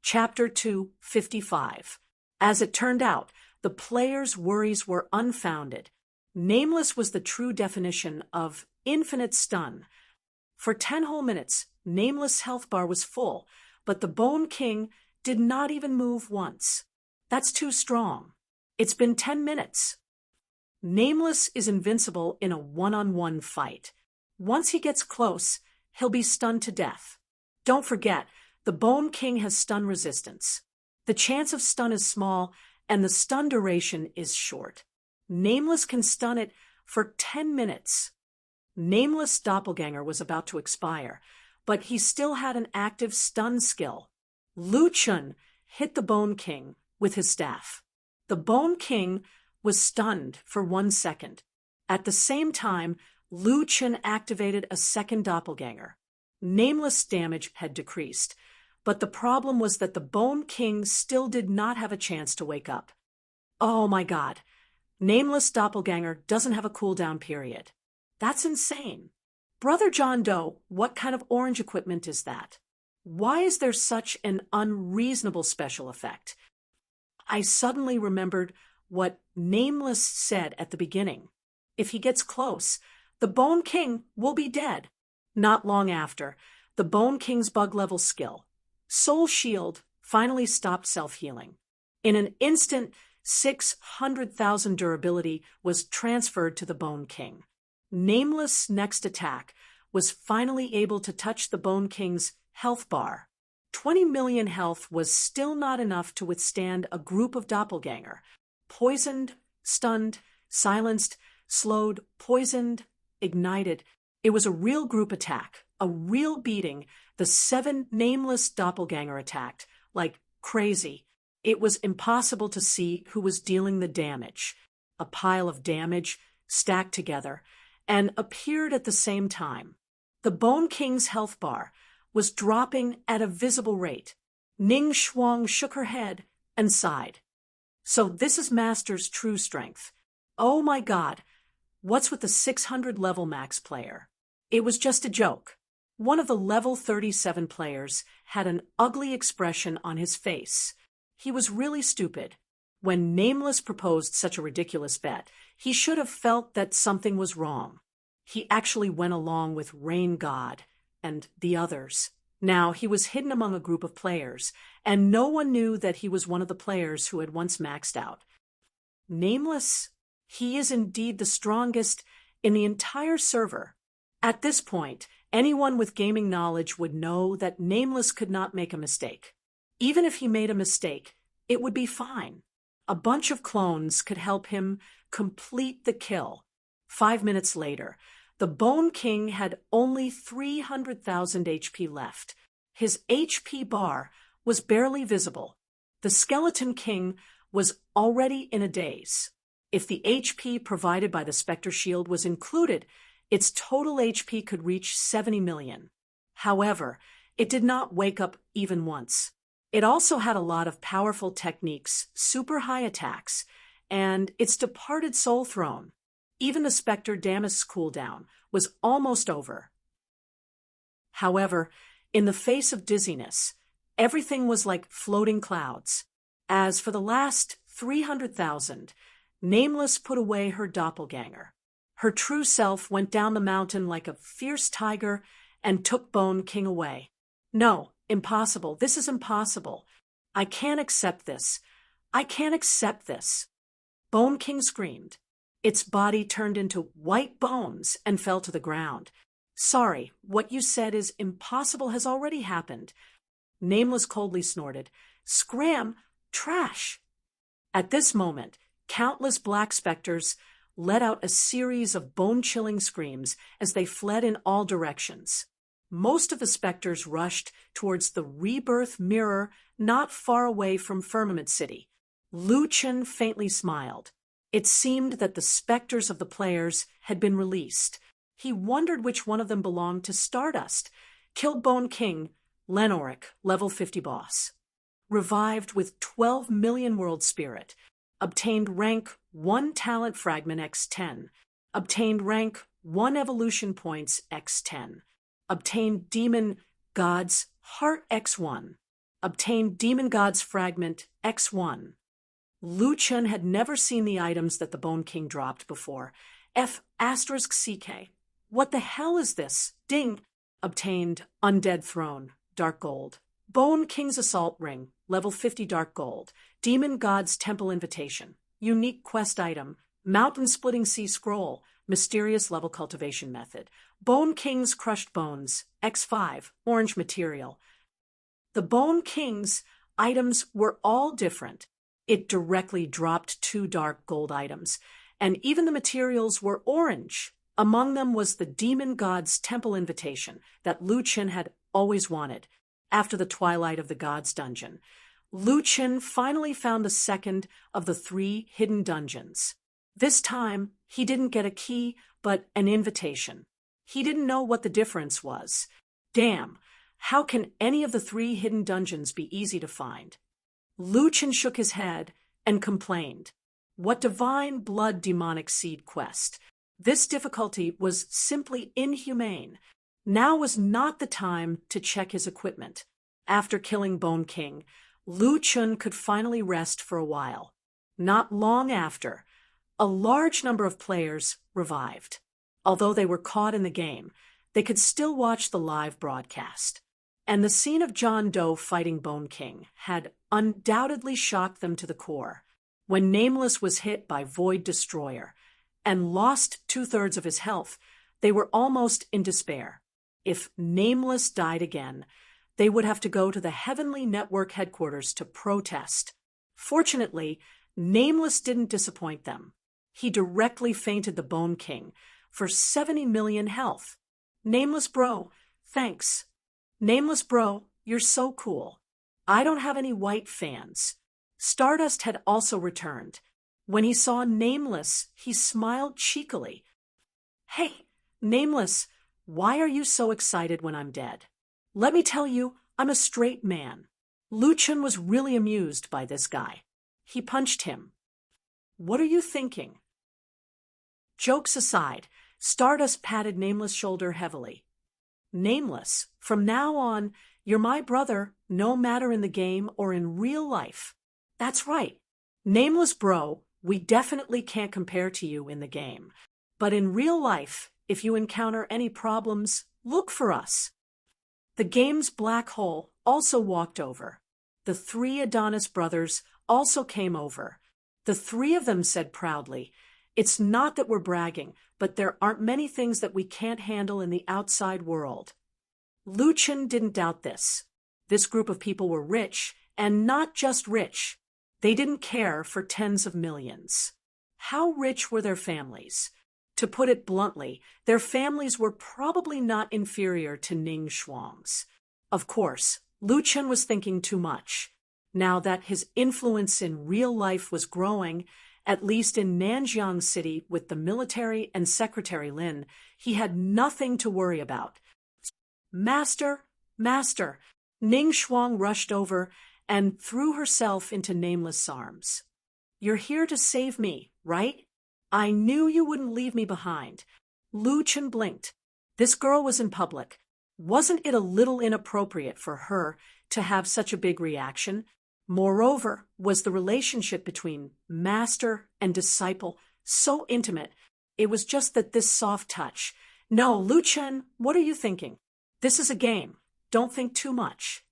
Chapter 255. As it turned out, the players' worries were unfounded. Nameless was the true definition of infinite stun. For 10 whole minutes, Nameless' health bar was full, but the Bone King did not even move once. That's too strong. It's been 10 minutes. Nameless is invincible in a one-on-one fight. Once he gets close, he'll be stunned to death. Don't forget, the Bone King has stun resistance. The chance of stun is small, and the stun duration is short. Nameless can stun it for 10 minutes. Nameless' doppelganger was about to expire, but he still had an active stun skill. Lu Chun hit the Bone King with his staff. The Bone King was stunned for 1 second. At the same time, Lu Chun activated a second doppelganger. Nameless' damage had decreased, but the problem was that the Bone King still did not have a chance to wake up. Oh my God, Nameless' doppelganger doesn't have a cooldown period. That's insane. Brother John Doe, what kind of orange equipment is that? Why is there such an unreasonable special effect? I suddenly remembered what Nameless said at the beginning. If he gets close, the Bone King will be dead. Not long after, the Bone King's bug-level skill, Soul Shield, finally stopped self-healing. In an instant, 600,000 durability was transferred to the Bone King. Nameless' next attack was finally able to touch the Bone King's health bar. 20 million health was still not enough to withstand a group of doppelganger. Poisoned, stunned, silenced, slowed, poisoned, ignited. It was a real group attack, a real beating. The 7 Nameless doppelganger attacked like crazy. It was impossible to see who was dealing the damage. A pile of damage stacked together and appeared at the same time. The Bone King's health bar was dropping at a visible rate. Ning Shuang shook her head and sighed. So this is Master's true strength. Oh my God, what's with the 600 level max player? It was just a joke. One of the level 37 players had an ugly expression on his face. He was really stupid. When Nameless proposed such a ridiculous bet, he should have felt that something was wrong. He actually went along with Rain God and the others. Now he was hidden among a group of players, and no one knew that he was one of the players who had once maxed out. Nameless, he is indeed the strongest in the entire server. At this point, anyone with gaming knowledge would know that Nameless could not make a mistake. Even if he made a mistake, it would be fine. A bunch of clones could help him complete the kill. 5 minutes later, the Bone King had only 300,000 HP left. His HP bar was barely visible. The Skeleton King was already in a daze. If the HP provided by the Spectre Shield was included, its total HP could reach 70 million. However, it did not wake up even once. It also had a lot of powerful techniques, super high attacks, and its departed Soul Throne. Even the Spectre Damas's cooldown was almost over. However, in the face of dizziness, everything was like floating clouds. As for the last 300,000, Nameless put away her doppelganger. Her true self went down the mountain like a fierce tiger and took Bone King away. No, impossible. This is impossible. I can't accept this. I can't accept this. Bone King screamed. Its body turned into white bones and fell to the ground. Sorry, what you said is impossible has already happened. Nameless coldly snorted. Scram! Trash! At this moment, countless black specters let out a series of bone-chilling screams as they fled in all directions. Most of the specters rushed towards the rebirth mirror not far away from Firmament City. Lu Chen faintly smiled. It seemed that the specters of the players had been released. He wondered which one of them belonged to Stardust. Killed Bone King, Lenoric, level 50 boss. Revived with 12 million world spirit. Obtained rank 1 talent fragment x10. Obtained rank 1 evolution points x10. Obtained demon god's heart x1. obtained Demon God's Fragment X1. Lu Chen had never seen the items that the Bone King dropped before. F***CK. What the hell is this? Ding. Obtained Undead Throne, Dark Gold. Bone King's Assault Ring, level 50 Dark Gold. Demon God's Temple Invitation. Unique quest item. Mountain Splitting Sea Scroll. Mysterious level cultivation method. Bone King's Crushed Bones, X5, orange material. The Bone King's items were all different. It directly dropped 2 dark gold items, and even the materials were orange. Among them was the Demon God's Temple Invitation that Lu Chen had always wanted. After the Twilight of the Gods dungeon, Lu Chen finally found the second of the 3 hidden dungeons. This time, he didn't get a key, but an invitation. He didn't know what the difference was. Damn, how can any of the 3 hidden dungeons be easy to find? Lu Chen shook his head and complained. What divine blood demonic seed quest? This difficulty was simply inhumane. Now was not the time to check his equipment. After killing Bone King, Lu Chen could finally rest for a while. Not long after, a large number of players revived. Although they were caught in the game, they could still watch the live broadcast. And the scene of John Doe fighting Bone King had undoubtedly shocked them to the core. When Nameless was hit by Void Destroyer and lost 2/3 of his health, they were almost in despair. If Nameless died again, they would have to go to the Heavenly Network headquarters to protest. Fortunately, Nameless didn't disappoint them. He directly feinted the Bone King for 70 million health. Nameless bro, thanks. Nameless bro, you're so cool. I don't have any white fans. Stardust had also returned. When he saw Nameless, he smiled cheekily. Hey, Nameless, why are you so excited when I'm dead? Let me tell you, I'm a straight man. Lu Chen was really amused by this guy. He punched him. What are you thinking? Jokes aside, Stardust patted Nameless' shoulder heavily. Nameless, from now on, you're my brother, no matter in the game or in real life. That's right. Nameless bro, we definitely can't compare to you in the game. But in real life, if you encounter any problems, look for us. The game's black hole also walked over. The 3 Adonis brothers also came over. The 3 of them said proudly, "It's not that we're bragging, but there aren't many things that we can't handle in the outside world." Lu Chen didn't doubt this. This group of people were rich, and not just rich. They didn't care for tens of millions. How rich were their families? To put it bluntly, their families were probably not inferior to Ning Shuang's. Of course, Lu Chen was thinking too much. Now that his influence in real life was growing, at least in Nanjiang City with the military and Secretary Lin, he had nothing to worry about. Master, Master! Ning Shuang rushed over and threw herself into Nameless' arms. You're here to save me, right? I knew you wouldn't leave me behind. Lu Chen blinked. This girl was in public. Wasn't it a little inappropriate for her to have such a big reaction? Moreover, was the relationship between master and disciple so intimate? It was just that this soft touch. No, Lu Chen, what are you thinking? This is a game. Don't think too much.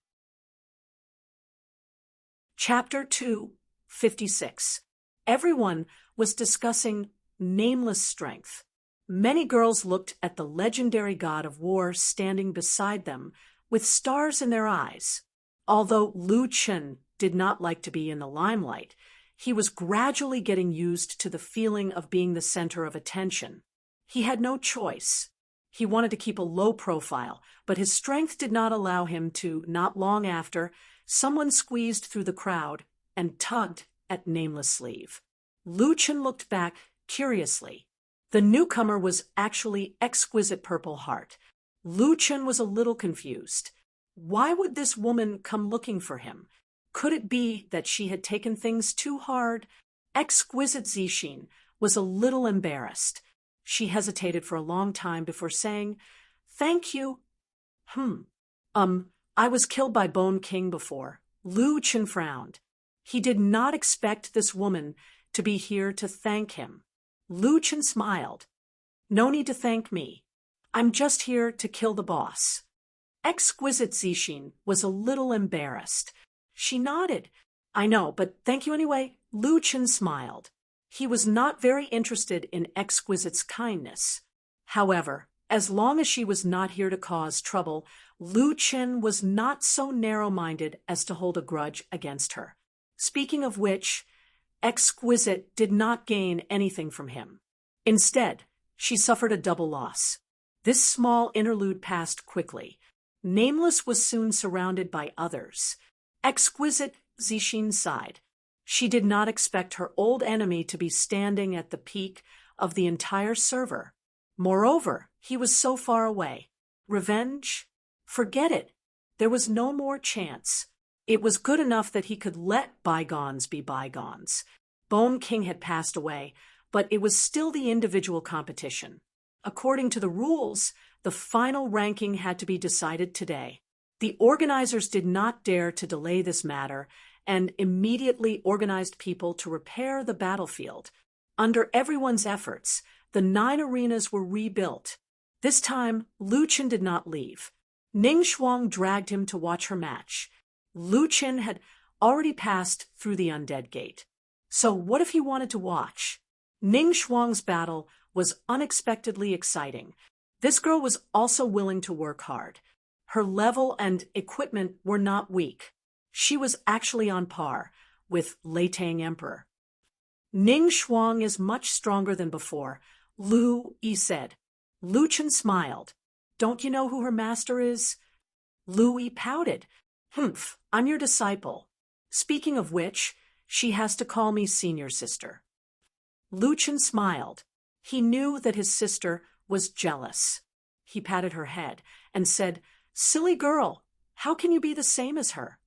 Chapter 2:56. Everyone was discussing Nameless strength. Many girls looked at the legendary god of war standing beside them with stars in their eyes. Although Lu Chen did not like to be in the limelight, he was gradually getting used to the feeling of being the center of attention. He had no choice. He wanted to keep a low profile, but his strength did not allow him to. Not long after, someone squeezed through the crowd and tugged at Nameless' sleeve. Lu Chen looked back curiously. The newcomer was actually Exquisite Purple Heart. Lu Chen was a little confused. Why would this woman come looking for him? Could it be that she had taken things too hard? Exquisite Zixin was a little embarrassed. She hesitated for a long time before saying, "Thank you." I was killed by Bone King before. Lu Chen frowned. He did not expect this woman to be here to thank him. Lu Chen smiled. No need to thank me. I'm just here to kill the boss. Exquisite Zixin was a little embarrassed. She nodded. I know, but thank you anyway. Lu Chen smiled. He was not very interested in Exquisite's kindness. However, as long as she was not here to cause trouble, Lu Chen was not so narrow-minded as to hold a grudge against her. Speaking of which, Exquisite did not gain anything from him. Instead, she suffered a double loss. This small interlude passed quickly. Nameless was soon surrounded by others. Exquisite Zixin sighed. She did not expect her old enemy to be standing at the peak of the entire server. Moreover, he was so far away. Revenge? Forget it. There was no more chance. It was good enough that he could let bygones be bygones. Bone King had passed away, but it was still the individual competition. According to the rules, the final ranking had to be decided today. The organizers did not dare to delay this matter and immediately organized people to repair the battlefield. Under everyone's efforts, the 9 arenas were rebuilt. This time, Lu Chen did not leave. Ning Shuang dragged him to watch her match. Lu Chen had already passed through the undead gate. So what if he wanted to watch? Ning Shuang's battle was unexpectedly exciting. This girl was also willing to work hard. Her level and equipment were not weak. She was actually on par with Lei Tang Emperor. Ning Shuang is much stronger than before, Lu Yi said. Lu Chen smiled. Don't you know who her master is? Lu Yi pouted. Humph, I'm your disciple. Speaking of which, she has to call me senior sister. Lu Chen smiled. He knew that his sister was jealous. He patted her head and said, Silly girl, how can you be the same as her?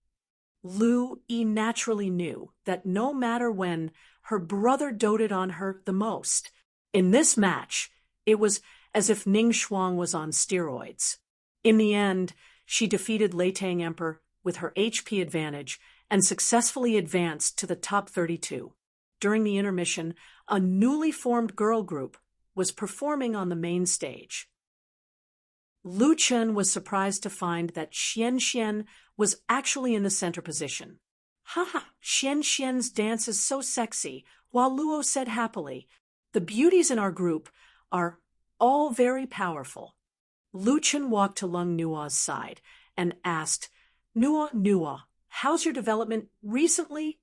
Lu Yi naturally knew that no matter when, her brother doted on her the most. In this match, it was as if Ning Shuang was on steroids. In the end, she defeated Lei Tang Emperor with her HP advantage and successfully advanced to the top 32. During the intermission, a newly formed girl group was performing on the main stage. Lu Chen was surprised to find that Xian Xian was actually in the center position. Haha, Xian Xian's dance is so sexy, while Luo said happily, the beauties in our group are all very powerful. Lu Chen walked to Lung Nua's side and asked, Nua, how's your development recently?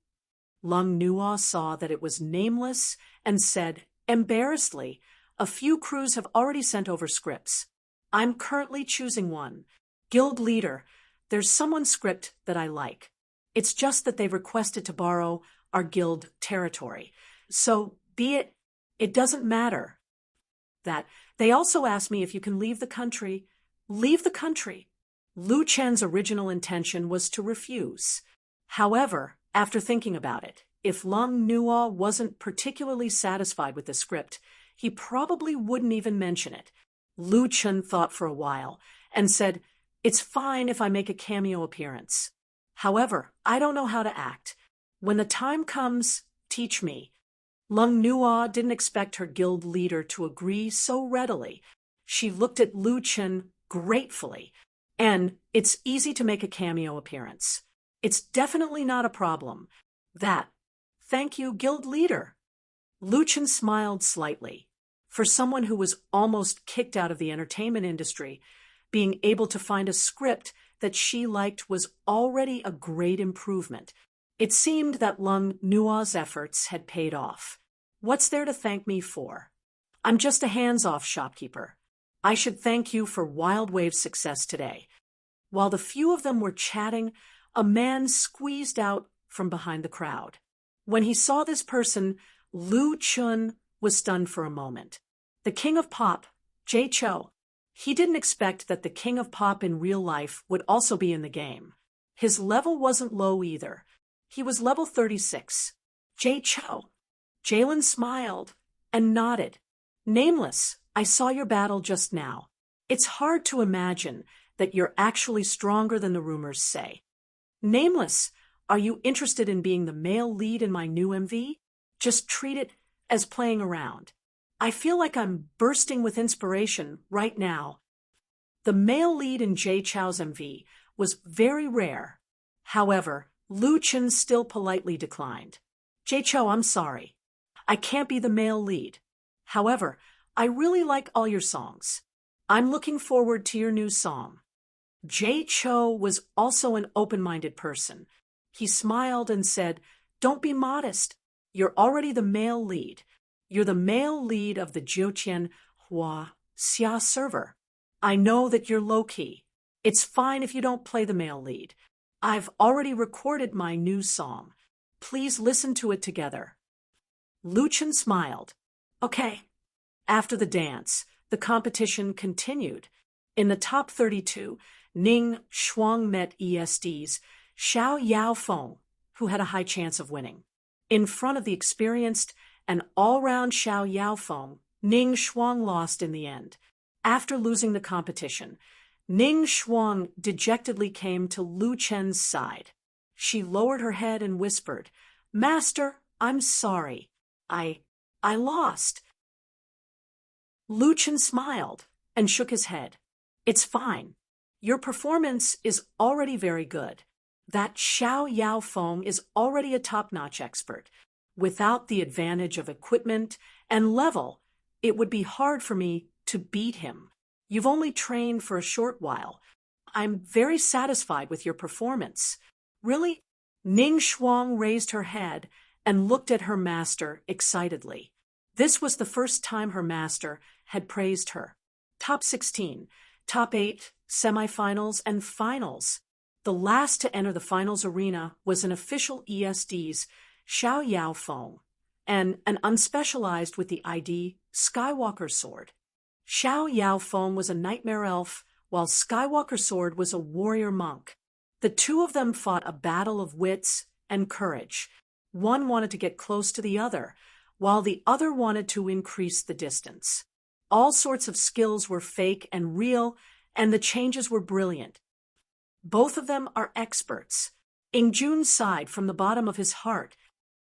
Lung Nua saw that it was nameless and said, embarrassedly, a few crews have already sent over scripts. I'm currently choosing one. Guild leader, there's someone's script that I like. It's just that they've requested to borrow our guild territory. So, be it, it doesn't matter. That they also asked me if you can leave the country. Leave the country. Lu Chen's original intention was to refuse. However, after thinking about it, if Lung Nua wasn't particularly satisfied with the script, he probably wouldn't even mention it. Lu Chen thought for a while and said, It's fine if I make a cameo appearance. However, I don't know how to act. When the time comes, teach me. Lung Nua didn't expect her guild leader to agree so readily. She looked at Lu Chen gratefully. And it's easy to make a cameo appearance. It's definitely not a problem. Thank you, guild leader. Lu Chen smiled slightly. For someone who was almost kicked out of the entertainment industry, being able to find a script that she liked was already a great improvement. It seemed that Lung Nua's efforts had paid off. What's there to thank me for? I'm just a hands-off shopkeeper. I should thank you for Wild Wave's success today. While the few of them were chatting, a man squeezed out from behind the crowd. When he saw this person, Lu Chen was stunned for a moment. The king of pop, Jay Cho. He didn't expect that the king of pop in real life would also be in the game. His level wasn't low either. He was level 36. Jay Cho. Jalen smiled and nodded. Nameless, I saw your battle just now. It's hard to imagine that you're actually stronger than the rumors say. Nameless, Are you interested in being the male lead in my new MV? Just treat it as playing around. I feel like I'm bursting with inspiration right now. The male lead in Jay Chou's MV was very rare. However, Lu Chen still politely declined. Jay Chou, I'm sorry. I can't be the male lead. However, I really like all your songs. I'm looking forward to your new song. Jay Chou was also an open-minded person. He smiled and said, "Don't be modest. You're already the male lead. You're the male lead of the Jiutian Hua Xia server. I know that you're low-key. It's fine if you don't play the male lead. I've already recorded my new song. Please listen to it together." Lu Chen smiled. Okay. After the dance, the competition continued. In the top 32, Ning Shuang met ESD's Xiao Yaofeng, who had a high chance of winning. In front of the experienced and all-round Xiao Yaofeng, Ning Shuang lost in the end. After losing the competition, Ning Shuang dejectedly came to Lu Chen's side. She lowered her head and whispered, "Master, I'm sorry. I lost." Lu Chen smiled and shook his head. "It's fine. Your performance is already very good. That Xiao Yaofeng is already a top-notch expert. Without the advantage of equipment and level, it would be hard for me to beat him. You've only trained for a short while. I'm very satisfied with your performance." "Really?" Ning Shuang raised her head and looked at her master excitedly. This was the first time her master had praised her. Top 16, top 8, semifinals, and finals. The last to enter the finals arena was an official ESD's Xiao Yaofeng and an unspecialized with the ID Skywalker Sword. Xiao Yaofeng was a nightmare elf, while Skywalker Sword was a warrior monk. The two of them fought a battle of wits and courage. One wanted to get close to the other, while the other wanted to increase the distance. All sorts of skills were fake and real, and the changes were brilliant. Both of them are experts. Ingjun sighed from the bottom of his heart.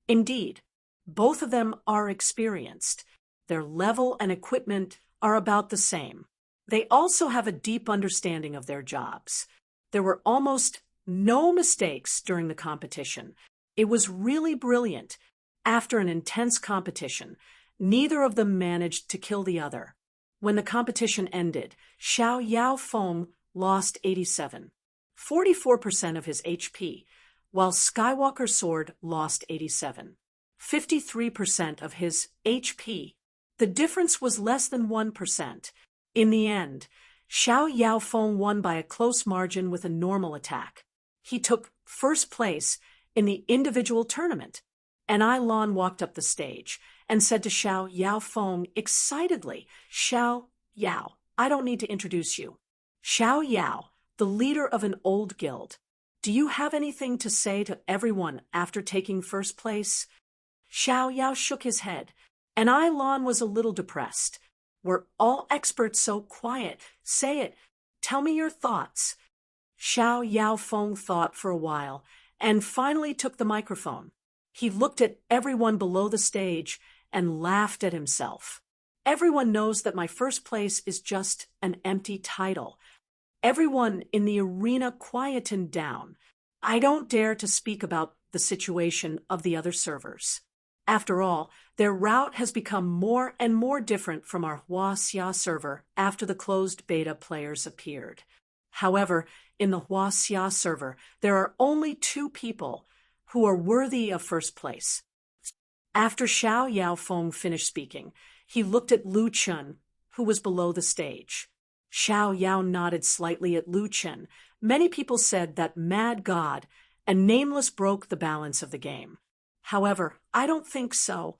Indeed, both of them are experienced. Their level and equipment are about the same. They also have a deep understanding of their jobs. There were almost no mistakes during the competition. It was really brilliant. After an intense competition, neither of them managed to kill the other. When the competition ended, Xiao Yaofeng lost 87, 44% of his HP, while Skywalker Sword lost 87, 53% of his HP. The difference was less than 1%. In the end, Xiao Yaofeng won by a close margin with a normal attack. He took first place in the individual tournament, and Lan walked up the stage and said to Xiao Yaofeng excitedly, "Xiao Yao, I don't need to introduce you. Xiao Yao, the leader of an old guild. Do you have anything to say to everyone after taking first place?" Xiao Yao shook his head, and Lan was a little depressed. "Were all experts so quiet? Say it. Tell me your thoughts." Xiao Yaofeng thought for a while and finally took the microphone. He looked at everyone below the stage and laughed at himself. "Everyone knows that my first place is just an empty title. Everyone in the arena quietened down. I don't dare to speak about the situation of the other servers. After all, their route has become more and more different from our Hua Xia server after the closed beta players appeared. However, in the Hua Xia server, there are only 2 people who are worthy of first place." After Xiao Yaofeng finished speaking, he looked at Lu Chen, who was below the stage. Xiao Yao nodded slightly at Lu Chen. Many people said that Mad God and Nameless broke the balance of the game. However, I don't think so.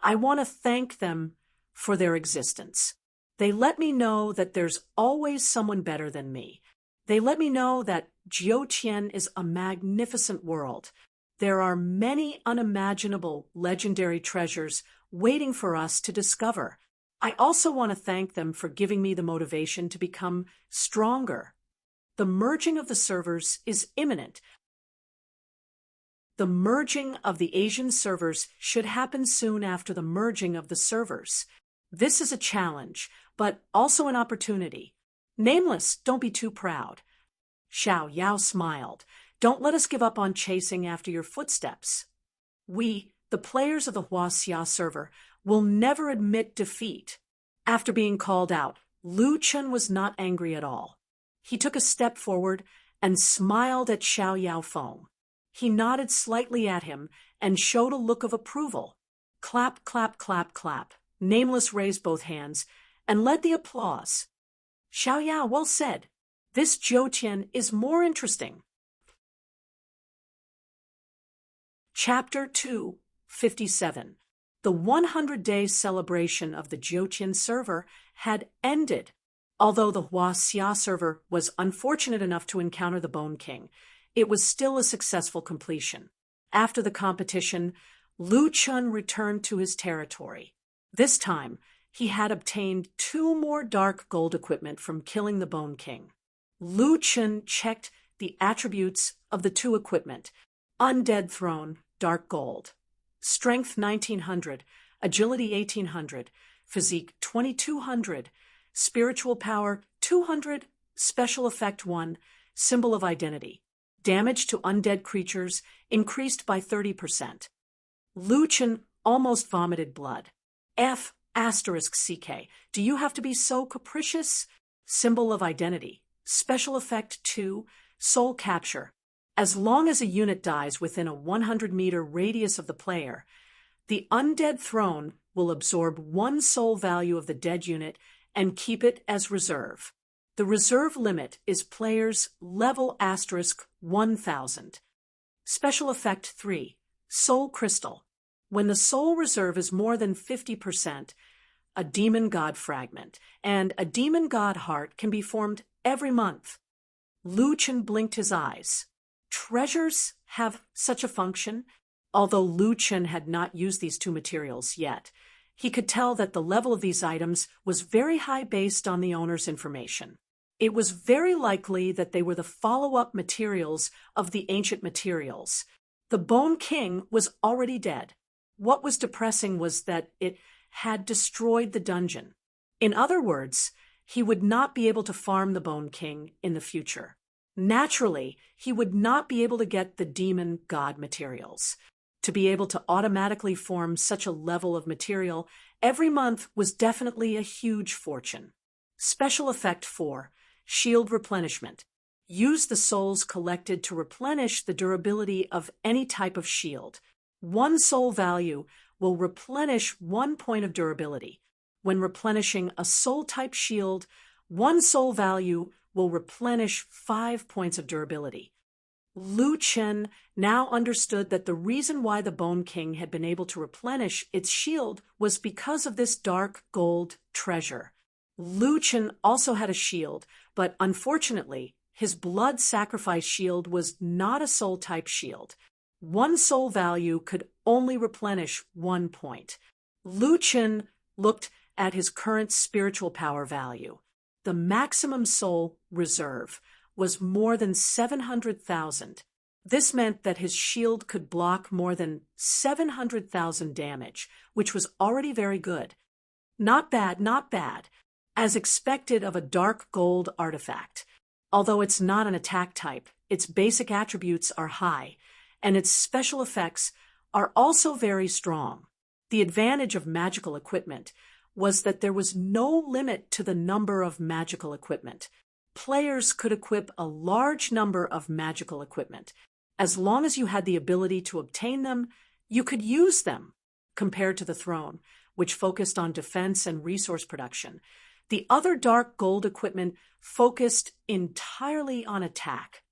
I want to thank them for their existence. They let me know that there's always someone better than me. They let me know that Jiutian is a magnificent world. There are many unimaginable legendary treasures waiting for us to discover. I also want to thank them for giving me the motivation to become stronger. The merging of the servers is imminent. The merging of the Asian servers should happen soon after the merging of the servers. This is a challenge, but also an opportunity. Nameless, don't be too proud. Xiao Yao smiled. Don't let us give up on chasing after your footsteps. We, the players of the Huaxia server, will never admit defeat. After being called out, Lu Chun was not angry at all. He took a step forward and smiled at Xiao Yao Feng. He nodded slightly at him and showed a look of approval. Clap, clap, clap, clap. Nameless raised both hands and led the applause. Xiao Yao, well said. This Zhou is more interesting. Chapter 257. The 100-day celebration of the Zhou server had ended. Although the Huaxia server was unfortunate enough to encounter the Bone King, it was still a successful completion. After the competition, Lu Chun returned to his territory. This time, he had obtained 2 more dark gold equipment from killing the Bone King. Lu Chun checked the attributes of the 2 equipment. Undead Throne, dark gold. Strength 1900, Agility 1800, Physique 2200, Spiritual Power 200, Special Effect 1, Symbol of Identity. Damage to undead creatures increased by 30%. Lu Chun almost vomited blood. F***CK, do you have to be so capricious? Symbol of Identity. Special Effect 2, Soul Capture. As long as a unit dies within a 100-meter radius of the player, the Undead Throne will absorb 1 soul value of the dead unit and keep it as reserve. The reserve limit is player's level *1000. Special Effect 3, Soul Crystal. When the soul reserve is more than 50%, a Demon God Fragment and a Demon God Heart can be formed every month. Lu Chun blinked his eyes. Treasures have such a function? Although Lu Chun had not used these 2 materials yet, he could tell that the level of these items was very high based on the owner's information. It was very likely that they were the follow-up materials of the ancient materials. The Bone King was already dead. What was depressing was that it had destroyed the dungeon. In other words, he would not be able to farm the Bone King in the future. Naturally, he would not be able to get the Demon God materials. To be able to automatically form such a level of material every month was definitely a huge fortune. Special Effect 4, Shield Replenishment. Use the souls collected to replenish the durability of any type of shield. 1 soul value will replenish 1 point of durability. When replenishing a soul-type shield, 1 soul value will replenish 5 points of durability. Lu Chun now understood that the reason why the Bone King had been able to replenish its shield was because of this dark gold treasure. Lu Chun also had a shield, but unfortunately, his blood sacrifice shield was not a soul-type shield. 1 soul value could only replenish 1 point. Lu Chun looked at his current spiritual power value. The maximum soul reserve was more than 700,000. This meant that his shield could block more than 700,000 damage, which was already very good. Not bad, not bad, as expected of a dark gold artifact. Although it's not an attack type, its basic attributes are high, and its special effects are also very strong. The advantage of magical equipment was that there was no limit to the number of magical equipment. Players could equip a large number of magical equipment. As long as you had the ability to obtain them, you could use them. Compared to the throne, which focused on defense and resource production, the other dark gold equipment focused entirely on attack.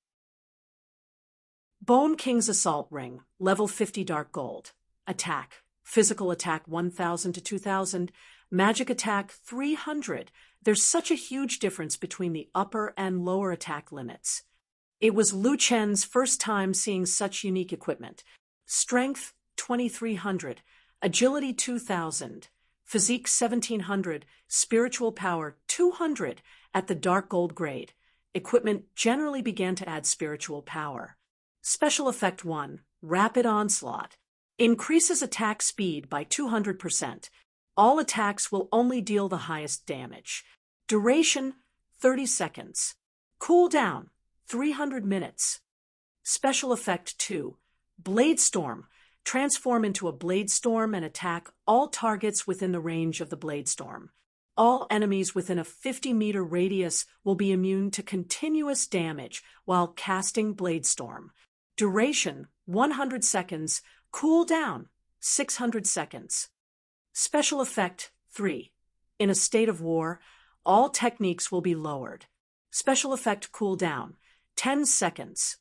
Bone King's Assault Ring, level 50 dark gold. Attack. Physical attack 1,000 to 2,000. Magic attack 300. There's such a huge difference between the upper and lower attack limits. It was Lu Chen's first time seeing such unique equipment. Strength 2,300. Agility 2,000. Physique 1,700. Spiritual power 200 at the dark gold grade. Equipment generally began to add spiritual power. Special Effect 1, Rapid Onslaught. Increases attack speed by 200%. All attacks will only deal the highest damage. Duration, 30 seconds. Cooldown, 300 minutes. Special Effect 2. Blade Storm. Transform into a Blade Storm and attack all targets within the range of the Blade Storm. All enemies within a 50-meter radius will be immune to continuous damage while casting Blade Storm. Duration, 100 seconds. Cooldown, 600 seconds. Special Effect 3. In a state of war, all techniques will be lowered. Special Effect Cooldown, 10 seconds.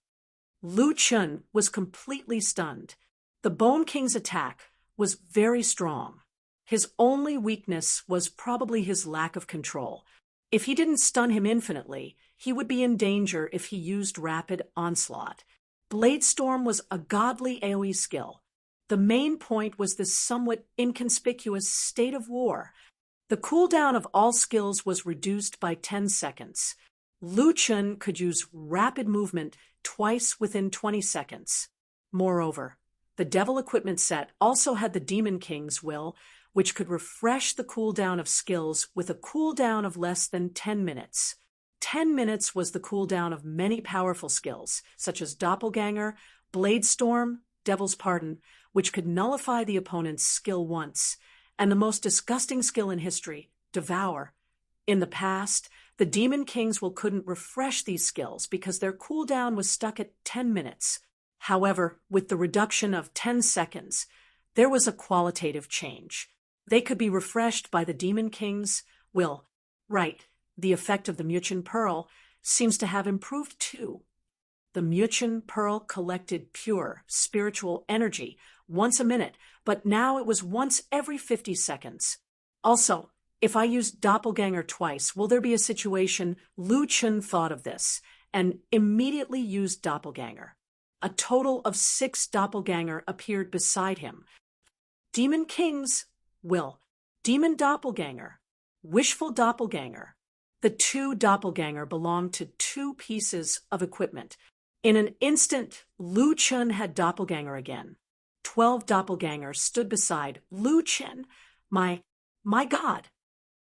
Lu Chun was completely stunned. The Bone King's attack was very strong. His only weakness was probably his lack of control. If he didn't stun him infinitely, he would be in danger if he used Rapid Onslaught. Blade Storm was a godly AoE skill. The main point was this somewhat inconspicuous state of war. The cooldown of all skills was reduced by 10 seconds. Lu Chun could use rapid movement twice within 20 seconds. Moreover, the Devil Equipment set also had the Demon King's Will, which could refresh the cooldown of skills with a cooldown of less than 10 minutes. 10 minutes was the cooldown of many powerful skills, such as Doppelganger, Blade Storm, Devil's Pardon, which could nullify the opponent's skill once, and the most disgusting skill in history, Devour. In the past, the Demon King's Will couldn't refresh these skills because their cooldown was stuck at 10 minutes. However, with the reduction of 10 seconds, there was a qualitative change. They could be refreshed by the Demon King's Will. Right, the effect of the Muchen Pearl seems to have improved too. The Muchen Pearl collected pure, spiritual energy once a minute, but now it was once every 50 seconds. Also, if I use Doppelganger twice, will there be a situation Lu Chun thought of this and immediately used Doppelganger? A total of 6 Doppelganger appeared beside him. Demon King's Will, Demon Doppelganger, Wishful Doppelganger. The 2 Doppelganger belonged to 2 pieces of equipment. In an instant, Lu Chun had Doppelganger again. 12 Doppelgangers stood beside Lu Chun. My God!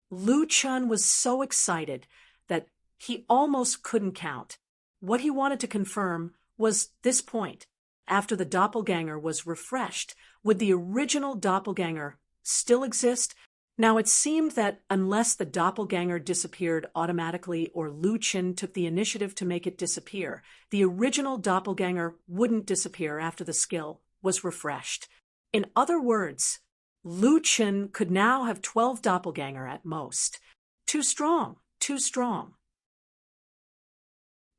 Lu Chun was so excited that he almost couldn't count. What he wanted to confirm was this point. After the Doppelganger was refreshed, would the original Doppelganger still exist? Now it seemed that unless the Doppelganger disappeared automatically or Lu Chun took the initiative to make it disappear, the original Doppelganger wouldn't disappear after the skill was refreshed. In other words, Lu Chun could now have 12 Doppelganger at most. Too strong, too strong.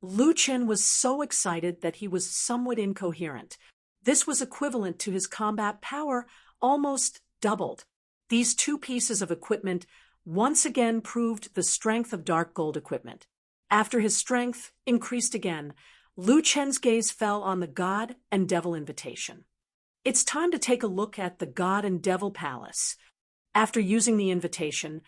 Lu Chun was so excited that he was somewhat incoherent. This was equivalent to his combat power almost doubled. These 2 pieces of equipment once again proved the strength of dark gold equipment. After his strength increased again, Lu Chun's gaze fell on the God and Devil invitation. It's time to take a look at the God and Devil Palace. After using the invitation,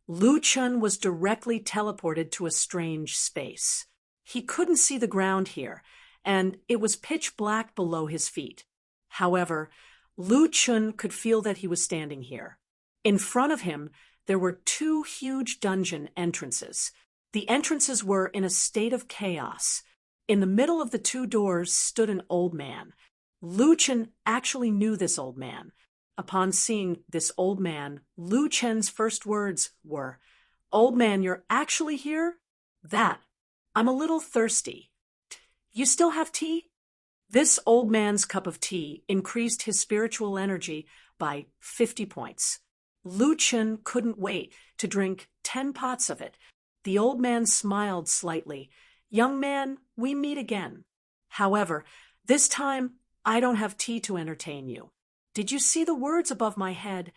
Lu Chun was directly teleported to a strange space. He couldn't see the ground here, and it was pitch black below his feet. However, Lu Chun could feel that he was standing here. In front of him, there were 2 huge dungeon entrances. The entrances were in a state of chaos. In the middle of the 2 doors stood an old man. Lu Chun actually knew this old man. Upon seeing this old man, Lu Chun's first words were, "Old man, you're actually here? That. I'm a little thirsty. You still have tea?" This old man's cup of tea increased his spiritual energy by 50 points. Lu Chun couldn't wait to drink 10 pots of it. The old man smiled slightly. "Young man, we meet again. However, this time I don't have tea to entertain you. Did you see the words above my head?"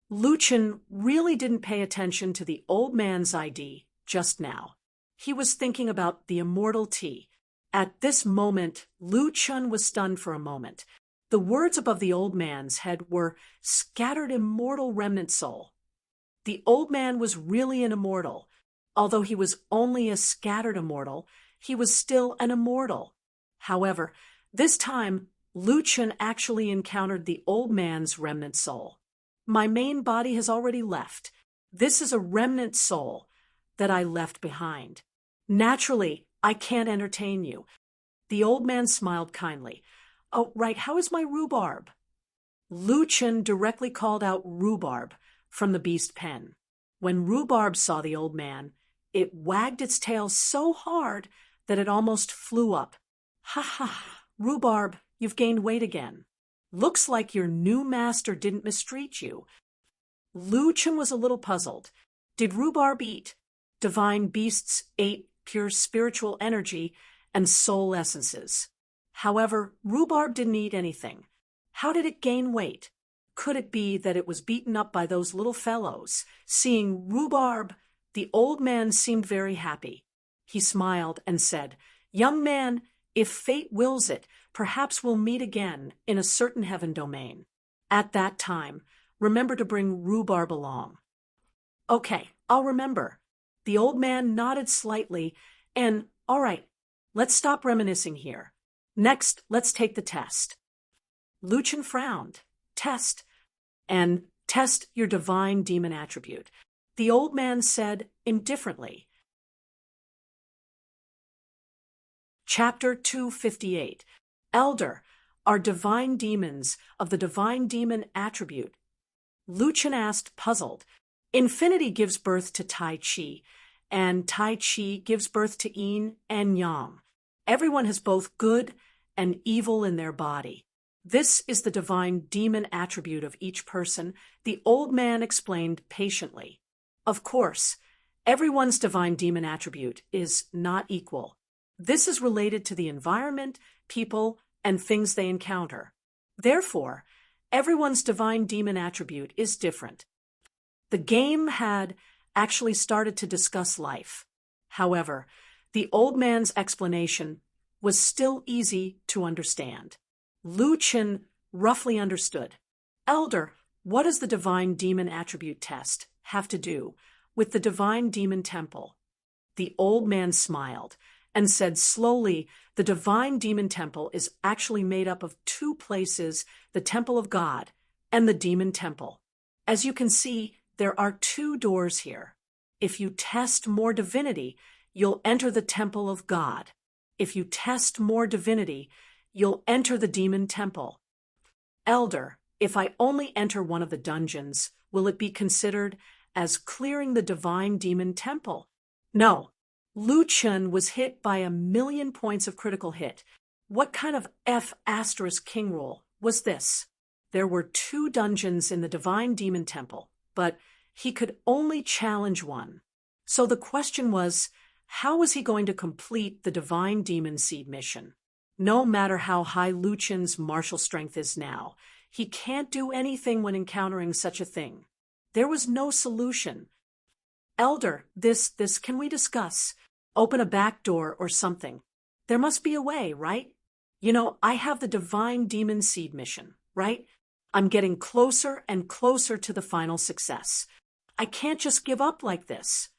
Lu Chun really didn't pay attention to the old man's ID just now. He was thinking about the immortal tea. At this moment, Lu Chun was stunned for a moment. The words above the old man's head were "scattered immortal remnant soul." The old man was really an immortal. Although he was only a scattered immortal, he was still an immortal. However, this time, Lu Chen actually encountered the old man's remnant soul. My main body has already left. This is a remnant soul that I left behind. Naturally, I can't entertain you. The old man smiled kindly. Oh, right, how is my rhubarb? Lu Chen directly called out rhubarb from the beast pen. When rhubarb saw the old man, it wagged its tail so hard that it almost flew up. Ha ha, rhubarb, you've gained weight again. Looks like your new master didn't mistreat you. Lu Chen was a little puzzled. Did rhubarb eat? Divine beasts ate pure spiritual energy and soul essences. However, rhubarb didn't eat anything. How did it gain weight? Could it be that it was beaten up by those little fellows? Seeing rhubarb, the old man seemed very happy. He smiled and said, "Young man, if fate wills it, perhaps we'll meet again in a certain heaven domain. At that time, remember to bring rhubarb along." "Okay, I'll remember." The old man nodded slightly and, "All right, let's stop reminiscing here. Next, let's take the test." Lu Chen frowned. "Test? And test your divine demon attribute." The old man said indifferently. Chapter 258. Elder, are divine demons of the divine demon attribute? Lu Chen asked, puzzled. Infinity gives birth to Tai Chi, and Tai Chi gives birth to Yin and Yang. Everyone has both good and evil in their body. This is the divine demon attribute of each person, the old man explained patiently. Of course, everyone's divine demon attribute is not equal. This is related to the environment, people, and things they encounter. Therefore, everyone's divine demon attribute is different. The game had actually started to discuss life. However, the old man's explanation was still easy to understand. Lu Chen roughly understood. Elder, what does the divine demon attribute test have to do with the divine demon temple? The old man smiled and said slowly, the divine demon temple is actually made up of two places, the temple of God and the demon temple. As you can see, there are two doors here. If you test more divinity, you'll enter the temple of God. If you test more divinity, you'll enter the demon temple. Elder, if I only enter one of the dungeons, will it be considered as clearing the divine demon temple? No. Lu Chen was hit by 1,000,000 points of critical hit. What kind of F** king roll was this? There were 2 dungeons in the divine demon temple, but he could only challenge one. So the question was, how was he going to complete the divine demon seed mission? No matter how high Lu Chen's martial strength is now, he can't do anything when encountering such a thing. There was no solution. Elder, this can we discuss? Open a back door or something. There must be a way, right? You know, I have the divine demon seed mission, right? I'm getting closer and closer to the final success. I can't just give up like this.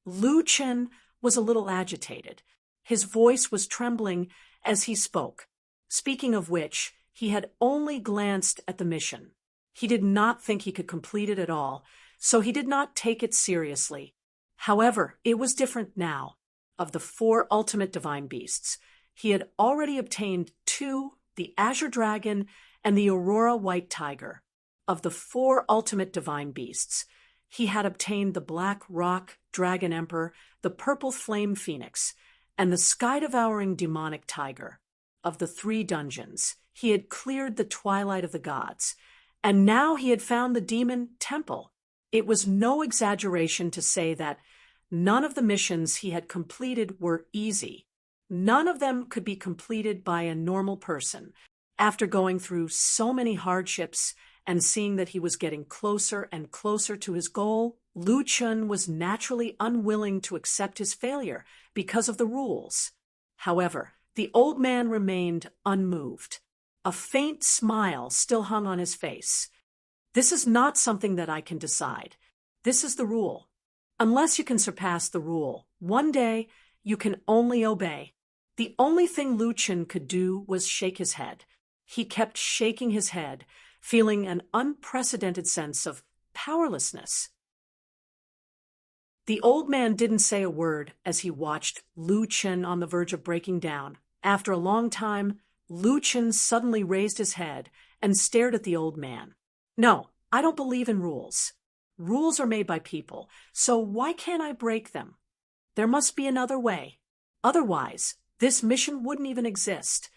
Lu Chen was a little agitated. His voice was trembling as he spoke. Speaking of which, he had only glanced at the mission. He did not think he could complete it at all, so he did not take it seriously. However, it was different now. Of the 4 ultimate divine beasts, he had already obtained 2, the Azure Dragon and the Aurora White Tiger. Of the 4 ultimate divine beasts, he had obtained the Black Rock Dragon Emperor, the Purple Flame Phoenix, and the Sky-Devouring Demonic Tiger. Of the 3 dungeons, he had cleared the Twilight of the Gods, and now he had found the Demon Temple. It was no exaggeration to say that none of the missions he had completed were easy. None of them could be completed by a normal person. After going through so many hardships and seeing that he was getting closer and closer to his goal, Lu Chen was naturally unwilling to accept his failure because of the rules. However, the old man remained unmoved. A faint smile still hung on his face. This is not something that I can decide. This is the rule. Unless you can surpass the rule, one day you can only obey. The only thing Lu Chen could do was shake his head. He kept shaking his head, feeling an unprecedented sense of powerlessness. The old man didn't say a word as he watched Lu Chen on the verge of breaking down. After a long time, Lu Chen suddenly raised his head and stared at the old man. "No, I don't believe in rules. Rules are made by people, so why can't I break them? There must be another way. Otherwise, this mission wouldn't even exist.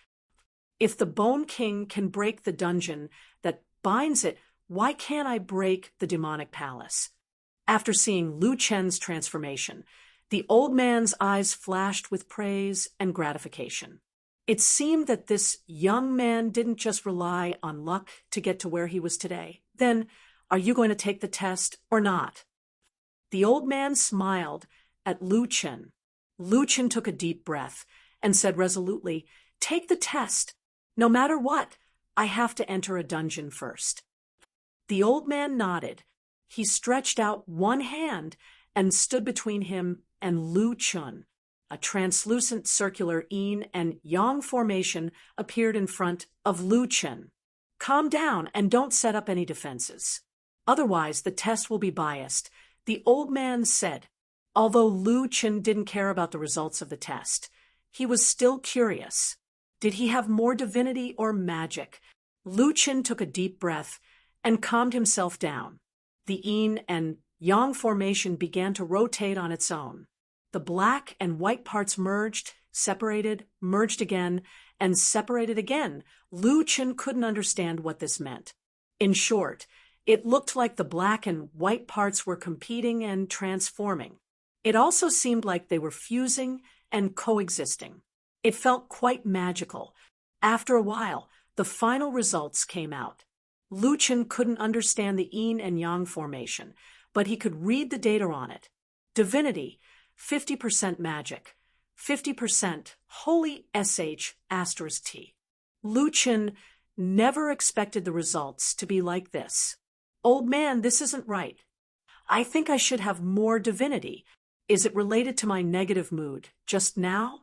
If the Bone King can break the dungeon that binds it, why can't I break the demonic palace?" After seeing Lu Chen's transformation, the old man's eyes flashed with praise and gratification. It seemed that this young man didn't just rely on luck to get to where he was today. "Then, are you going to take the test or not?" The old man smiled at Lu Chen. Lu Chen took a deep breath and said resolutely, "Take the test. No matter what, I have to enter a dungeon first." The old man nodded. He stretched out one hand and stood between him and Lu Chen. A translucent circular yin and yang formation appeared in front of Lu Chen. "Calm down and don't set up any defenses. Otherwise, the test will be biased," the old man said. Although Lu Chen didn't care about the results of the test, he was still curious. Did he have more divinity or magic? Lu Chen took a deep breath and calmed himself down. The yin and yang formation began to rotate on its own. The black and white parts merged, separated, merged again, and separated again. Lu Chen couldn't understand what this meant. In short, it looked like the black and white parts were competing and transforming. It also seemed like they were fusing and coexisting. It felt quite magical. After a while, the final results came out. Lu Chen couldn't understand the yin and yang formation, but he could read the data on it. Divinity, 50% magic, 50% holy sh*T. Lu Chen never expected the results to be like this. "Old man, this isn't right. I think I should have more divinity. Is it related to my negative mood just now?"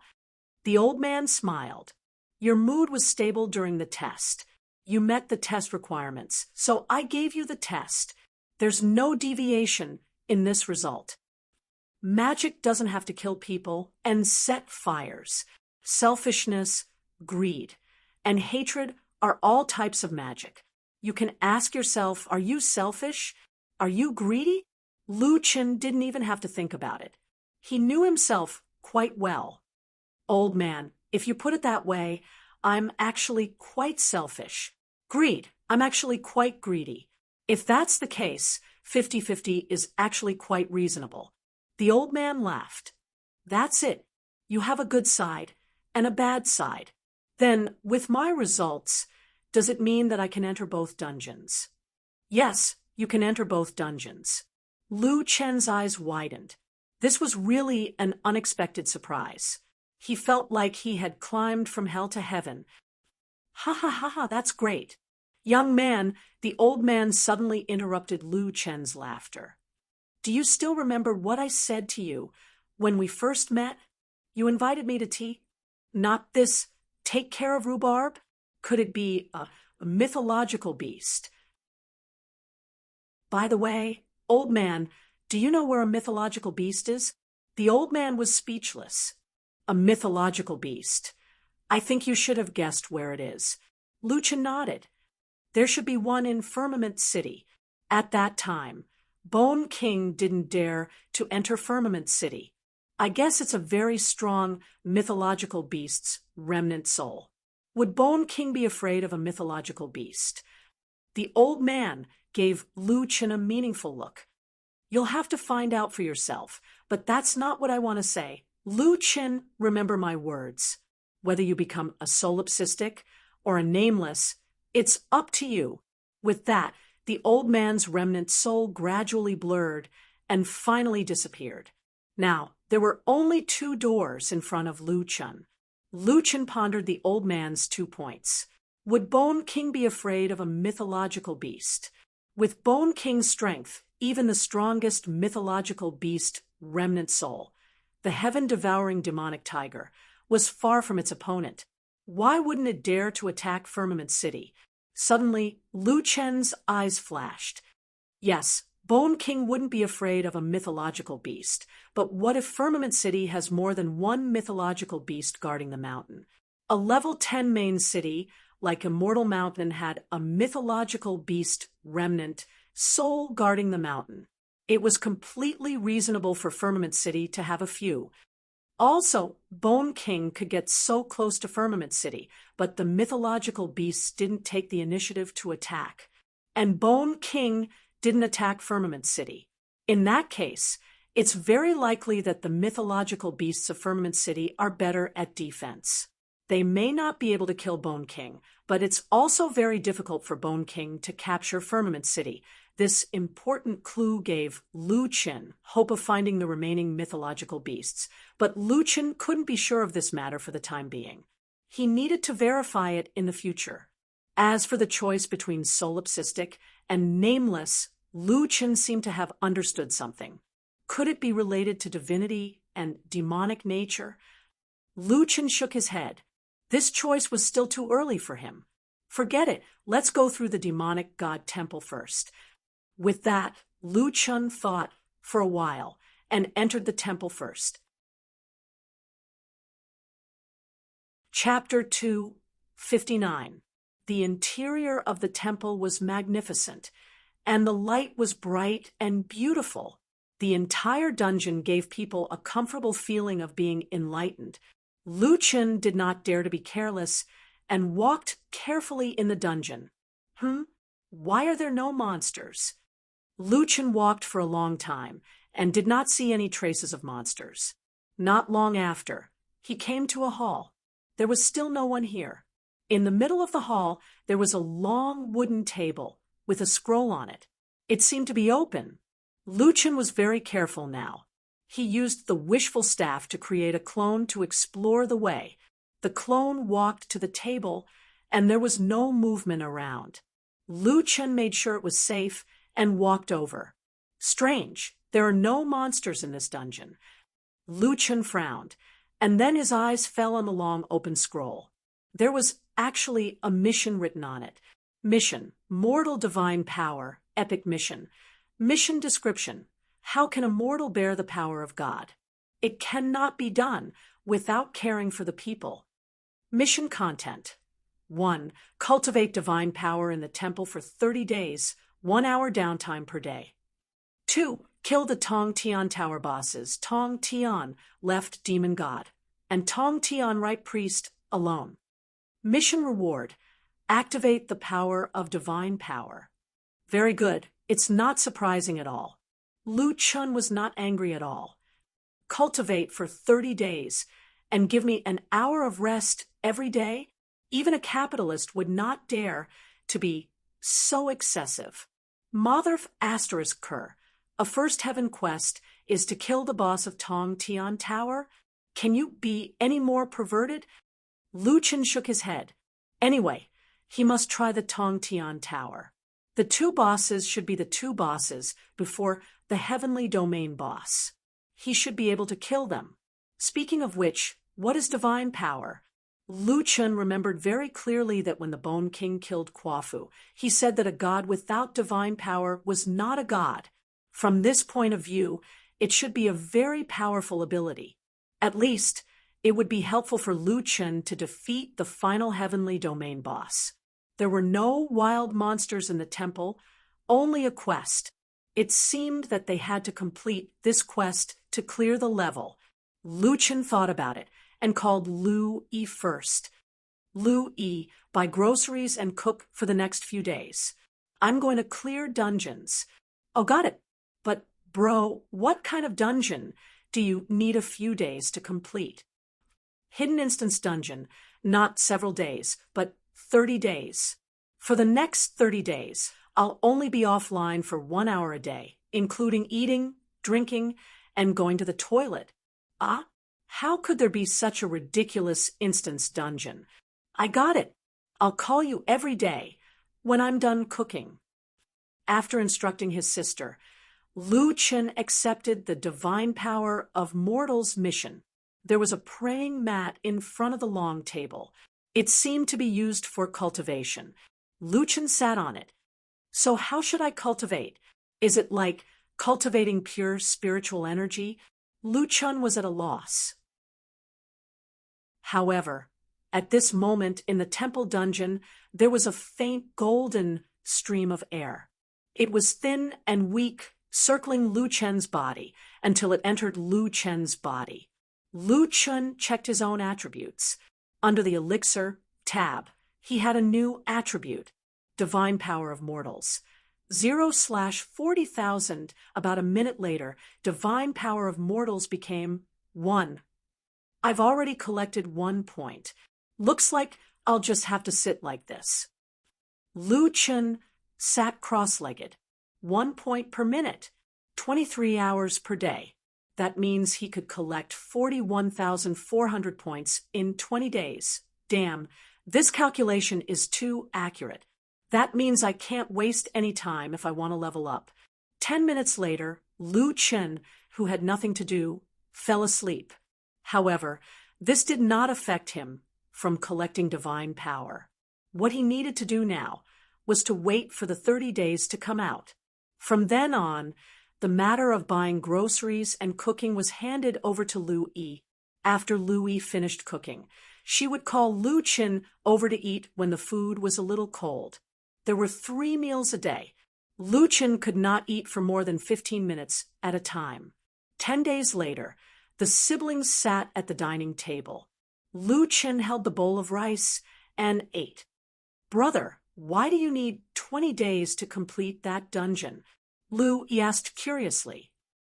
The old man smiled. "Your mood was stable during the test. You met the test requirements, so I gave you the test. There's no deviation in this result. Magic doesn't have to kill people and set fires. Selfishness, greed, and hatred are all types of magic. You can ask yourself, are you selfish? Are you greedy?" Lu Chen didn't even have to think about it. He knew himself quite well. "Old man, if you put it that way, I'm actually quite selfish. Greed, I'm actually quite greedy. If that's the case, 50-50 is actually quite reasonable." The old man laughed. "That's it. You have a good side and a bad side. Then, with my results, does it mean that I can enter both dungeons?" "Yes, you can enter both dungeons." Lu Chen's eyes widened. This was really an unexpected surprise. He felt like he had climbed from hell to heaven. "Ha ha ha ha, that's great." "Young man," the old man suddenly interrupted Lu Chen's laughter. "Do you still remember what I said to you when we first met? You invited me to tea? Not this take care of rhubarb? Could it be a mythological beast?" "By the way, old man, do you know where a mythological beast is?" The old man was speechless. "A mythological beast. I think you should have guessed where it is." Lu Chen nodded. "There should be one in Firmament City. At that time, Bone King didn't dare to enter Firmament City. I guess it's a very strong mythological beast's remnant soul. Would Bone King be afraid of a mythological beast?" The old man gave Lu Chen a meaningful look. "You'll have to find out for yourself, but that's not what I want to say. Lu Chen, remember my words. Whether you become a solipsistic or a nameless, it's up to you." With that, the old man's remnant soul gradually blurred and finally disappeared. Now, there were only 2 doors in front of Lu Chen. Lu Chen pondered the old man's 2 points. Would Bone King be afraid of a mythological beast? With Bone King's strength, even the strongest mythological beast, remnant soul, the heaven-devouring demonic tiger, was far from its opponent. Why wouldn't it dare to attack Firmament City? Suddenly, Lu Chen's eyes flashed. Yes, Bone King wouldn't be afraid of a mythological beast, but what if Firmament City has more than one mythological beast guarding the mountain? A level 10 main city, like Immortal Mountain, had a mythological beast remnant, soul guarding the mountain. It was completely reasonable for Firmament City to have a few. Also, Bone King could get so close to Firmament City, but the mythological beasts didn't take the initiative to attack. And Bone King didn't attack Firmament City. In that case, it's very likely that the mythological beasts of Firmament City are better at defense. They may not be able to kill Bone King, but it's also very difficult for Bone King to capture Firmament City. This important clue gave Lu Chen hope of finding the remaining mythological beasts, but Lu Chen couldn't be sure of this matter for the time being. He needed to verify it in the future. As for the choice between solipsistic and nameless, Lu Chen seemed to have understood something. Could it be related to divinity and demonic nature? Lu Chen shook his head. This choice was still too early for him. Forget it. Let's go through the demonic god temple first. With that, Lu Chen thought for a while and entered the temple first. Chapter 2:59. The interior of the temple was magnificent, and the light was bright and beautiful. The entire dungeon gave people a comfortable feeling of being enlightened. Lu Chen did not dare to be careless and walked carefully in the dungeon. Why are there no monsters? Lu Chen walked for a long time and did not see any traces of monsters. Not long after, he came to a hall. There was still no one here. In the middle of the hall, there was a long wooden table with a scroll on it. It seemed to be open. Lu Chen was very careful now. He used the wishful staff to create a clone to explore the way. The clone walked to the table, and there was no movement around. Lu Chen made sure it was safe and walked over. Strange, there are no monsters in this dungeon. Lu Chen frowned, and then his eyes fell on the long open scroll. There was actually a mission written on it. Mission, mortal divine power, epic mission. Mission description. How can a mortal bear the power of God? It cannot be done without caring for the people. Mission content. 1. Cultivate divine power in the temple for 30 days, 1 hour downtime per day. 2. Kill the Tong Tian Tower bosses, Tong Tian, left demon god, and Tong Tian right priest, alone. Mission reward. Activate the power of divine power. Very good. It's not surprising at all. Lu Chen was not angry at all. Cultivate for 30 days and give me an hour of rest every day? Even a capitalist would not dare to be so excessive. Motherf ***, a first heaven quest is to kill the boss of Tong Tian Tower? Can you be any more perverted? Lu Chen shook his head. Anyway, he must try the Tong Tian Tower. The two bosses should be the two bosses before the heavenly domain boss. He should be able to kill them. Speaking of which, what is divine power? Lu Chen remembered very clearly that when the Bone King killed Quafu, he said that a god without divine power was not a god. From this point of view, it should be a very powerful ability. At least, it would be helpful for Lu Chen to defeat the final heavenly domain boss. There were no wild monsters in the temple, only a quest. It seemed that they had to complete this quest to clear the level. Lu Chen thought about it and called Lu Yi first. Lu Yi, buy groceries and cook for the next few days. I'm going to clear dungeons. Oh, got it. But, bro, what kind of dungeon do you need a few days to complete? Hidden instance dungeon, not several days, but 30 days. For the next 30 days, I'll only be offline for 1 hour a day, including eating, drinking, and going to the toilet. Ah? How could there be such a ridiculous instance dungeon? I got it. I'll call you every day when I'm done cooking. After instructing his sister, Lu Chen accepted the divine power of mortal's mission. There was a praying mat in front of the long table. It seemed to be used for cultivation. Lu Chen sat on it. So how should I cultivate? Is it like cultivating pure spiritual energy? Lu Chen was at a loss. However, at this moment in the temple dungeon, there was a faint golden stream of air. It was thin and weak, circling Lu Chen's body, until it entered Lu Chen's body. Lu Chen checked his own attributes. Under the elixir tab, he had a new attribute, divine power of mortals. 0/40,000. About a minute later, divine power of mortals became 1. I've already collected 1 point. Looks like I'll just have to sit like this. Lu Chen sat cross-legged. 1 point per minute, 23 hours per day. That means he could collect 41,400 points in 20 days. Damn, this calculation is too accurate. That means I can't waste any time if I want to level up. 10 minutes later, Lu Chen, who had nothing to do, fell asleep. However, this did not affect him from collecting divine power. What he needed to do now was to wait for the 30 days to come out. From then on, the matter of buying groceries and cooking was handed over to Lu Yi. After Lu Yi finished cooking, she would call Lu Chen over to eat when the food was a little cold. There were 3 meals a day. Lu Chen could not eat for more than 15 minutes at a time. 10 days later, the siblings sat at the dining table. Lu Chen held the bowl of rice and ate. "Brother, why do you need 20 days to complete that dungeon?" Lu asked curiously.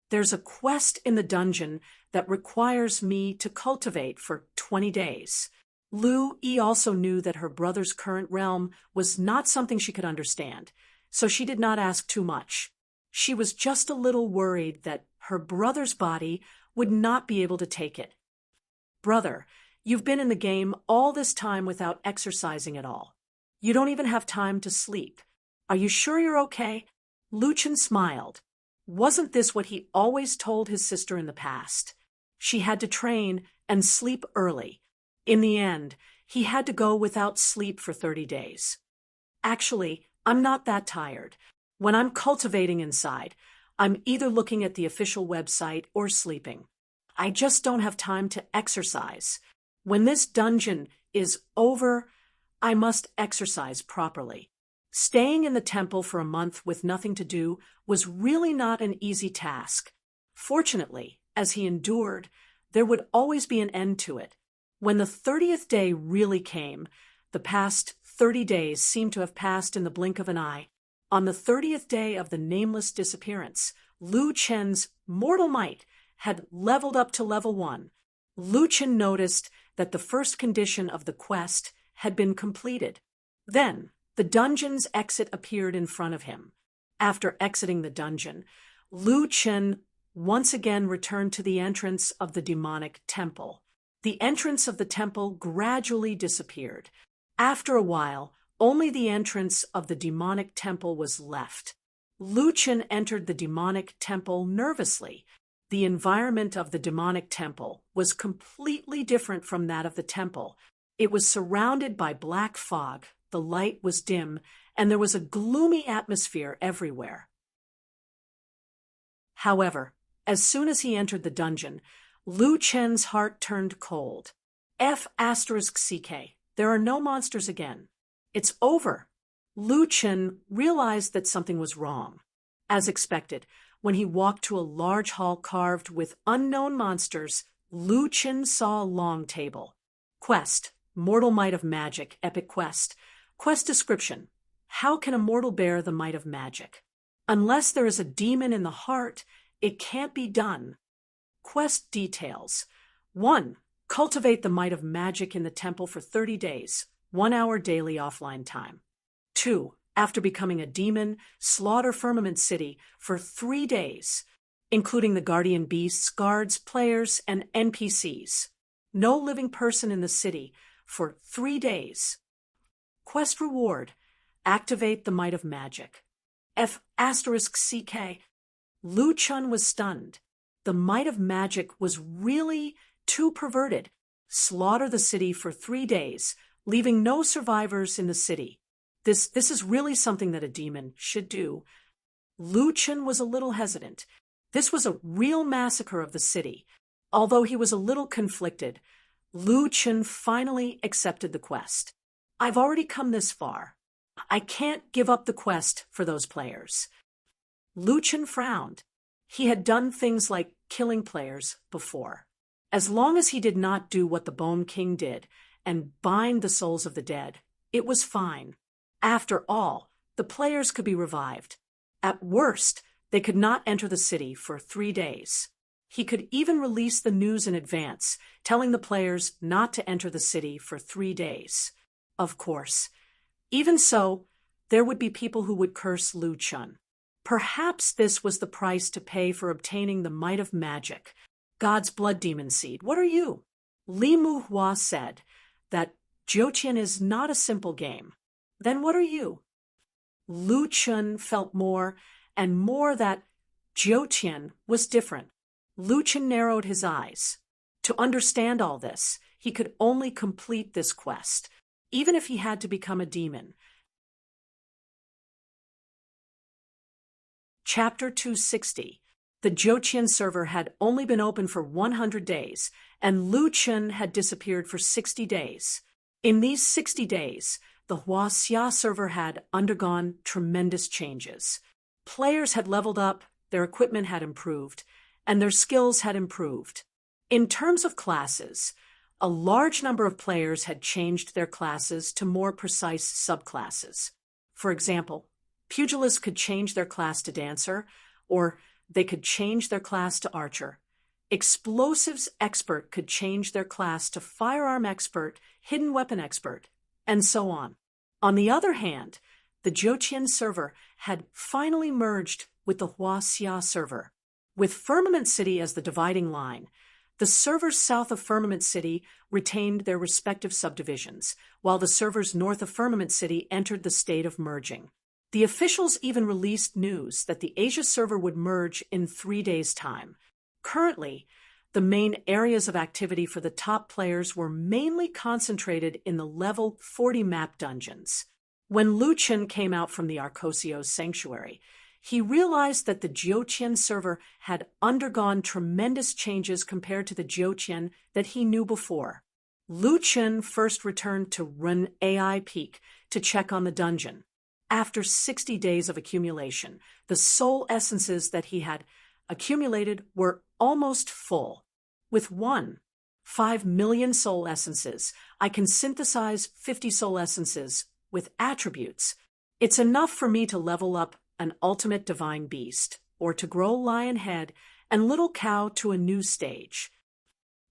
"There's a quest in the dungeon that requires me to cultivate for 20 days. Lu Yi also knew that her brother's current realm was not something she could understand, so she did not ask too much. She was just a little worried that her brother's body would not be able to take it. "Brother, you've been in the game all this time without exercising at all. You don't even have time to sleep. Are you sure you're okay?" Lu Chen smiled. Wasn't this what he always told his sister in the past? She had to train and sleep early. In the end, he had to go without sleep for 30 days. "Actually, I'm not that tired. When I'm cultivating inside, I'm either looking at the official website or sleeping. I just don't have time to exercise. When this dungeon is over, I must exercise properly." Staying in the temple for a month with nothing to do was really not an easy task. Fortunately, as he endured, there would always be an end to it. When the 30th day really came, the past 30 days seemed to have passed in the blink of an eye. On the 30th day of the nameless disappearance, Lu Chen's mortal might had leveled up to level 1. Lu Chen noticed that the first condition of the quest had been completed. Then, the dungeon's exit appeared in front of him. After exiting the dungeon, Lu Chen once again returned to the entrance of the demonic temple. The entrance of the temple gradually disappeared. After a while, only the entrance of the demonic temple was left. Lu Chen entered the demonic temple nervously. The environment of the demonic temple was completely different from that of the temple. It was surrounded by black fog, the light was dim, and there was a gloomy atmosphere everywhere. However, as soon as he entered the dungeon, Lu Chen's heart turned cold. F***CK. There are no monsters again. It's over. Lu Chen realized that something was wrong. As expected, when he walked to a large hall carved with unknown monsters, Lu Chen saw a long table. Quest, Mortal Might of Magic, Epic Quest. Quest description: how can a mortal bear the might of magic? Unless there is a demon in the heart, it can't be done. Quest details: 1. Cultivate the might of magic in the temple for 30 days, 1 hour daily offline time. 2. After becoming a demon, slaughter Firmament City for 3 days, including the guardian beasts, guards, players, and NPCs. No living person in the city for 3 days. Quest reward: activate the might of magic. F***CK. Lu Chen was stunned. The might of magic was really too perverted. Slaughter the city for 3 days, leaving no survivors in the city. This is really something that a demon should do. Lu Chen was a little hesitant. This was a real massacre of the city. Although he was a little conflicted, Lu Chen finally accepted the quest. I've already come this far. I can't give up the quest for those players. Lu Chen frowned. He had done things like killing players before. As long as he did not do what the Bone King did and bind the souls of the dead, it was fine. After all, the players could be revived. At worst, they could not enter the city for 3 days. He could even release the news in advance, telling the players not to enter the city for 3 days. Of course. Even so, there would be people who would curse Lu Chen. Perhaps this was the price to pay for obtaining the might of magic, God's blood demon seed. What are you? Li Muhua said that Jiuqian is not a simple game. Then what are you? Lu Chen felt more and more that Jiuqian was different. Lu Chen narrowed his eyes. To understand all this, he could only complete this quest, even if he had to become a demon. Chapter 260. The Jiuqian server had only been open for 100 days, and Lu Chen had disappeared for 60 days. In these 60 days, the Huaxia server had undergone tremendous changes. Players had leveled up, their equipment had improved, and their skills had improved. In terms of classes, a large number of players had changed their classes to more precise subclasses. For example, pugilists could change their class to dancer, or they could change their class to archer. Explosives expert could change their class to firearm expert, hidden weapon expert, and so on. On the other hand, the Jiuqian server had finally merged with the Huaxia server. With Firmament City as the dividing line, the servers south of Firmament City retained their respective subdivisions, while the servers north of Firmament City entered the state of merging. The officials even released news that the Asia server would merge in 3 days' time. Currently, the main areas of activity for the top players were mainly concentrated in the level 40 map dungeons. When Lu Chen came out from the Arcosios sanctuary, he realized that the Jiuqian server had undergone tremendous changes compared to the Jiuqian that he knew before. Lu Chen first returned to Run AI Peak to check on the dungeon. After 60 days of accumulation, the soul essences that he had accumulated were almost full. With 5 million soul essences, I can synthesize 50 soul essences with attributes. It's enough for me to level up an ultimate divine beast, or to grow Lionhead and Little Cow to a new stage.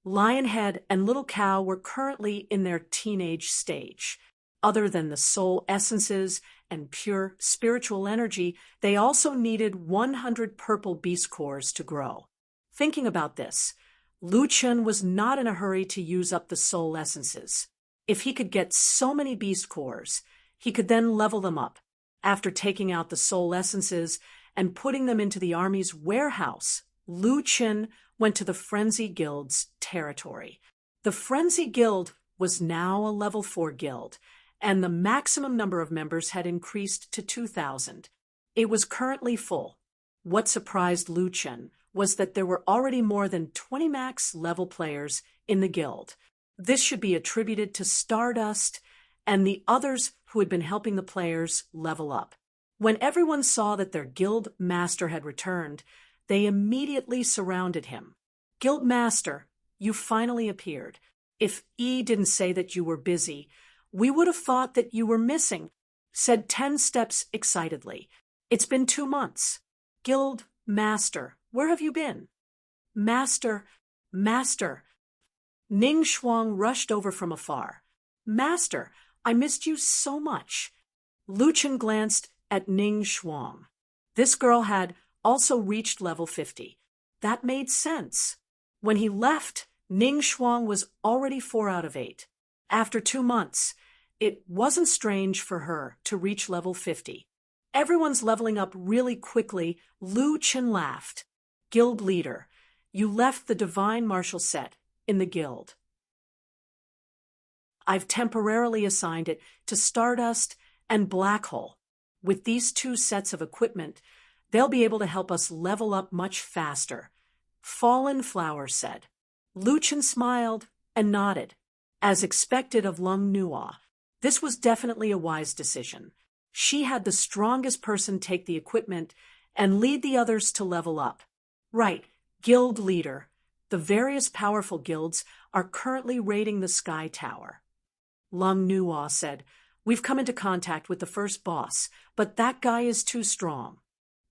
Lionhead and Little Cow were currently in their teenage stage. Other than the soul essences and pure spiritual energy, they also needed 100 purple beast cores to grow. Thinking about this, Lu Chen was not in a hurry to use up the soul essences. If he could get so many beast cores, he could then level them up. After taking out the soul essences and putting them into the army's warehouse, Lu Chen went to the Frenzy Guild's territory. The Frenzy Guild was now a level 4 guild, and the maximum number of members had increased to 2,000. It was currently full. What surprised Lu Chen was that there were already more than 20 max level players in the guild. This should be attributed to Stardust and the others who had been helping the players level up. When everyone saw that their guild master had returned, they immediately surrounded him. Guild master, you finally appeared. If E didn't say that you were busy, we would have thought that you were missing, said 10 Steps excitedly. It's been 2 months. Guild master, where have you been? Master. Ning Shuang rushed over from afar. Master, I missed you so much. Lu Chen glanced at Ning Shuang. This girl had also reached level 50. That made sense. When he left, Ning Shuang was already 4 out of 8. After 2 months, it wasn't strange for her to reach level 50. Everyone's leveling up really quickly. Lu Chen laughed. Guild leader, you left the divine martial set in the guild. I've temporarily assigned it to Stardust and Black Hole. With these two sets of equipment, they'll be able to help us level up much faster." Fallen Flower said. Luchin smiled and nodded. As expected of Lung Nua, this was definitely a wise decision. She had the strongest person take the equipment and lead the others to level up. Right, guild leader. The various powerful guilds are currently raiding the Sky Tower. Lung Nua said, "We've come into contact with the first boss, but that guy is too strong."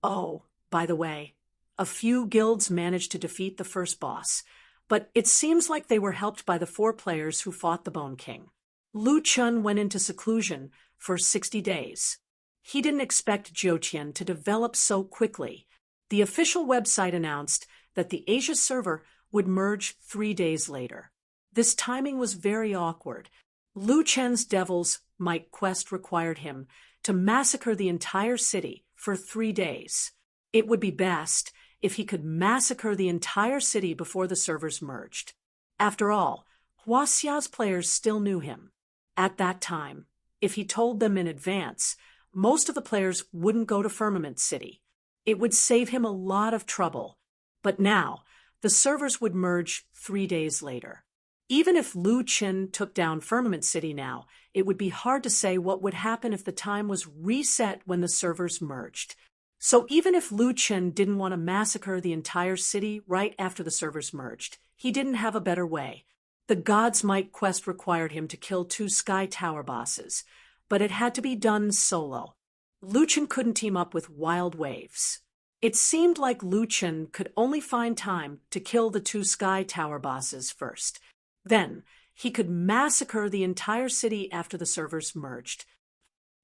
Oh, by the way, a few guilds managed to defeat the first boss, but it seems like they were helped by the 4 players who fought the Bone King. Lu Chun went into seclusion for 60 days. He didn't expect Jiutian to develop so quickly. The official website announced that the Asia server would merge 3 days later. This timing was very awkward. Lu Chen's Devil's Might quest required him to massacre the entire city for 3 days. It would be best if he could massacre the entire city before the servers merged. After all, Huaxia's players still knew him. At that time, if he told them in advance, most of the players wouldn't go to Firmament City. It would save him a lot of trouble. But now, the servers would merge 3 days later. Even if Lu Qin took down Firmament City now, it would be hard to say what would happen if the time was reset when the servers merged. So even if Lu Qin didn't want to massacre the entire city right after the servers merged, he didn't have a better way. The God's Might quest required him to kill 2 Sky Tower bosses, but it had to be done solo. Lu Qin couldn't team up with Wild Waves. It seemed like Lu Qin could only find time to kill the 2 Sky Tower bosses first. Then, he could massacre the entire city after the servers merged.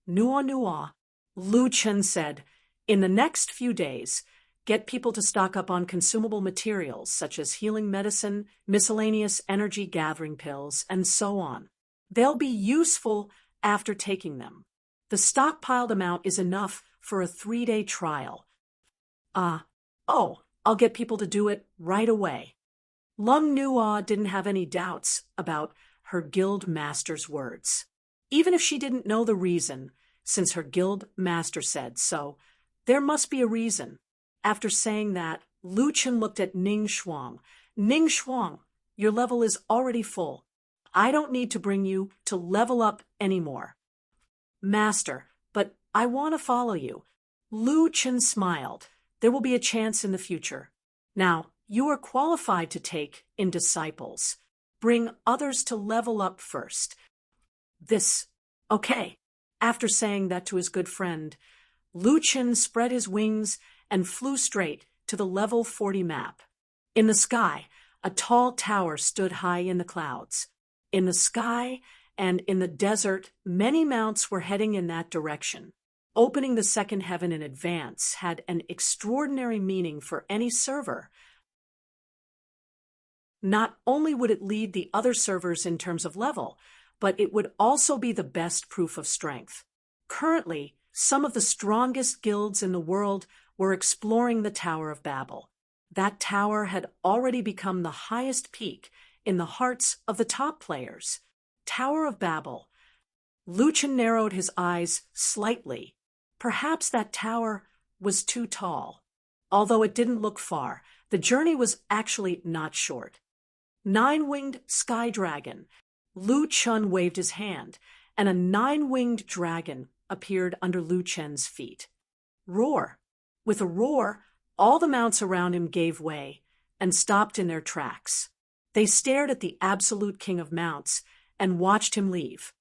Nua, Lu Qin said, "In the next few days, get people to stock up on consumable materials such as healing medicine, miscellaneous energy gathering pills, and so on. They'll be useful after taking them. The stockpiled amount is enough for a 3-day trial." I'll get people to do it right away." Lung Nua didn't have any doubts about her guild master's words. Even if she didn't know the reason, since her guild master said so, there must be a reason. After saying that, Lu Chen looked at Ning Shuang. "Ning Shuang, your level is already full. I don't need to bring you to level up anymore." "Master, but I want to follow you." Lu Chen smiled. "There will be a chance in the future. Now, you are qualified to take in disciples. Bring others to level up first." Okay. After saying that to his good friend, Lu Chen spread his wings and flew straight to the level 40 map. In the sky, a tall tower stood high in the clouds. In the sky and in the desert, many mounts were heading in that direction. Opening the second heaven in advance had an extraordinary meaning for any server. Not only would it lead the other servers in terms of level, but it would also be the best proof of strength. Currently, some of the strongest guilds in the world were exploring the Tower of Babel. That tower had already become the highest peak in the hearts of the top players. Tower of Babel. Lu Chen narrowed his eyes slightly. Perhaps that tower was too tall. Although it didn't look far, the journey was actually not short. 9-winged sky dragon. Lu Chun waved his hand, and a 9-winged dragon appeared under Lu Chen's feet. Roar. With a roar, all the mounts around him gave way and stopped in their tracks. They stared at the absolute king of mounts and watched him leave.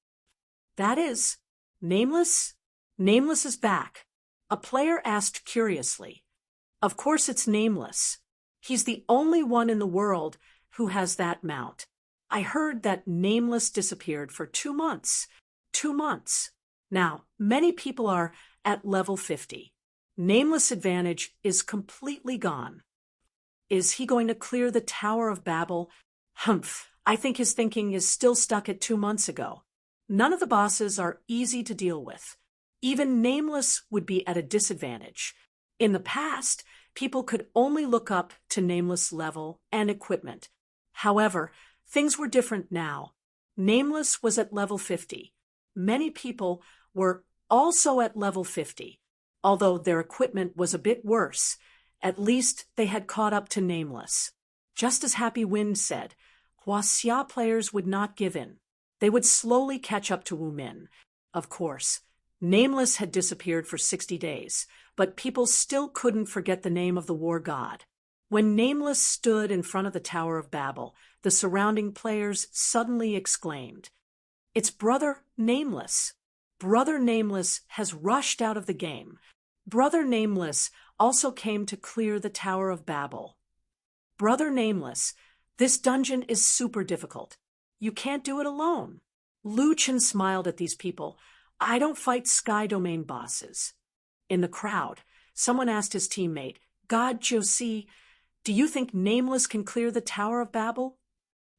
"That is, Nameless? Nameless is back." A player asked curiously. "Of course it's Nameless. He's the only one in the world who has that mount. I heard that Nameless disappeared for 2 months. 2 months. Now, many people are at level 50. Nameless advantage is completely gone. Is he going to clear the Tower of Babel? Humph, I think his thinking is still stuck at 2 months ago. None of the bosses are easy to deal with. Even Nameless would be at a disadvantage. In the past, people could only look up to Nameless level and equipment. However, things were different now. Nameless was at level 50. Many people were also at level 50. Although their equipment was a bit worse, at least they had caught up to Nameless. Just as Happy Wind said, Huaxia players would not give in. They would slowly catch up to Wu Min. Of course, Nameless had disappeared for 60 days, but people still couldn't forget the name of the war god. When Nameless stood in front of the Tower of Babel, the surrounding players suddenly exclaimed, "It's Brother Nameless! Brother Nameless has rushed out of the game. Brother Nameless also came to clear the Tower of Babel. Brother Nameless, this dungeon is super difficult. You can't do it alone." Lu Chen smiled at these people. "I don't fight Sky Domain bosses." In the crowd, someone asked his teammate, "God Josie, do you think Nameless can clear the Tower of Babel?"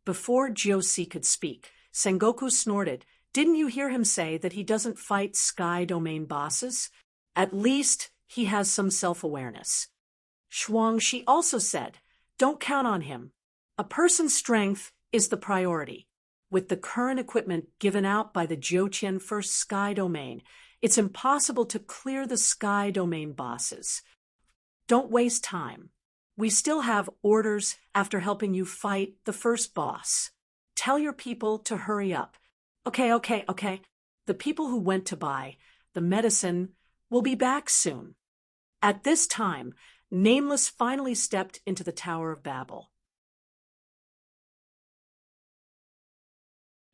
Before Josie could speak, Sengoku snorted, "Didn't you hear him say that he doesn't fight Sky Domain bosses? At least he has some self-awareness." Shuangshi also said, "Don't count on him. A person's strength is the priority. With the current equipment given out by the Zhouqian First Sky Domain, it's impossible to clear the Sky Domain bosses. Don't waste time. We still have orders after helping you fight the first boss. Tell your people to hurry up." Okay. The people who went to buy the medicine will be back soon. At this time, Nameless finally stepped into the Tower of Babel.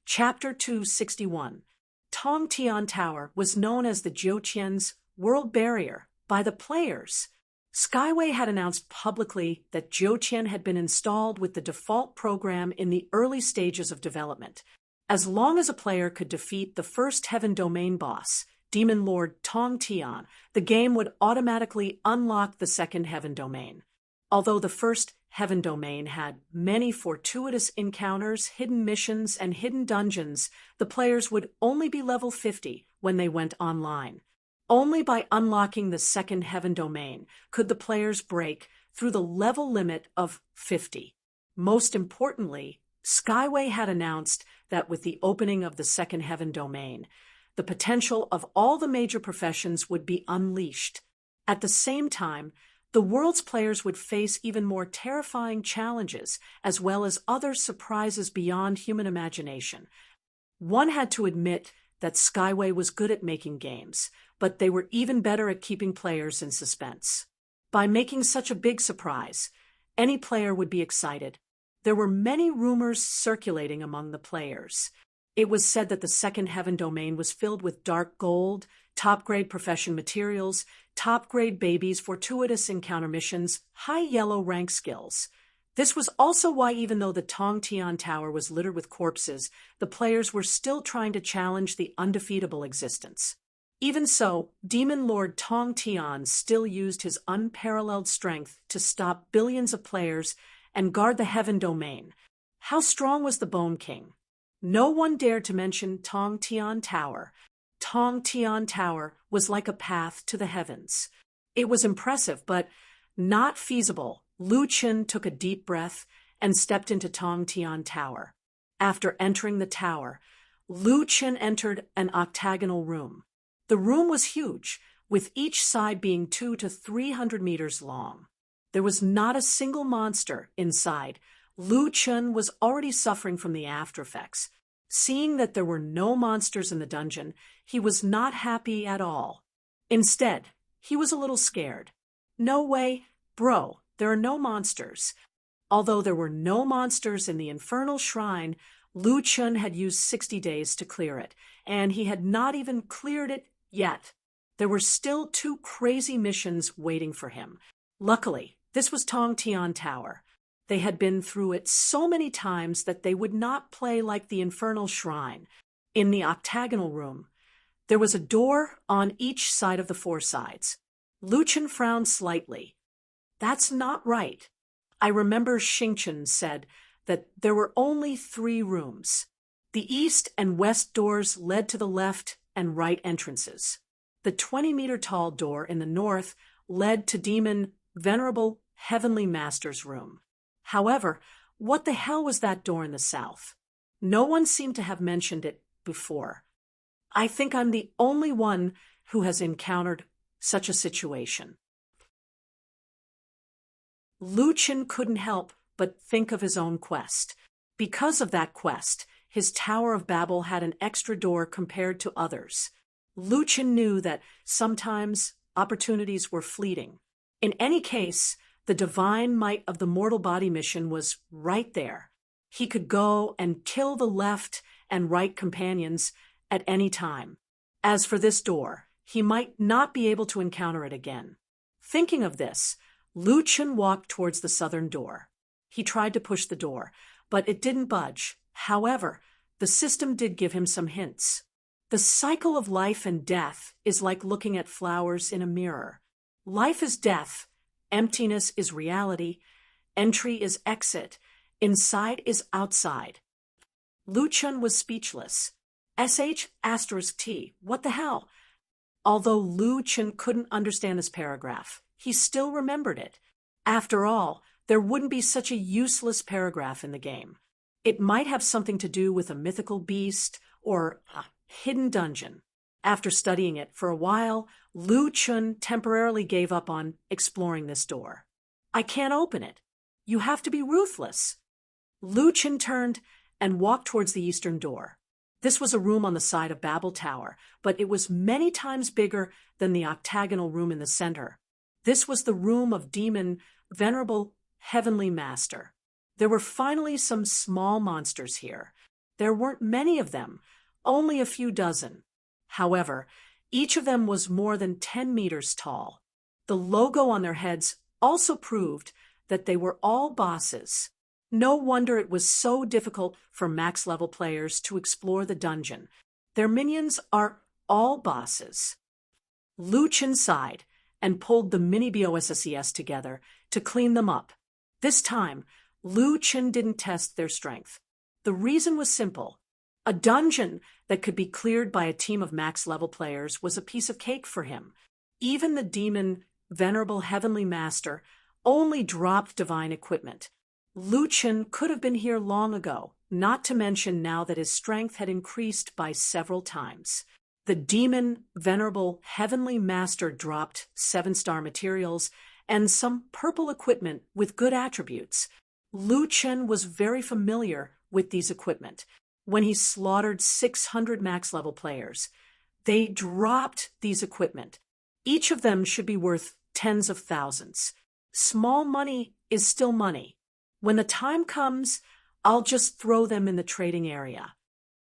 Chapter 261. Tongtian Tower was known as the Zhouqian's World Barrier by the players. Skyway had announced publicly that Zhouqian had been installed with the default program in the early stages of development. As long as a player could defeat the first Heaven Domain boss, Demon Lord Tongtian, the game would automatically unlock the second Heaven Domain. Although the first Heaven Domain had many fortuitous encounters, hidden missions, and hidden dungeons, the players would only be level 50 when they went online. Only by unlocking the second Heaven Domain could the players break through the level limit of 50. Most importantly, Skyway had announced that with the opening of the second Heaven Domain, the potential of all the major professions would be unleashed. At the same time, the world's players would face even more terrifying challenges, as well as other surprises beyond human imagination. One had to admit that Skyway was good at making games, but they were even better at keeping players in suspense. By making such a big surprise, any player would be excited. There were many rumors circulating among the players. It was said that the second Heaven Domain was filled with dark gold, top-grade profession materials, top-grade babies, fortuitous encounter missions, high yellow rank skills. This was also why, even though the Tongtian Tower was littered with corpses, the players were still trying to challenge the undefeatable existence. Even so, Demon Lord Tongtian still used his unparalleled strength to stop billions of players and guard the Heaven Domain. How strong was the Bone King? No one dared to mention Tongtian Tower. Tongtian Tower was like a path to the heavens. It was impressive, but not feasible. Lu Chen took a deep breath and stepped into Tongtian Tower. After entering the tower, Lu Chen entered an octagonal room. The room was huge, with each side being 200 to 300 meters long. There was not a single monster inside. Lu Chen was already suffering from the aftereffects. Seeing that there were no monsters in the dungeon, he was not happy at all. Instead, he was a little scared. "No way, bro, there are no monsters." Although there were no monsters in the Infernal Shrine, Lu Chen had used 60 days to clear it, and he had not even cleared it yet. There were still 2 crazy missions waiting for him. Luckily, this was Tongtian Tower. They had been through it so many times that they would not play like the Infernal Shrine. In the octagonal room, there was a door on each side of the 4 sides. Lu Chen frowned slightly. "That's not right. I remember Xingchen said that there were only 3 rooms. The east and west doors led to the left and right entrances. The 20-meter-tall door in the north led to Demon Venerable Heavenly Master's room. However, what the hell was that door in the south? No one seemed to have mentioned it before. I think I'm the only one who has encountered such a situation. Lucien couldn't help but think of his own quest. Because of that quest, his Tower of Babel had an extra door compared to others. Lucien knew that sometimes opportunities were fleeting. In any case, the divine might of the mortal body mission was right there. He could go and kill the left and right companions at any time. As for this door, he might not be able to encounter it again. Thinking of this, Lucien walked towards the southern door. He tried to push the door, but it didn't budge. However, the system did give him some hints. The cycle of life and death is like looking at flowers in a mirror. Life is death, emptiness is reality, entry is exit, inside is outside. Lucien was speechless. SH*T, what the hell? Although Lucien couldn't understand this paragraph, he still remembered it. After all, there wouldn't be such a useless paragraph in the game. It might have something to do with a mythical beast or a hidden dungeon. After studying it for a while, Lucien temporarily gave up on exploring this door. I can't open it. You have to be ruthless. Lucien turned and walked towards the eastern door. This was a room on the side of Babel Tower, but it was many times bigger than the octagonal room in the center. This was the room of Demon, Venerable Heavenly Master. There were finally some small monsters here. There weren't many of them, only a few dozen. However, each of them was more than 10 meters tall. The logo on their heads also proved that they were all bosses. No wonder it was so difficult for max-level players to explore the dungeon. Their minions are all bosses. Lucien sighed and pulled the mini BOSSES together to clean them up. This time, Lucien didn't test their strength. The reason was simple. A dungeon that could be cleared by a team of max-level players was a piece of cake for him. Even the demon, Venerable Heavenly Master, only dropped divine equipment. Lucien could have been here long ago, not to mention now that his strength had increased by several times. The demon, Venerable Heavenly Master dropped 7-star materials and some purple equipment with good attributes. Lucien was very familiar with these equipment. When he slaughtered 600 max-level players, they dropped these equipment. Each of them should be worth tens of thousands. Small money is still money. When the time comes, I'll just throw them in the trading area.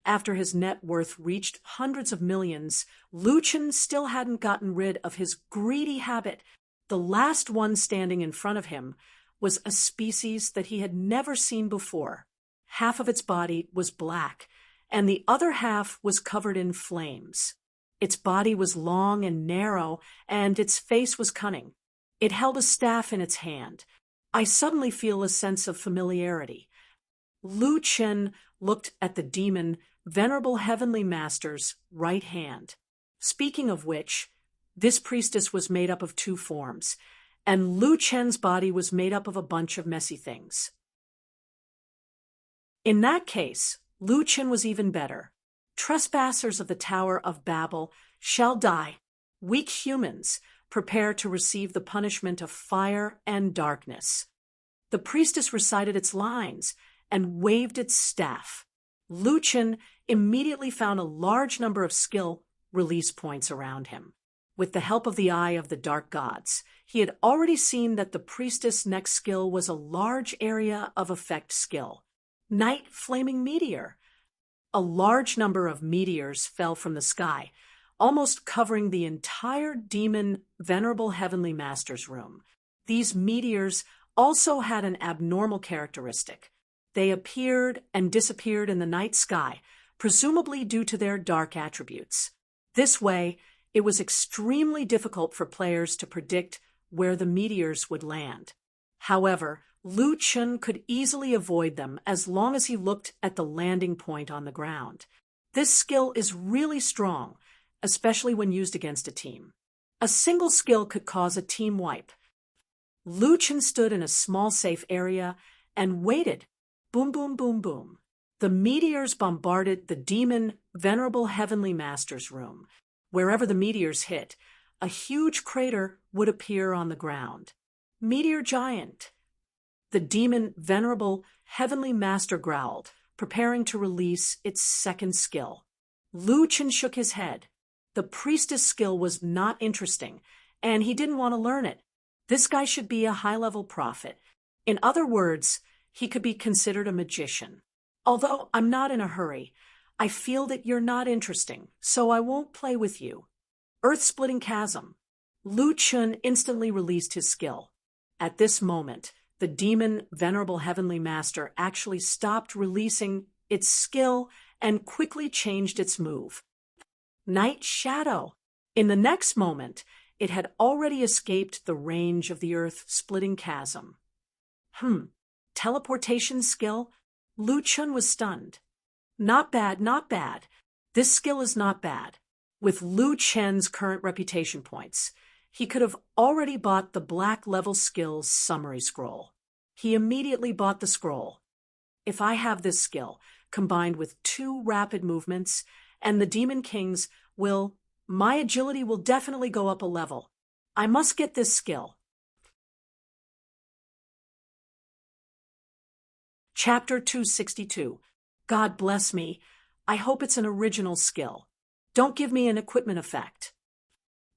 After his net worth reached hundreds of millions, Lucien still hadn't gotten rid of his greedy habit. The last one standing in front of him was a species that he had never seen before. Half of its body was black, and the other half was covered in flames. Its body was long and narrow, and its face was cunning. It held a staff in its hand. I suddenly feel a sense of familiarity. Lucien looked at the demon, Venerable Heavenly Master's right hand. Speaking of which, this priestess was made up of 2 forms, and Lucien's body was made up of a bunch of messy things. In that case, Lucien was even better. Trespassers of the Tower of Babel shall die. Weak humans prepare to receive the punishment of fire and darkness. The priestess recited its lines and waved its staff. Lucien immediately found a large number of skill release points around him. With the help of the Eye of the Dark Gods, he had already seen that the priestess' next skill was a large area of effect skill. Night Flaming Meteor. A large number of meteors fell from the sky, almost covering the entire demon Venerable Heavenly Master's room. These meteors also had an abnormal characteristic. They appeared and disappeared in the night sky, presumably due to their dark attributes. This way, it was extremely difficult for players to predict where the meteors would land. However, Lucien could easily avoid them as long as he looked at the landing point on the ground. This skill is really strong, especially when used against a team. A single skill could cause a team wipe. Lucien stood in a small safe area and waited. Boom, boom, boom, boom. The meteors bombarded the demon Venerable Heavenly Master's room. Wherever the meteors hit, a huge crater would appear on the ground. Meteor giant. The demon Venerable Heavenly Master growled, preparing to release its second skill. Lu Chen shook his head. The priestess skill was not interesting, and he didn't want to learn it. This guy should be a high-level prophet. In other words, he could be considered a magician. Although I'm not in a hurry, I feel that you're not interesting, so I won't play with you. Earth-splitting chasm. Lu Chen instantly released his skill. At this moment, the demon Venerable Heavenly Master actually stopped releasing its skill and quickly changed its move. Night Shadow. In the next moment, it had already escaped the range of the earth-splitting chasm. Teleportation skill? Lu Chen was stunned. Not bad, not bad. This skill is not bad. With Lu Chen's current reputation points, he could have already bought the Black Level Skills summary scroll. He immediately bought the scroll. If I have this skill, combined with 2 rapid movements, and the Demon King's my agility will definitely go up a level. I must get this skill. Chapter 262. God bless me. I hope it's an original skill. Don't give me an equipment effect.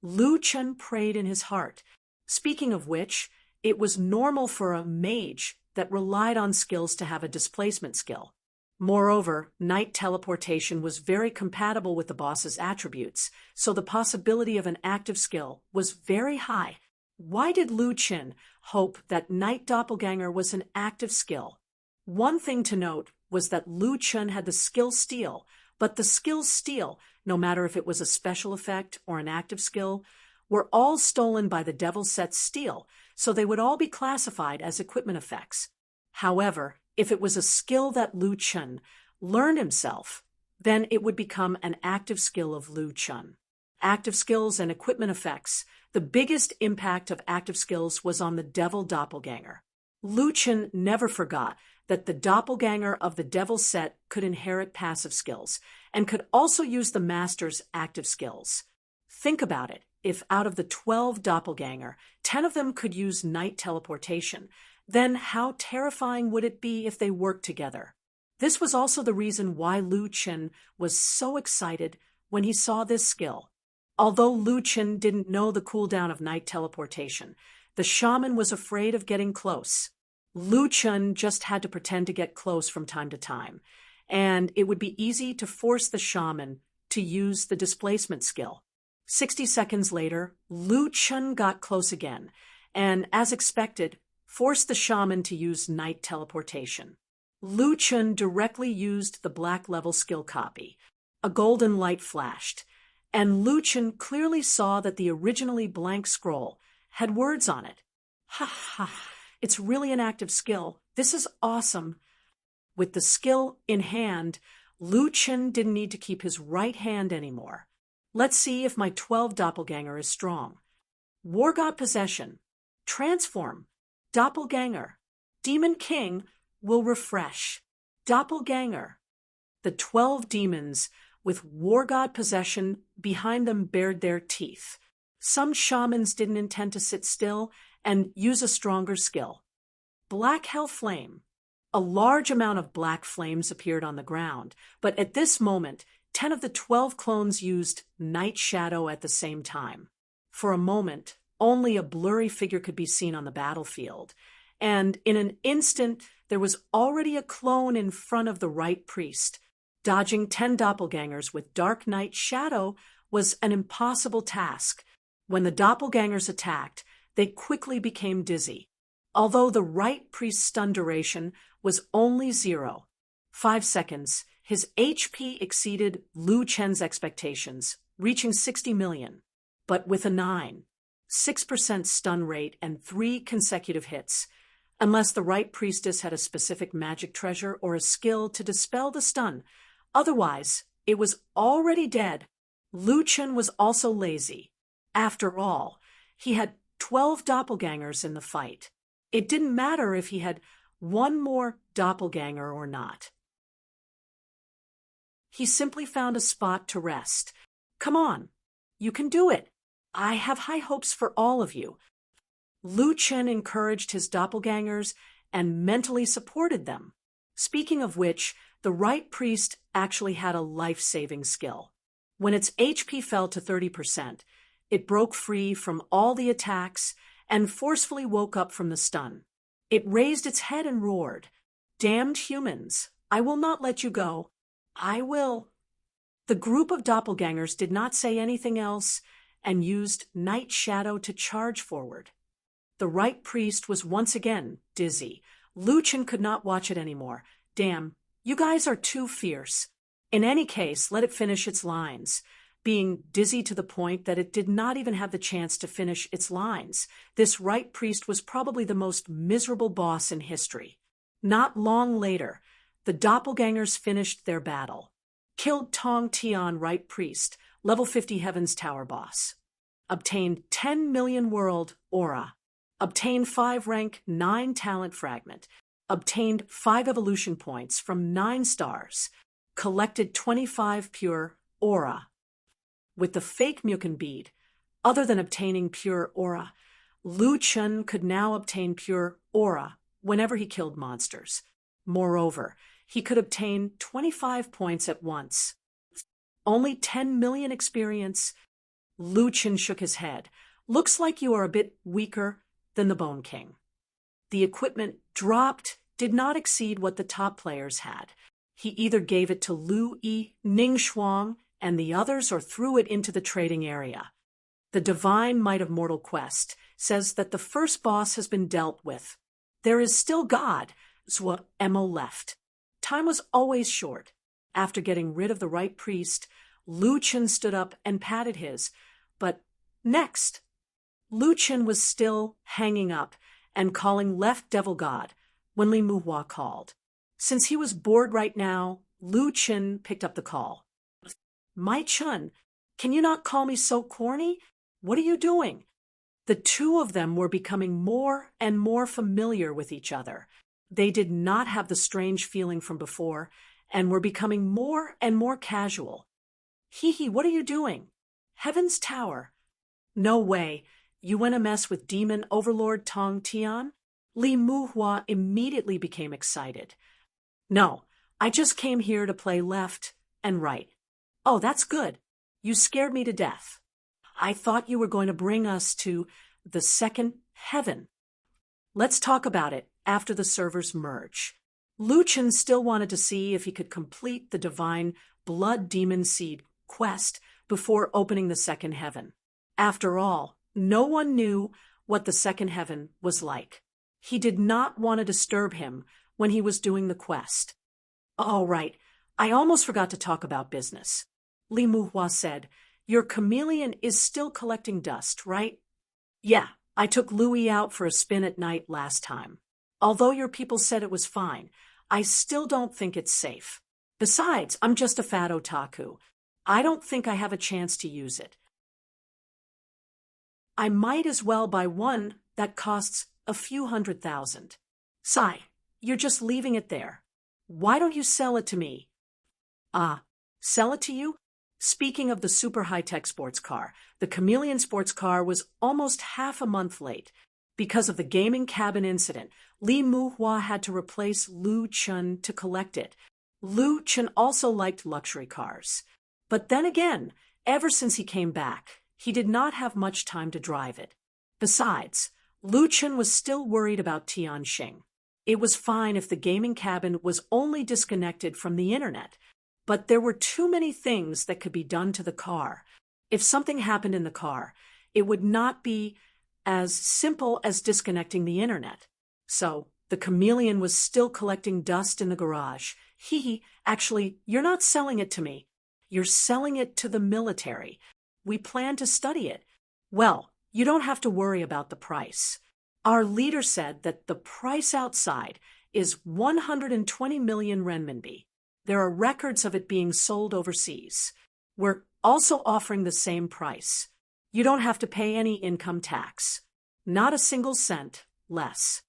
Lu Chen prayed in his heart. Speaking of which, it was normal for a mage that relied on skills to have a displacement skill. Moreover, night teleportation was very compatible with the boss's attributes, so the possibility of an active skill was very high. Why did Lu Chen hope that night doppelganger was an active skill? One thing to note was that Lu Chen had the skill steal, but the skills steal, no matter if it was a special effect or an active skill, were all stolen by the Devil Set steal, so they would all be classified as equipment effects. However, if it was a skill that Lu Chen learned himself, then it would become an active skill of Lu Chen. Active skills and equipment effects. The biggest impact of active skills was on the Devil Doppelganger. Lu Chen never forgot that the doppelganger of the Devil Set could inherit passive skills and could also use the Master's active skills. Think about it. If out of the 12 doppelganger, 10 of them could use night teleportation, then how terrifying would it be if they worked together? This was also the reason why Lu Chen was so excited when he saw this skill. Although Lu Chen didn't know the cooldown of night teleportation, the shaman was afraid of getting close. Lu Chen just had to pretend to get close from time to time, and it would be easy to force the shaman to use the displacement skill. 60 seconds later, Lu Chen got close again, and as expected, forced the shaman to use night teleportation. Lu Chen directly used the black level skill copy. A golden light flashed, and Lu Chen clearly saw that the originally blank scroll had words on it. Ha ha! It's really an active skill. This is awesome. With the skill in hand, Lu Chen didn't need to keep his right hand anymore. Let's see if my 12 doppelganger is strong. War God Possession. Transform. Doppelganger. Demon King will refresh. Doppelganger. The 12 demons with War God Possession behind them bared their teeth. Some shamans didn't intend to sit still and use a stronger skill. Black Hell Flame. A large amount of black flames appeared on the ground, but at this moment, 10 of the 12 clones used Night Shadow at the same time. For a moment, only a blurry figure could be seen on the battlefield, and in an instant, there was already a clone in front of the right priest. Dodging 10 doppelgangers with Dark Night Shadow was an impossible task. When the doppelgangers attacked, they quickly became dizzy. Although the right priest's stun duration was only 0. 5 seconds, his HP exceeded Lu Chen's expectations, reaching 60 million. But with a 6% stun rate and 3 consecutive hits, unless the right priestess had a specific magic treasure or a skill to dispel the stun. Otherwise, it was already dead. Lu Chen was also lazy. After all, he had 12 doppelgangers in the fight. It didn't matter if he had one more doppelganger or not. He simply found a spot to rest. Come on, you can do it. I have high hopes for all of you. Lu Chen encouraged his doppelgangers and mentally supported them. Speaking of which, the right priest actually had a life-saving skill. When its HP fell to 30%, it broke free from all the attacks and forcefully woke up from the stun. It raised its head and roared, "Damned humans, I will not let you go. I will." The group of doppelgangers did not say anything else and used Night Shadow to charge forward. The right priest was once again dizzy. Lu Chen could not watch it anymore. Damn, you guys are too fierce. In any case, let it finish its lines. Being dizzy to the point that it did not even have the chance to finish its lines, this right priest was probably the most miserable boss in history. Not long later, the doppelgangers finished their battle. Killed Tong Tian right priest, level 50 Heaven's Tower boss. Obtained 10 million world aura. Obtained 5 rank 9 talent fragment. Obtained 5 evolution points from 9 stars. Collected 25 pure aura. With the fake Mukin bead, other than obtaining pure aura, Lu Chen could now obtain pure aura whenever he killed monsters. Moreover, he could obtain 25 points at once. Only 10 million experience? Lu Chen shook his head. Looks like you are a bit weaker than the Bone King. The equipment dropped did not exceed what the top players had. He either gave it to Lu Yi, Ning Shuang, and the others or threw it into the trading area. The Divine Might of Mortal Quest says that the first boss has been dealt with. There is still God, Zhuo Emo left. Time was always short. After getting rid of the right priest, Lu Chen stood up and patted his. But next, Lu Chen was still hanging up and calling left Devil God when Li Muhua called. Since he was bored right now, Lu Chen picked up the call. "My Chun, can you not call me so corny? What are you doing?" The two of them were becoming more and more familiar with each other. They did not have the strange feeling from before and were becoming more and more casual. "Hee, what are you doing?" "Heaven's Tower." "No way. You went a mess with Demon Overlord Tong Tian?" Li Muhua immediately became excited. "No, I just came here to play left and right." "Oh, that's good. You scared me to death. I thought you were going to bring us to the second heaven." "Let's talk about it after the servers merge." Lu Chen still wanted to see if he could complete the Divine Blood Demon Seed quest before opening the second heaven. After all, no one knew what the second heaven was like. He did not want to disturb him when he was doing the quest. "All right, I almost forgot to talk about business." Li Muhua said, "Your chameleon is still collecting dust, right?" "Yeah, I took Louis out for a spin at night last time. Although your people said it was fine, I still don't think it's safe. Besides, I'm just a fat otaku. I don't think I have a chance to use it. I might as well buy one that costs a few $100,000. Sai, you're just leaving it there. Why don't you sell it to me?" "Ah, sell it to you?" Speaking of the super high-tech sports car, the Chameleon sports car was almost half a month late. Because of the gaming cabin incident, Li Muhua had to replace Lu Chen to collect it. Lu Chen also liked luxury cars. But then again, ever since he came back, he did not have much time to drive it. Besides, Lu Chen was still worried about Tianxing. It was fine if the gaming cabin was only disconnected from the internet, but there were too many things that could be done to the car. If something happened in the car, it would not be as simple as disconnecting the internet. So the Chameleon was still collecting dust in the garage. Actually, you're not selling it to me. You're selling it to the military. We plan to study it. Well, you don't have to worry about the price. Our leader said that the price outside is 120 million renminbi. There are records of it being sold overseas. We're also offering the same price. You don't have to pay any income tax. Not a single cent less.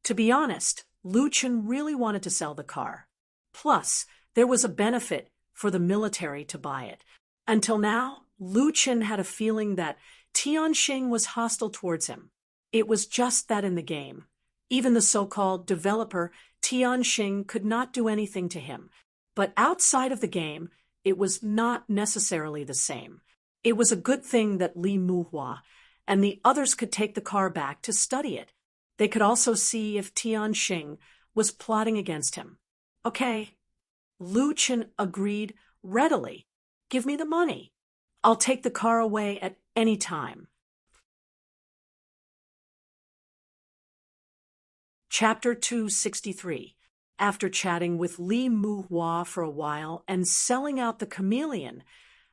To be honest, Lu Chen really wanted to sell the car. Plus, there was a benefit for the military to buy it. Until now, Lu Qin had a feeling that Tianxing was hostile towards him. It was just that in the game. Even the so-called developer Tianxing could not do anything to him. But outside of the game, it was not necessarily the same. It was a good thing that Li Muhua and the others could take the car back to study it. They could also see if Tianxing was plotting against him. Okay. Lu Qin agreed readily. Give me the money. I'll take the car away at any time. Chapter 263. After chatting with Li Muhua for a while and selling out the chameleon,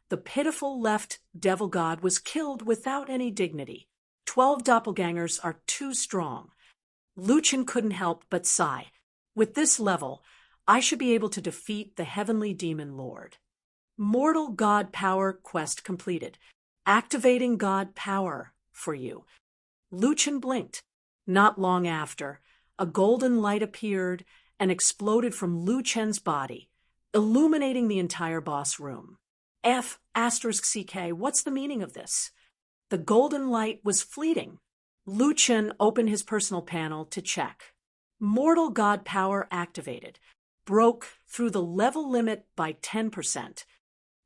the pitiful left devil god was killed without any dignity. 12 doppelgangers are too strong. Lu Qin couldn't help but sigh. With this level, I should be able to defeat the heavenly demon lord. Mortal god power quest completed. Activating god power for you. Lu Qin blinked. Not long after, a golden light appeared and exploded from Lu Chen's body, illuminating the entire boss room. F***CK, what's the meaning of this? The golden light was fleeting. Lu Chen opened his personal panel to check. Mortal God power activated. Broke through the level limit by 10%.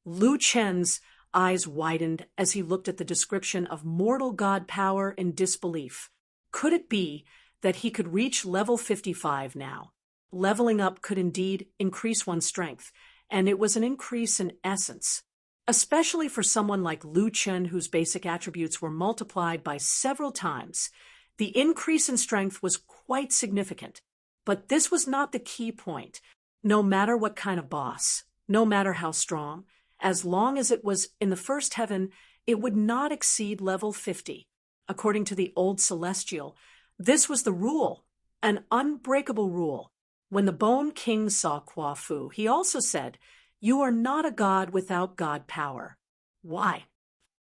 Lu Chen's eyes widened as he looked at the description of mortal God power in disbelief. Could it be that he could reach level 55 now? Leveling up could indeed increase one's strength, and it was an increase in essence. Especially for someone like Lu Chen, whose basic attributes were multiplied by several times, the increase in strength was quite significant. But this was not the key point. No matter what kind of boss, no matter how strong, as long as it was in the first heaven, it would not exceed level 50. According to the old celestial, this was the rule, an unbreakable rule. When the Bone King saw Kwa Fu, he also said, "You are not a god without god power." Why?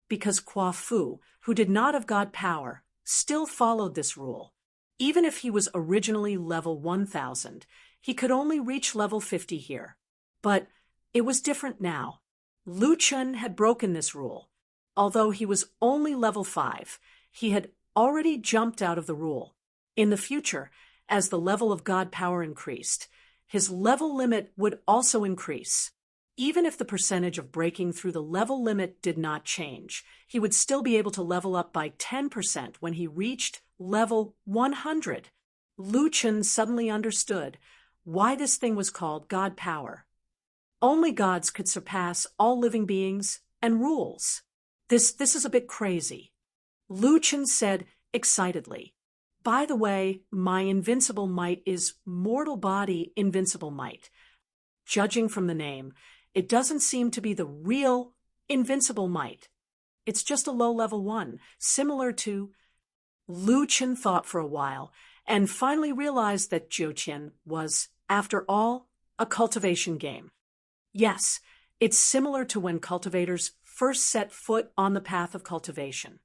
Because Kwa Fu, who did not have god power, still followed this rule. Even if he was originally level 1000, he could only reach level 50 here. But it was different now. Lu Chen had broken this rule. Although he was only level 5, he had already jumped out of the rule. In the future, as the level of god power increased, his level limit would also increase. Even if the percentage of breaking through the level limit did not change, he would still be able to level up by 10% when he reached level 100. Lu Chen suddenly understood why this thing was called god power. Only gods could surpass all living beings and rules. This is a bit crazy. Lu Chen said excitedly, "By the way, my invincible might is mortal body invincible might. Judging from the name, it doesn't seem to be the real invincible might. It's just a low-level one, similar to..." Lu Chen thought for a while and finally realized that Jiuqian was, after all, a cultivation game. Yes, it's similar to when cultivators first set foot on the path of cultivation.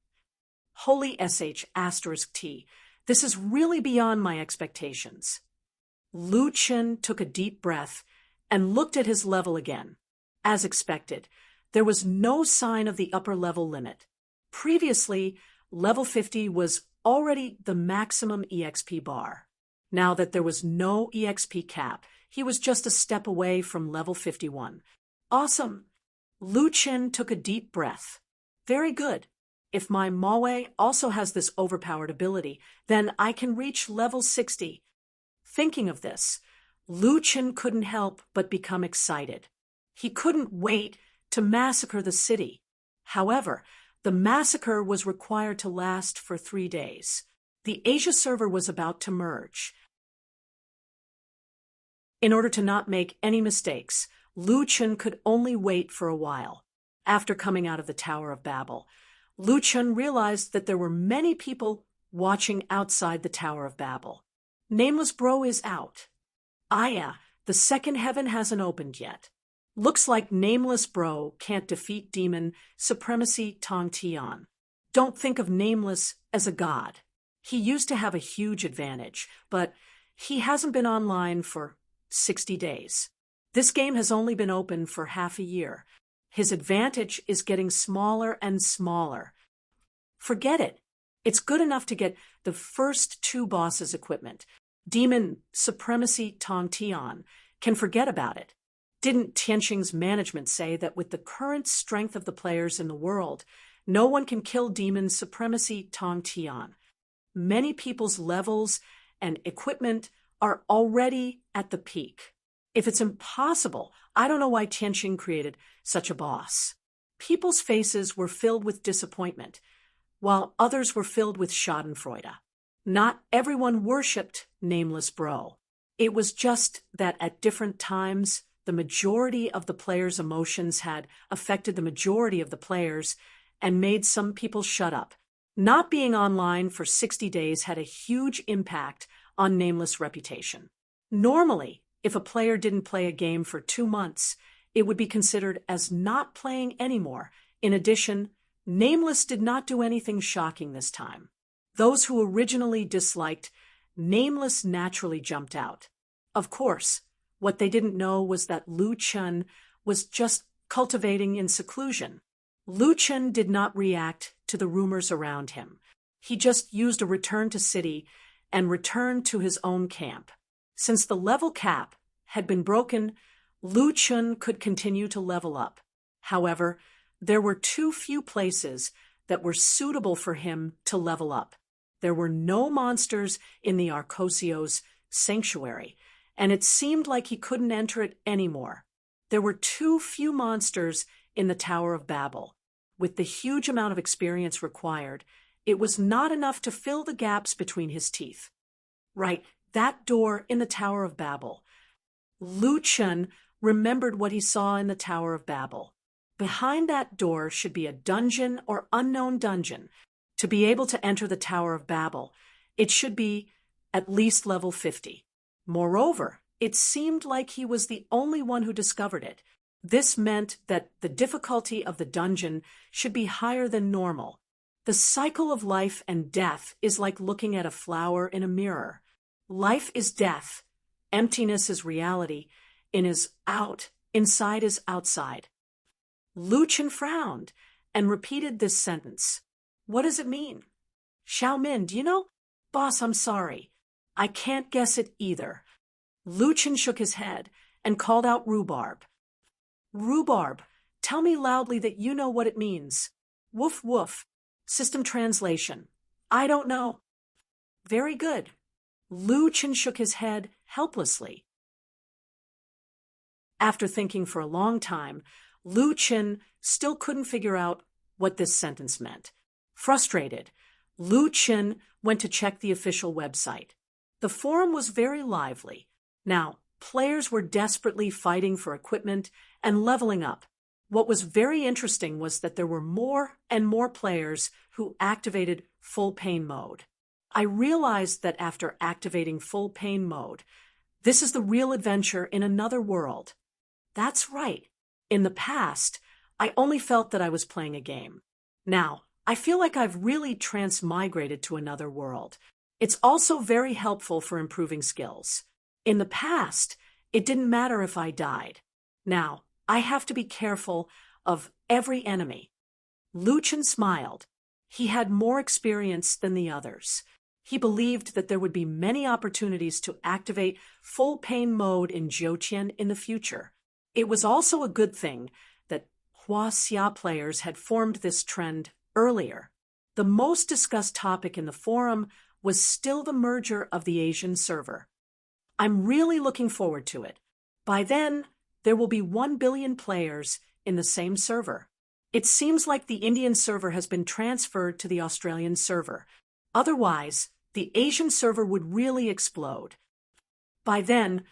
Holy sh**t, this is really beyond my expectations. Lu Chen took a deep breath and looked at his level again. As expected, there was no sign of the upper level limit. Previously, level 50 was already the maximum EXP bar. Now that there was no EXP cap, he was just a step away from level 51. Awesome! Lu Chen took a deep breath. Very good. If my Maui also has this overpowered ability, then I can reach level 60. Thinking of this, Lu Chen couldn't help but become excited. He couldn't wait to massacre the city. However, the massacre was required to last for 3 days. The Asia server was about to merge. In order to not make any mistakes, Lu Chen could only wait for a while. After coming out of the Tower of Babel, Lu Chen realized that there were many people watching outside the Tower of Babel. Nameless Bro is out. Yeah, the second heaven hasn't opened yet. Looks like Nameless Bro can't defeat demon supremacy Tong Tian. Don't think of Nameless as a god. He used to have a huge advantage, but he hasn't been online for 60 days. This game has only been open for half a year. His advantage is getting smaller and smaller. Forget it. It's good enough to get the first 2 bosses' equipment. Demon Supremacy Tong Tian can forget about it. Didn't Tianxing's management say that with the current strength of the players in the world, no one can kill Demon Supremacy Tong Tian? Many people's levels and equipment are already at the peak. If it's impossible, I don't know why Tianxing created such a boss. People's faces were filled with disappointment, while others were filled with schadenfreude. Not everyone worshipped Nameless Bro. It was just that at different times, the majority of the players' emotions had affected the majority of the players and made some people shut up. Not being online for 60 days had a huge impact on Nameless' reputation. Normally, if a player didn't play a game for 2 months, it would be considered as not playing anymore. In addition, Nameless did not do anything shocking this time. Those who originally disliked Nameless naturally jumped out. Of course, what they didn't know was that Lu Chun was just cultivating in seclusion. Lu Chun did not react to the rumors around him. He just used a return to city and returned to his own camp. Since the level cap had been broken, Lu Chun could continue to level up. However, there were too few places that were suitable for him to level up. There were no monsters in the Arcosio's sanctuary, and it seemed like he couldn't enter it anymore. There were too few monsters in the Tower of Babel. With the huge amount of experience required, it was not enough to fill the gaps between his teeth. Right, that door in the Tower of Babel. Lu Chun remembered what he saw in the Tower of Babel. Behind that door should be a dungeon or unknown dungeon. To be able to enter the Tower of Babel, it should be at least level 50. Moreover, it seemed like he was the only one who discovered it. This meant that the difficulty of the dungeon should be higher than normal. The cycle of life and death is like looking at a flower in a mirror. Life is death. Emptiness is reality. In is out. Inside is outside. Lu Chun frowned and repeated this sentence. What does it mean? Xiaomin, do you know? Boss, I'm sorry. I can't guess it either. Lu Chun shook his head and called out Rhubarb. Rhubarb, tell me loudly that you know what it means. Woof woof. System translation. I don't know. Very good. Lu Chun shook his head helplessly. After thinking for a long time, Lu Chun still couldn't figure out what this sentence meant. Frustrated, Lu Chun went to check the official website. The forum was very lively. Now, players were desperately fighting for equipment and leveling up. What was very interesting was that there were more and more players who activated full pain mode. I realized that after activating full pain mode, this is the real adventure in another world. That's right. In the past, I only felt that I was playing a game. Now, I feel like I've really transmigrated to another world. It's also very helpful for improving skills. In the past, it didn't matter if I died. Now, I have to be careful of every enemy. Lu Chun smiled. He had more experience than the others. He believed that there would be many opportunities to activate full pain mode in Jiutian in the future. It was also a good thing that Huaxia players had formed this trend earlier. The most discussed topic in the forum was still the merger of the Asian server. I'm really looking forward to it. By then, there will be 1 billion players in the same server. It seems like the Indian server has been transferred to the Australian server. Otherwise, the Asian server would really explode. By then,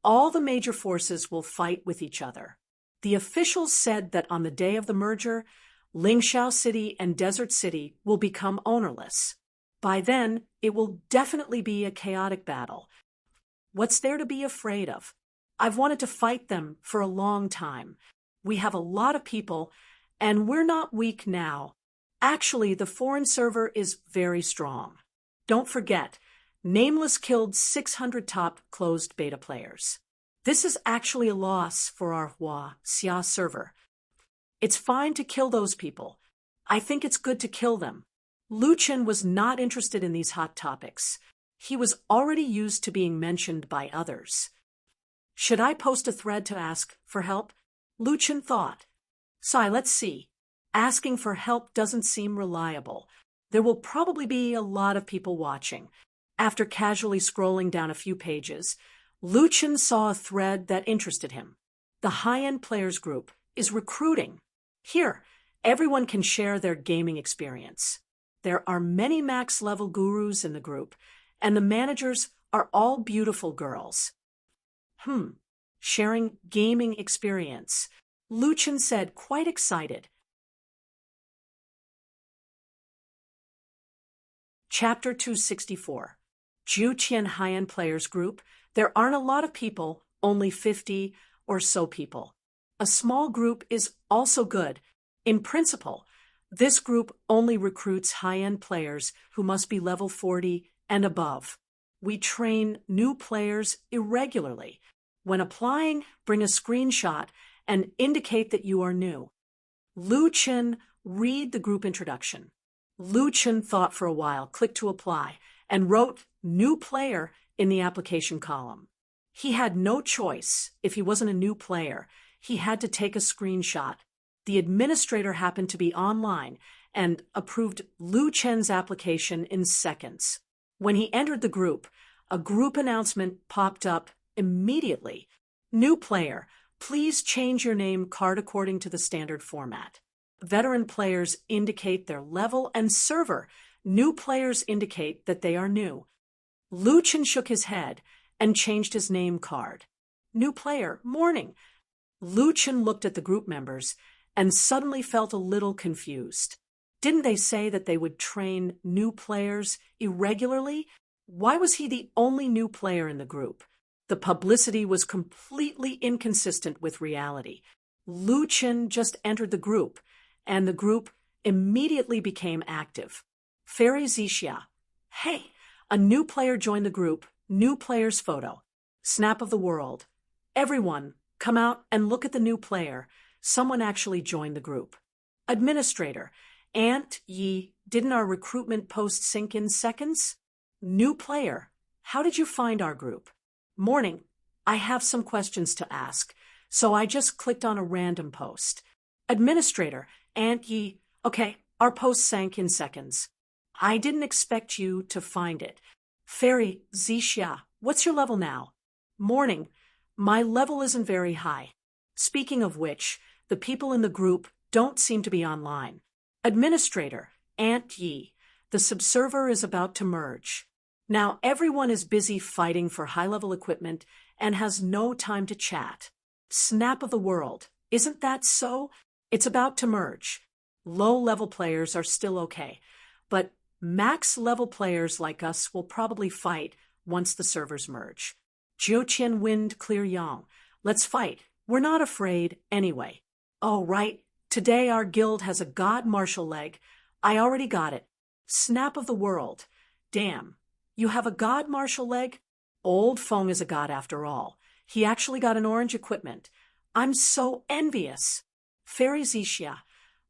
all the major forces will fight with each other. The officials said that on the day of the merger, Lingxiao City and Desert City will become ownerless. By then, it will definitely be a chaotic battle. What's there to be afraid of? I've wanted to fight them for a long time. We have a lot of people, and we're not weak now. Actually, the foreign server is very strong. Don't forget, Nameless killed 600 top closed beta players. This is actually a loss for our Xia server. It's fine to kill those people. I think it's good to kill them. Lu Chen was not interested in these hot topics. He was already used to being mentioned by others. Should I post a thread to ask for help? Lu Chen thought. Let's see. Asking for help doesn't seem reliable. There will probably be a lot of people watching. After casually scrolling down a few pages, Lu Chen saw a thread that interested him. The high-end players group is recruiting. Here, everyone can share their gaming experience. There are many max-level gurus in the group, and the managers are all beautiful girls. Sharing gaming experience, Lu Chen said, quite excited. Chapter 264. Jiuqian High-End Players Group. There aren't a lot of people, only 50 or so people. A small group is also good. In principle, this group only recruits high-end players who must be level 40 and above. We train new players irregularly. When applying, bring a screenshot and indicate that you are new. Lu Chen, read the group introduction. Lu Chen thought for a while, clicked to apply, and wrote new player in the application column. He had no choice. If he wasn't a new player, he had to take a screenshot. The administrator happened to be online and approved Lu Chen's application in seconds. When he entered the group, a group announcement popped up immediately. New player, please change your name card according to the standard format. Veteran players indicate their level and server. New players indicate that they are new. Lu Chen shook his head and changed his name card. New player, morning. Lu Chen looked at the group members and suddenly felt a little confused. Didn't they say that they would train new players irregularly? Why was he the only new player in the group? The publicity was completely inconsistent with reality. Lu Chen just entered the group, and the group immediately became active. Fairy Zixia. Hey, a new player joined the group. New player's photo. Snap of the world. Everyone, come out and look at the new player. Someone actually joined the group. Administrator. Aunt Yi, didn't our recruitment post sync in seconds? New player. How did you find our group? Morning. I have some questions to ask, so I just clicked on a random post. Administrator. Aunt Yi. Okay, our post sank in seconds. I didn't expect you to find it. Fairy Zixia, what's your level now? Morning. My level isn't very high. Speaking of which, the people in the group don't seem to be online. Administrator, Aunt Yi, the subserver is about to merge. Now everyone is busy fighting for high-level equipment and has no time to chat. Snap of the world, isn't that so? It's about to merge. Low-level players are still okay, but max-level players like us will probably fight once the servers merge. Jiuqian Wind Clear Yang, let's fight. We're not afraid anyway. Oh, right. Today our guild has a god martial leg. I already got it. Snap of the world. Damn. You have a god martial leg? Old Feng is a god after all. He actually got an orange equipment. I'm so envious. Fairy Zixia.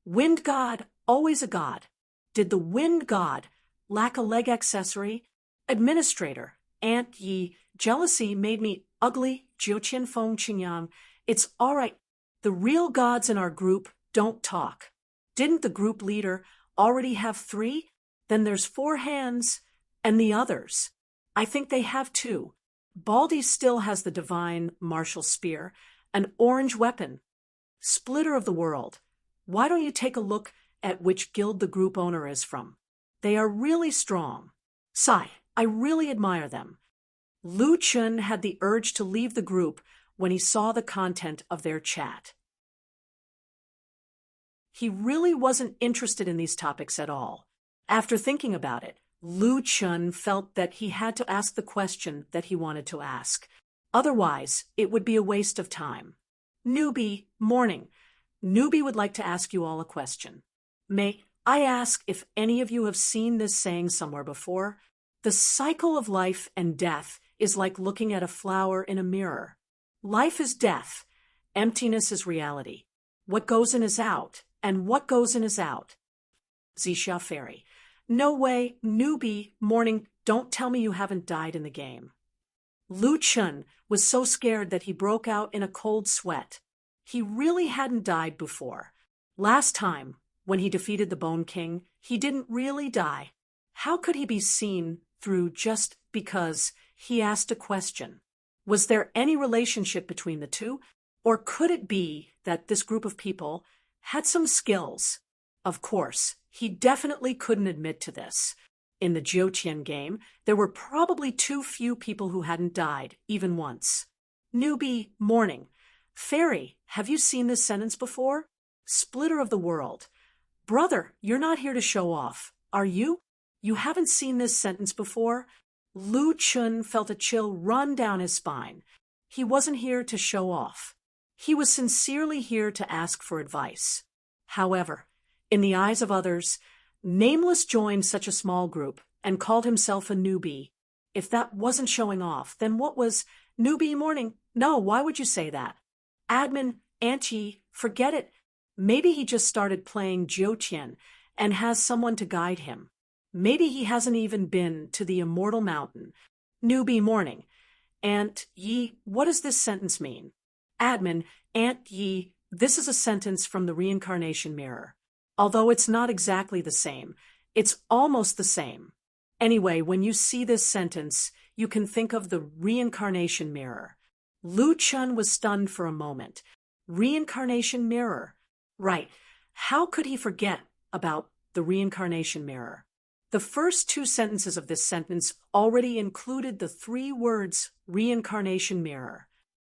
Wind god, always a god. Did the wind god lack a leg accessory? Administrator. Aunt Yi. Jealousy made me ugly. Jiuqian Feng Qingyang. It's all right. The real gods in our group don't talk. Didn't the group leader already have 3? Then there's 4 hands. And the others. I think they have 2. Baldy still has the divine martial spear, an orange weapon. Splitter of the world. Why don't you take a look at which guild the group owner is from? They are really strong. Sigh, I really admire them. Lu Chen had the urge to leave the group when he saw the content of their chat. He really wasn't interested in these topics at all. After thinking about it, Lu Chen felt that he had to ask the question that he wanted to ask. Otherwise, it would be a waste of time. Newbie, morning. Newbie would like to ask you all a question. May I ask if any of you have seen this saying somewhere before? The cycle of life and death is like looking at a flower in a mirror. Life is death. Emptiness is reality. What goes in is out, and what goes in is out. Zixia Fairy. No way, newbie, morning, don't tell me you haven't died in the game. Lu Chun was so scared that he broke out in a cold sweat. He really hadn't died before. Last time, when he defeated the Bone King, he didn't really die. How could he be seen through just because he asked a question? Was there any relationship between the two? Or could it be that this group of people had some skills? Of course, he definitely couldn't admit to this. In the Jiutian game, there were probably too few people who hadn't died, even once. Newbie, morning. Fairy, have you seen this sentence before? Splitter of the world. Brother, you're not here to show off, are you? You haven't seen this sentence before? Lu Chun felt a chill run down his spine. He wasn't here to show off. He was sincerely here to ask for advice. However, in the eyes of others, Nameless joined such a small group and called himself a newbie. If that wasn't showing off, then what was newbie morning? No, why would you say that? Admin, Auntie, forget it. Maybe he just started playing Jiutian and has someone to guide him. Maybe he hasn't even been to the Immortal Mountain. Newbie morning. Aunt Yi, what does this sentence mean? Admin, Aunt Yi, this is a sentence from the Reincarnation Mirror. Although it's not exactly the same, it's almost the same. Anyway, when you see this sentence, you can think of the Reincarnation Mirror. Lu Chun was stunned for a moment. Reincarnation Mirror. Right. How could he forget about the Reincarnation Mirror? The first two sentences of this sentence already included the three words Reincarnation Mirror.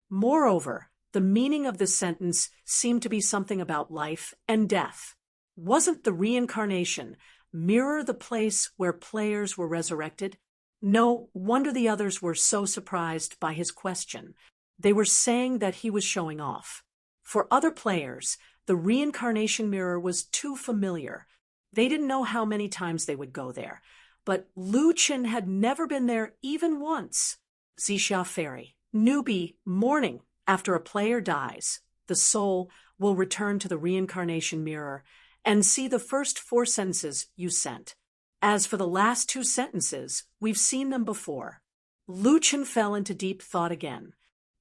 Moreover, the meaning of this sentence seemed to be something about life and death. Wasn't the reincarnation mirror the place where players were resurrected? No wonder the others were so surprised by his question. They were saying that he was showing off. For other players, the reincarnation mirror was too familiar. They didn't know how many times they would go there. But Lu Chun had never been there even once. Zixia Fairy. Newbie, morning. After a player dies, the soul will return to the reincarnation mirror and see the first 4 sentences you sent. As for the last 2 sentences, we've seen them before. Lu Chun fell into deep thought again.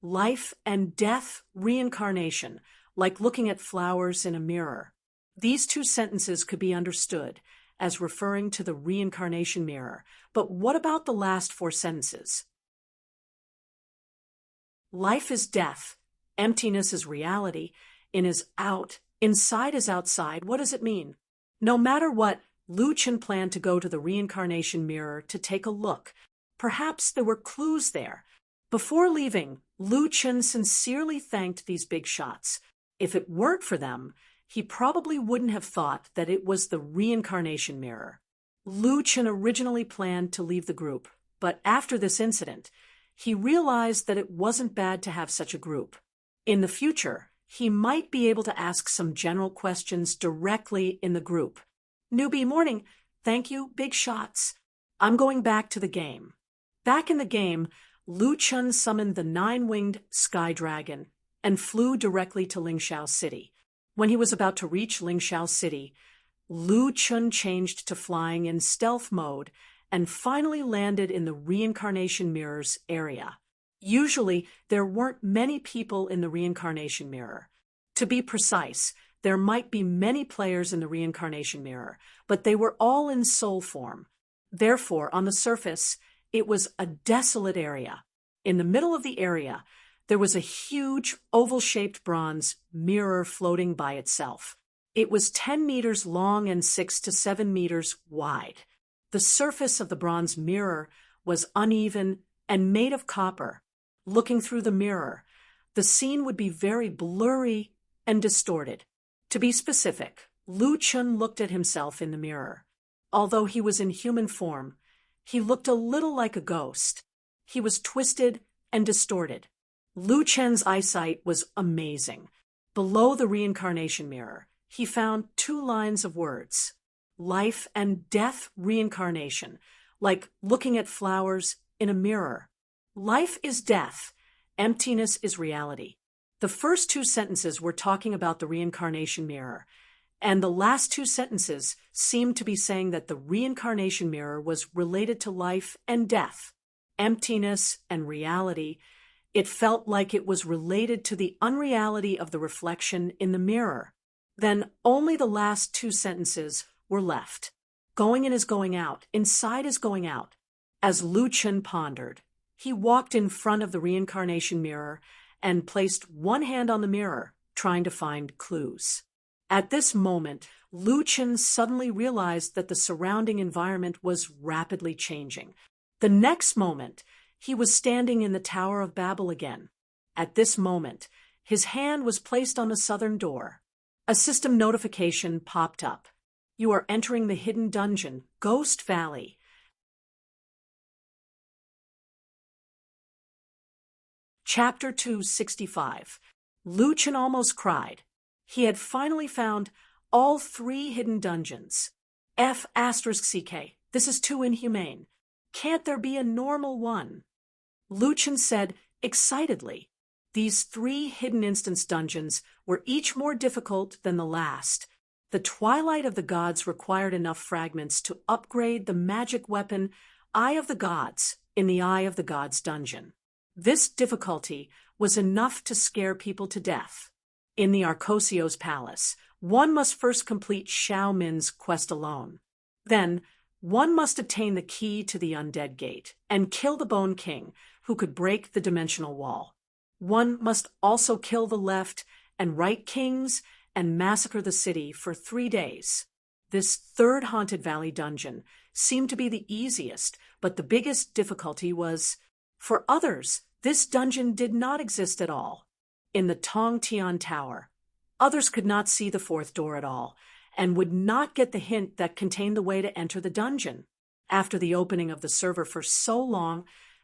Life and death, reincarnation, like looking at flowers in a mirror. These 2 sentences could be understood as referring to the reincarnation mirror. But what about the last 4 sentences? Life is death. Emptiness is reality. In is out. Inside is outside. What does it mean? No matter what, Lu Chun planned to go to the reincarnation mirror to take a look. Perhaps there were clues there. Before leaving, Lu Chun sincerely thanked these big shots. If it weren't for them, he probably wouldn't have thought that it was the reincarnation mirror. Lu Chun originally planned to leave the group, but after this incident, he realized that it wasn't bad to have such a group. In the future, he might be able to ask some general questions directly in the group. Newbie morning, thank you, big shots. I'm going back to the game. Back in the game, Lu Chun summoned the 9-winged sky dragon and flew directly to Lingxiao City. When he was about to reach Lingxiao City, Lu Chun changed to flying in stealth mode and finally landed in the reincarnation mirror's area. Usually, there weren't many people in the reincarnation mirror. To be precise, there might be many players in the reincarnation mirror, but they were all in soul form. Therefore, on the surface, it was a desolate area. In the middle of the area, there was a huge oval-shaped bronze mirror floating by itself. It was 10 meters long and 6 to 7 meters wide. The surface of the bronze mirror was uneven and made of copper. Looking through the mirror, the scene would be very blurry and distorted. To be specific, Lu Chun looked at himself in the mirror. Although he was in human form, he looked a little like a ghost. He was twisted and distorted. Lu Chun's eyesight was amazing. Below the reincarnation mirror, he found 2 lines of words. Life and death reincarnation, like looking at flowers in a mirror. Life is death. emptiness is reality. The first two sentences were talking about the reincarnation mirror, and the last two sentences seemed to be saying that the reincarnation mirror was related to life and death, emptiness and reality. It felt like it was related to the unreality of the reflection in the mirror. Then only the last two sentences were left. Going in is going out, inside is going out. As Lu Chen pondered, he walked in front of the reincarnation mirror and placed one hand on the mirror, trying to find clues. At this moment, Lu Chen suddenly realized that the surrounding environment was rapidly changing. The next moment, he was standing in the Tower of Babel again. At this moment, his hand was placed on the southern door. A system notification popped up. You are entering the hidden dungeon, Ghost Valley. Chapter 265. Lu Chen almost cried. He had finally found all 3 hidden dungeons. F***CK, this is too inhumane. Can't there be a normal one? Lu Chen said excitedly. These 3 hidden instance dungeons were each more difficult than the last. The Twilight of the Gods required enough fragments to upgrade the magic weapon Eye of the Gods in the Eye of the Gods dungeon. This difficulty was enough to scare people to death. In the Arcosio's palace, one must first complete Xiao Min's quest alone. Then, one must obtain the key to the Undead Gate and kill the Bone King, who could break the dimensional wall. One must also kill the left and right kings and massacre the city for 3 days. This third Haunted Valley dungeon seemed to be the easiest, but the biggest difficulty was, for others, this dungeon did not exist at all. In the Tong Tian Tower, others could not see the 4th door at all, and would not get the hint that contained the way to enter the dungeon. After the opening of the server for so long,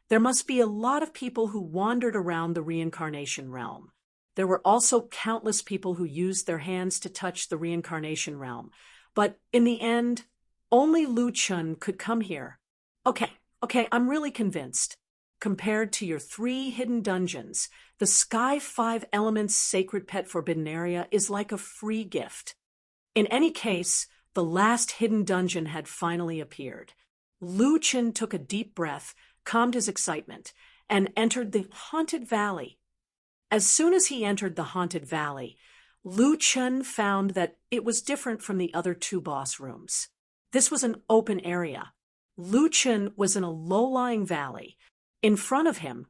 there must be a lot of people who wandered around the reincarnation realm. There were also countless people who used their hands to touch the reincarnation realm, but in the end, only Lu Chen could come here. Okay, I'm really convinced. Compared to your 3 hidden dungeons, the Sky 5 Elements Sacred Pet Forbidden Area is like a free gift. In any case, the last hidden dungeon had finally appeared. Lu Chen took a deep breath, calmed his excitement, and entered the Haunted Valley. As soon as he entered the Haunted Valley, Lu Chen found that it was different from the other 2 boss rooms. This was an open area. Lu Chen was in a low-lying valley. In front of him,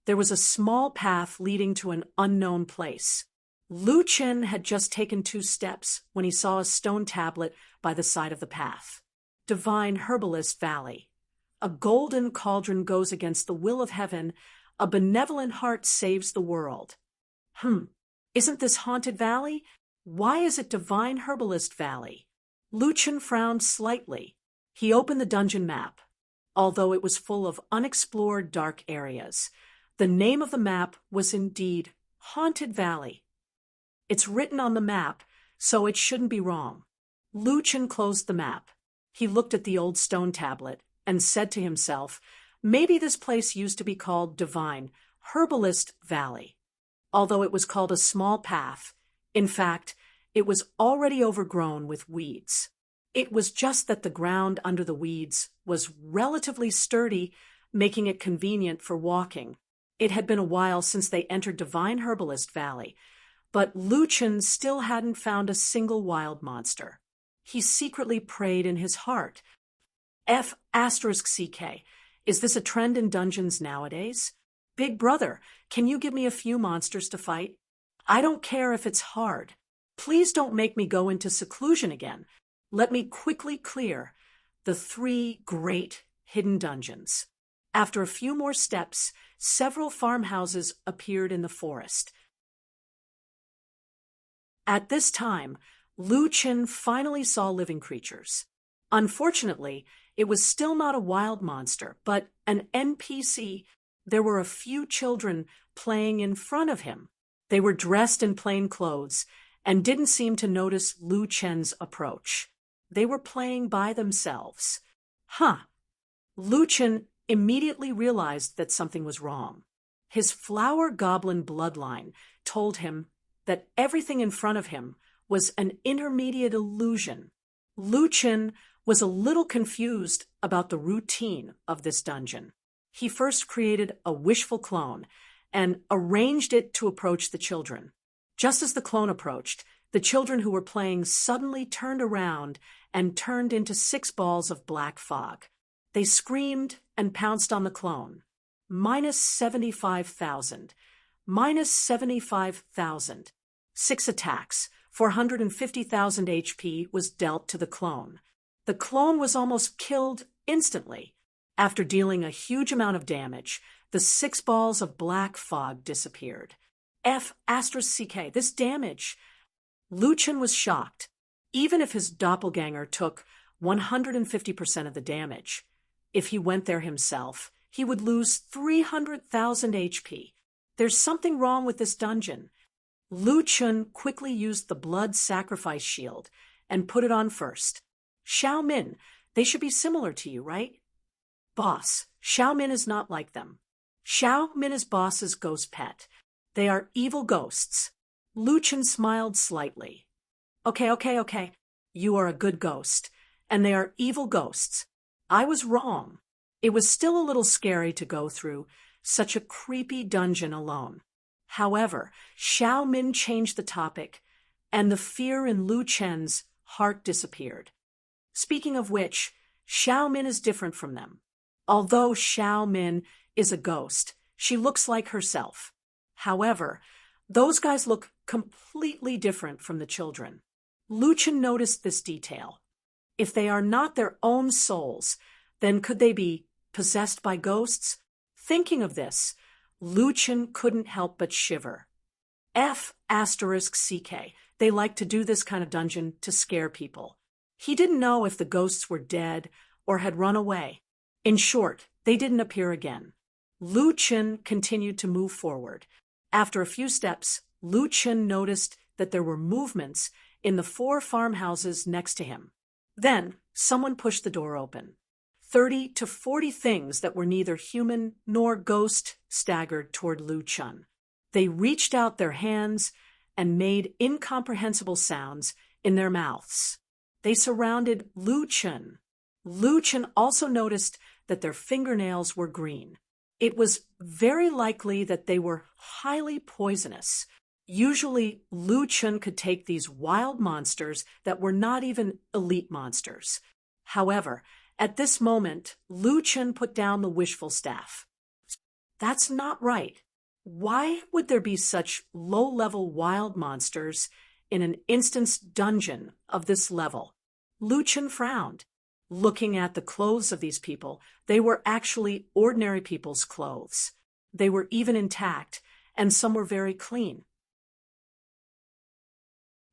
there was a small path leading to an unknown place. Lu Chen had just taken 2 steps when he saw a stone tablet by the side of the path. Divine Herbalist Valley. A golden cauldron goes against the will of heaven. A benevolent heart saves the world. Isn't this Haunted Valley? Why is it Divine Herbalist Valley? Lu Chen frowned slightly. He opened the dungeon map. Although it was full of unexplored dark areas, the name of the map was indeed Haunted Valley. It's written on the map, so it shouldn't be wrong. Lu Chen closed the map. He looked at the old stone tablet and said to himself, maybe this place used to be called Divine Herbalist Valley. Although it was called a small path, in fact, it was already overgrown with weeds. It was just that the ground under the weeds was relatively sturdy, making it convenient for walking. It had been a while since they entered Divine Herbalist Valley, but Lu Chen still hadn't found a single wild monster. He secretly prayed in his heart. F***CK, is this a trend in dungeons nowadays? Big brother, can you give me a few monsters to fight? I don't care if it's hard. Please don't make me go into seclusion again. Let me quickly clear the 3 great hidden dungeons. After a few more steps, several farmhouses appeared in the forest. At this time, Lu Chen finally saw living creatures. Unfortunately, it was still not a wild monster, but an NPC. There were a few children playing in front of him. They were dressed in plain clothes and didn't seem to notice Lu Chen's approach. They were playing by themselves. Lu Chen immediately realized that something was wrong. His flower goblin bloodline told him that everything in front of him was an intermediate illusion. Lu Chen was a little confused about the routine of this dungeon. He first created a wishful clone and arranged it to approach the children. Just as the clone approached, the children who were playing suddenly turned around and turned into 6 balls of black fog. They screamed and pounced on the clone. Minus 75,000. Minus 75,000. 6 attacks. 450,000 HP was dealt to the clone. The clone was almost killed instantly. After dealing a huge amount of damage, the 6 balls of black fog disappeared. F***CK, this damage. Lu Chen was shocked. Even if his doppelganger took 150% of the damage, if he went there himself, he would lose 300,000 HP. There's something wrong with this dungeon. Lu Chen quickly used the blood sacrifice shield and put it on first. Xiao Min, they should be similar to you, right? Boss, Xiao Min is not like them. Xiao Min is boss's ghost pet. They are evil ghosts. Lu Chen smiled slightly. Okay. You are a good ghost, and they are evil ghosts. I was wrong. It was still a little scary to go through such a creepy dungeon alone. However, Xiao Min changed the topic, and the fear in Lu Chen's heart disappeared. Speaking of which, Xiao Min is different from them. Although Xiao Min is a ghost, she looks like herself. However, those guys look completely different from the children. Lu Chen noticed this detail. If they are not their own souls, then could they be possessed by ghosts? Thinking of this, Lu Chen couldn't help but shiver. F***CK, they like to do this kind of dungeon to scare people. He didn't know if the ghosts were dead or had run away. In short, they didn't appear again. Lu Chen continued to move forward. After a few steps, Lu Chen noticed that there were movements in the 4 farmhouses next to him. Then, someone pushed the door open. 30 to 40 things that were neither human nor ghost staggered toward Lu Chen. They reached out their hands and made incomprehensible sounds in their mouths. They surrounded Lu Chen. Lu Chen also noticed that their fingernails were green. It was very likely that they were highly poisonous. Usually, Lu Chen could take these wild monsters that were not even elite monsters. However, at this moment, Lu Chen put down the wishful staff. That's not right. Why would there be such low-level wild monsters in an instance dungeon of this level? Lu Chen frowned. Looking at the clothes of these people, they were actually ordinary people's clothes. They were even intact, and some were very clean.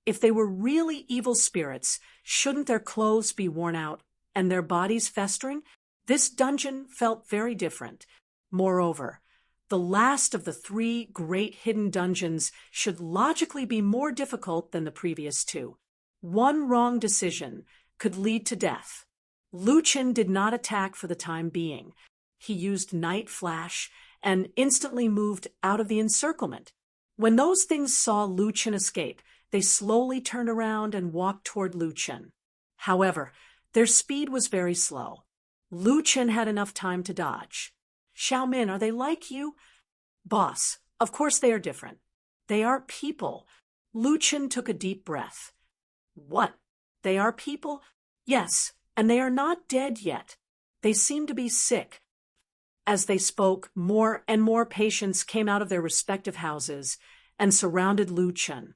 If they were really evil spirits, shouldn't their clothes be worn out and their bodies festering? This dungeon felt very different. Moreover, the last of the 3 great hidden dungeons should logically be more difficult than the previous 2. One wrong decision could lead to death. Lu Chen did not attack for the time being. He used Night Flash and instantly moved out of the encirclement. When those things saw Lu Chen escape, they slowly turned around and walked toward Lu Chen. However, their speed was very slow. Lu Chen had enough time to dodge. Xiao Min, are they like you? Boss, of course they are different. They are people. Lu Chen took a deep breath. What? They are people? Yes, and they are not dead yet. They seem to be sick. As they spoke, more and more patients came out of their respective houses and surrounded Lu Chen.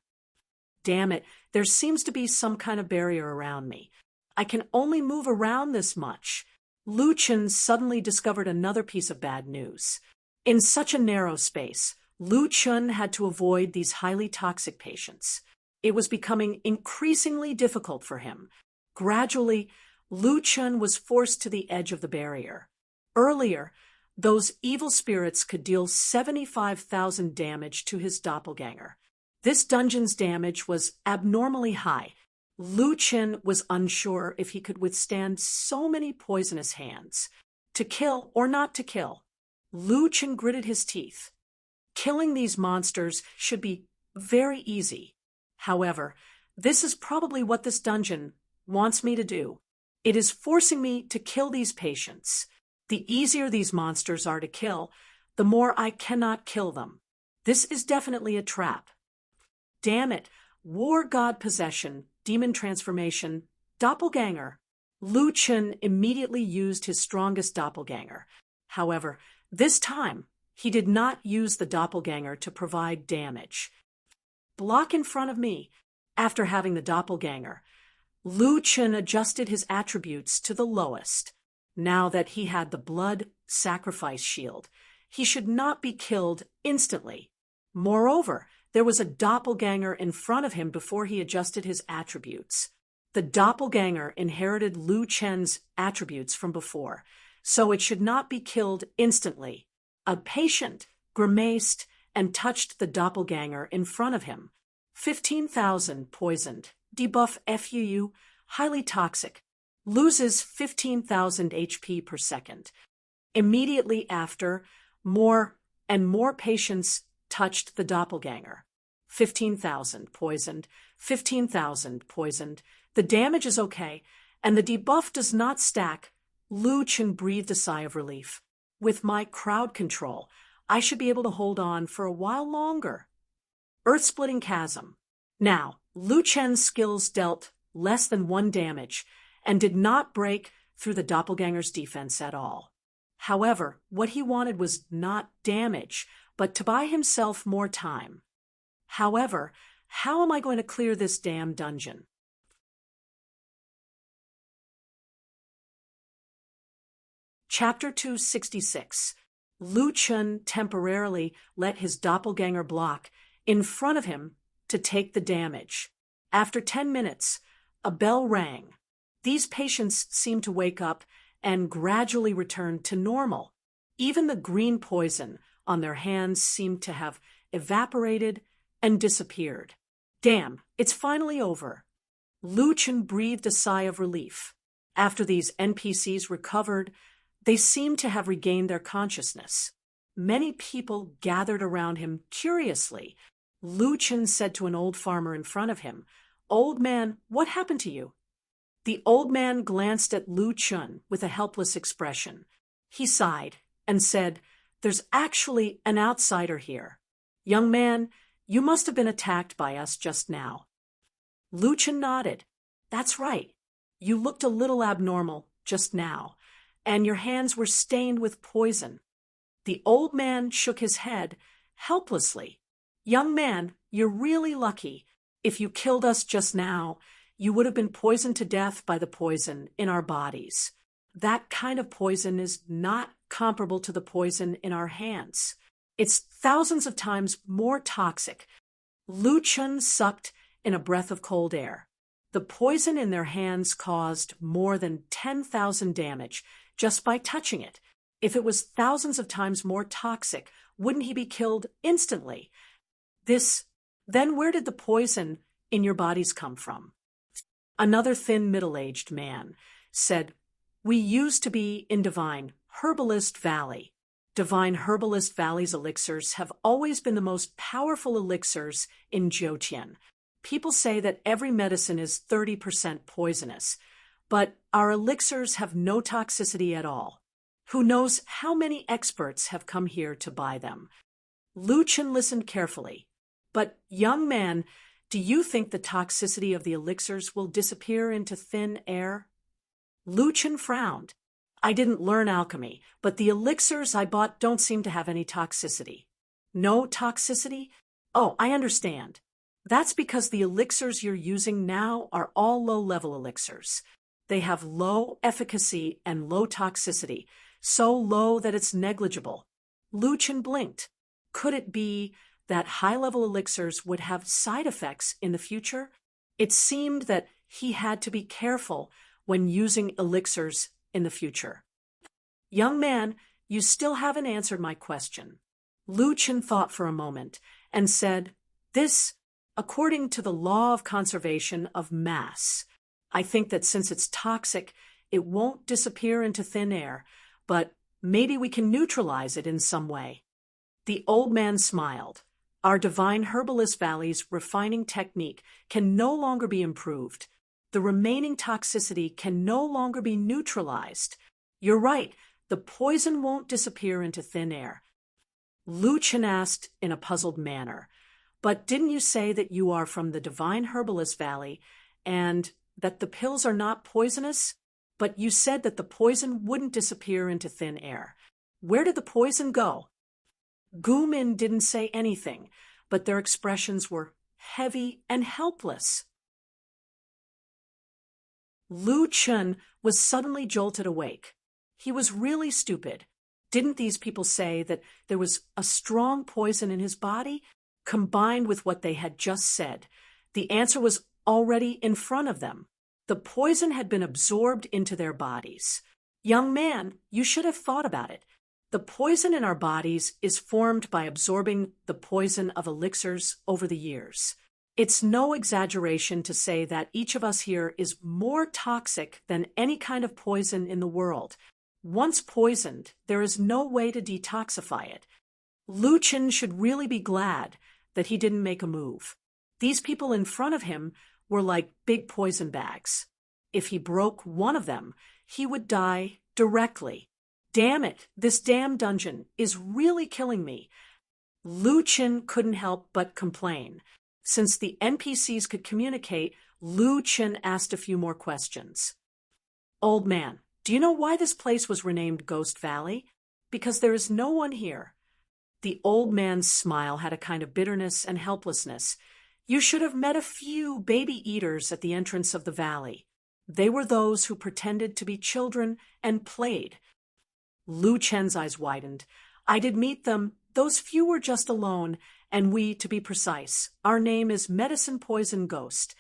Damn it, there seems to be some kind of barrier around me. I can only move around this much. Lu Chen suddenly discovered another piece of bad news. In such a narrow space, Lu Chen had to avoid these highly toxic patients. It was becoming increasingly difficult for him. Gradually, Lu Chen was forced to the edge of the barrier. Earlier, those evil spirits could deal 75,000 damage to his doppelganger. This dungeon's damage was abnormally high. Lu Chen was unsure if he could withstand so many poisonous hands. To kill or not to kill? Lu Chen gritted his teeth. Killing these monsters should be very easy. However, this is probably what this dungeon wants me to do. It is forcing me to kill these patients. The easier these monsters are to kill, the more I cannot kill them. This is definitely a trap. Damn it. War god possession, demon transformation, doppelganger. Lu Chen immediately used his strongest doppelganger. However, this time, he did not use the doppelganger to provide damage. Block in front of me. After having the doppelganger, Lu Chen adjusted his attributes to the lowest. Now that he had the blood sacrifice shield, he should not be killed instantly. Moreover, there was a doppelganger in front of him before he adjusted his attributes. The doppelganger inherited Lu Chen's attributes from before, so it should not be killed instantly. A patient grimaced and touched the doppelganger in front of him. 15,000 poisoned. Debuff FUU, highly toxic. Loses 15,000 HP per second. Immediately after, more and more patients touched the doppelganger. 15,000 poisoned. 15,000 poisoned. The damage is okay, and the debuff does not stack. Lu Chen breathed a sigh of relief. With my crowd control, I should be able to hold on for a while longer. Earth-splitting chasm. Now, Lu Chen's skills dealt less than 1 damage and did not break through the doppelganger's defense at all. However, what he wanted was not damage, but to buy himself more time. However, how am I going to clear this damn dungeon? Chapter 266. Lu Chen temporarily let his doppelganger block in front of him to take the damage. After 10 minutes, a bell rang. These patients seemed to wake up and gradually return to normal. Even the green poison on their hands seemed to have evaporated and disappeared. Damn, it's finally over. Lu Chen breathed a sigh of relief. After these NPCs recovered, they seemed to have regained their consciousness. Many people gathered around him curiously. Lu Chen said to an old farmer in front of him, "Old man, what happened to you?" The old man glanced at Lu Chen with a helpless expression. He sighed and said, "There's actually an outsider here. Young man, you must have been attacked by us just now." Lu Chen nodded. "That's right. You looked a little abnormal just now, and your hands were stained with poison." The old man shook his head helplessly. "Young man, you're really lucky. If you killed us just now, you would have been poisoned to death by the poison in our bodies. That kind of poison is not comparable to the poison in our hands. It's thousands of times more toxic." Lu Chen sucked in a breath of cold air. The poison in their hands caused more than 10,000 damage just by touching it. If it was thousands of times more toxic, wouldn't he be killed instantly? Then where did the poison in your bodies come from? Another thin middle-aged man said, "We used to be in Divine Herbalist Valley. Divine Herbalist Valley's elixirs have always been the most powerful elixirs in Zhoutian. People say that every medicine is 30% poisonous, but our elixirs have no toxicity at all. Who knows how many experts have come here to buy them?" Lu Chen listened carefully. "But, young man, do you think the toxicity of the elixirs will disappear into thin air?" Lu Chen frowned. "I didn't learn alchemy, but the elixirs I bought don't seem to have any toxicity." "No toxicity? Oh, I understand. That's because the elixirs you're using now are all low-level elixirs. They have low efficacy and low toxicity, so low that it's negligible." Lu Chen blinked. Could it be that high-level elixirs would have side effects in the future? It seemed that he had to be careful when using elixirs in the future. "Young man, you still haven't answered my question." Lu Chen thought for a moment and said, According to the law of conservation of mass, I think that since it's toxic, it won't disappear into thin air, but maybe we can neutralize it in some way." The old man smiled. Our divine herbalist valley's refining technique can no longer be improved. The remaining toxicity can no longer be neutralized. You're right, the poison won't disappear into thin air. Lu Chen asked in a puzzled manner, but didn't you say that you are from the divine herbalist valley and that the pills are not poisonous? But you said that the poison wouldn't disappear into thin air. Where did the poison go? Gu Min didn't say anything, but their expressions were heavy and helpless. Lu Chen was suddenly jolted awake. He was really stupid. Didn't these people say that there was a strong poison in his body, combined with what they had just said? The answer was already in front of them. The poison had been absorbed into their bodies. Young man, you should have thought about it. The poison in our bodies is formed by absorbing the poison of elixirs over the years. It's no exaggeration to say that each of us here is more toxic than any kind of poison in the world. Once poisoned, there is no way to detoxify it. Lu Chen should really be glad that he didn't make a move. These people in front of him were like big poison bags. If he broke one of them, he would die directly. Damn it, this damn dungeon is really killing me. Lu Chen couldn't help but complain. Since the NPCs could communicate, Lu Chen asked a few more questions. Old man, do you know why this place was renamed Ghost Valley? Because there is no one here. The old man's smile had a kind of bitterness and helplessness. You should have met a few baby eaters at the entrance of the valley. They were those who pretended to be children and played. Lu Chen's eyes widened. I did meet them. Those few were just alone, and we, to be precise, our name is Medicine Poison Ghost.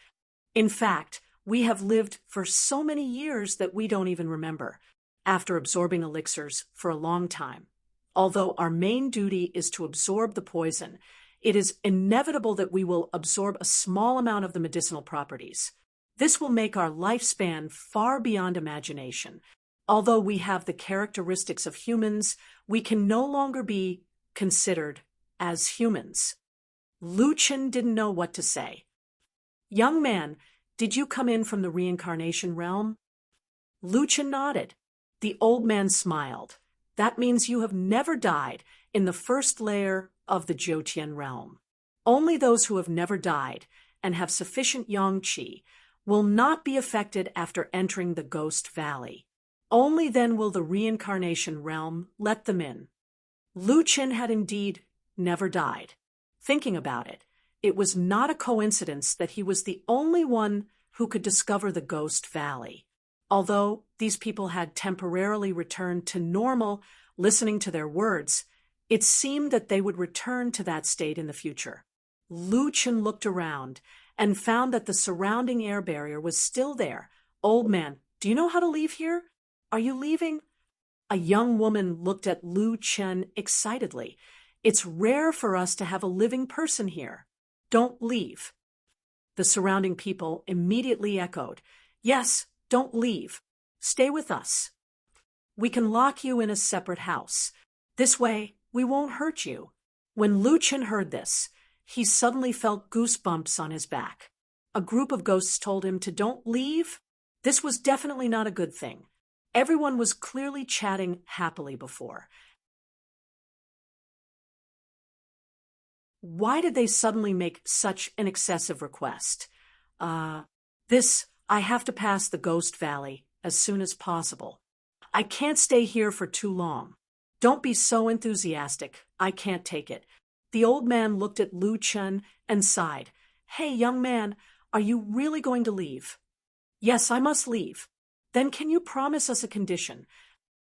In fact, we have lived for so many years that we don't even remember, after absorbing elixirs for a long time. Although our main duty is to absorb the poison, it is inevitable that we will absorb a small amount of the medicinal properties. This will make our lifespan far beyond imagination. Although we have the characteristics of humans, we can no longer be considered as humans. Lu Chen didn't know what to say. Young man, did you come in from the reincarnation realm? Lu Chen nodded. The old man smiled. That means you have never died in the first layer of the Jiutian realm. Only those who have never died and have sufficient yang qi will not be affected after entering the Ghost Valley. Only then will the reincarnation realm let them in. Lu Chen had indeed never died. Thinking about it, it was not a coincidence that he was the only one who could discover the Ghost Valley. Although these people had temporarily returned to normal, listening to their words, it seemed that they would return to that state in the future. Lu Chen looked around and found that the surrounding air barrier was still there. Old man, do you know how to leave here? Are you leaving? A young woman looked at Lu Chen excitedly. It's rare for us to have a living person here. Don't leave. The surrounding people immediately echoed, Yes, don't leave. Stay with us. We can lock you in a separate house. This way, we won't hurt you. When Lu Chen heard this, he suddenly felt goosebumps on his back. A group of ghosts told him to don't leave. This was definitely not a good thing. Everyone was clearly chatting happily before. Why did they suddenly make such an excessive request? I have to pass the Ghost Valley as soon as possible. I can't stay here for too long. Don't be so enthusiastic. I can't take it. The old man looked at Lu Chen and sighed. Hey, young man, are you really going to leave? Yes, I must leave. Then can you promise us a condition?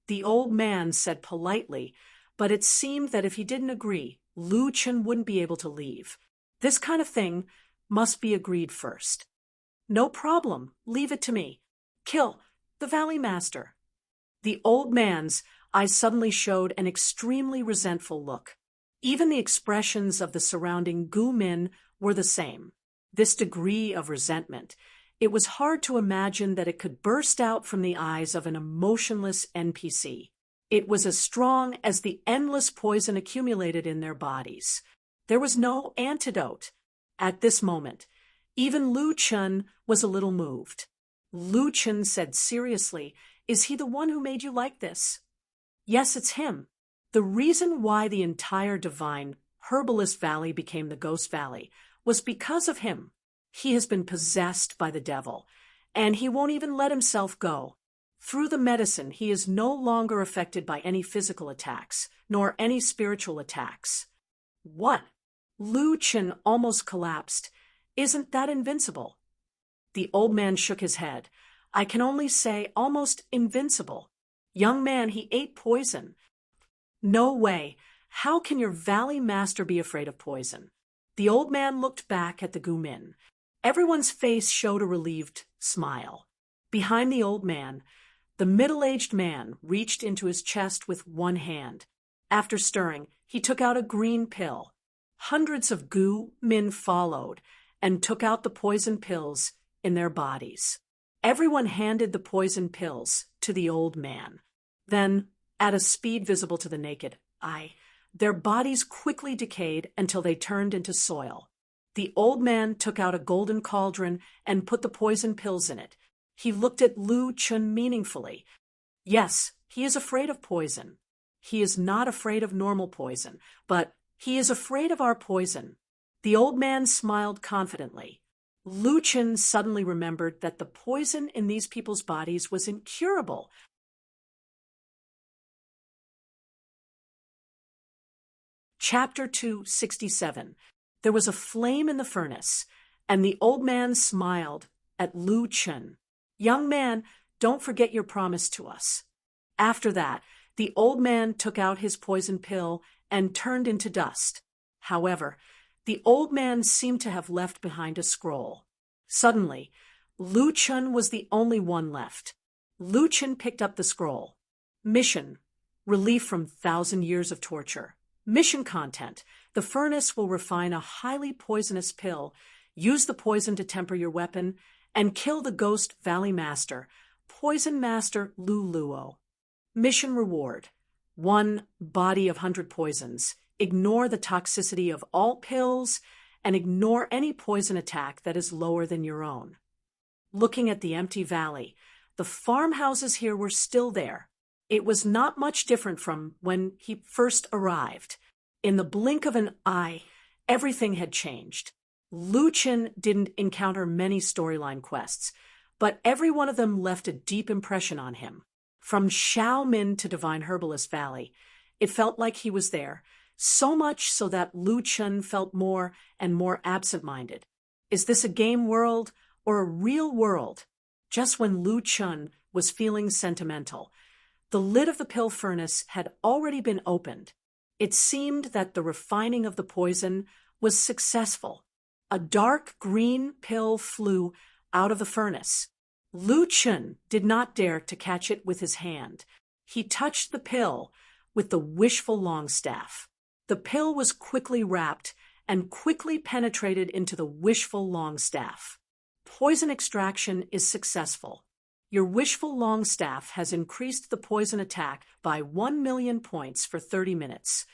The old man said politely, but it seemed that if he didn't agree, Lu Chen wouldn't be able to leave. This kind of thing must be agreed first. No problem. Leave it to me. Kill the Valley Master. The old man's eyes suddenly showed an extremely resentful look. Even the expressions of the surrounding Gu Min were the same. This degree of resentment, it was hard to imagine that it could burst out from the eyes of an emotionless NPC. It was as strong as the endless poison accumulated in their bodies. There was no antidote. At this moment, even Lu Chun was a little moved. Lu Chun said seriously, "Is he the one who made you like this?" "Yes, it's him. The reason why the entire divine Herbalist Valley became the Ghost Valley was because of him. He has been possessed by the devil, and he won't even let himself go. Through the medicine, he is no longer affected by any physical attacks, nor any spiritual attacks." "What?" Lu Chen almost collapsed. "Isn't that invincible?" The old man shook his head. "I can only say almost invincible. Young man, he ate poison." "No way. How can your valley master be afraid of poison?" The old man looked back at the Gumin. Everyone's face showed a relieved smile. Behind the old man, the middle-aged man reached into his chest with one hand. After stirring, he took out a green pill. Hundreds of Gu-min followed and took out the poison pills in their bodies. Everyone handed the poison pills to the old man. Then, at a speed visible to the naked eye, their bodies quickly decayed until they turned into soil. The old man took out a golden cauldron and put the poison pills in it. He looked at Lu Chun meaningfully. "Yes, he is afraid of poison. He is not afraid of normal poison, but he is afraid of our poison." The old man smiled confidently. Lu Chun suddenly remembered that the poison in these people's bodies was incurable. Chapter 267. There was a flame in the furnace, and the old man smiled at Lu Chun. "Young man, don't forget your promise to us." After that, the old man took out his poison pill and turned into dust. However, the old man seemed to have left behind a scroll. Suddenly, Lu Chun was the only one left. Lu Chun picked up the scroll. Mission: relief from 1,000 years of torture. Mission content: the furnace will refine a highly poisonous pill, use the poison to temper your weapon, and kill the Ghost Valley Master, Poison Master Lu Luo. Mission reward: 1 body of 100 poisons. Ignore the toxicity of all pills, and ignore any poison attack that is lower than your own. Looking at the empty valley, the farmhouses here were still there. It was not much different from when he first arrived. In the blink of an eye, everything had changed. Lu Chen didn't encounter many storyline quests, but every one of them left a deep impression on him. From Xiaomin to Divine Herbalist Valley, it felt like he was there, so much so that Lu Chen felt more and more absent-minded. Is this a game world or a real world? Just when Lu Chen was feeling sentimental, the lid of the pill furnace had already been opened. It seemed that the refining of the poison was successful. A dark green pill flew out of the furnace. Lu Chen did not dare to catch it with his hand. He touched the pill with the wishful longstaff. The pill was quickly wrapped and quickly penetrated into the wishful longstaff. Poison extraction is successful. Your wishful longstaff has increased the poison attack by 1,000,000 points for 30 minutes.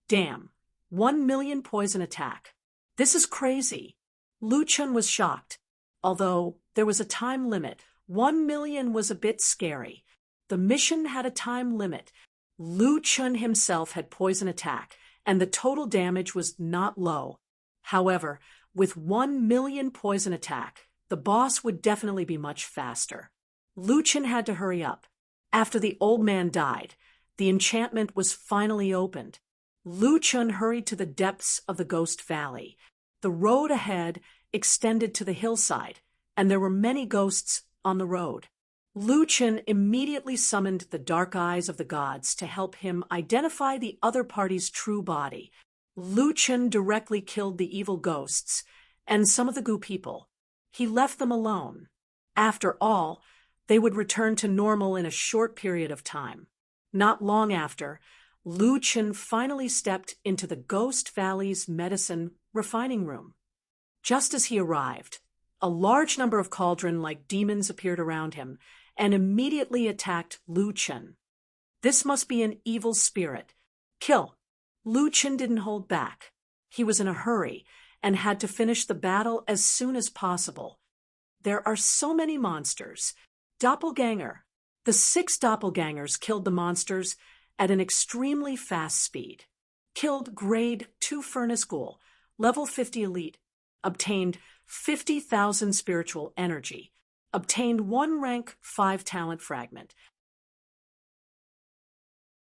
Damn, 1,000,000 poison attack. This is crazy. Lu Chen was shocked. Although there was a time limit, 1,000,000 was a bit scary. The mission had a time limit. Lu Chen himself had poison attack, and the total damage was not low. However, with 1,000,000 poison attack, the boss would definitely be much faster. Lu Chen had to hurry up. After the old man died, the enchantment was finally opened. Lu Chen hurried to the depths of the Ghost Valley. The road ahead extended to the hillside, and there were many ghosts on the road. Lu Chen immediately summoned the dark eyes of the gods to help him identify the other party's true body. Lu Chen directly killed the evil ghosts and some of the Gu people. He left them alone. After all, they would return to normal in a short period of time. Not long after, Lu Chen finally stepped into the Ghost Valley's medicine refining room. Just as he arrived, a large number of cauldron-like demons appeared around him and immediately attacked Lu Chen. This must be an evil spirit. Kill. Lu Chen didn't hold back. He was in a hurry and had to finish the battle as soon as possible. There are so many monsters. Doppelganger. The 6 doppelgangers killed the monsters at an extremely fast speed. Killed grade 2 furnace ghoul, level 50 elite. Obtained 50,000 spiritual energy. Obtained 1 rank 5 talent fragment.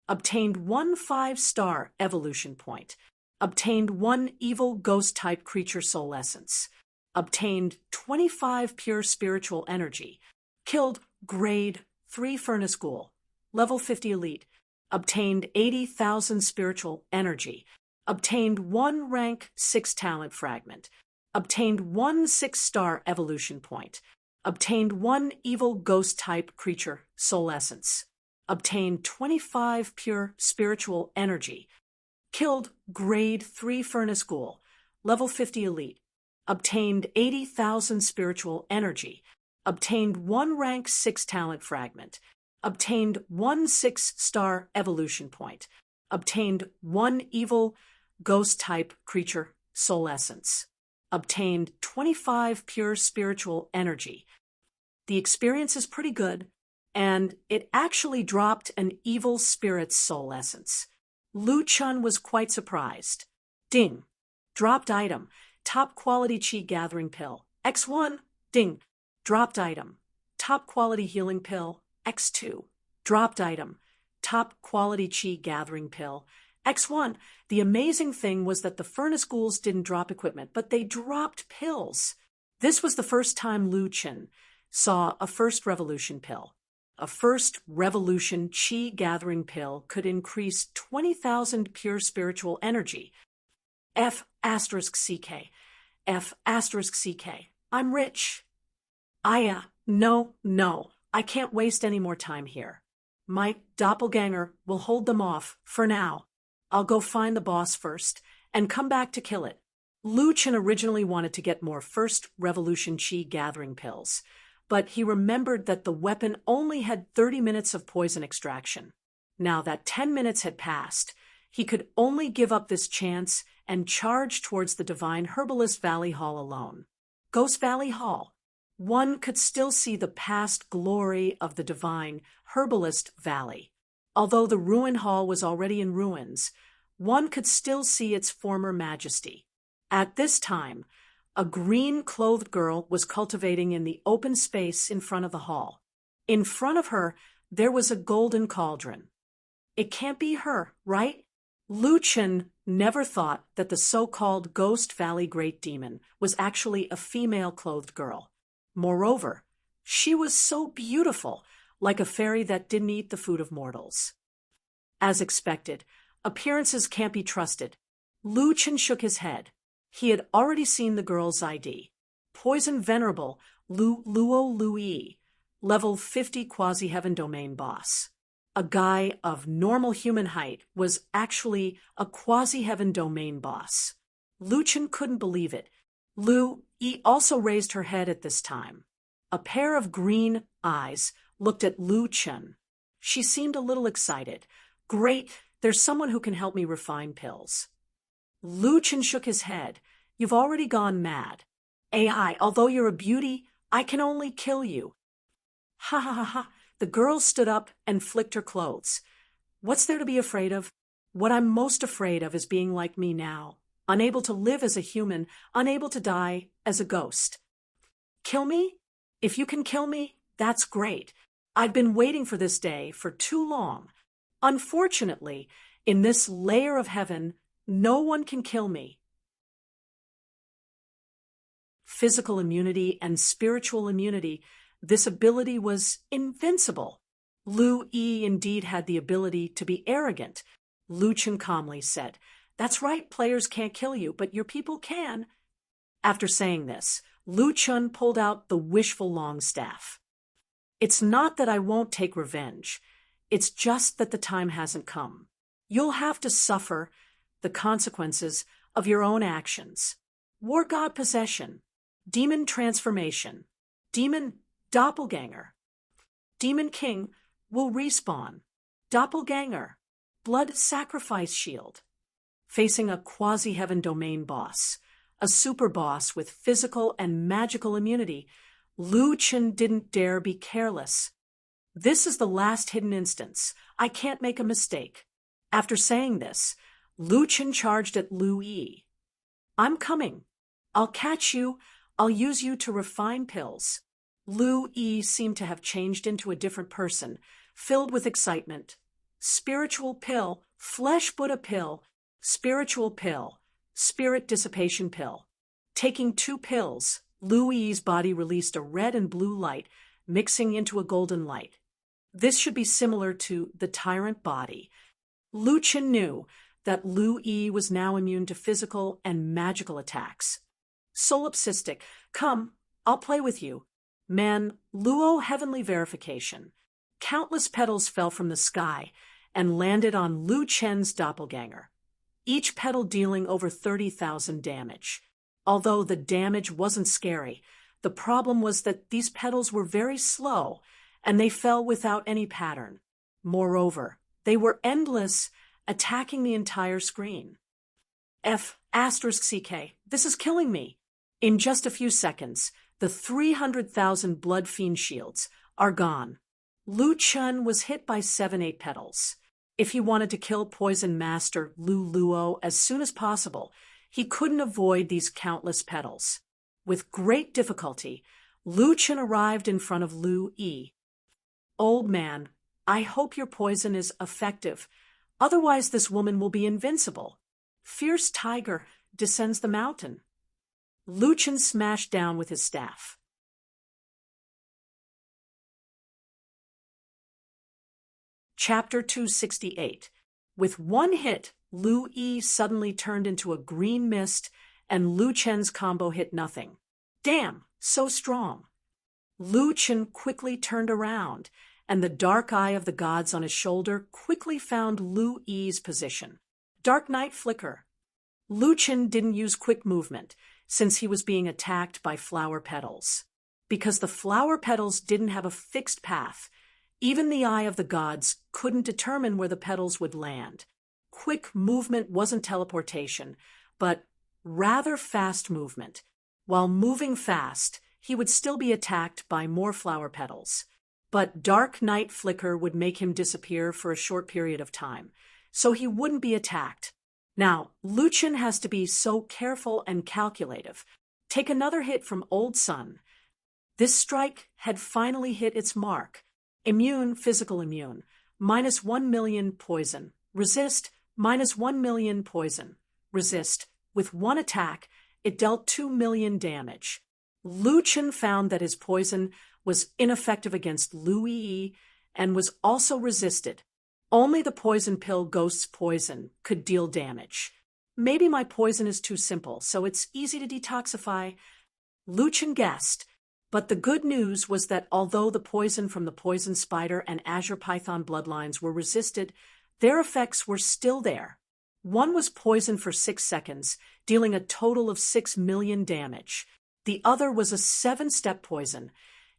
Obtained 1 5-star evolution point. Obtained 1 evil ghost-type creature soul essence. Obtained 25 pure spiritual energy. Killed grade 3 furnace ghoul, level 50 elite. Obtained 80,000 spiritual energy. Obtained 1 rank 6 talent fragment. Obtained 1 6-star evolution point. Obtained 1 evil ghost-type creature soul essence. Obtained 25 pure spiritual energy. Killed grade 3 furnace ghoul, level 50 elite. Obtained 80,000 spiritual energy. Obtained 1 rank 6 talent fragment. Obtained 1 6-star evolution point. Obtained 1 evil ghost-type creature soul essence. Obtained 25 pure spiritual energy. The experience is pretty good, and it actually dropped an evil spirit's soul essence. Lu Chun was quite surprised. Ding. Dropped item. Top quality chi gathering pill. X1. Ding. Dropped item. Top quality healing pill. X2. Dropped item. Top quality chi gathering pill. X1. The amazing thing was that the furnace ghouls didn't drop equipment, but they dropped pills. This was the first time Lu Chen saw a first revolution pill. A first revolution chi gathering pill could increase 20,000 pure spiritual energy. F asterisk CK. F asterisk CK. I'm rich. No. I can't waste any more time here. My doppelganger will hold them off for now. I'll go find the boss first and come back to kill it. Lu Chen originally wanted to get more first revolution chi gathering pills, but he remembered that the weapon only had 30 minutes of poison extraction. Now that 10 minutes had passed, he could only give up this chance and charge towards the divine Herbalist Valley Hall alone. Ghost Valley Hall. One could still see the past glory of the divine Herbalist Valley. Although the ruin hall was already in ruins, one could still see its former majesty. At this time, a green-clothed girl was cultivating in the open space in front of the hall. In front of her, there was a golden cauldron. It can't be her, right? Lu Chen never thought that the so-called Ghost Valley Great Demon was actually a female-clothed girl. Moreover, she was so beautiful, like a fairy that didn't eat the food of mortals. As expected, appearances can't be trusted. Lu Chen shook his head. He had already seen the girl's ID. Poison Venerable Luo Lui, level 50 quasi-heaven domain boss. A guy of normal human height was actually a quasi-heaven domain boss. Lu Chen couldn't believe it. Lu Yi also raised her head at this time. A pair of green eyes looked at Lu Chen. She seemed a little excited. Great, there's someone who can help me refine pills. Lu Chen shook his head. You've already gone mad. AI, although you're a beauty, I can only kill you. Ha ha ha ha. The girl stood up and flicked her clothes. What's there to be afraid of? What I'm most afraid of is being like me now. Unable to live as a human, unable to die as a ghost. Kill me? If you can kill me, that's great. I've been waiting for this day for too long. Unfortunately, in this layer of heaven, no one can kill me. Physical immunity and spiritual immunity, this ability was invincible. Lu Yi indeed had the ability to be arrogant. Lu Chen calmly said, That's right, players can't kill you, but your people can. After saying this, Lu Chen pulled out the wishful long staff. It's not that I won't take revenge. It's just that the time hasn't come. You'll have to suffer the consequences of your own actions. War God possession, demon transformation, demon doppelganger, demon king will respawn, Doppelganger. Blood sacrifice shield. Facing a quasi-heaven domain boss, a super boss with physical and magical immunity, Lu Chen didn't dare be careless. This is the last hidden instance. I can't make a mistake. After saying this, Lu Chen charged at Lu Yi. I'm coming. I'll catch you. I'll use you to refine pills. Lu Yi seemed to have changed into a different person, filled with excitement. Spiritual pill, flesh Buddha pill, spiritual pill, spirit dissipation pill. Taking 2 pills, Lu Yi's body released a red and blue light, mixing into a golden light. This should be similar to the tyrant body. Lu Chen knew that Lu Yi was now immune to physical and magical attacks. Solipsistic, come, I'll play with you. Man, Luo heavenly verification. Countless petals fell from the sky and landed on Lu Chen's doppelganger, each petal dealing over 30,000 damage. Although the damage wasn't scary, the problem was that these petals were very slow and they fell without any pattern. Moreover, they were endless, attacking the entire screen. *CK, this is killing me. In just a few seconds, the 300,000 blood fiend shields are gone. Lu Chen was hit by 7-8 petals. If he wanted to kill Poison Master Lu Luo as soon as possible, he couldn't avoid these countless petals. With great difficulty, Lu Chen arrived in front of Lu Yi. Old man, I hope your poison is effective. Otherwise this woman will be invincible. Fierce tiger descends the mountain. Lu Chen smashed down with his staff. Chapter 268. With one hit, Lu Yi suddenly turned into a green mist, and Lu Chen's combo hit nothing. Damn, so strong. Lu Chen quickly turned around, and the dark eye of the gods on his shoulder quickly found Lu Yi's position. Dark Night Flicker. Lu Chen didn't use quick movement, since he was being attacked by flower petals. Because the flower petals didn't have a fixed path, even the eye of the gods couldn't determine where the petals would land. Quick movement wasn't teleportation, but rather fast movement. While moving fast, he would still be attacked by more flower petals. But Dark Night Flicker would make him disappear for a short period of time, so he wouldn't be attacked. Now, Lu Chen has to be so careful and calculative. Take another hit from Old Sun. This strike had finally hit its mark. Immune, physical immune, -1 million poison. Resist, -1 million poison. Resist. With one attack, it dealt 2 million damage. Lu Chen found that his poison was ineffective against Lu Yi and was also resisted. Only the poison pill Ghost's poison could deal damage. Maybe my poison is too simple, so it's easy to detoxify. Lu Chen guessed. But the good news was that although the poison from the Poison Spider and Azure Python bloodlines were resisted, their effects were still there. One was poison for 6 seconds, dealing a total of 6 million damage. The other was a 7-step poison,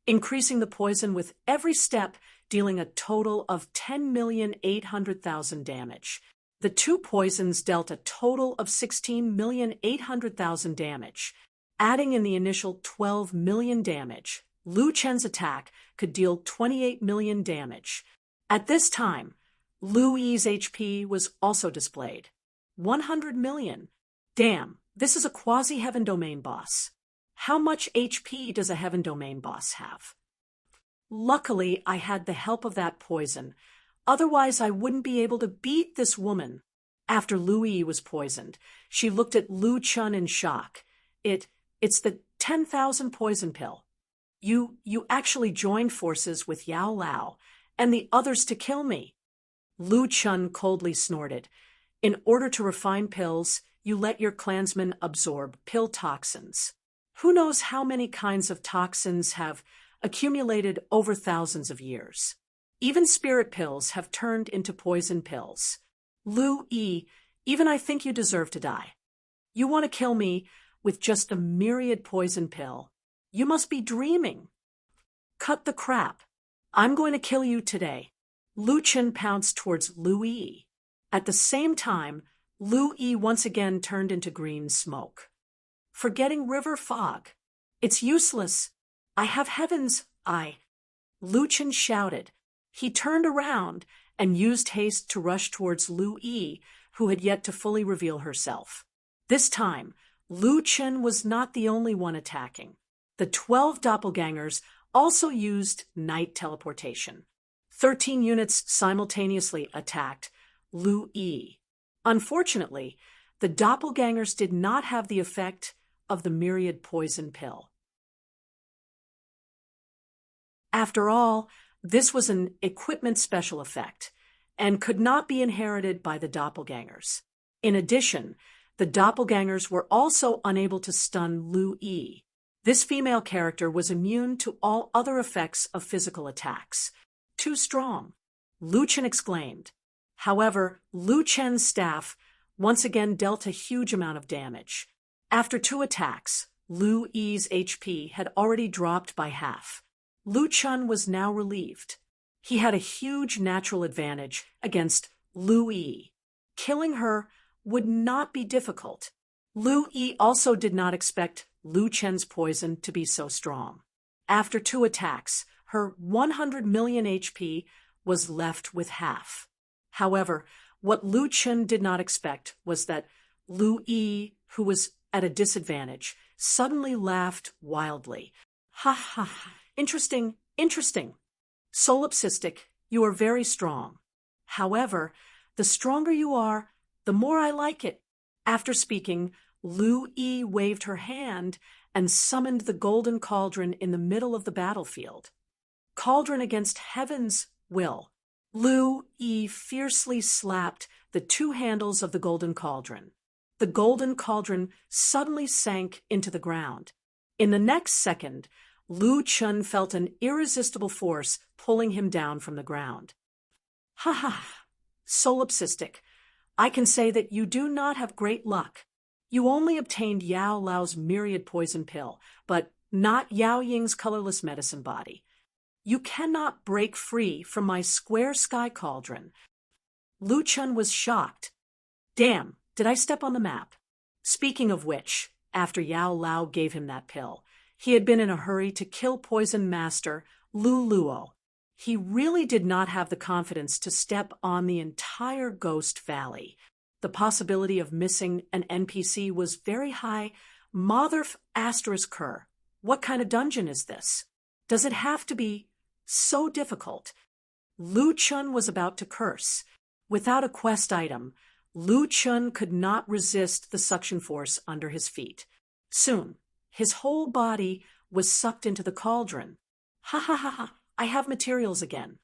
increasing the poison with every step, dealing a total of 10,800,000 damage. The 2 poisons dealt a total of 16,800,000 damage. Adding in the initial 12 million damage, Lu Chen's attack could deal 28 million damage. At this time, Lu Yi's HP was also displayed. 100 million. Damn, this is a quasi-heaven domain boss. How much HP does a heaven domain boss have? Luckily, I had the help of that poison. Otherwise, I wouldn't be able to beat this woman. After Lu Yi was poisoned, she looked at Lu Chen in shock. It's the 10,000 poison pill. You actually joined forces with Yao Lao and the others to kill me. Lu Chen coldly snorted. In order to refine pills, you let your clansmen absorb pill toxins. Who knows how many kinds of toxins have accumulated over thousands of years. Even spirit pills have turned into poison pills. Lu Yi, even I think you deserve to die. You want to kill me with just a myriad poison pill. You must be dreaming. Cut the crap. I'm going to kill you today. Lu Chen pounced towards Lu Yi. At the same time, Lu Yi once again turned into green smoke. Forgetting river fog. It's useless. I have heaven's eye. Lu Chen shouted. He turned around and used haste to rush towards Lu Yi, who had yet to fully reveal herself. This time, Lu Chen was not the only one attacking. The 12 doppelgangers also used night teleportation. 13 units simultaneously attacked Lu Yi. Unfortunately, the doppelgangers did not have the effect of the myriad poison pill. After all, this was an equipment special effect and could not be inherited by the doppelgangers. In addition, the doppelgangers were also unable to stun Lu Yi. This female character was immune to all other effects of physical attacks. Too strong, Lu Chen exclaimed. However, Lu Chen's staff once again dealt a huge amount of damage. After 2 attacks, Lu Yi's HP had already dropped by half. Lu Chen was now relieved. He had a huge natural advantage against Lu Yi. Killing her would not be difficult. Lu Yi also did not expect Lu Chen's poison to be so strong. After 2 attacks, her 100 million HP was left with half. However, what Lu Chen did not expect was that Lu Yi, who was at a disadvantage, suddenly laughed wildly. Ha ha ha. Interesting, interesting. Solipsistic, you are very strong. However, the stronger you are, the more I like it. After speaking, Lu Yi waved her hand and summoned the golden cauldron in the middle of the battlefield. Cauldron against heaven's will. Lu Yi fiercely slapped the 2 handles of the golden cauldron. The golden cauldron suddenly sank into the ground. In the next second, Lu Chen felt an irresistible force pulling him down from the ground. Ha ha! Solipsistic, I can say that you do not have great luck. You only obtained Yao Lao's myriad poison pill, but not Yao Ying's colorless medicine body. You cannot break free from my square sky cauldron. Lu Chen was shocked. Damn, did I step on the map? Speaking of which, after Yao Lao gave him that pill, he had been in a hurry to kill Poison Master Lu Luo. He really did not have the confidence to step on the entire Ghost Valley. The possibility of missing an NPC was very high. Motherf asterisk her. What kind of dungeon is this? Does it have to be so difficult? Lu Chen was about to curse. Without a quest item, Lu Chen could not resist the suction force under his feet. Soon, his whole body was sucked into the cauldron. Ha ha ha ha, I have materials again.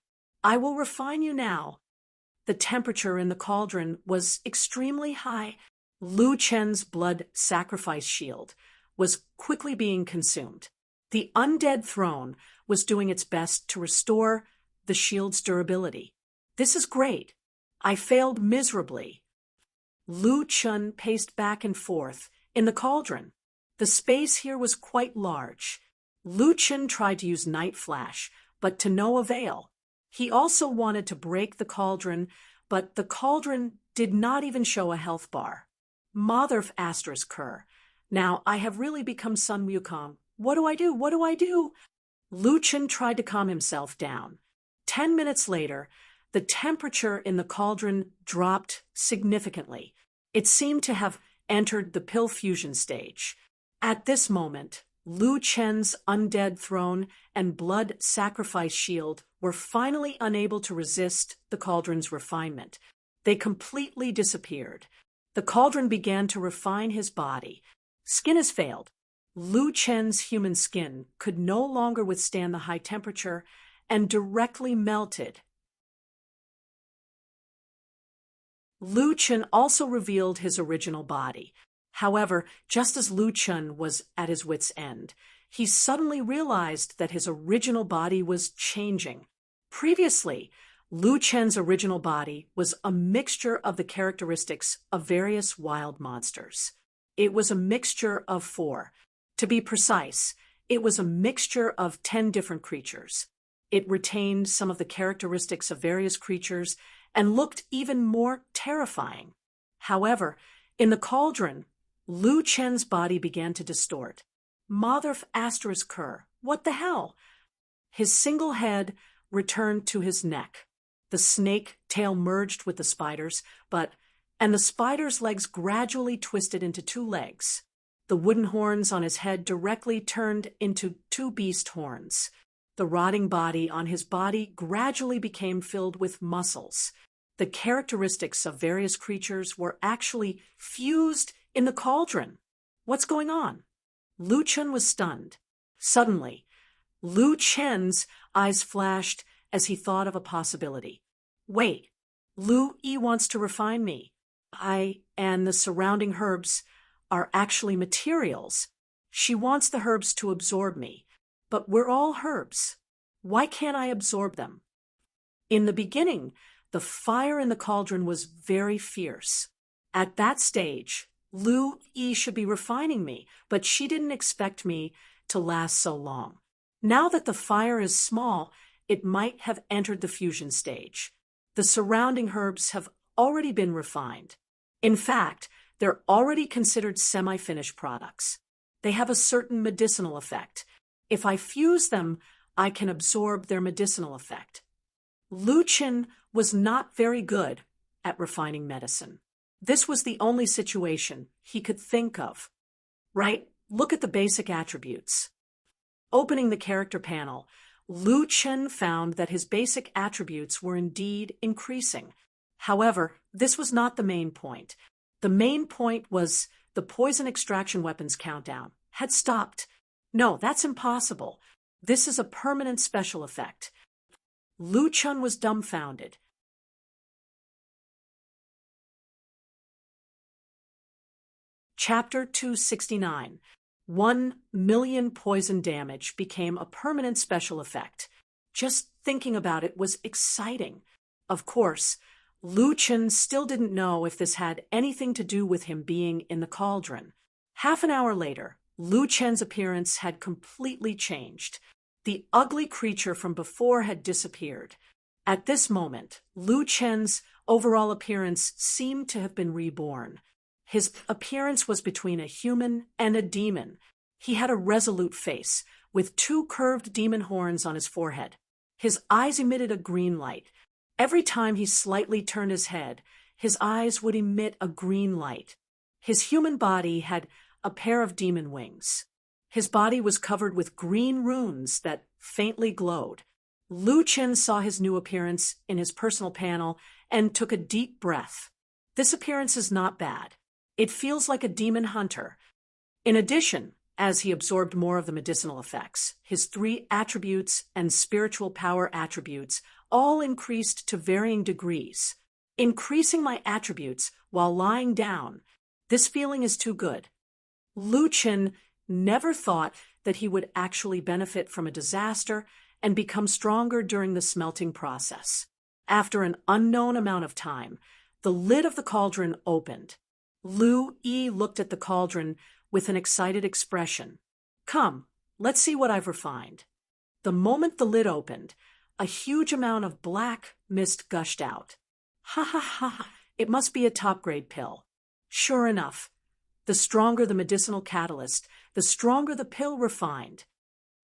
I will refine you now. The temperature in the cauldron was extremely high. Lu Chen's blood sacrifice shield was quickly being consumed. The undead throne was doing its best to restore the shield's durability. This is great. I failed miserably. Lu Chen paced back and forth in the cauldron. The space here was quite large. Lu Chen tried to use Night Flash, but to no avail. He also wanted to break the cauldron, but the cauldron did not even show a health bar. Motherf asterisk her. Now I have really become Sun Wukong. What do I do? What do I do? Lu Chen tried to calm himself down. 10 minutes later, the temperature in the cauldron dropped significantly. It seemed to have entered the pill fusion stage. At this moment, Lu Chen's undead throne and blood sacrifice shield were finally unable to resist the cauldron's refinement. They completely disappeared. The cauldron began to refine his body. Skin has failed. Lu Chen's human skin could no longer withstand the high temperature and directly melted. Lu Chen also revealed his original body. However, just as Lu Chen was at his wit's end, he suddenly realized that his original body was changing. Previously, Lu Chen's original body was a mixture of the characteristics of various wild monsters. It was a mixture of 4. To be precise, it was a mixture of 10 different creatures. It retained some of the characteristics of various creatures and looked even more terrifying. However, in the cauldron, Lu Chen's body began to distort. Mother of asterisk cur, what the hell? His single head returned to his neck. The snake tail merged with the spider's, and the spider's legs gradually twisted into two legs. The wooden horns on his head directly turned into two beast horns. The rotting body on his body gradually became filled with muscles. The characteristics of various creatures were actually fused in the cauldron. What's going on? Lu Chen was stunned. Suddenly, Lu Chen's eyes flashed as he thought of a possibility. Wait, Lu Yi wants to refine me. I and the surrounding herbs are actually materials. She wants the herbs to absorb me, but we're all herbs. Why can't I absorb them? In the beginning, the fire in the cauldron was very fierce. At that stage, Lu Yi should be refining me, but she didn't expect me to last so long. Now that the fire is small, it might have entered the fusion stage. The surrounding herbs have already been refined. In fact, they're already considered semi-finished products. They have a certain medicinal effect. If I fuse them, I can absorb their medicinal effect. Lu Chen was not very good at refining medicine. This was the only situation he could think of. Right? Look at the basic attributes. Opening the character panel, Lu Chen found that his basic attributes were indeed increasing. However, this was not the main point. The main point was the poison extraction weapons countdown had stopped. No, that's impossible. This is a permanent special effect. Lu Chen was dumbfounded. Chapter 269. 1 million poison damage became a permanent special effect. Just thinking about it was exciting. Of course, Lu Chen still didn't know if this had anything to do with him being in the cauldron. Half an hour later, Lu Chen's appearance had completely changed. The ugly creature from before had disappeared. At this moment, Lu Chen's overall appearance seemed to have been reborn. His appearance was between a human and a demon. He had a resolute face, with two curved demon horns on his forehead. His eyes emitted a green light. Every time he slightly turned his head, his eyes would emit a green light. His human body had a pair of demon wings. His body was covered with green runes that faintly glowed. Lu Chen saw his new appearance in his personal panel and took a deep breath. This appearance is not bad. It feels like a demon hunter. In addition, as he absorbed more of the medicinal effects, his 3 attributes and spiritual power attributes all increased to varying degrees. Increasing my attributes while lying down, this feeling is too good. Lu Chen never thought that he would actually benefit from a disaster and become stronger during the smelting process. After an unknown amount of time, the lid of the cauldron opened. Lu Yi looked at the cauldron with an excited expression. Come, let's see what I've refined. The moment the lid opened, a huge amount of black mist gushed out. Ha ha ha, it must be a top-grade pill. Sure enough, the stronger the medicinal catalyst, the stronger the pill refined.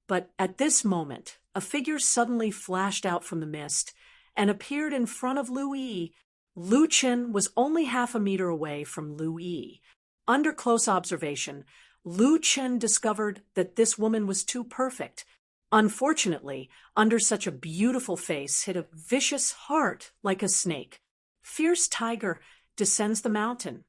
But at this moment, a figure suddenly flashed out from the mist and appeared in front of Lu Yi. Lu Chen was only half a meter away from Lu Yi. Under close observation, Lu Chen discovered that this woman was too perfect. Unfortunately, under such a beautiful face hid a vicious heart like a snake. Fierce tiger descends the mountain.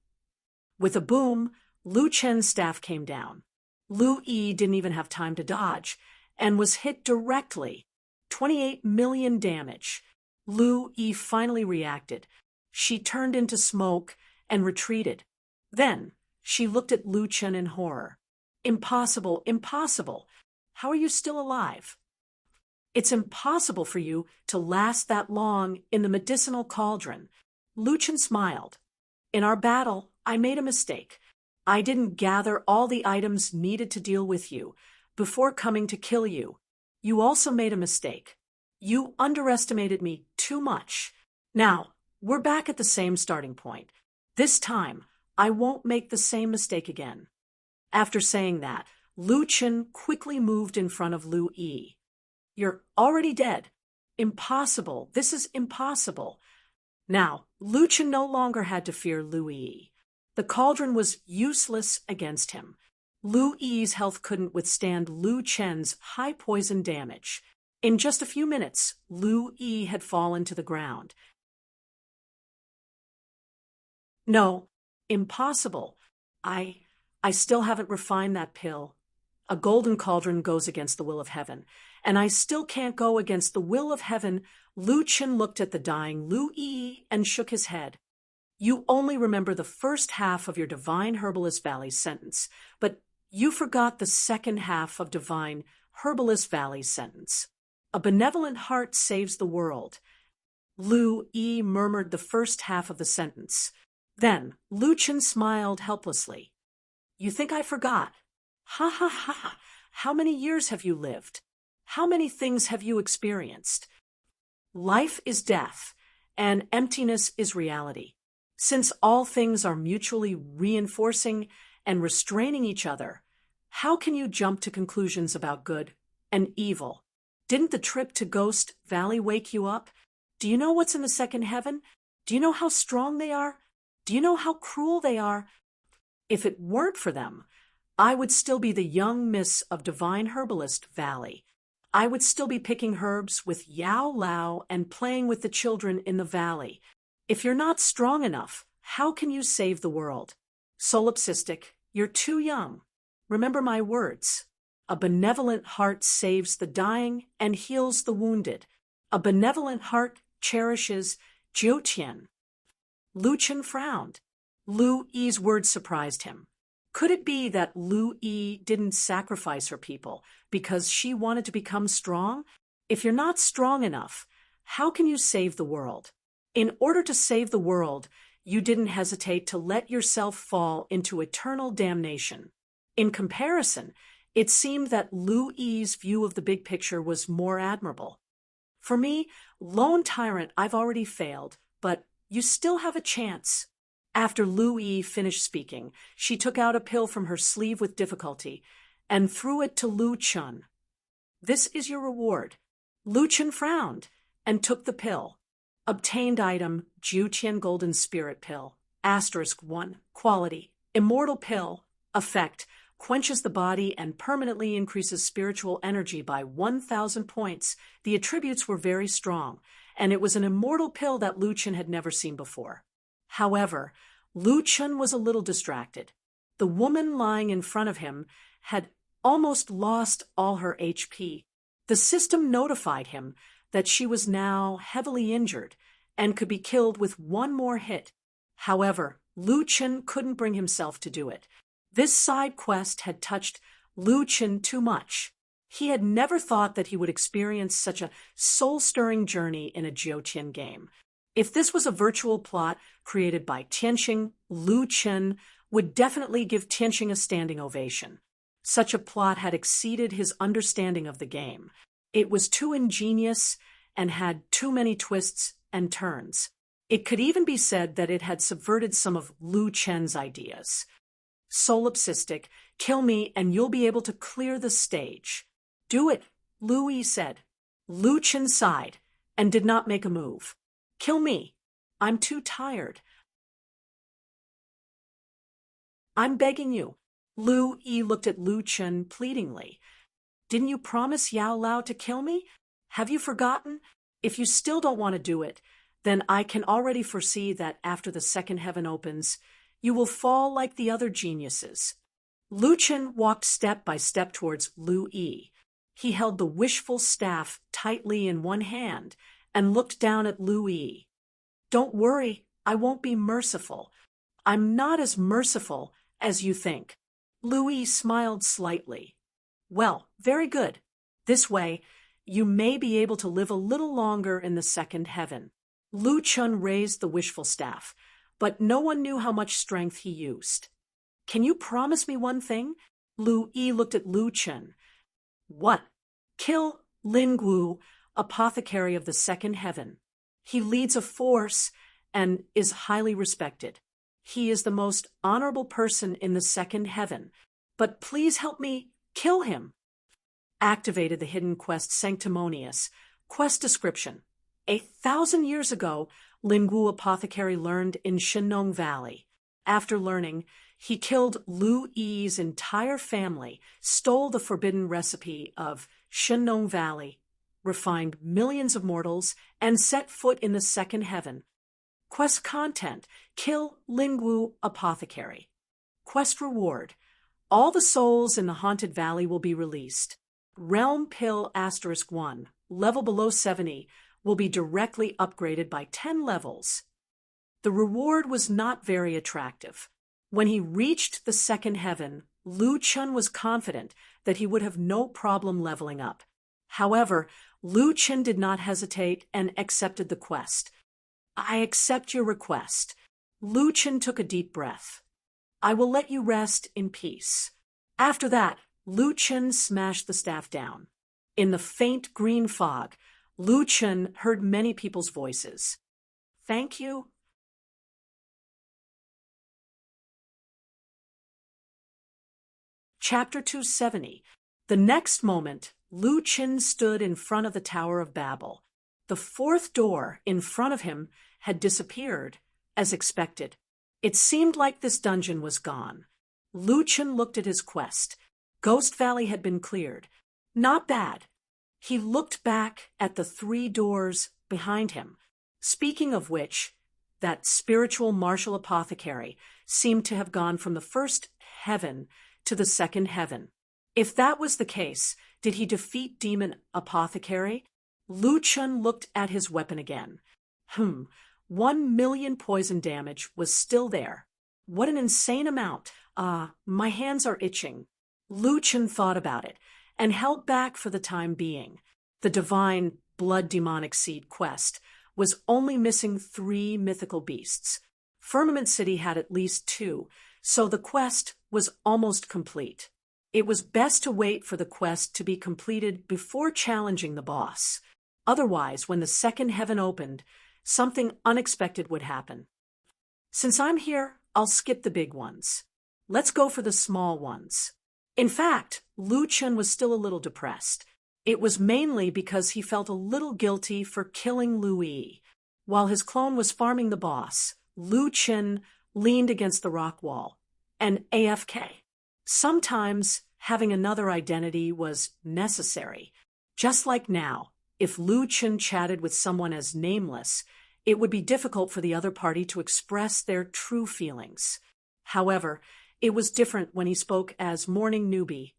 With a boom, Lu Chen's staff came down. Lu Yi didn't even have time to dodge and was hit directly. 28 million damage. Lu Yi finally reacted. She turned into smoke and retreated. Then she looked at Lu Chen in horror. Impossible, impossible. How are you still alive? It's impossible for you to last that long in the medicinal cauldron. Lu Chen smiled. In our battle, I made a mistake. I didn't gather all the items needed to deal with you before coming to kill you. You also made a mistake. You underestimated me too much. Now, we're back at the same starting point. This time, I won't make the same mistake again." After saying that, Lu Chen quickly moved in front of Lu Yi. "You're already dead. Impossible. This is impossible." Now, Lu Chen no longer had to fear Lu Yi. The cauldron was useless against him. Lu Yi's health couldn't withstand Lu Chen's high poison damage. In just a few minutes, Lu Yi had fallen to the ground. "No, impossible. I still haven't refined that pill. A golden cauldron goes against the will of heaven, and I still can't go against the will of heaven." Lu Chen looked at the dying Lu Yi and shook his head. "You only remember the first half of your Divine Herbalist Valley's sentence, but you forgot the second half of Divine Herbalist Valley's sentence. A benevolent heart saves the world." Lu Yi murmured the first half of the sentence. Then Lu Chen smiled helplessly. "You think I forgot? Ha ha ha! How many years have you lived? How many things have you experienced? Life is death, and emptiness is reality. Since all things are mutually reinforcing and restraining each other, how can you jump to conclusions about good and evil? Didn't the trip to Ghost Valley wake you up? Do you know what's in the second heaven? Do you know how strong they are? Do you know how cruel they are? If it weren't for them, I would still be the young miss of Divine Herbalist Valley. I would still be picking herbs with Yao Lao and playing with the children in the valley. If you're not strong enough, how can you save the world? Solipsistic, you're too young. Remember my words. A benevolent heart saves the dying and heals the wounded. A benevolent heart cherishes Jiutian." Lu Chen frowned. Lu Yi's words surprised him. Could it be that Lu Yi didn't sacrifice her people because she wanted to become strong? If you're not strong enough, how can you save the world? In order to save the world, you didn't hesitate to let yourself fall into eternal damnation. In comparison, it seemed that Lu Yi's view of the big picture was more admirable. "For me, lone tyrant, I've already failed, but you still have a chance." After Lu Yi finished speaking, she took out a pill from her sleeve with difficulty and threw it to Lu Chen. "This is your reward." Lu Chen frowned and took the pill. Obtained item, Jiutian Golden Spirit Pill, *1, quality, immortal pill, effect, quenches the body and permanently increases spiritual energy by 1,000 points. The attributes were very strong, and it was an immortal pill that Lu Chen had never seen before. However, Lu Chen was a little distracted. The woman lying in front of him had almost lost all her HP. The system notified him that she was now heavily injured and could be killed with one more hit. However, Lu Chen couldn't bring himself to do it. This side quest had touched Lu Chen too much. He had never thought that he would experience such a soul-stirring journey in a Jiutian game. If this was a virtual plot created by Tianxing, Lu Chen would definitely give Tianxing a standing ovation. Such a plot had exceeded his understanding of the game. It was too ingenious and had too many twists and turns. It could even be said that it had subverted some of Lu Chen's ideas. "Solipsistic, kill me and you'll be able to clear the stage." "Do it," Lu Yi said. Lu Chen sighed and did not make a move. "Kill me. I'm too tired." "I'm begging you." Lu Yi looked at Lu Chen pleadingly. "Didn't you promise Yao Lao to kill me? Have you forgotten? If you still don't want to do it, then I can already foresee that after the second heaven opens, you will fall like the other geniuses." Lu Chen walked step by step towards Lu Yi. He held the wishful staff tightly in one hand and looked down at Lu Yi. "Don't worry, I won't be merciful. I'm not as merciful as you think." Lu Yi smiled slightly. "Well, very good. This way, you may be able to live a little longer in the second heaven." Lu Chen raised the wishful staff, but no one knew how much strength he used. "Can you promise me one thing?" Lu Yi looked at Lu Chen. "What?" "Kill Lin Guo apothecary of the second heaven. He leads a force and is highly respected. He is the most honorable person in the second heaven, but please help me kill him. Activated the hidden quest Sanctimonious. Quest description. 1,000 years ago, Lingwu Apothecary learned in Shenong Valley. After learning, he killed Lu Yi's entire family, stole the forbidden recipe of Shenong Valley, refined millions of mortals, and set foot in the second heaven. Quest content: kill Lingwu Apothecary. Quest reward: all the souls in the haunted valley will be released. Realm Pill *1, level below 70, will be directly upgraded by 10 levels. The reward was not very attractive. When he reached the second heaven, Lu Chun was confident that he would have no problem leveling up. However, Lu Chun did not hesitate and accepted the quest. I accept your request. Lu Chun took a deep breath. I will let you rest in peace. After that, Lu Chun smashed the staff down. In the faint green fog, Lu Chun heard many people's voices. Thank you. Chapter 270. The next moment, Lu Chun stood in front of the Tower of Babel. The fourth door in front of him had disappeared, as expected. It seemed like this dungeon was gone. Lu Chun looked at his quest. Ghost Valley had been cleared. Not bad. He looked back at the 3 doors behind him. Speaking of which, that spiritual martial apothecary seemed to have gone from the first heaven to the second heaven. If that was the case, did he defeat Demon Apothecary? Lu Chun looked at his weapon again. 1 million poison damage was still there. What an insane amount. My hands are itching. Lu Chun thought about it and held back for the time being. The divine blood demonic seed quest was only missing 3 mythical beasts. Firmament City had at least 2, so the quest was almost complete. It was best to wait for the quest to be completed before challenging the boss. Otherwise, when the second heaven opened, something unexpected would happen. Since I'm here, I'll skip the big ones. Let's go for the small ones. In fact, Lu Chun was still a little depressed. It was mainly because he felt a little guilty for killing Lu Yi. While his clone was farming the boss, Lu Chun leaned against the rock wall and AFK. Sometimes having another identity was necessary. Just like now, if Lu Chun chatted with someone as Nameless, it would be difficult for the other party to express their true feelings. However, it was different when he spoke as Morning Newbie.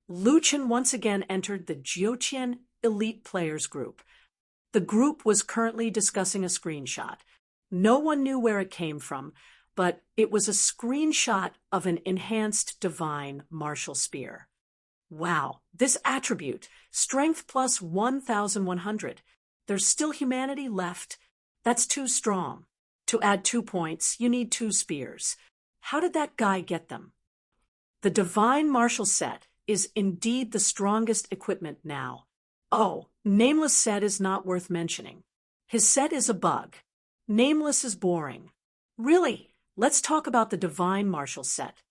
Lu Chun once again entered the Jiutian Elite Players group. The group was currently discussing a screenshot. No one knew where it came from, but it was a screenshot of an enhanced divine martial spear. Wow, this attribute, strength plus 1,100. There's still humanity left. That's too strong. To add 2 points, you need 2 spears. How did that guy get them? The divine martial set is indeed the strongest equipment now. Oh, Nameless set is not worth mentioning. His set is a bug. Nameless is boring. Really, let's talk about the divine martial set.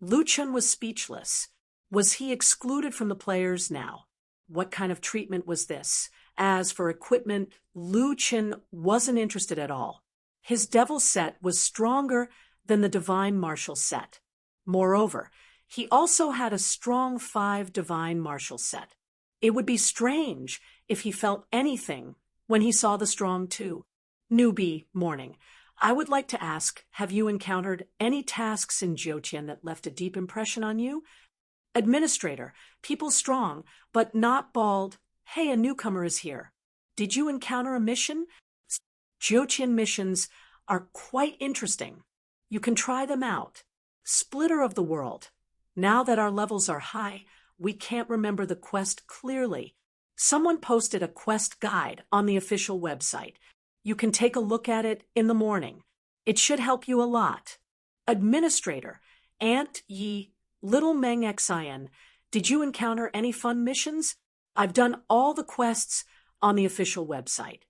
Lu Chun was speechless. Was he excluded from the players now? What kind of treatment was this? As for equipment, Lu Chun wasn't interested at all. His devil set was stronger than the divine martial set. Moreover, he also had a strong 5 divine martial set. It would be strange if he felt anything when he saw the strong 2. Newbie Morning. I would like to ask, have you encountered any tasks in Jiutian that left a deep impression on you? Administrator, people strong, but not bald. Hey, a newcomer is here. Did you encounter a mission? Jiutian missions are quite interesting. You can try them out. Splitter of the World. Now that our levels are high, we can't remember the quest clearly. Someone posted a quest guide on the official website. You can take a look at it in the morning. It should help you a lot. Administrator, Aunt Yi, Little Meng Xin, did you encounter any fun missions? I've done all the quests on the official website.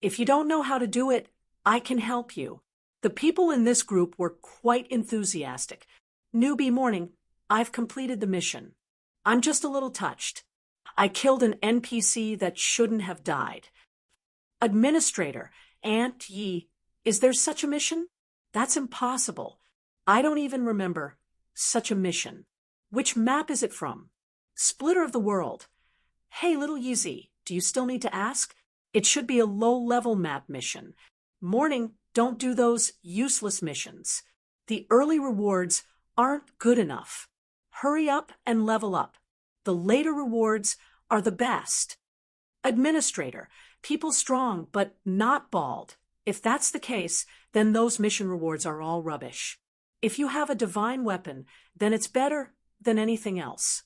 If you don't know how to do it, I can help you. The people in this group were quite enthusiastic. Newbie morning, I've completed the mission. I'm just a little touched. I killed an NPC that shouldn't have died. Administrator, Aunt Yi, is there such a mission? That's impossible. I don't even remember such a mission. Which map is it from? Splitter of the World. Hey, little Yeezy, do you still need to ask? It should be a low-level map mission. Morning, don't do those useless missions. The early rewards aren't good enough. Hurry up and level up. The later rewards are the best. Administrator, people strong but not bald. If that's the case, then those mission rewards are all rubbish. If you have a divine weapon, then it's better than anything else.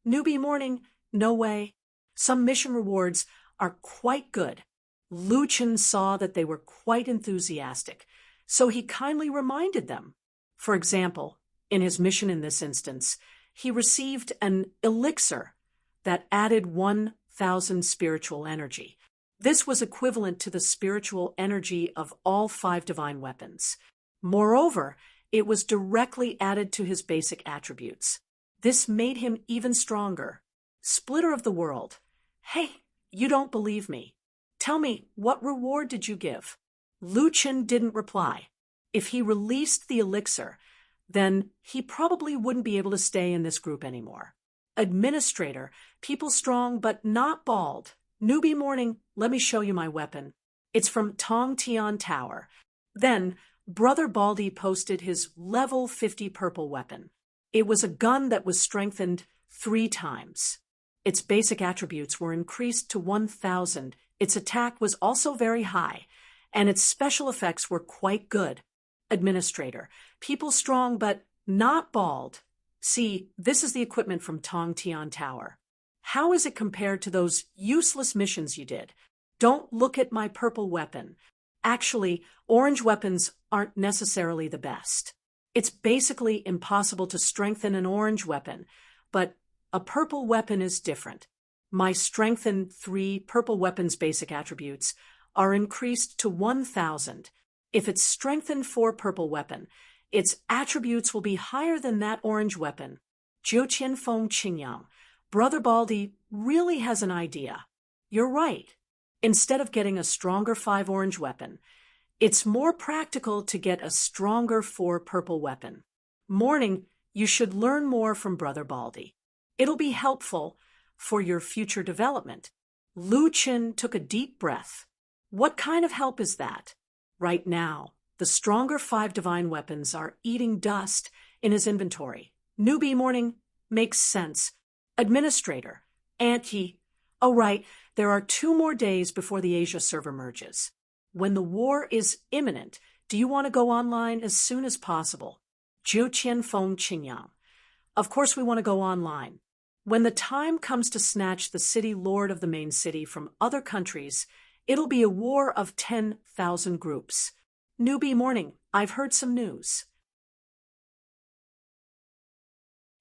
Newbie morning, no way. Some mission rewards are quite good. Lu Chen saw that they were quite enthusiastic, so he kindly reminded them. For example, in his mission in this instance, he received an elixir that added 1,000 spiritual energy. This was equivalent to the spiritual energy of all 5 divine weapons. Moreover, it was directly added to his basic attributes. This made him even stronger. Splitter of the World. Hey, you don't believe me. Tell me, what reward did you give? Lu Chen didn't reply. If he released the elixir, then he probably wouldn't be able to stay in this group anymore. Administrator, people strong but not bald. Newbie morning, let me show you my weapon. It's from Tong Tian Tower. Then, Brother Baldy posted his level 50 purple weapon. It was a gun that was strengthened 3 times. Its basic attributes were increased to 1,000. Its attack was also very high, and its special effects were quite good. Administrator, people strong but not bald. See, this is the equipment from Tong Tian Tower. How is it compared to those useless missions you did? Don't look at my purple weapon. Actually, orange weapons aren't necessarily the best. It's basically impossible to strengthen an orange weapon, but a purple weapon is different. My strengthened 3 purple weapons basic attributes are increased to 1,000. If it's strengthened 4 purple weapon, its attributes will be higher than that orange weapon. Jiu Qian Feng Qingyang. Brother Baldy really has an idea. You're right. Instead of getting a stronger 5 orange weapon, it's more practical to get a stronger 4 purple weapon. Morning, you should learn more from Brother Baldy. It'll be helpful for your future development. Lu Chen took a deep breath. What kind of help is that? Right now, the stronger 5 divine weapons are eating dust in his inventory. Newbie morning makes sense. Administrator, Aunt Yi. Oh, right, there are 2 more days before the Asia server merges. When the war is imminent, do you want to go online as soon as possible? Jiu Qian Feng Qingyang. Of course we want to go online. When the time comes to snatch the city lord of the main city from other countries, it'll be a war of 10,000 groups. Newbie morning, I've heard some news.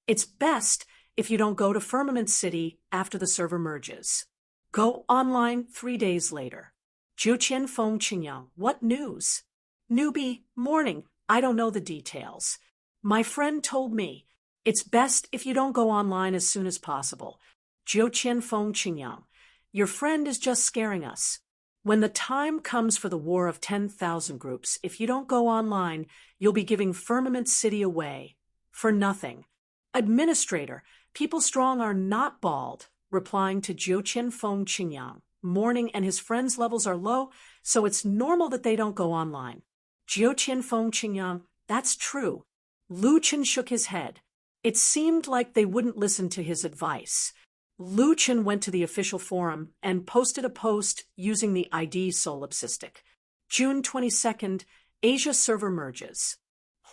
It's best if you don't go to Firmament City after the server merges. Go online 3 days later. Jiu Qian Feng Qingyang, what news? Newbie, morning, I don't know the details. My friend told me, it's best if you don't go online as soon as possible. Jiu Qian Feng Qingyang, your friend is just scaring us. When the time comes for the war of 10,000 groups, if you don't go online, you'll be giving Firmament City away. For nothing. Administrator, people strong are not bald, replying to Jiu Qian Feng Qingyang. Morning and his friends' levels are low, so it's normal that they don't go online. Jiu Qian Feng Qingyang, that's true. Lu Chen shook his head. It seemed like they wouldn't listen to his advice. Lu Chen went to the official forum and posted a post using the ID solipsistic. June 22nd, Asia server merges.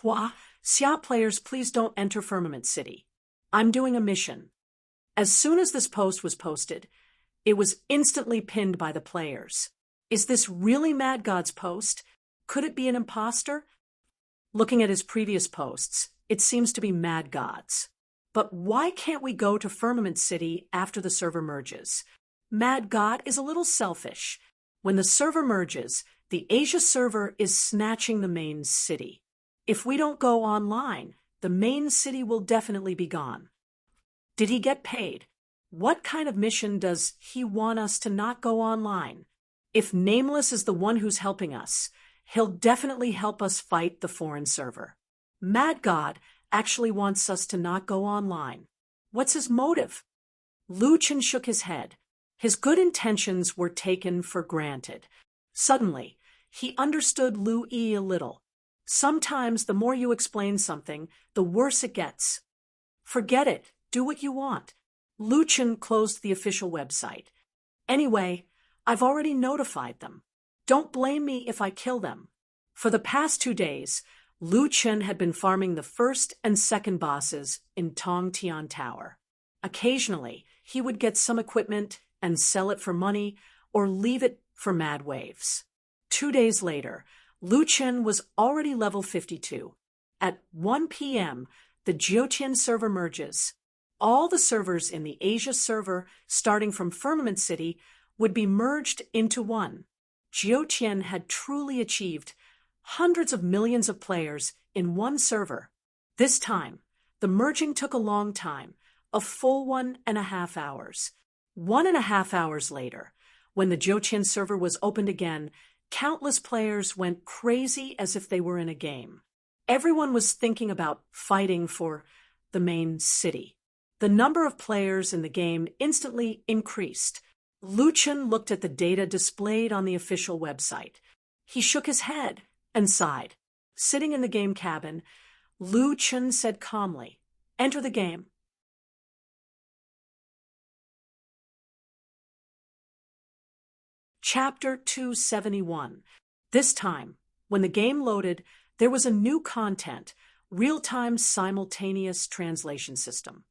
Hua, Xia players, please don't enter Firmament City. I'm doing a mission. As soon as this post was posted, it was instantly pinned by the players. Is this really Mad God's post? Could it be an imposter? Looking at his previous posts, it seems to be Mad God's. But why can't we go to Firmament City after the server merges? Mad God is a little selfish. When the server merges, the Asia server is snatching the main city. If we don't go online, the main city will definitely be gone. Did he get paid? What kind of mission does he want us to not go online? If Nameless is the one who's helping us, he'll definitely help us fight the foreign server. Mad God actually wants us to not go online. What's his motive? Lu Chen shook his head. His good intentions were taken for granted. Suddenly, he understood Lu Yi a little. Sometimes the more you explain something, the worse it gets. Forget it. Do what you want. Lu Chen closed the official website. Anyway, I've already notified them. Don't blame me if I kill them. For the past 2 days, Lu Chen had been farming the first and second bosses in Tongtian Tower. Occasionally, he would get some equipment and sell it for money or leave it for mad waves. 2 days later, Lu Chen was already level 52. At 1 p.m., the Jiutian server merges. All the servers in the Asia server, starting from Firmament City, would be merged into one. Jiutian had truly achieved hundreds of millions of players in one server. This time, the merging took a long time, a full 1.5 hours. 1.5 hours later, when the Jiutian server was opened again, countless players went crazy as if they were in a game. Everyone was thinking about fighting for the main city. The number of players in the game instantly increased. Lu Chen looked at the data displayed on the official website. He shook his head and sighed. Sitting in the game cabin, Lu Chen said calmly, "Enter the game." Chapter 271. This time, when the game loaded, there was a new content, real-time simultaneous translation system.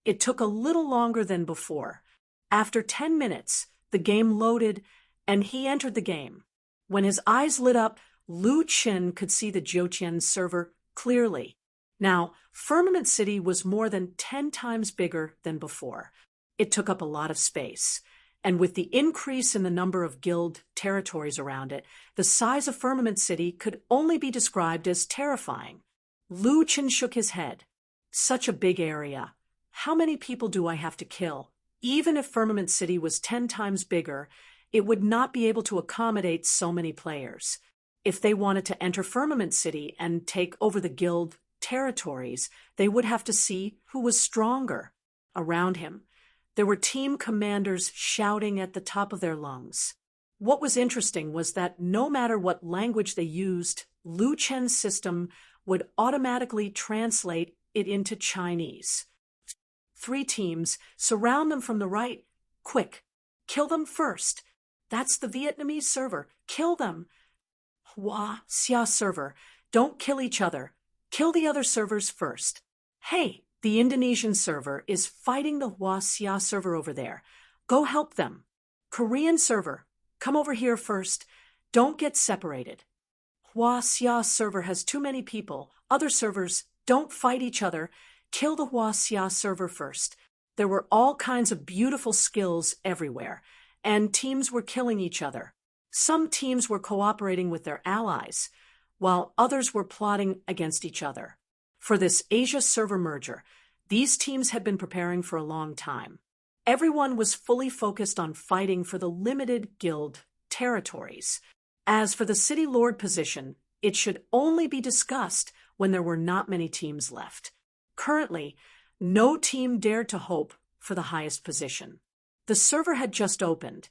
It took a little longer than before. After 10 minutes, the game loaded, and he entered the game. When his eyes lit up, Lu Chen could see the Jiutian server clearly. Now, Firmament City was more than 10 times bigger than before. It took up a lot of space. And with the increase in the number of guild territories around it, the size of Firmament City could only be described as terrifying. Lu Chen shook his head. Such a big area. How many people do I have to kill? Even if Firmament City was 10 times bigger, it would not be able to accommodate so many players. If they wanted to enter Firmament City and take over the guild territories, they would have to see who was stronger. Around him, there were team commanders shouting at the top of their lungs. What was interesting was that no matter what language they used, Lu Chen's system would automatically translate it into Chinese. 3 teams, surround them from the right. Quick, kill them first. That's the Vietnamese server. Kill them. Hua Xia server. Don't kill each other. Kill the other servers first. Hey, the Indonesian server is fighting the Hua Xia server over there. Go help them. Korean server, come over here first. Don't get separated. Hua Xia server has too many people. Other servers, don't fight each other. Kill the Hua Xia server first. There were all kinds of beautiful skills everywhere, and teams were killing each other. Some teams were cooperating with their allies, while others were plotting against each other. For this Asia server merger, these teams had been preparing for a long time. Everyone was fully focused on fighting for the limited guild territories. As for the city lord position, it should only be discussed when there were not many teams left. Currently, no team dared to hope for the highest position. The server had just opened,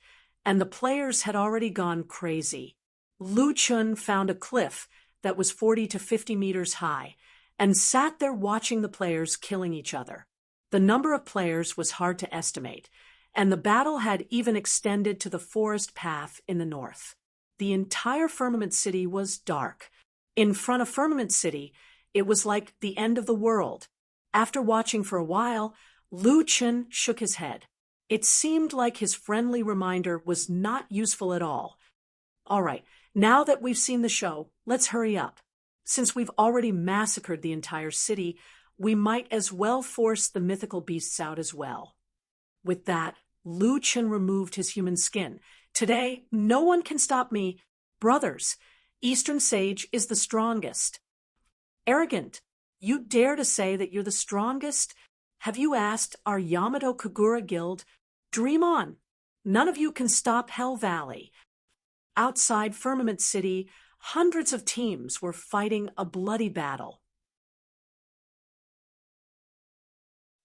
and the players had already gone crazy. Lu Chen found a cliff that was 40 to 50 meters high, and sat there watching the players killing each other. The number of players was hard to estimate, and the battle had even extended to the forest path in the north. The entire Firmament City was dark. In front of Firmament City, it was like the end of the world. After watching for a while, Lu Chen shook his head. It seemed like his friendly reminder was not useful at all. All right, now that we've seen the show, let's hurry up. Since we've already massacred the entire city, we might as well force the mythical beasts out as well. With that, Lu Chen removed his human skin. Today, no one can stop me. Brothers, Eastern Sage is the strongest. Arrogant, you dare to say that you're the strongest? Have you asked our Yamato Kagura Guild? Dream on. None of you can stop Hell Valley. Outside Firmament City, hundreds of teams were fighting a bloody battle.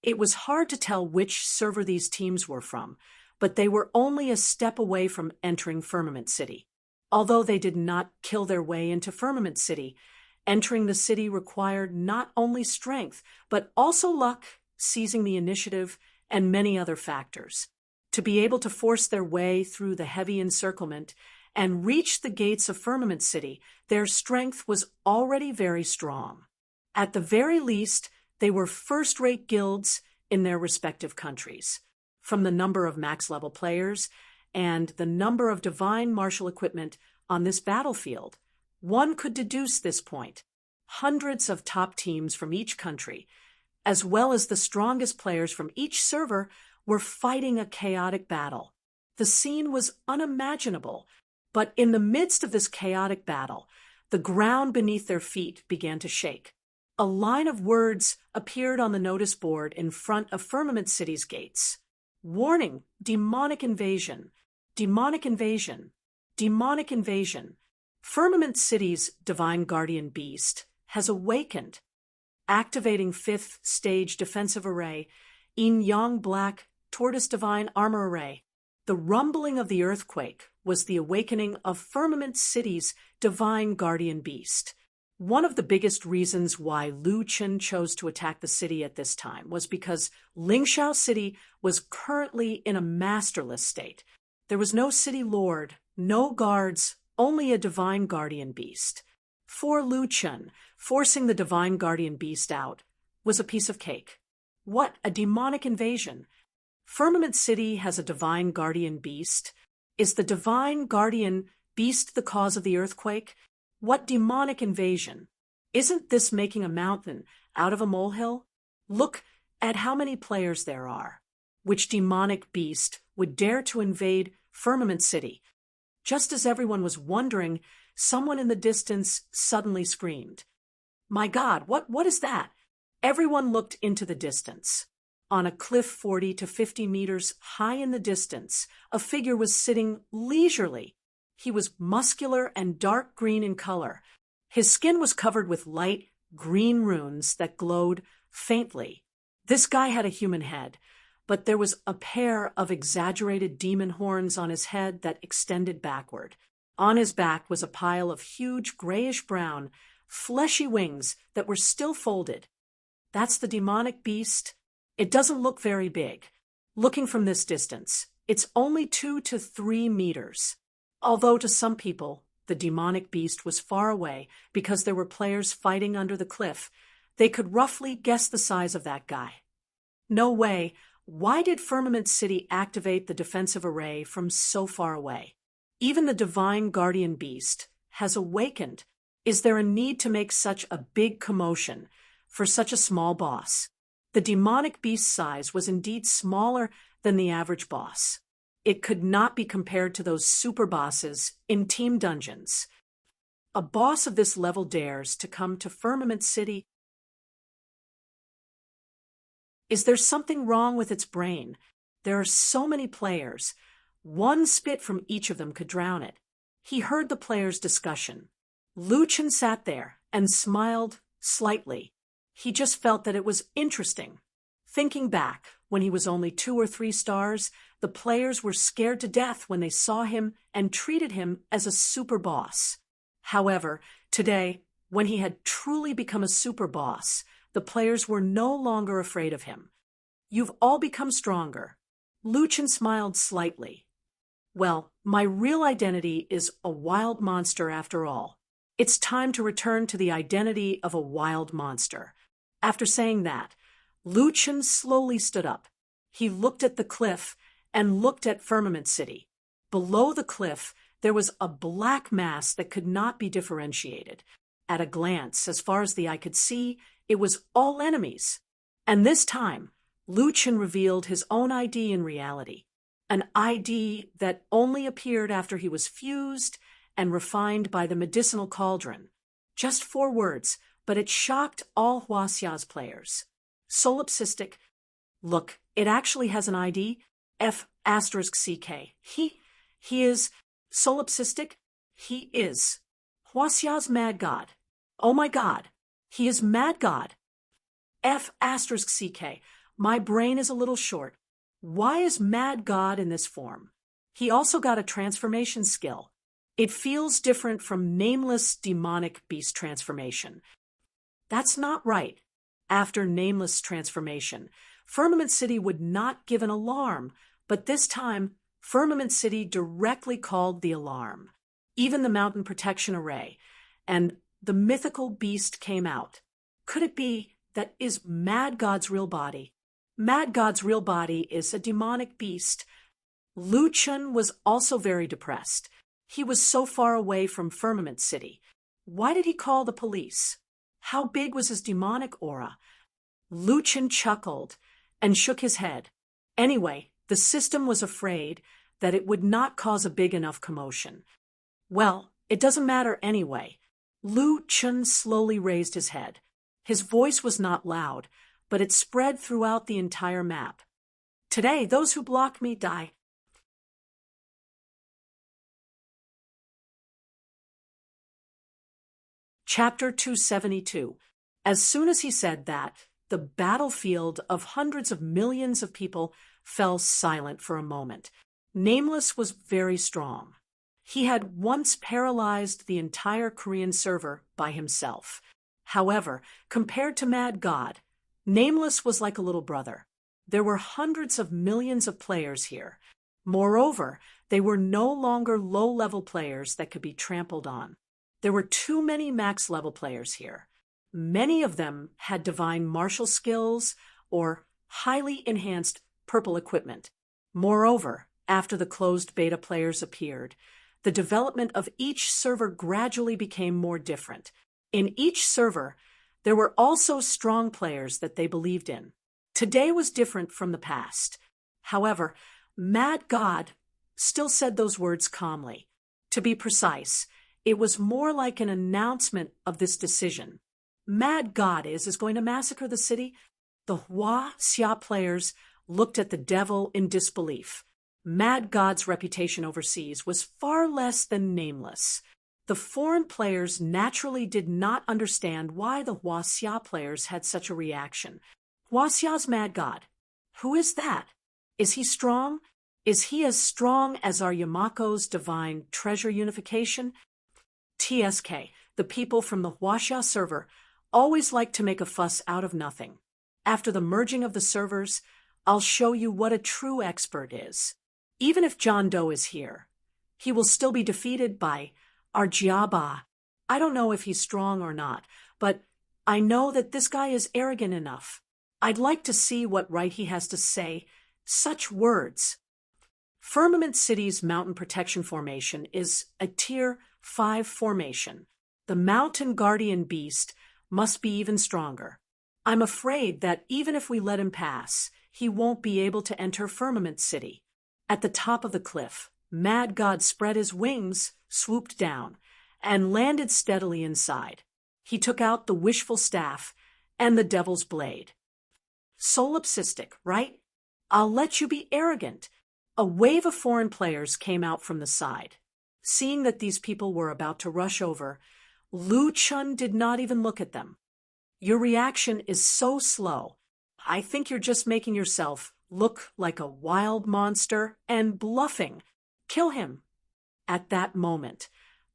It was hard to tell which server these teams were from, but they were only a step away from entering Firmament City. Although they did not kill their way into Firmament City, entering the city required not only strength, but also luck, seizing the initiative, and many other factors. To be able to force their way through the heavy encirclement and reach the gates of Firmament City, their strength was already very strong. At the very least, they were first-rate guilds in their respective countries. From the number of max-level players and the number of divine martial equipment on this battlefield, one could deduce this point. Hundreds of top teams from each country, as well as the strongest players from each server, were fighting a chaotic battle. The scene was unimaginable, but in the midst of this chaotic battle, the ground beneath their feet began to shake. A line of words appeared on the notice board in front of Firmament City's gates. Warning, demonic invasion, demonic invasion, demonic invasion. Firmament City's divine guardian beast has awakened, activating 5th stage defensive array, Yin Yang Black Tortoise Divine Armor Array. The rumbling of the earthquake was the awakening of Firmament City's divine guardian beast. One of the biggest reasons why Lu Chen chose to attack the city at this time was because Lingxiao City was currently in a masterless state. There was no city lord, no guards, only a divine guardian beast. For Lu Chen, forcing the divine guardian beast out was a piece of cake. What a demonic invasion! Firmament City has a divine guardian beast. Is the divine guardian beast the cause of the earthquake? What demonic invasion! Isn't this making a mountain out of a molehill? Look at how many players there are. Which demonic beast would dare to invade Firmament City? Just as everyone was wondering, someone in the distance suddenly screamed. My God, what is that? Everyone looked into the distance. On a cliff 40 to 50 meters high in the distance, a figure was sitting leisurely. He was muscular and dark green in color. His skin was covered with light green runes that glowed faintly. This guy had a human head, but there was a pair of exaggerated demon horns on his head that extended backward. On his back was a pile of huge grayish-brown, fleshy wings that were still folded. That's the demonic beast. It doesn't look very big. Looking from this distance, it's only 2 to 3 meters. Although to some people, the demonic beast was far away because there were players fighting under the cliff, they could roughly guess the size of that guy. No way. Why did Firmament City activate the defensive array from so far away? Even the divine guardian beast has awakened. Is there a need to make such a big commotion for such a small boss? The demonic beast's size was indeed smaller than the average boss. It could not be compared to those super bosses in team dungeons. A boss of this level dares to come to Firmament City. Is there something wrong with its brain? There are so many players. One spit from each of them could drown it. He heard the players' discussion. Lu Chen sat there and smiled slightly. He just felt that it was interesting. Thinking back, when he was only 2 or 3 stars, the players were scared to death when they saw him and treated him as a super boss. However, today, when he had truly become a super boss, the players were no longer afraid of him. You've all become stronger. Lu Chen smiled slightly. Well, my real identity is a wild monster after all. It's time to return to the identity of a wild monster. After saying that, Lu Chen slowly stood up. He looked at the cliff and looked at Firmament City. Below the cliff, there was a black mass that could not be differentiated. At a glance, as far as the eye could see, it was all enemies. And this time, Lu Chen revealed his own ID in reality, an ID that only appeared after he was fused and refined by the medicinal cauldron. Just 4 words, but it shocked all Huaxia's players. Solipsistic. Look, it actually has an ID, F*CK. He is solipsistic. He is Huaxia's mad god. Oh my god, he is mad god. F*CK. My brain is a little short. Why is mad god in this form? He also got a transformation skill. It feels different from nameless demonic beast transformation. That's not right. After nameless transformation, Firmament City would not give an alarm, but this time, Firmament City directly called the alarm. Even the mountain protection array, and the mythical beast came out. Could it be that is Mad God's real body? Mad God's real body is a demonic beast. Lu Chen was also very depressed. He was so far away from Firmament City. Why did he call the police? How big was his demonic aura? Lu Chen chuckled and shook his head. Anyway, the system was afraid that it would not cause a big enough commotion. Well, it doesn't matter anyway. Lu Chen slowly raised his head. His voice was not loud, but it spread throughout the entire map. Today, those who block me die. Chapter 272. As soon as he said that, the battlefield of hundreds of millions of people fell silent for a moment. Nameless was very strong. He had once paralyzed the entire Korean server by himself. However, compared to Mad God, Nameless was like a little brother. There were hundreds of millions of players here. Moreover, they were no longer low-level players that could be trampled on. There were too many max-level players here. Many of them had divine martial skills or highly enhanced purple equipment. Moreover, after the closed beta players appeared, the development of each server gradually became more different. In each server, there were also strong players that they believed in. Today was different from the past. However, Mad God still said those words calmly. To be precise, it was more like an announcement of this decision. Mad God is going to massacre the city. The Huaxia players looked at the devil in disbelief. Mad God's reputation overseas was far less than nameless. The foreign players naturally did not understand why the Huaxia players had such a reaction. Huaxia's Mad God. Who is that? Is he strong? Is he as strong as our Yamako's divine treasure unification? TSK, the people from the Huaxia server, always like to make a fuss out of nothing. After the merging of the servers, I'll show you what a true expert is. Even if John Doe is here, he will still be defeated by our Jiaba. I don't know if he's strong or not, but I know that this guy is arrogant enough. I'd like to see what right he has to say such words. Firmament City's mountain protection formation is a Tier 5 formation. The mountain guardian beast must be even stronger. I'm afraid that even if we let him pass, he won't be able to enter Firmament City. At the top of the cliff, Mad God spread his wings, swooped down, and landed steadily inside. He took out the wishful staff and the devil's blade. Solipsistic, right? I'll let you be arrogant. A wave of foreign players came out from the side. Seeing that these people were about to rush over, Lu Chen did not even look at them. Your reaction is so slow. I think you're just making yourself look like a wild monster and bluffing. Kill him. At that moment,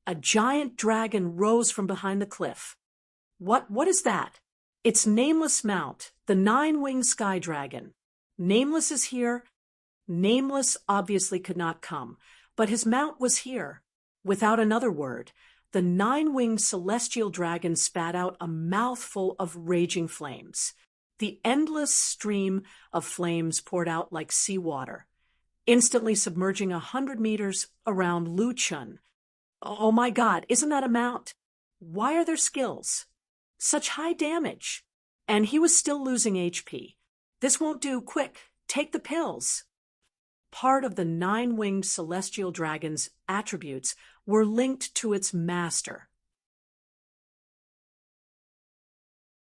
a giant dragon rose from behind the cliff. What is that? It's Nameless Mount, the 9-winged sky dragon. Nameless is here. Nameless obviously could not come, but his mount was here. Without another word, the 9-winged celestial dragon spat out a mouthful of raging flames. The endless stream of flames poured out like seawater, instantly submerging 100 meters around Lu Chen. Oh my God, isn't that a mount? Why are their skills such high damage? And he was still losing HP. This won't do. Quick, take the pills. Part of the nine-winged celestial dragon's attributes were linked to its master.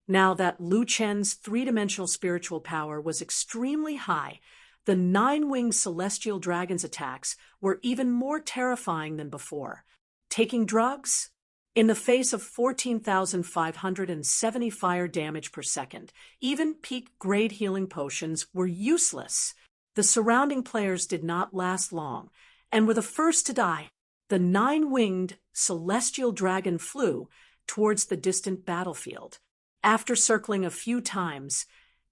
Now that Lu Chen's three-dimensional spiritual power was extremely high, the nine-winged celestial dragon's attacks were even more terrifying than before. Taking drugs? In the face of 14,570 fire damage per second, even peak-grade healing potions were useless. The surrounding players did not last long, and were the first to die. The nine-winged celestial dragon flew towards the distant battlefield. After circling a few times,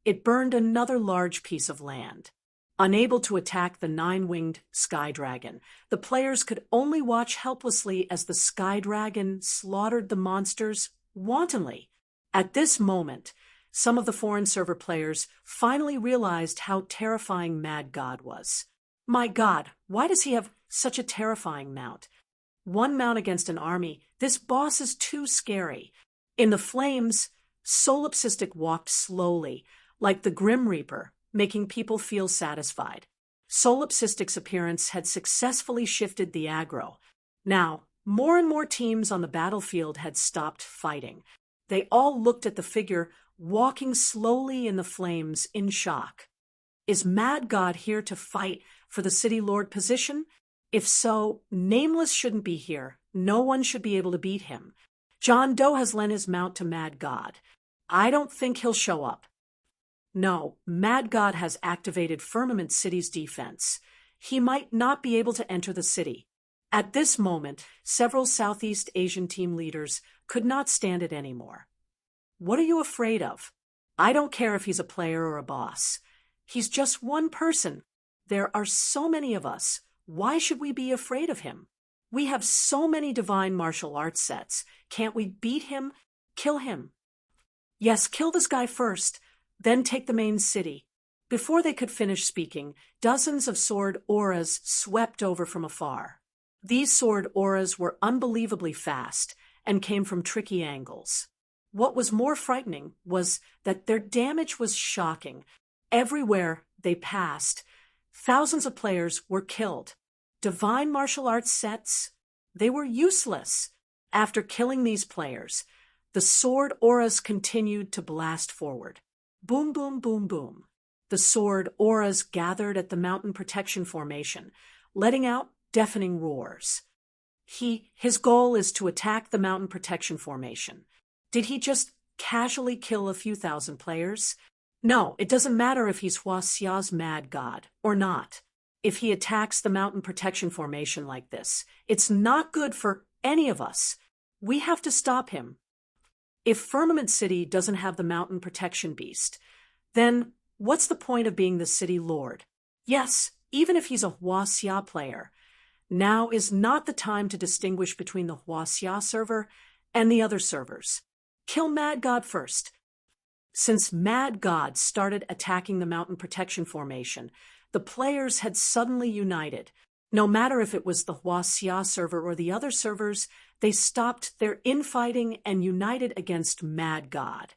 it burned another large piece of land. Unable to attack the nine-winged sky dragon, the players could only watch helplessly as the sky dragon slaughtered the monsters wantonly. At this moment, some of the foreign server players finally realized how terrifying Mad God was. My God, why does he have such a terrifying mount? One mount against an army, this boss is too scary. In the flames, Solipsistic walked slowly, like the Grim Reaper, making people feel satisfied. Solipsistic's appearance had successfully shifted the aggro. Now, more and more teams on the battlefield had stopped fighting. They all looked at the figure walking slowly in the flames in shock. Is Mad God here to fight for the City Lord position? If so, Nameless shouldn't be here. No one should be able to beat him. John Doe has lent his mount to Mad God. I don't think he'll show up. No, Mad God has activated Firmament City's defense. He might not be able to enter the city. At this moment, several Southeast Asian team leaders could not stand it anymore. What are you afraid of? I don't care if he's a player or a boss. He's just one person. There are so many of us. Why should we be afraid of him? We have so many divine martial arts sets. Can't we beat him? Kill him. Yes, kill this guy first, then take the main city. Before they could finish speaking, dozens of sword auras swept over from afar. These sword auras were unbelievably fast and came from tricky angles. What was more frightening was that their damage was shocking. Everywhere they passed, thousands of players were killed. Divine martial arts sets, they were useless. After killing these players, the sword auras continued to blast forward. Boom, boom, boom, boom. The sword auras gathered at the mountain protection formation, letting out deafening roars. His goal is to attack the mountain protection formation. Did he just casually kill a few thousand players? No, it doesn't matter if he's Huaxia's Mad God or not. If he attacks the mountain protection formation like this, it's not good for any of us. We have to stop him. If Firmament City doesn't have the mountain protection beast, then what's the point of being the city lord? Yes, even if he's a Huaxia player, now is not the time to distinguish between the Huaxia server and the other servers. Kill Mad God first. Since Mad God started attacking the mountain protection formation, the players had suddenly united. No matter if it was the Huaxia server or the other servers, they stopped their infighting and united against Mad God.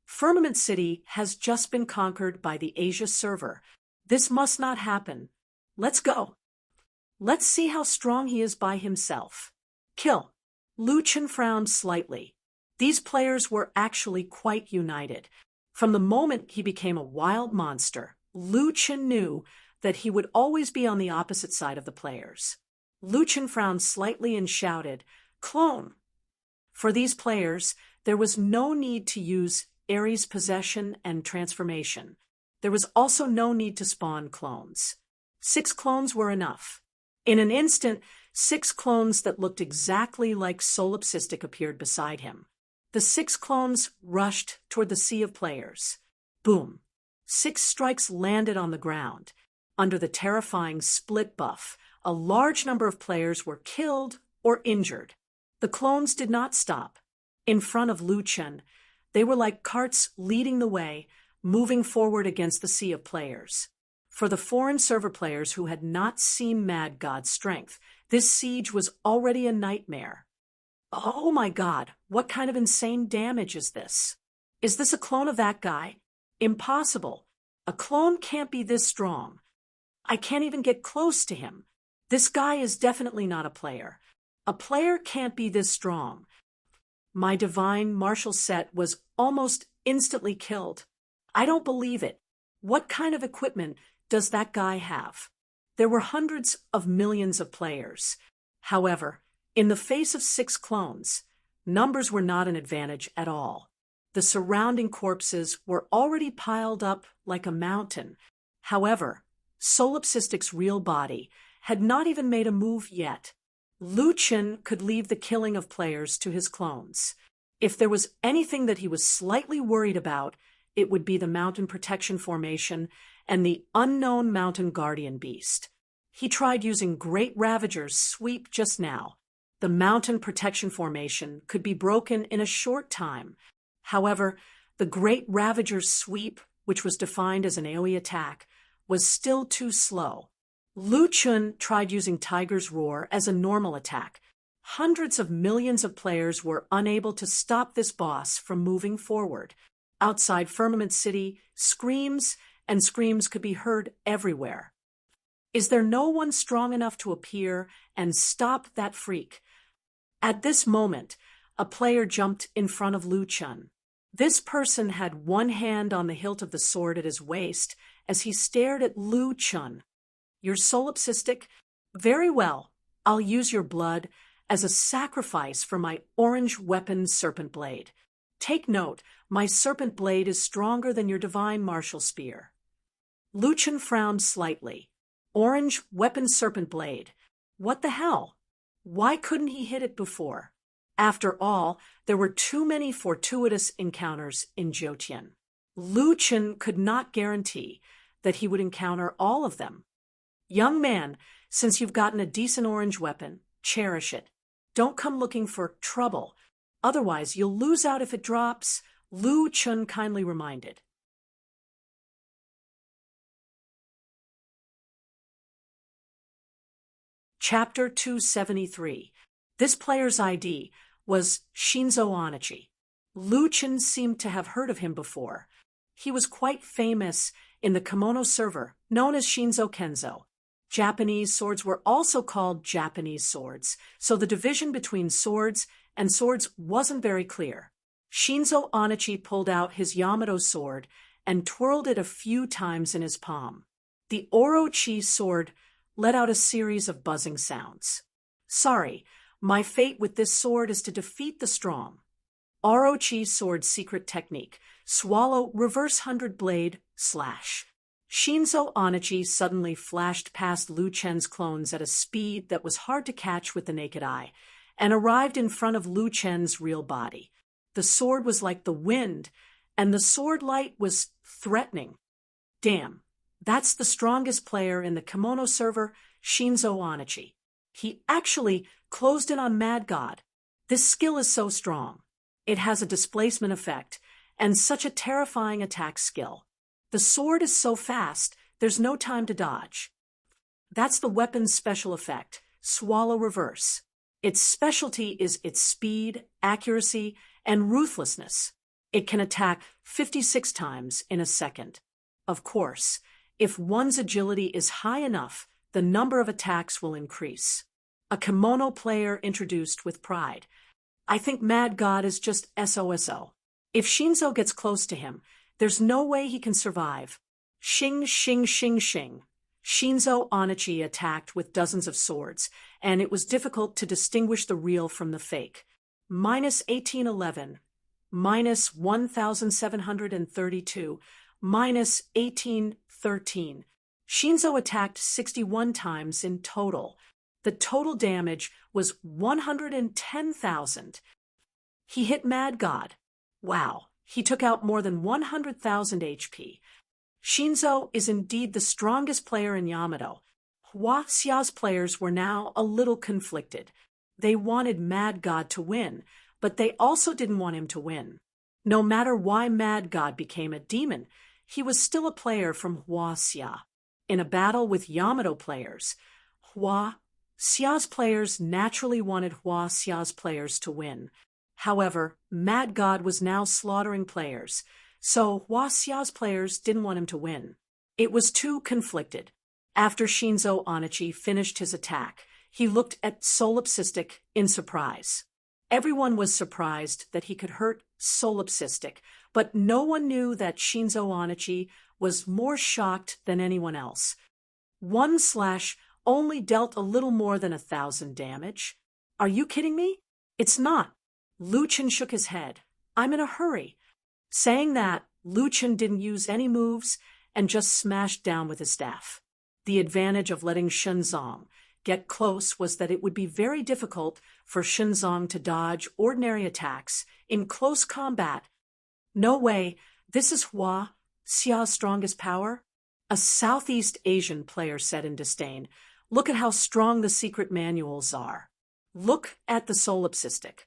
Firmament City has just been conquered by the Asia server. This must not happen. Let's go. Let's see how strong he is by himself. Kill. Lu Chen frowned slightly. These players were actually quite united. From the moment he became a wild monster, Lu Chen knew that he would always be on the opposite side of the players. Lu Chen frowned slightly and shouted, "Clone!" For these players, there was no need to use Ares possession and transformation. There was also no need to spawn clones. 6 clones were enough. In an instant, 6 clones that looked exactly like Solipsistic appeared beside him. The 6 clones rushed toward the sea of players. Boom. 6 strikes landed on the ground. Under the terrifying split buff, a large number of players were killed or injured. The clones did not stop. In front of Lu Chen, they were like carts leading the way, moving forward against the sea of players. For the foreign server players who had not seen Mad God's strength, This siege was already a nightmare. Oh my God, what kind of insane damage is this? Is this a clone of that guy? Impossible. A clone can't be this strong. I can't even get close to him. This guy is definitely not a player. A player can't be this strong. My divine martial set was almost instantly killed. I don't believe it. What kind of equipment does that guy have? There were hundreds of millions of players. However, in the face of 6 clones, numbers were not an advantage at all. The surrounding corpses were already piled up like a mountain. However, Solipsistic's real body had not even made a move yet. Lu Chen could leave the killing of players to his clones. If there was anything that he was slightly worried about, it would be the mountain protection formation and the unknown mountain guardian beast. He tried using Great Ravager's sweep just now. The mountain protection formation could be broken in a short time. However, the Great Ravager's sweep, which was defined as an AoE attack, was still too slow. Lu Chen tried using Tiger's Roar as a normal attack. Hundreds of millions of players were unable to stop this boss from moving forward. Outside Firmament City, screams and screams could be heard everywhere. Is there no one strong enough to appear and stop that freak? At this moment, a player jumped in front of Lu Chen. This person had one hand on the hilt of the sword at his waist as he stared at Lu Chen. You're solipsistic? Very well. I'll use your blood as a sacrifice for my orange weapon serpent blade. Take note, my serpent blade is stronger than your divine martial spear. Lu Chen frowned slightly. Orange weapon serpent blade. What the hell? Why couldn't he hit it before? After all, there were too many fortuitous encounters in Jotian. Lu Chen could not guarantee that he would encounter all of them. Young man, since you've gotten a decent orange weapon, cherish it. Don't come looking for trouble. Otherwise, you'll lose out if it drops, Lu Chen kindly reminded. Chapter 273. This player's ID was Shinzo Onichi. Lu Chen seemed to have heard of him before. He was quite famous in the kimono server, known as Shinzo Kenzo. Japanese swords were also called Japanese swords, so the division between swords and swords wasn't very clear. Shinzo Onichi pulled out his Yamato sword and twirled it a few times in his palm. The Orochi sword let out a series of buzzing sounds. Sorry, my fate with this sword is to defeat the strong. Orochi sword's secret technique, swallow reverse 100 blade slash. Shinzo Onichi suddenly flashed past Lu Chen's clones at a speed that was hard to catch with the naked eye, and arrived in front of Lu Chen's real body. The sword was like the wind, and the sword light was threatening. Damn, that's the strongest player in the kimono server, Shinzo Onichi. He actually closed in on Mad God. This skill is so strong. It has a displacement effect, and such a terrifying attack skill. The sword is so fast, there's no time to dodge. That's the weapon's special effect, Swallow Reverse. Its specialty is its speed, accuracy, and ruthlessness. It can attack 56 times in a second. Of course, if one's agility is high enough, the number of attacks will increase. A kimono player introduced with pride. I think Mad God is just SOSO. If Shinzo gets close to him, there's no way he can survive. Shing, shing, shing, shing. Shinzo Onichi attacked with dozens of swords, and it was difficult to distinguish the real from the fake. Minus 1811, minus 1732, minus 1813. Shinzo attacked 61 times in total. The total damage was 110,000. He hit Mad God. Wow. He took out more than 100,000 HP. Shinzo is indeed the strongest player in Yamato. Huaxia's players were now a little conflicted. They wanted Mad God to win, but they also didn't want him to win. No matter why Mad God became a demon, he was still a player from Huaxia. In a battle with Yamato players, Hua Xia's players naturally wanted Hua Xia's players to win. However, Mad God was now slaughtering players, so Hua Xia's players didn't want him to win. It was too conflicted. After Shinzo Onichi finished his attack, he looked at Solipsistic in surprise. Everyone was surprised that he could hurt Solipsistic, but no one knew that Shinzo Onichi was more shocked than anyone else. One slash only dealt a little more than 1,000 damage. Are you kidding me? It's not. Lu Chen shook his head. I'm in a hurry. Saying that, Lu Chen didn't use any moves and just smashed down with his staff. The advantage of letting Shenzong get close was that it would be very difficult for Shenzong to dodge ordinary attacks in close combat. No way, this is Hua Xia's strongest power? A Southeast Asian player said in disdain. Look at how strong the secret manuals are. Look at the Solipsistic.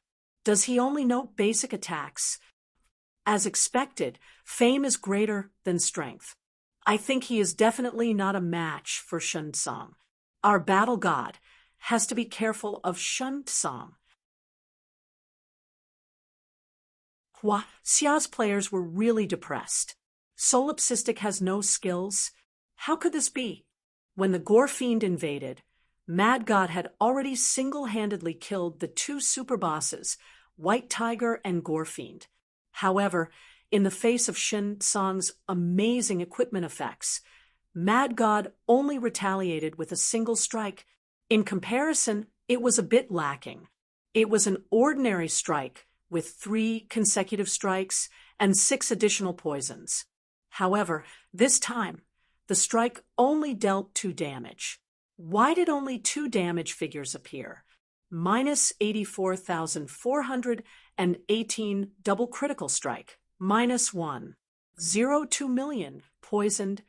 Does he only know basic attacks? As expected, fame is greater than strength. I think he is definitely not a match for Shenzong. Our battle god has to be careful of Shenzong. Hua Xia's players were really depressed. Solipsistic has no skills. How could this be? When the Gore Fiend invaded, Mad God had already single-handedly killed the two super bosses, White Tiger and Gore Fiend. However, in the face of Shenzong's amazing equipment effects, Mad God only retaliated with a single strike. In comparison, it was a bit lacking. It was an ordinary strike with 3 consecutive strikes and 6 additional poisons. However, this time, the strike only dealt 2 damage. Why did only 2 damage figures appear? Minus 84,418 double critical strike. Minus 1. 0.2 million poisoned.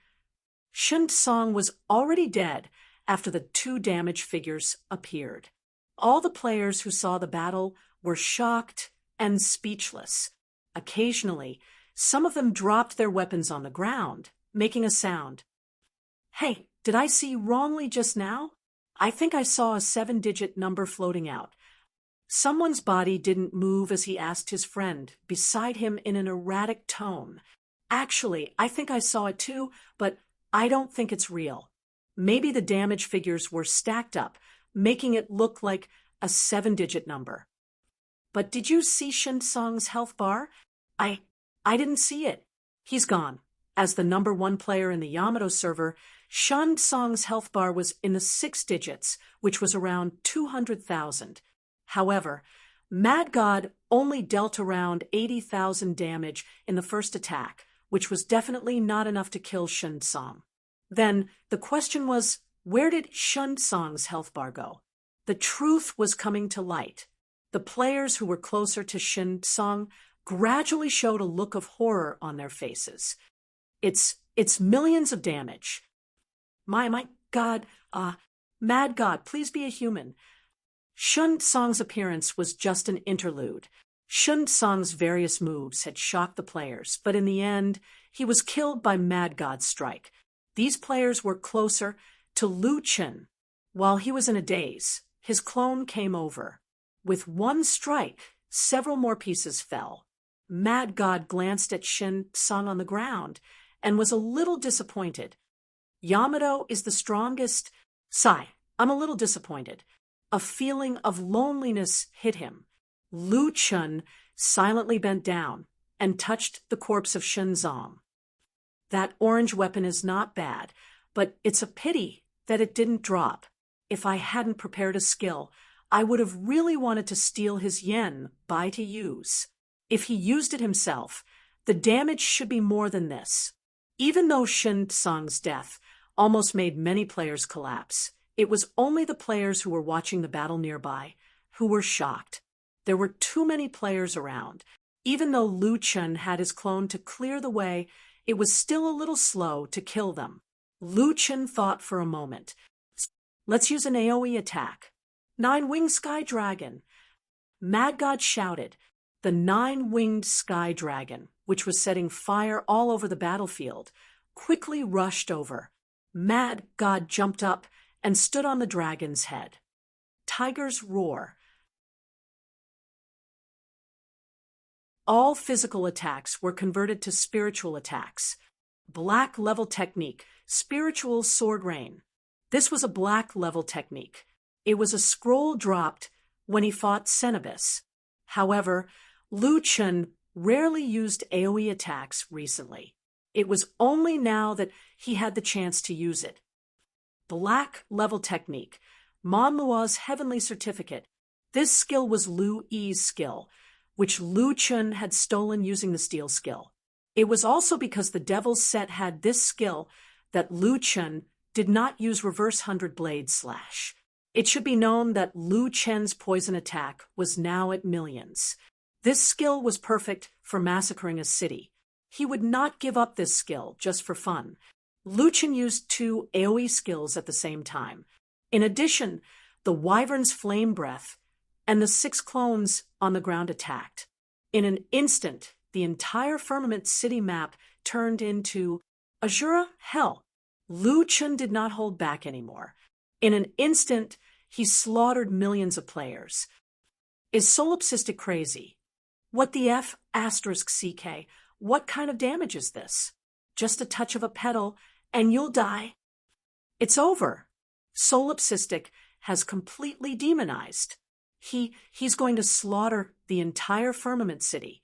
Shenzong was already dead after the 2 damage figures appeared. All the players who saw the battle were shocked and speechless. Occasionally, some of them dropped their weapons on the ground, making a sound. Hey, did I see wrongly just now? I think I saw a 7-digit number floating out. Someone's body didn't move as he asked his friend beside him in an erratic tone. Actually, I think I saw it too, but I don't think it's real. Maybe the damage figures were stacked up, making it look like a 7-digit number. But did you see Shenzong's health bar? I didn't see it. He's gone. As the number 1 player in the Yamato server, Shenzong's health bar was in the 6 digits, which was around 200,000. However, Mad God only dealt around 80,000 damage in the first attack, which was definitely not enough to kill Shenzong. Then the question was, where did Shenzong's health bar go? The truth was coming to light. The players who were closer to Shenzong gradually showed a look of horror on their faces. It's millions of damage. My God, Mad God, please be a human. Shenzong's appearance was just an interlude. Shenzong's various moves had shocked the players, but in the end, he was killed by Mad God's strike. These players were closer to Lu Chen. While he was in a daze, his clone came over. With 1 strike, several more pieces fell. Mad God glanced at Shenzong on the ground and was a little disappointed. Yamato is the strongest. Sigh, I'm a little disappointed. A feeling of loneliness hit him. Lu Chen silently bent down and touched the corpse of Shenzong. That orange weapon is not bad, but it's a pity that it didn't drop. If I hadn't prepared a skill, I would have really wanted to steal his yen buy to use. If he used it himself, the damage should be more than this. Even though Shenzong's death almost made many players collapse, it was only the players who were watching the battle nearby who were shocked. There were too many players around. Even though Lu Chen had his clone to clear the way, it was still a little slow to kill them. Lu Chen thought for a moment. Let's use an AoE attack. 9-winged sky dragon. Mad God shouted. The 9-winged sky dragon, which was setting fire all over the battlefield, quickly rushed over. Mad God jumped up and stood on the dragon's head. tiger's roar. All physical attacks were converted to spiritual attacks. Black level technique, spiritual sword rain. This was a black level technique. It was a scroll dropped when he fought Cenobus. However, Lu Chun rarely used AoE attacks recently. It was only now that he had the chance to use it. Black level technique, Mon Luo's heavenly certificate. This skill was Lu Yi's skill, which Lu Chun had stolen using the steel skill. It was also because the Devil's set had this skill that Lu Chun did not use reverse 100 blade slash. It should be known that Lu Chen's poison attack was now at millions. This skill was perfect for massacring a city. He would not give up this skill just for fun. Lu Chen used 2 AoE skills at the same time. In addition, the Wyvern's flame breath and the 6 clones on the ground attacked. In an instant, the entire Firmament City map turned into Azura hell. Lu Chun did not hold back anymore. In an instant, he slaughtered millions of players. Is Solipsistic crazy? What the F *CK? What kind of damage is this? Just a touch of a petal, and you'll die. It's over. Solipsistic has completely demonized. He's going to slaughter the entire Firmament City.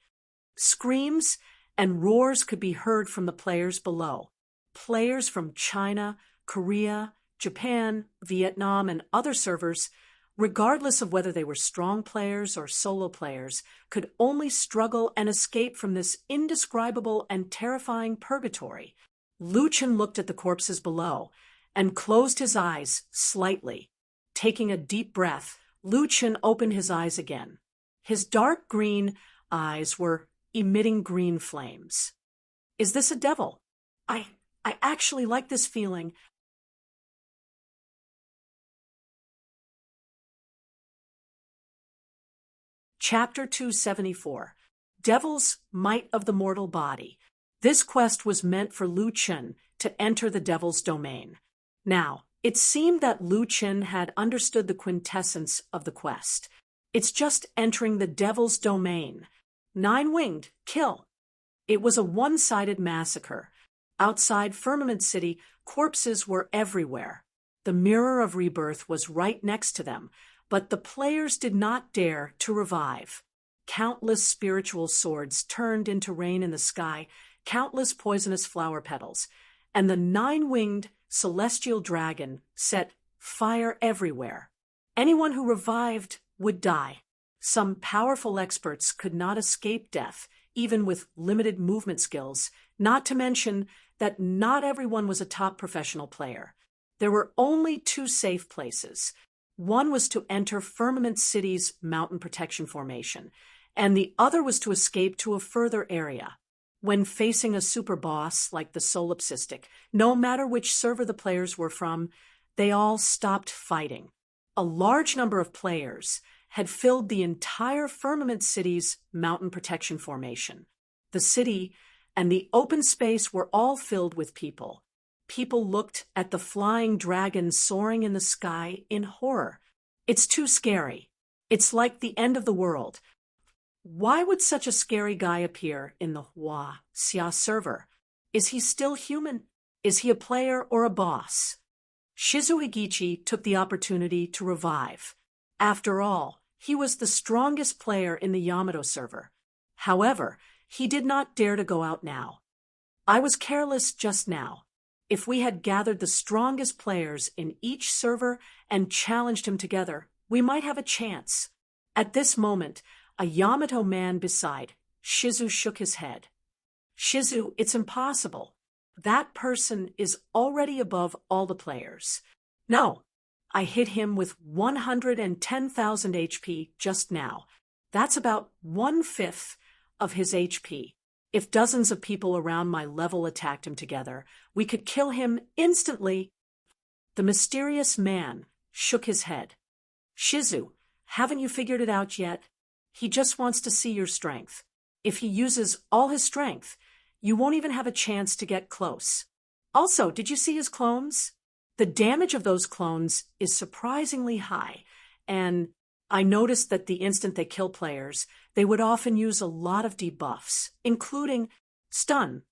Screams and roars could be heard from the players below. Players from China, Korea, Japan, Vietnam, and other servers, regardless of whether they were strong players or solo players, could only struggle and escape from this indescribable and terrifying purgatory. Lu Chen looked at the corpses below and closed his eyes slightly. Taking a deep breath, Lu Chen opened his eyes again. His dark green eyes were emitting green flames. Is this a devil? I actually like this feeling. Chapter 274. Devil's Might of the Mortal Body. This quest was meant for Lu Chen to enter the devil's domain. Now, it seemed that Lu Chen had understood the quintessence of the quest. It's just entering the devil's domain. 9-winged, kill. It was a one-sided massacre. Outside Firmament City, corpses were everywhere. The Mirror of Rebirth was right next to them, but the players did not dare to revive. Countless spiritual swords turned into rain in the sky, countless poisonous flower petals, and the 9-winged celestial dragon set fire everywhere. Anyone who revived would die. Some powerful experts could not escape death, even with limited movement skills, not to mention that not everyone was a top professional player. There were only 2 safe places. One was to enter Firmament City's mountain protection formation, and the other was to escape to a further area. When facing a super boss like the Solipsistic, no matter which server the players were from, they all stopped fighting. A large number of players had filled the entire Firmament City's mountain protection formation. The city and the open space were all filled with people. People looked at the flying dragon soaring in the sky in horror. It's too scary. It's like the end of the world. Why would such a scary guy appear in the Hua Xia server? Is he still human? Is he a player or a boss? Shizu Higichi took the opportunity to revive. After all, he was the strongest player in the Yamato server. However, he did not dare to go out now. I was careless just now. If we had gathered the strongest players in each server and challenged him together, we might have a chance. At this moment, a Yamato man beside Shizu shook his head. Shizu, it's impossible. That person is already above all the players. No, I hit him with 110,000 HP just now. That's about 1/5 of his HP. If dozens of people around my level attacked him together, we could kill him instantly. The mysterious man shook his head. Shizu, haven't you figured it out yet? He just wants to see your strength. If he uses all his strength, you won't even have a chance to get close. Also, did you see his clones? The damage of those clones is surprisingly high, and I noticed that the instant they kill players, they would often use a lot of debuffs, including stun.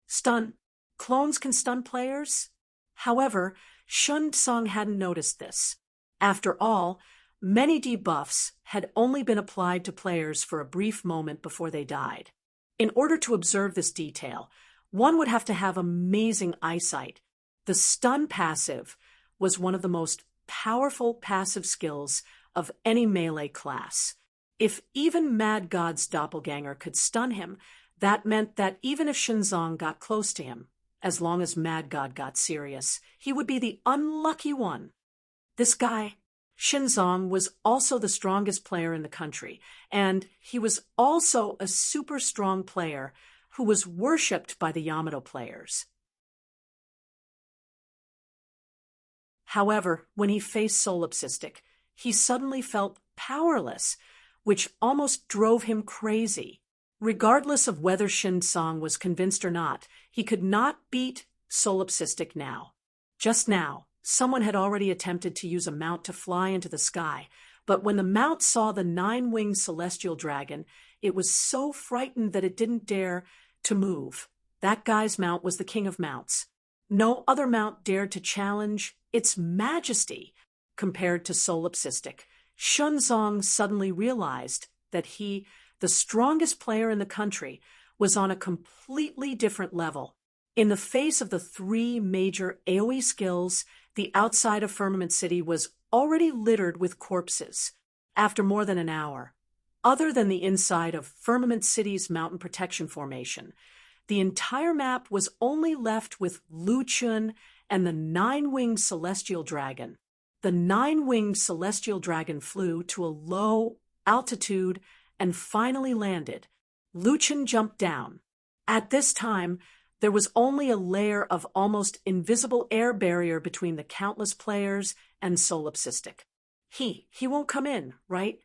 Stun. Clones can stun players? However, Shun Tsung hadn't noticed this. After all, many debuffs had only been applied to players for a brief moment before they died. In order to observe this detail, one would have to have amazing eyesight. The stun passive was one of the most powerful passive skills of any melee class. If even Mad God's doppelganger could stun him, that meant that even if Shinzong got close to him, as long as Mad God got serious, he would be the unlucky one. This guy, Shinzong, was also the strongest player in the country, and he was also a super strong player who was worshipped by the Yamato players. However, when he faced Solipsistic, he suddenly felt powerless, which almost drove him crazy. Regardless of whether Shinzong was convinced or not, he could not beat Solipsistic now. Just now, someone had already attempted to use a mount to fly into the sky, but when the mount saw the 9-winged celestial dragon, it was so frightened that it didn't dare to move. That guy's mount was the king of mounts. No other mount dared to challenge its majesty. Compared to Solipsistic, Shunzong suddenly realized that he, the strongest player in the country, was on a completely different level. In the face of the 3 major AoE skills, the outside of Firmament City was already littered with corpses. After more than an hour, other than the inside of Firmament City's mountain protection formation, the entire map was only left with Lu Chun and the 9-winged celestial dragon. The 9-winged celestial dragon flew to a low altitude and finally landed. Lu Chun jumped down. At this time, there was only a layer of almost invisible air barrier between the countless players and Solipsistic. He won't come in, right?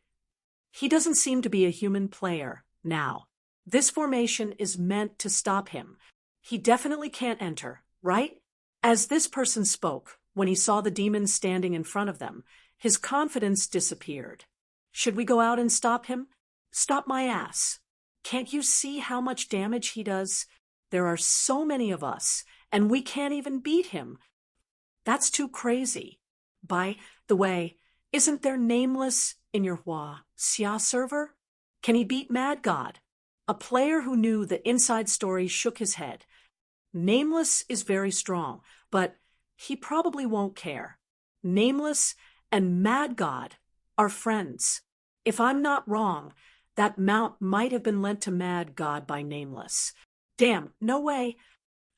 He doesn't seem to be a human player now. This formation is meant to stop him. He definitely can't enter, right? As this person spoke, when he saw the demons standing in front of them, his confidence disappeared. Should we go out and stop him? Stop my ass. Can't you see how much damage he does? There are so many of us, and we can't even beat him. That's too crazy. By the way, isn't there Nameless in your Xia server? Can he beat Mad God? A player who knew the inside story shook his head. Nameless is very strong, but he probably won't care. Nameless and Mad God are friends. If I'm not wrong, that mount might have been lent to Mad God by Nameless. Damn, no way.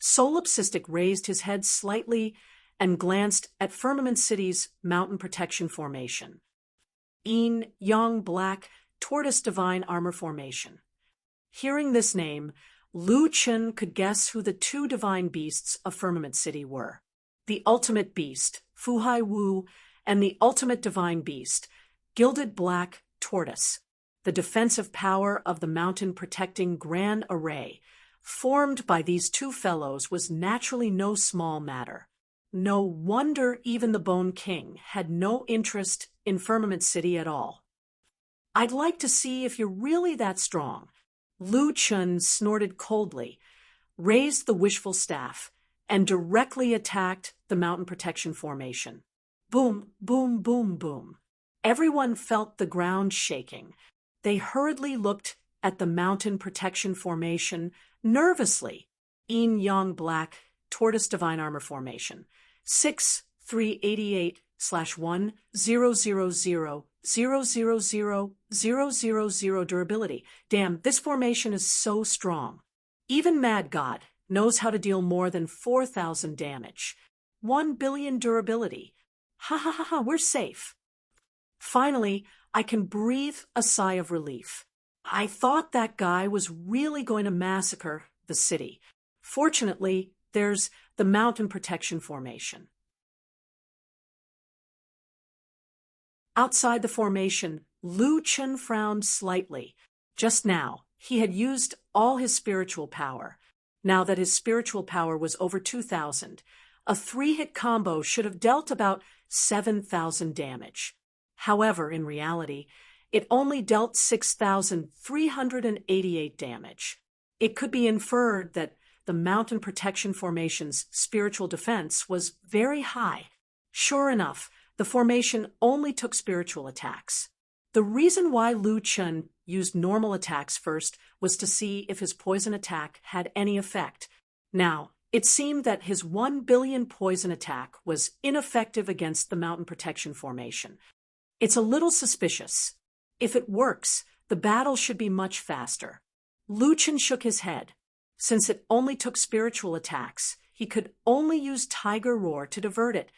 Solipsistic raised his head slightly and glanced at Firmament City's mountain protection formation. Yin Yang Black Tortoise Divine Armor Formation. Hearing this name, Lu Chun could guess who the 2 divine beasts of Firmament City were. The ultimate beast, Fuhai Wu, and the ultimate divine beast, Gilded Black Tortoise. The defensive power of the mountain-protecting Grand Array, formed by these 2 fellows, was naturally no small matter. No wonder even the Bone King had no interest in Firmament City at all. I'd like to see if you're really that strong. Lu Chun snorted coldly, raised the wishful staff, and directly attacked the mountain protection formation. Boom, boom, boom, boom. Everyone felt the ground shaking. They hurriedly looked at the mountain protection formation nervously. Yin Yang Black Tortoise Divine Armor Formation. 638/10000000000 durability. Damn, this formation is so strong. Even Mad God knows how to deal more than 4,000 damage. 1 billion durability. Ha ha ha ha, we're safe. Finally, I can breathe a sigh of relief. I thought that guy was really going to massacre the city. Fortunately, there's the mountain protection formation. Outside the formation, Lu Chun frowned slightly. Just now, he had used all his spiritual power. Now that his spiritual power was over 2,000, a 3-hit combo should have dealt about 7,000 damage. However, in reality, it only dealt 6,388 damage. It could be inferred that the mountain protection formation's spiritual defense was very high. Sure enough, the formation only took spiritual attacks. The reason why Lu Chun used normal attacks first was to see if his poison attack had any effect. Now, it seemed that his 1 billion poison attack was ineffective against the mountain protection formation. It's a little suspicious. If it works, the battle should be much faster. Lu Chun shook his head. Since it only took spiritual attacks, he could only use Tiger Roar to divert it.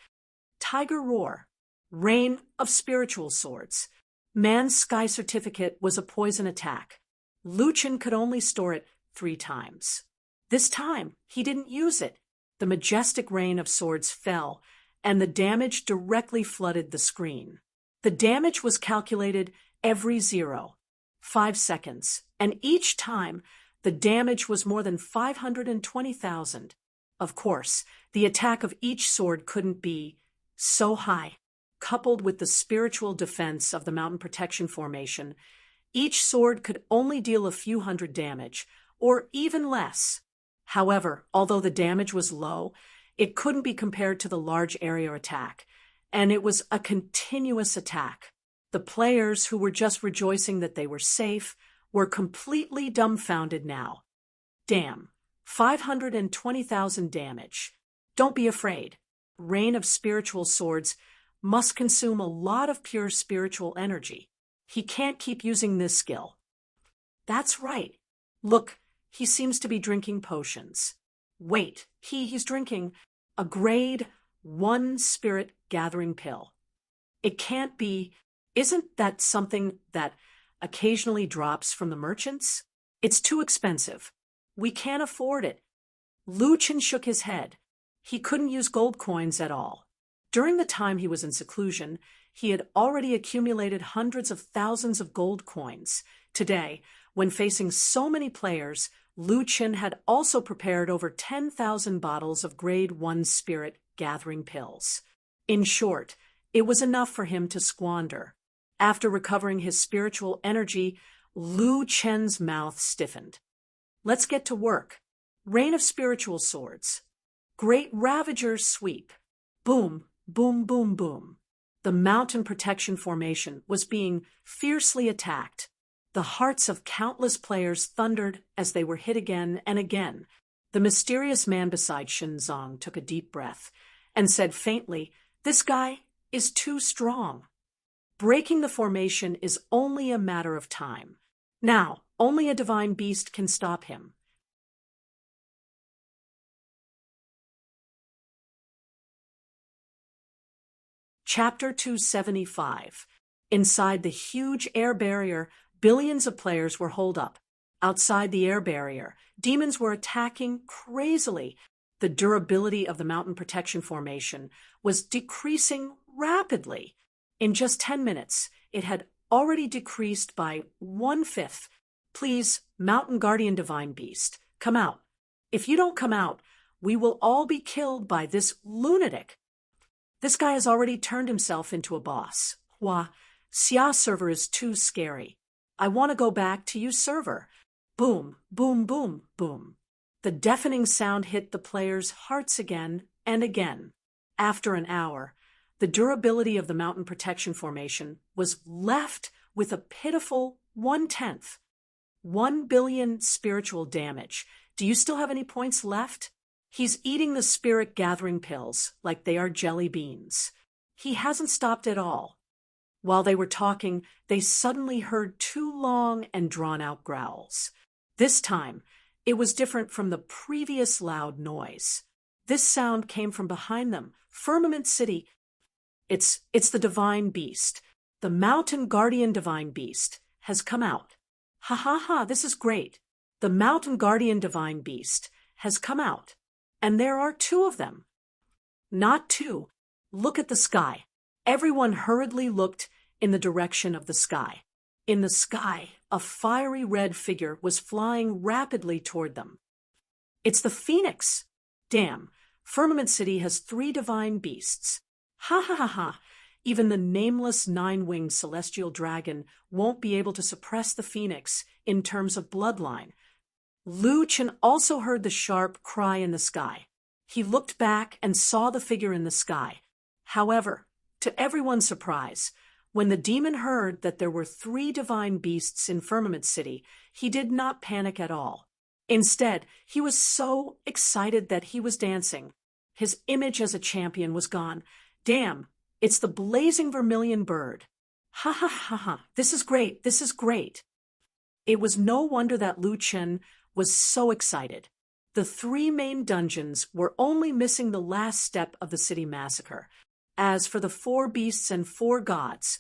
Tiger Roar, Rain of Spiritual Swords. Man's Sky Certificate was a poison attack. Lu Chun could only store it 3 times. This time, he didn't use it. The majestic rain of swords fell, and the damage directly flooded the screen. The damage was calculated every 5 seconds, and each time, the damage was more than 520,000. Of course, the attack of each sword couldn't be so high. Coupled with the spiritual defense of the mountain protection formation, each sword could only deal a few hundred damage, or even less. However, although the damage was low, it couldn't be compared to the large area attack, and it was a continuous attack. The players who were just rejoicing that they were safe were completely dumbfounded now. Damn, 520,000 damage. Don't be afraid. Rain of Spiritual Swords must consume a lot of pure spiritual energy. He can't keep using this skill. That's right. Look, he seems to be drinking potions. Wait, he's drinking a grade 1 spirit gathering pill. It can't be. Isn't that something that occasionally drops from the merchants? It's too expensive. We can't afford it. Lu Chun shook his head. He couldn't use gold coins at all. During the time he was in seclusion, he had already accumulated hundreds of thousands of gold coins. Today, when facing so many players, Lu Chun had also prepared over 10,000 bottles of grade 1 spirit gathering pills. In short, it was enough for him to squander. After recovering his spiritual energy, Lu Chen's mouth stiffened. Let's get to work. Rain of Spiritual Swords. Great Ravager's Sweep. Boom, boom, boom, boom. The mountain protection formation was being fiercely attacked. The hearts of countless players thundered as they were hit again and again. The mysterious man beside Shinzong took a deep breath and said faintly, "This guy is too strong. Breaking the formation is only a matter of time. Now, only a divine beast can stop him." Chapter 275. Inside the huge air barrier, billions of players were holed up. Outside the air barrier, demons were attacking crazily. The durability of the mountain protection formation was decreasing rapidly. In just 10 minutes, it had already decreased by 1/5. Please, Mountain Guardian Divine Beast, come out. If you don't come out, we will all be killed by this lunatic. This guy has already turned himself into a boss. Hua, Xia server is too scary. I want to go back to use server. Boom, boom, boom, boom. The deafening sound hit the players' hearts again and again. After an hour, the durability of the mountain protection formation was left with a pitiful 1/10. 1 billion spiritual damage. Do you still have any points left? He's eating the spirit gathering pills like they are jelly beans. He hasn't stopped at all. While they were talking, they suddenly heard 2 long and drawn-out growls. This time, it was different from the previous loud noise. This sound came from behind them, Firmament City. It's the Divine Beast. The Mountain Guardian Divine Beast has come out. Ha ha ha, this is great. The Mountain Guardian Divine Beast has come out. And there are 2 of them. Not 2. Look at the sky. Everyone hurriedly looked in the direction of the sky. In the sky, a fiery red figure was flying rapidly toward them. It's the Phoenix. Damn, Firmament City has 3 divine beasts. Ha ha ha ha. Even the nameless nine-winged celestial dragon won't be able to suppress the phoenix in terms of bloodline. Lu Chen also heard the sharp cry in the sky. He looked back and saw the figure in the sky. However, to everyone's surprise, when the demon heard that there were 3 divine beasts in Firmament City, he did not panic at all. Instead, he was so excited that he was dancing. His image as a champion was gone. Damn, it's the blazing vermilion bird. Ha ha ha ha, this is great, this is great. It was no wonder that Lu Chen was so excited. The 3 main dungeons were only missing the last step of the city massacre. As for the 4 beasts and 4 gods,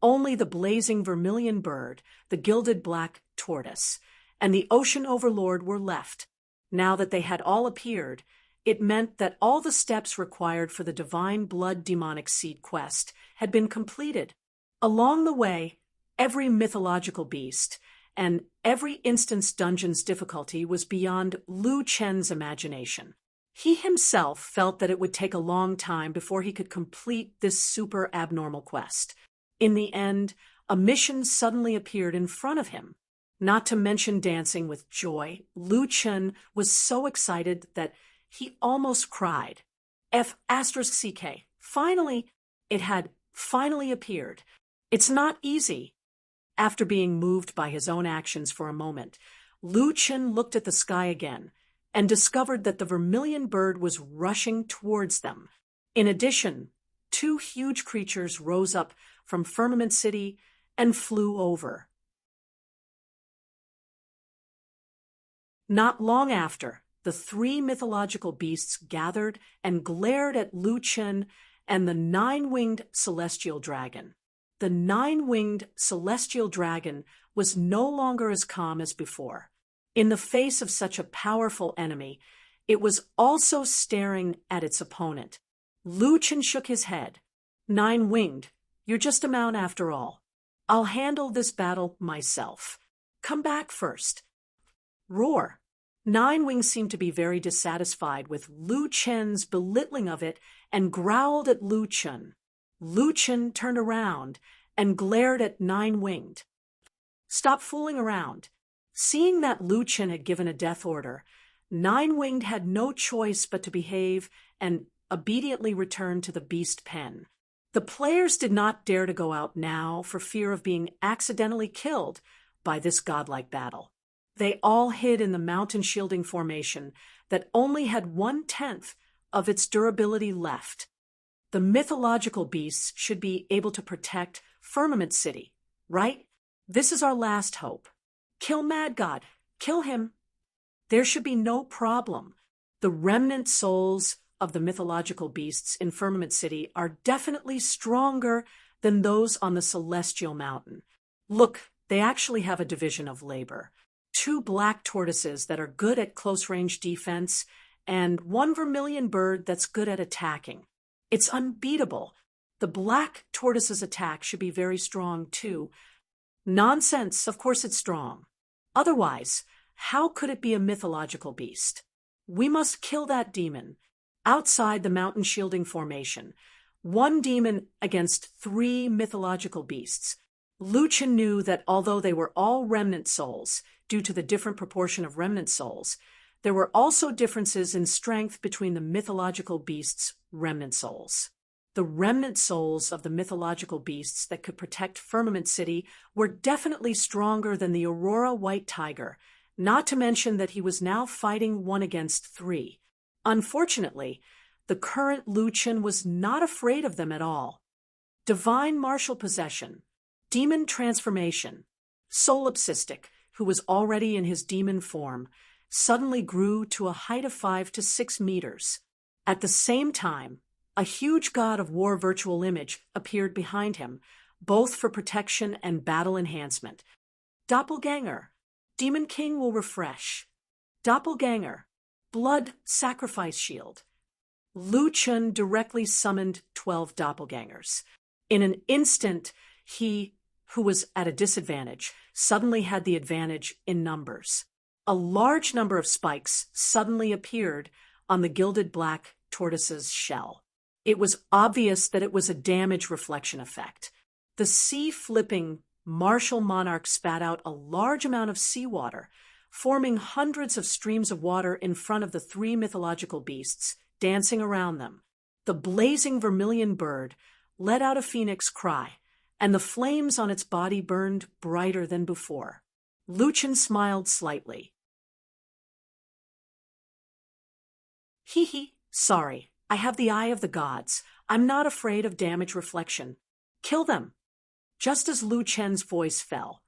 only the blazing vermilion bird, the gilded black tortoise, and the ocean overlord were left. Now that they had all appeared, it meant that all the steps required for the divine blood demonic seed quest had been completed. Along the way, every mythological beast and every instance dungeon's difficulty was beyond Lu Chen's imagination. He himself felt that it would take a long time before he could complete this super abnormal quest. In the end, a mission suddenly appeared in front of him. Not to mention dancing with joy, Lu Chen was so excited that he almost cried. F***CK. Finally, it had finally appeared. It's not easy. After being moved by his own actions for a moment, Lu Chen looked at the sky again and discovered that the vermilion bird was rushing towards them. In addition, 2 huge creatures rose up from Firmament City and flew over. Not long after, the 3 mythological beasts gathered and glared at Lu Chen and the 9-winged celestial dragon. The 9-winged celestial dragon was no longer as calm as before. In the face of such a powerful enemy, it was also staring at its opponent. Lu Chen shook his head. 9-winged, you're just a mount after all. I'll handle this battle myself. Come back first. Roar. 9-winged seemed to be very dissatisfied with Lu Chen's belittling of it and growled at Lu Chen. Lu Chen turned around and glared at 9-winged. Stop fooling around. Seeing that Lu Chen had given a death order, 9-winged had no choice but to behave and obediently return to the beast pen. The players did not dare to go out now for fear of being accidentally killed by this godlike battle. They all hid in the mountain shielding formation that only had 1/10 of its durability left. The mythological beasts should be able to protect Firmament City, right? This is our last hope. Kill Mad God. Kill him. There should be no problem. The remnant souls of the mythological beasts in Firmament City are definitely stronger than those on the Celestial Mountain. Look, they actually have a division of labor. 2 black tortoises that are good at close-range defense, and 1 vermilion bird that's good at attacking. It's unbeatable. The black tortoise's attack should be very strong, too. Nonsense, of course it's strong. Otherwise, how could it be a mythological beast? We must kill that demon. Outside the mountain shielding formation, 1 demon against 3 mythological beasts. Lu Chen knew that although they were all remnant souls, due to the different proportion of remnant souls, there were also differences in strength between the mythological beasts' remnant souls. The remnant souls of the mythological beasts that could protect Firmament City were definitely stronger than the Aurora White Tiger, not to mention that he was now fighting 1 against 3. Unfortunately, the current Lu Chen was not afraid of them at all. Divine Martial Possession, Demon Transformation, Solipsistic, who was already in his demon form, suddenly grew to a height of 5 to 6 meters. At the same time, a huge god of war virtual image appeared behind him, both for protection and battle enhancement. Doppelganger, Demon King will refresh. Doppelganger, Blood Sacrifice Shield. Lu Chen directly summoned 12 doppelgangers. In an instant, he, who was at a disadvantage, suddenly had the advantage in numbers. A large number of spikes suddenly appeared on the gilded black tortoise's shell. It was obvious that it was a damage reflection effect. The sea-flipping martial monarch spat out a large amount of seawater, forming hundreds of streams of water in front of the three mythological beasts, dancing around them. The blazing vermilion bird let out a phoenix cry, and the flames on its body burned brighter than before. Luchin smiled slightly. Hee hee, sorry, I have the eye of the gods. I'm not afraid of damage reflection. Kill them. Just as Lu Chen's voice fell,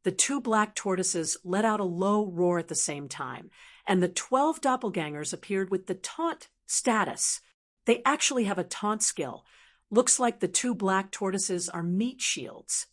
the two black tortoises let out a low roar at the same time, and the 12 doppelgangers appeared with the taunt status. They actually have a taunt skill. Looks like the two black tortoises are meat shields.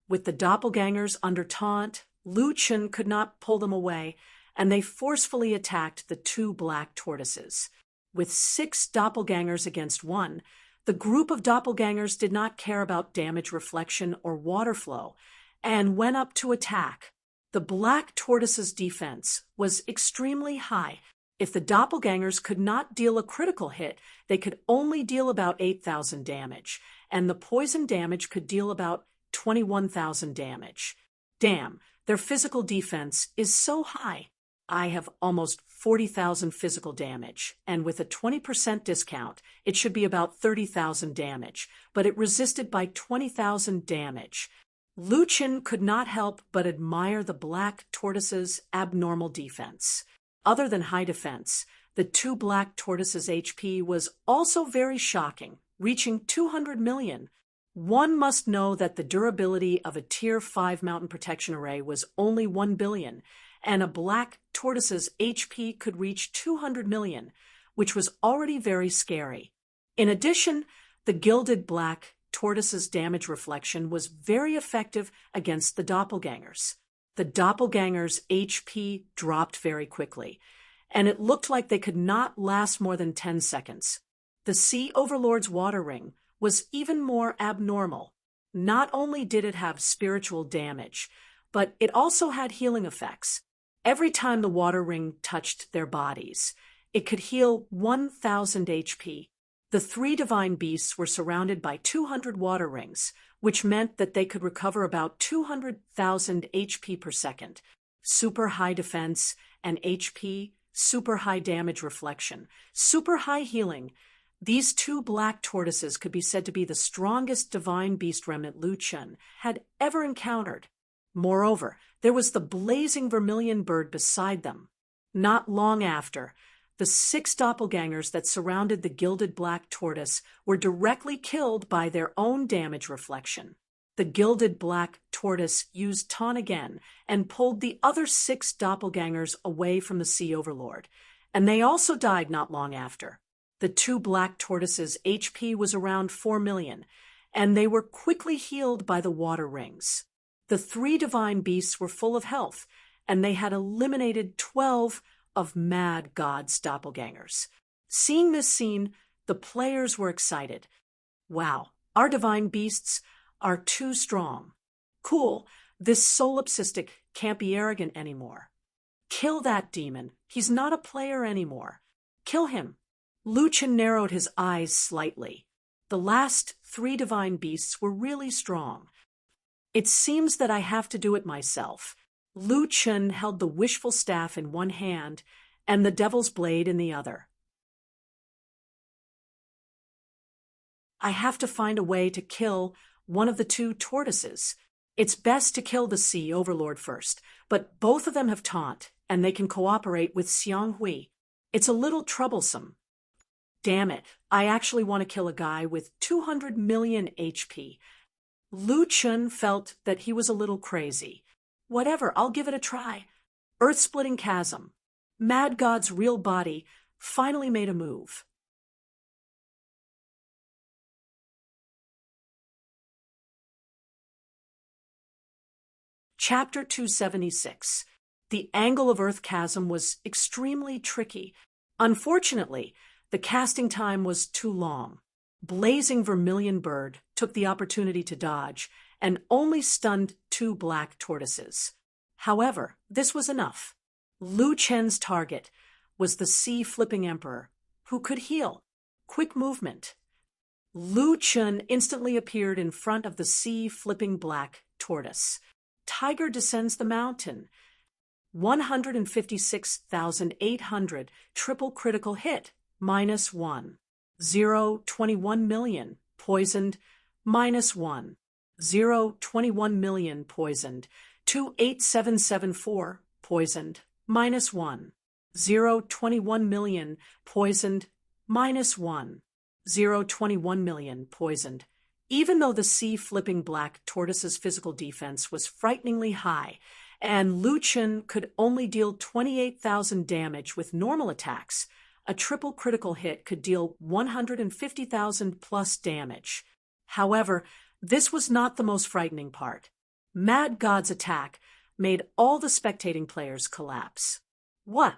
With the doppelgangers under taunt, Lu Chen could not pull them away, and they forcefully attacked the two black tortoises. With 6 doppelgangers against 1, the group of doppelgangers did not care about damage reflection or water flow, and went up to attack. The black tortoise's defense was extremely high. If the doppelgangers could not deal a critical hit, they could only deal about 8,000 damage, and the poison damage could deal about 21,000 damage. Damn, their physical defense is so high. I have almost 40,000 physical damage, and with a 20% discount, it should be about 30,000 damage, but it resisted by 20,000 damage. Lu Chen could not help but admire the black tortoise's abnormal defense. Other than high defense, the two black tortoises' HP was also very shocking, reaching 200 million. One must know that the durability of a Tier 5 mountain protection array was only 1 billion, and a black tortoise's HP could reach 200 million, which was already very scary. In addition, the gilded black tortoise's damage reflection was very effective against the doppelgangers. The doppelgangers' HP dropped very quickly, and it looked like they could not last more than 10 seconds. The Sea Overlord's water ring was even more abnormal. Not only did it have spiritual damage, but it also had healing effects. Every time the water ring touched their bodies, it could heal 1,000 HP. The 3 divine beasts were surrounded by 200 water rings, which meant that they could recover about 200,000 HP per second. Super high defense and HP, super high damage reflection, super high healing. These 2 black tortoises could be said to be the strongest divine beast remnant Lu Chen had ever encountered. Moreover, there was the blazing vermilion bird beside them. Not long after, the 6 doppelgangers that surrounded the gilded black tortoise were directly killed by their own damage reflection. The gilded black tortoise used taunt again and pulled the other 6 doppelgangers away from the Sea Overlord, and they also died not long after. The 2 black tortoises' HP was around 4 million, and they were quickly healed by the water rings. The 3 divine beasts were full of health, and they had eliminated 12 of Mad God's doppelgangers. Seeing this scene, the players were excited. Wow, our divine beasts are too strong. Cool, this solipsistic can't be arrogant anymore. Kill that demon. He's not a player anymore. Kill him. Lu Chen narrowed his eyes slightly. The last 3 divine beasts were really strong. It seems that I have to do it myself. Lu Chen held the wishful staff in one hand and the devil's blade in the other. I have to find a way to kill one of the 2 tortoises. It's best to kill the Sea Overlord first, but both of them have taunt, and they can cooperate with Xiang Hui. It's a little troublesome. Damn it, I actually want to kill a guy with 200 million HP. Lu Chen felt that he was a little crazy. Whatever, I'll give it a try. Earth-splitting chasm. Mad God's real body finally made a move. Chapter 276. The angle of Earth chasm was extremely tricky. Unfortunately, the casting time was too long. Blazing vermilion bird took the opportunity to dodge and only stunned 2 black tortoises. However, this was enough. Lu Chen's target was the sea-flipping emperor, who could heal. Quick movement. Lu Chun instantly appeared in front of the sea-flipping black tortoise. Tiger descends the mountain. 156,800 triple critical hit, -1. 0, 21 million, poisoned, -1. 0, 21 million, poisoned. 28774, poisoned, -1. 0, 21 million, poisoned, -1. 0, 21 million, poisoned. Even though the sea-flipping black tortoise's physical defense was frighteningly high, and Lu Chun could only deal 28,000 damage with normal attacks, a triple critical hit could deal 150,000 plus damage. However, this was not the most frightening part. Mad God's attack made all the spectating players collapse. What?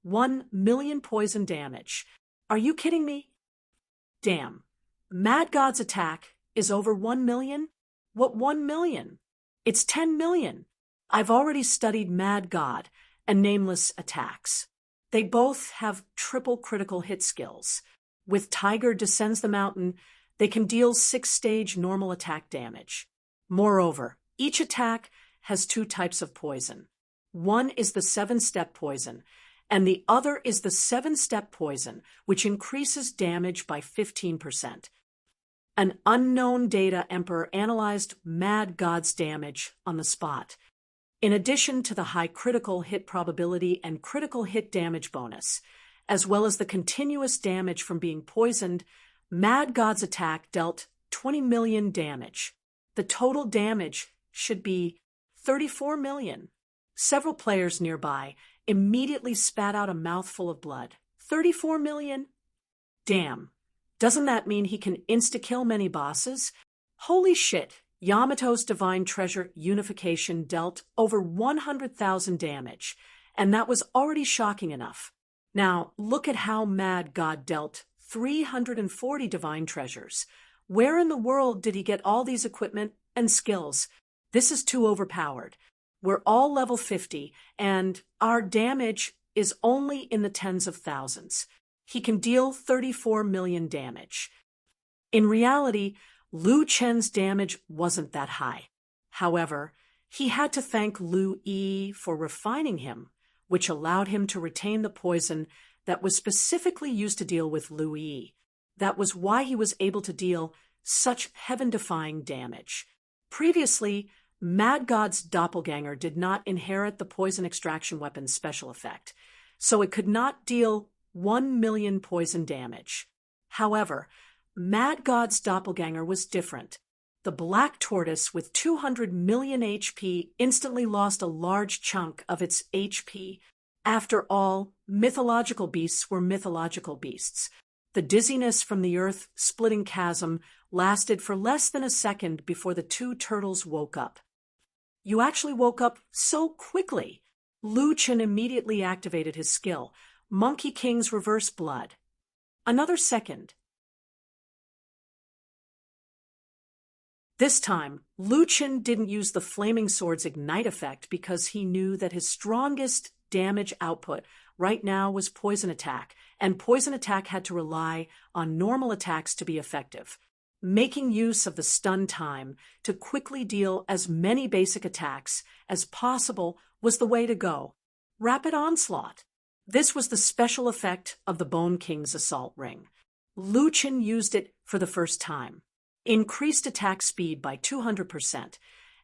1 million poison damage. Are you kidding me? Damn. Mad God's attack is over 1 million? What 1 million? It's 10 million. I've already studied Mad God and Nameless attacks. They both have triple critical hit skills. With Tiger descends the mountain, they can deal 6-stage normal attack damage. Moreover, each attack has 2 types of poison. One is the 7-step poison, and the other is the 7-step poison, which increases damage by 15%. An unknown data emperor analyzed Mad God's damage on the spot. In addition to the high critical hit probability and critical hit damage bonus, as well as the continuous damage from being poisoned, Mad God's attack dealt 20 million damage. The total damage should be 34 million. Several players nearby immediately spat out a mouthful of blood. 34 million? Damn. Doesn't that mean he can insta-kill many bosses? Holy shit. Yamato's Divine Treasure Unification dealt over 100,000 damage, and that was already shocking enough. Now, look at how Mad God dealt 340 Divine Treasures. Where in the world did he get all these equipment and skills? This is too overpowered. We're all level 50, and our damage is only in the tens of thousands. He can deal 34 million damage. In reality, Lu Chen's damage wasn't that high. However, he had to thank Lu Yi for refining him, which allowed him to retain the poison that was specifically used to deal with Lu Yi. That was why he was able to deal such heaven-defying damage. Previously, Mad God's doppelganger did not inherit the poison extraction weapon's special effect, so it could not deal 1 million poison damage. However, Mad God's doppelganger was different. The black tortoise with 200 million HP instantly lost a large chunk of its HP. After all, mythological beasts were mythological beasts. The dizziness from the earth-splitting chasm lasted for less than a second before the 2 turtles woke up. You actually woke up so quickly. Lu Chen immediately activated his skill, Monkey King's Reverse Blood. Another second. This time, Lu Chen didn't use the Flaming Sword's Ignite effect because he knew that his strongest damage output right now was Poison Attack, and Poison Attack had to rely on normal attacks to be effective. Making use of the stun time to quickly deal as many basic attacks as possible was the way to go. Rapid Onslaught. This was the special effect of the Bone King's Assault Ring. Lu Chen used it for the first time. Increased attack speed by 200%,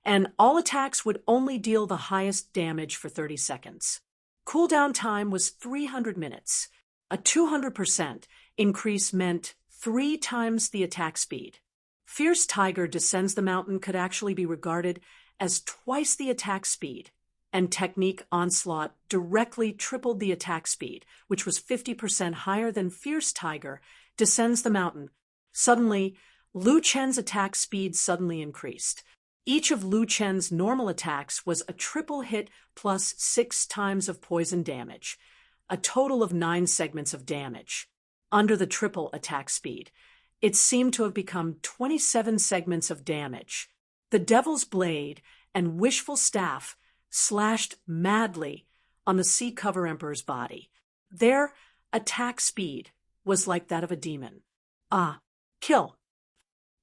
and all attacks would only deal the highest damage for 30 seconds. Cooldown time was 300 minutes. A 200% increase meant 3 times the attack speed. Fierce Tiger Descends the Mountain could actually be regarded as twice the attack speed, and Technique Onslaught directly tripled the attack speed, which was 50% higher than Fierce Tiger Descends the Mountain. Suddenly, Lu Chen's attack speed suddenly increased. Each of Lu Chen's normal attacks was a triple hit plus 6 times of poison damage, a total of 9 segments of damage. Under the triple attack speed, it seemed to have become 27 segments of damage. The Devil's Blade and Wishful Staff slashed madly on the Sea Cover Emperor's body. Their attack speed was like that of a demon. Kill.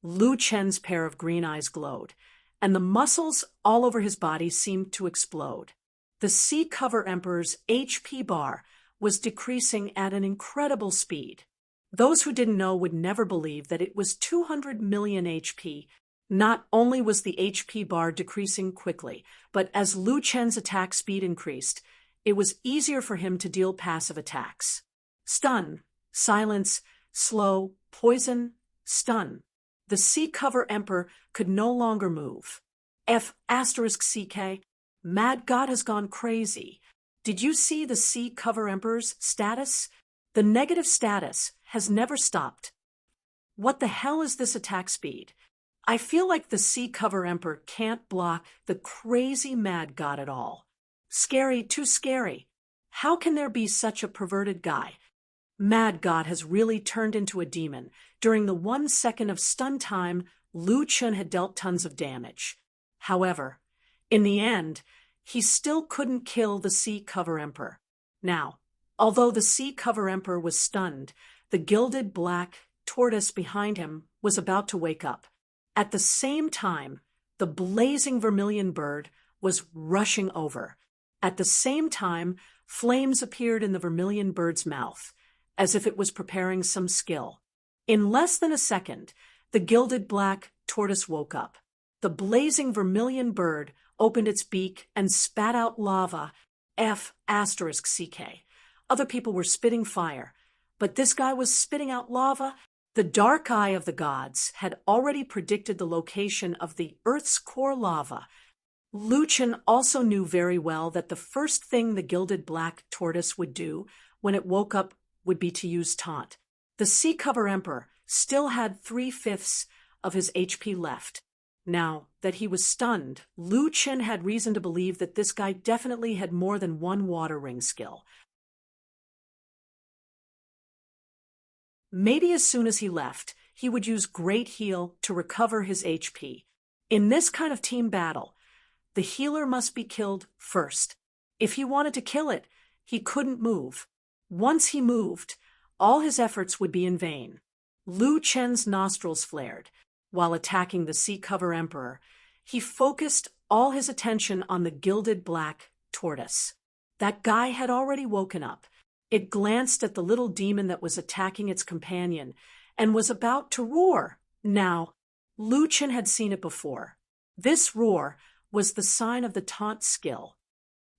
Lu Chen's pair of green eyes glowed, and the muscles all over his body seemed to explode. The Sea Cover Emperor's HP bar was decreasing at an incredible speed. Those who didn't know would never believe that it was 200 million HP. Not only was the HP bar decreasing quickly, but as Lu Chen's attack speed increased, it was easier for him to deal passive attacks. Stun, silence, slow, poison, stun. The Sea Cover Emperor could no longer move. F***CK, Mad God has gone crazy. Did you see the Sea Cover Emperor's status? The negative status has never stopped. What the hell is this attack speed? I feel like the Sea Cover Emperor can't block the crazy Mad God at all. Scary, too scary. How can there be such a perverted guy? Mad God has really turned into a demon. During the 1 second of stun time, Lu Chen had dealt tons of damage. However, in the end, he still couldn't kill the Sea Cover Emperor. Now, although the Sea Cover Emperor was stunned, the gilded black tortoise behind him was about to wake up. At the same time, the blazing vermilion bird was rushing over. At the same time, flames appeared in the vermilion bird's mouth, as if it was preparing some skill. In less than a second, the gilded black tortoise woke up. The blazing vermilion bird opened its beak and spat out lava. F***CK. Other people were spitting fire, but this guy was spitting out lava. The dark eye of the gods had already predicted the location of the Earth's core lava. Lu Chen also knew very well that the first thing the gilded black tortoise would do when it woke up would be to use taunt. The Sea Cover Emperor still had 3/5 of his HP left. Now that he was stunned, Lu Chen had reason to believe that this guy definitely had more than one water ring skill. Maybe as soon as he left, he would use Great Heal to recover his HP. In this kind of team battle, the healer must be killed first. If he wanted to kill it, he couldn't move. Once he moved, all his efforts would be in vain. Lu Chen's nostrils flared. While attacking the Sea Cover Emperor, he focused all his attention on the gilded black tortoise. That guy had already woken up. It glanced at the little demon that was attacking its companion and was about to roar. Now, Lu Chen had seen it before. This roar was the sign of the taunt skill.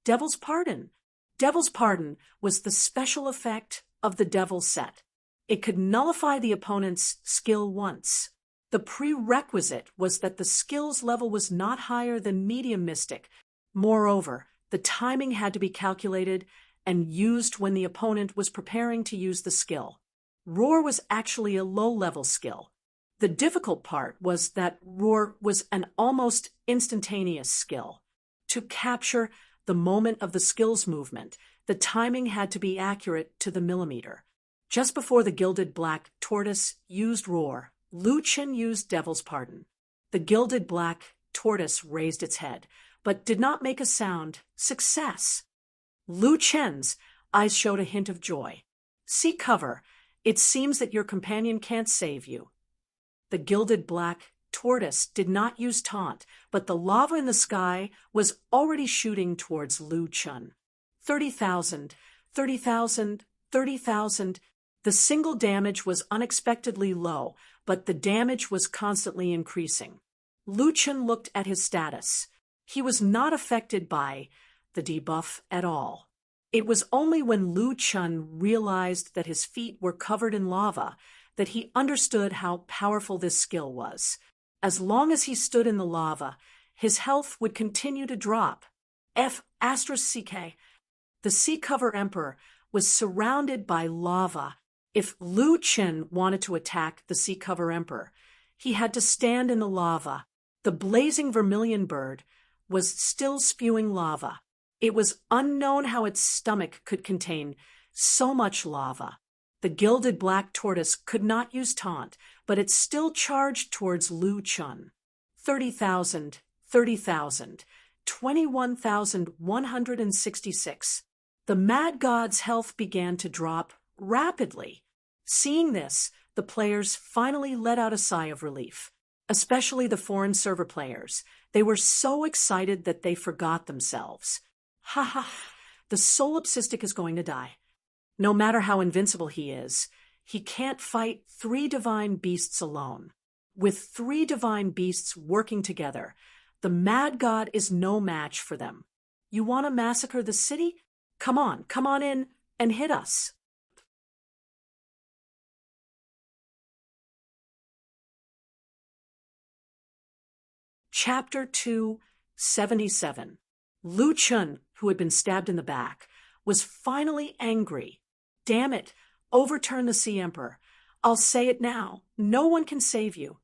Devil's Pardon. Devil's Pardon was the special effect of the Devil set. It could nullify the opponent's skill once. The prerequisite was that the skill's level was not higher than Medium Mystic. Moreover, the timing had to be calculated and used when the opponent was preparing to use the skill. Roar was actually a low-level skill. The difficult part was that Roar was an almost instantaneous skill. To capture the moment of the skill's movement, the timing had to be accurate to the millimeter. Just before the gilded black tortoise used Roar, Lu Chen used Devil's Pardon. The gilded black tortoise raised its head, but did not make a sound. Success! Lu Chen's eyes showed a hint of joy. Sea Cover, it seems that your companion can't save you. The gilded black tortoise did not use taunt, but the lava in the sky was already shooting towards Lu Chen. 30,000, 30,000, 30,000. The single damage was unexpectedly low, but the damage was constantly increasing. Lu Chen looked at his status. He was not affected by the debuff at all. It was only when Lu Chen realized that his feet were covered in lava that he understood how powerful this skill was. As long as he stood in the lava, his health would continue to drop. F***CK. The Sea Cover Emperor was surrounded by lava. If Lu Chen wanted to attack the Sea Cover Emperor, he had to stand in the lava. The blazing vermilion bird was still spewing lava. It was unknown how its stomach could contain so much lava. The gilded black tortoise could not use taunt, but it still charged towards Lu Chen. 30,000, 30,000, 21,166. The Mad God's health began to drop rapidly. Seeing this, the players finally let out a sigh of relief. Especially the foreign server players. They were so excited that they forgot themselves. Ha ha, the solipsistic is going to die. No matter how invincible he is, he can't fight 3 divine beasts alone. With 3 divine beasts working together, the mad god is no match for them. You want to massacre the city? Come on in and hit us. Chapter 277. Lu Chun, who had been stabbed in the back, was finally angry. Damn it, overturn the Sea Emperor. I'll say it now. No one can save you.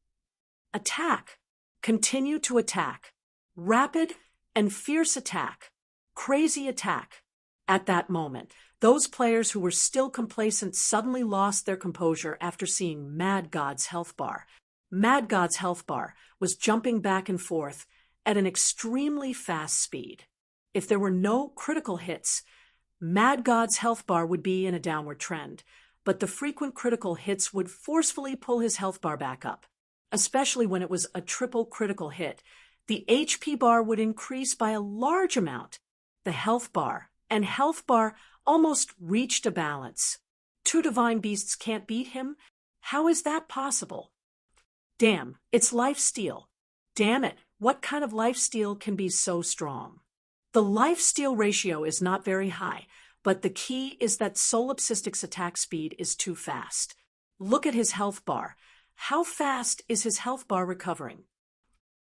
Attack. Continue to attack. Rapid and fierce attack. Crazy attack. At that moment, those players who were still complacent suddenly lost their composure after seeing Mad God's health bar. Mad God's health bar was jumping back and forth at an extremely fast speed. If there were no critical hits, Mad God's health bar would be in a downward trend, but the frequent critical hits would forcefully pull his health bar back up. Especially when it was a triple critical hit, the HP bar would increase by a large amount. The health bar and health bar almost reached a balance. 2 divine beasts can't beat him? How is that possible? Damn, it's lifesteal. Damn it, what kind of lifesteal can be so strong? The lifesteal ratio is not very high, but the key is that solipsistic's attack speed is too fast. Look at his health bar. How fast is his health bar recovering?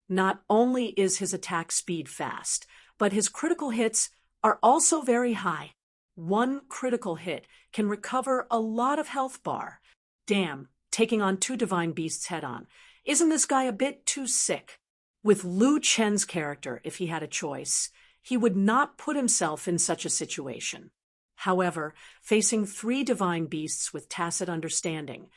Not only is his attack speed fast, but his critical hits are also very high. 1 critical hit can recover a lot of health bar. Damn, taking on 2 divine beasts head-on. Isn't this guy a bit too sick? With Lu Chen's character, if he had a choice, he would not put himself in such a situation. However, facing 3 divine beasts with tacit understanding,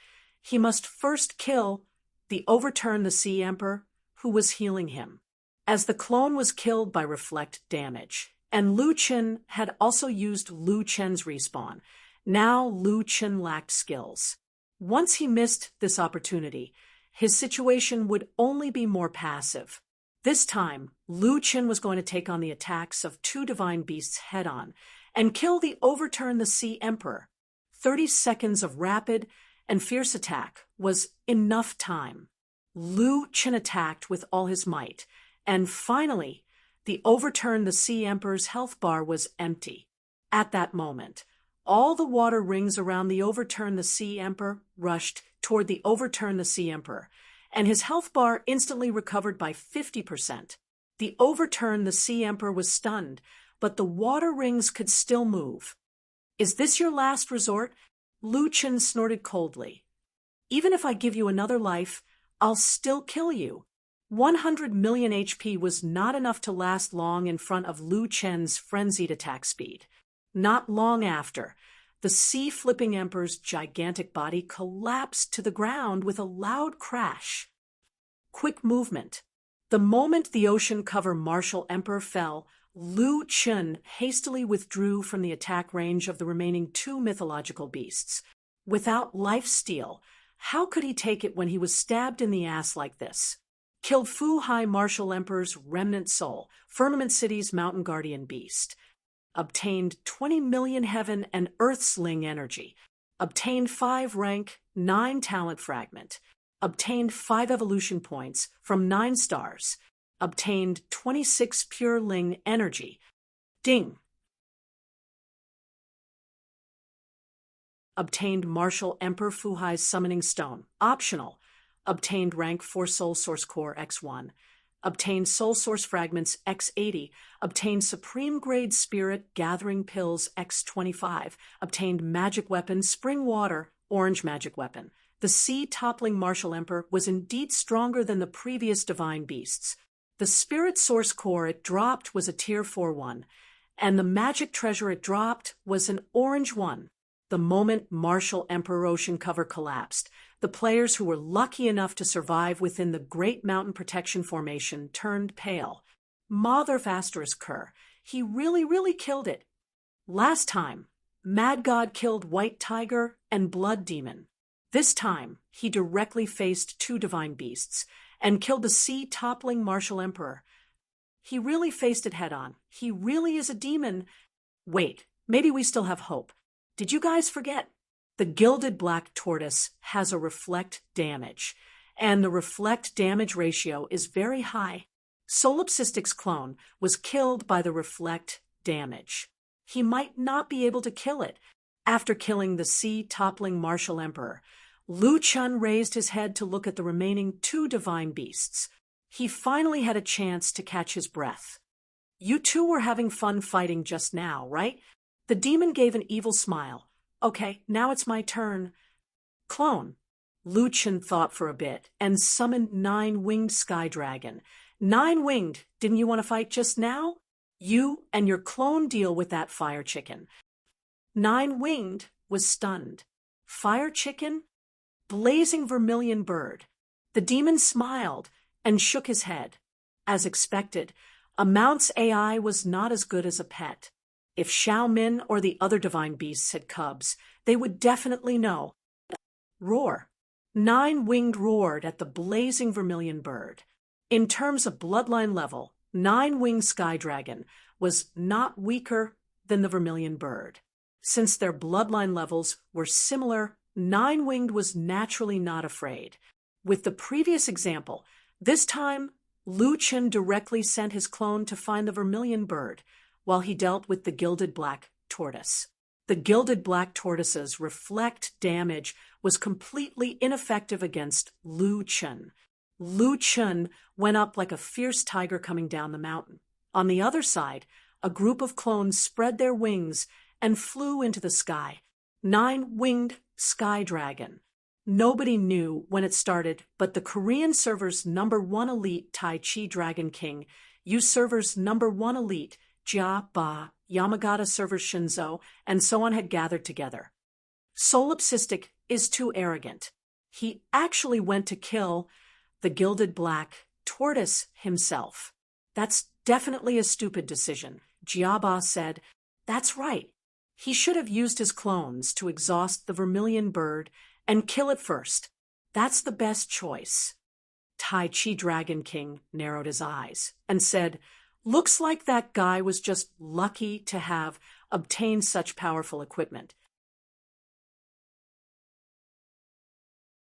he must first kill the Overturn the Sea Emperor, who was healing him, as the clone was killed by reflect damage. And Lu Chen had also used Lu Chen's respawn. Now Lu Chen lacked skills. Once he missed this opportunity, his situation would only be more passive. This time, Lu Chen was going to take on the attacks of 2 divine beasts head-on and kill the Overturn the Sea Emperor. 30 seconds of rapid and fierce attack was enough time. Lu Chen attacked with all his might, and finally, the Overturn the Sea Emperor's health bar was empty. At that moment, all the water rings around the Overturn the Sea Emperor rushed toward the Overturn the Sea Emperor, and his health bar instantly recovered by 50%. The Overturn the Sea Emperor was stunned, but the water rings could still move. Is this your last resort? Lu Chen snorted coldly. Even if I give you another life, I'll still kill you. 100 million HP was not enough to last long in front of Lu Chen's frenzied attack speed. Not long after, the sea-flipping emperor's gigantic body collapsed to the ground with a loud crash. Quick movement. The moment the ocean cover martial emperor fell, Lu Chen hastily withdrew from the attack range of the remaining 2 mythological beasts. Without lifesteal, how could he take it when he was stabbed in the ass like this? Killed Fu Hai Martial Emperor's remnant soul, Firmament City's mountain guardian beast. Obtained 20 million heaven and earth sling energy. Obtained 5 rank, 9 talent fragment. Obtained 5 evolution points from 9 stars. Obtained 26 pure ling energy. Ding. Obtained Martial Emperor Fu Hai's Summoning Stone. Optional. Obtained rank 4 Soul Source Core X1. Obtained Soul Source Fragments X80. Obtained Supreme Grade Spirit Gathering Pills X25. Obtained Magic Weapon Spring Water Orange Magic Weapon. The sea-toppling Martial Emperor was indeed stronger than the previous divine beasts. The Spirit Source Core it dropped was a Tier 4 one, and the Magic Treasure it dropped was an Orange one. The moment Martial Emperor Ocean Cover collapsed, the players who were lucky enough to survive within the Great Mountain Protection Formation turned pale. Mother Asterisk Kerr, he really killed it. Last time, Mad God killed White Tiger and Blood Demon. This time, he directly faced two divine beasts and killed the sea-toppling martial emperor. He really faced it head-on. He really is a demon. Wait, maybe we still have hope. Did you guys forget? The gilded black tortoise has a reflect damage, and the reflect damage ratio is very high. Solipsistic's clone was killed by the reflect damage. He might not be able to kill it. After killing the sea-toppling martial emperor, Lu Chun raised his head to look at the remaining two divine beasts. He finally had a chance to catch his breath. You two were having fun fighting just now, right? The demon gave an evil smile. Okay, now it's my turn. Clone. Lu Chun thought for a bit and summoned Nine-Winged Sky Dragon. Nine-Winged, didn't you want to fight just now? You and your clone deal with that fire chicken. Nine-Winged was stunned. Fire chicken? Blazing vermilion bird. The demon smiled and shook his head. As expected, a mount's AI was not as good as a pet. If Xiao Min or the other divine beasts had cubs, they would definitely know. Roar. Nine-Winged roared at the blazing vermilion bird. In terms of bloodline level, Nine-Winged Sky Dragon was not weaker than the vermilion bird. Since their bloodline levels were similar, Nine-Winged was naturally not afraid. With the previous example, this time Lu Chun directly sent his clone to find the vermilion bird, while he dealt with the gilded black tortoise. The gilded black tortoise's reflect damage was completely ineffective against Lu Chun. Lu Chun went up like a fierce tiger coming down the mountain. On the other side, a group of clones spread their wings and flew into the sky. Nine-Winged Sky Dragon. Nobody knew when it started, but the Korean server's #1 elite Tai Chi Dragon King, U server's #1 elite Jia Ba, Yamagata server Shinzo, and so on had gathered together. Solipsistic is too arrogant. He actually went to kill the gilded black tortoise himself. That's definitely a stupid decision, Jia Ba said. That's right. He should have used his clones to exhaust the vermilion bird and kill it first. That's the best choice. Tai Chi Dragon King narrowed his eyes and said, looks like that guy was just lucky to have obtained such powerful equipment.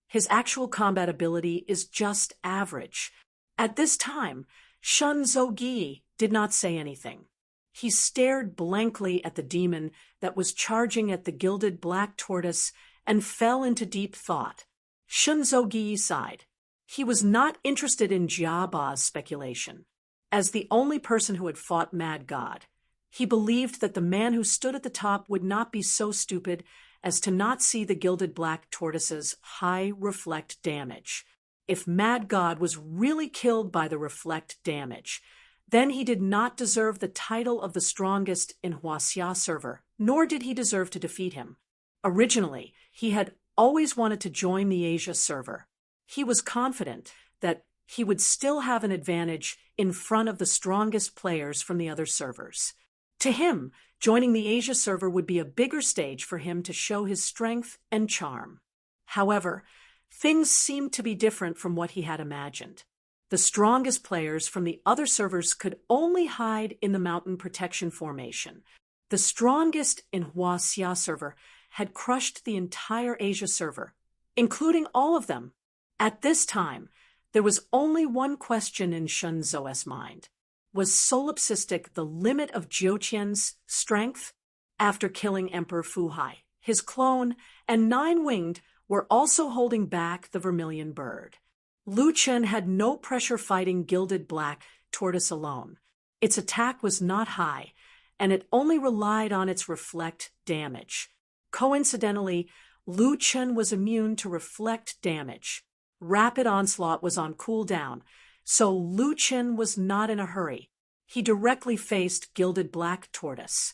His actual combat ability is just average. At this time, Shun Zougi did not say anything. He stared blankly at the demon that was charging at the gilded black tortoise and fell into deep thought. Shun Zougi sighed. He was not interested in Jia Ba's speculation. As the only person who had fought Mad God, he believed that the man who stood at the top would not be so stupid as to not see the gilded black tortoise's high reflect damage. If Mad God was really killed by the reflect damage, then he did not deserve the title of the strongest in Huaxia server, nor did he deserve to defeat him. Originally, he had always wanted to join the Asia server. He was confident that he would still have an advantage in front of the strongest players from the other servers. To him, joining the Asia server would be a bigger stage for him to show his strength and charm. However, things seemed to be different from what he had imagined. The strongest players from the other servers could only hide in the mountain protection formation. The strongest in Huaxia server had crushed the entire Asia server, including all of them. At this time, there was only one question in Shun Zou's mind. Was Solipsistic the limit of Jiuqian's strength? After killing Emperor Fuhai, his clone, and Nine-Winged were also holding back the vermilion bird. Lu Chun had no pressure fighting gilded black tortoise alone. Its attack was not high, and it only relied on its reflect damage. Coincidentally, Lu Chun was immune to reflect damage. Rapid onslaught was on cooldown, so Lu Chun was not in a hurry. He directly faced gilded black tortoise.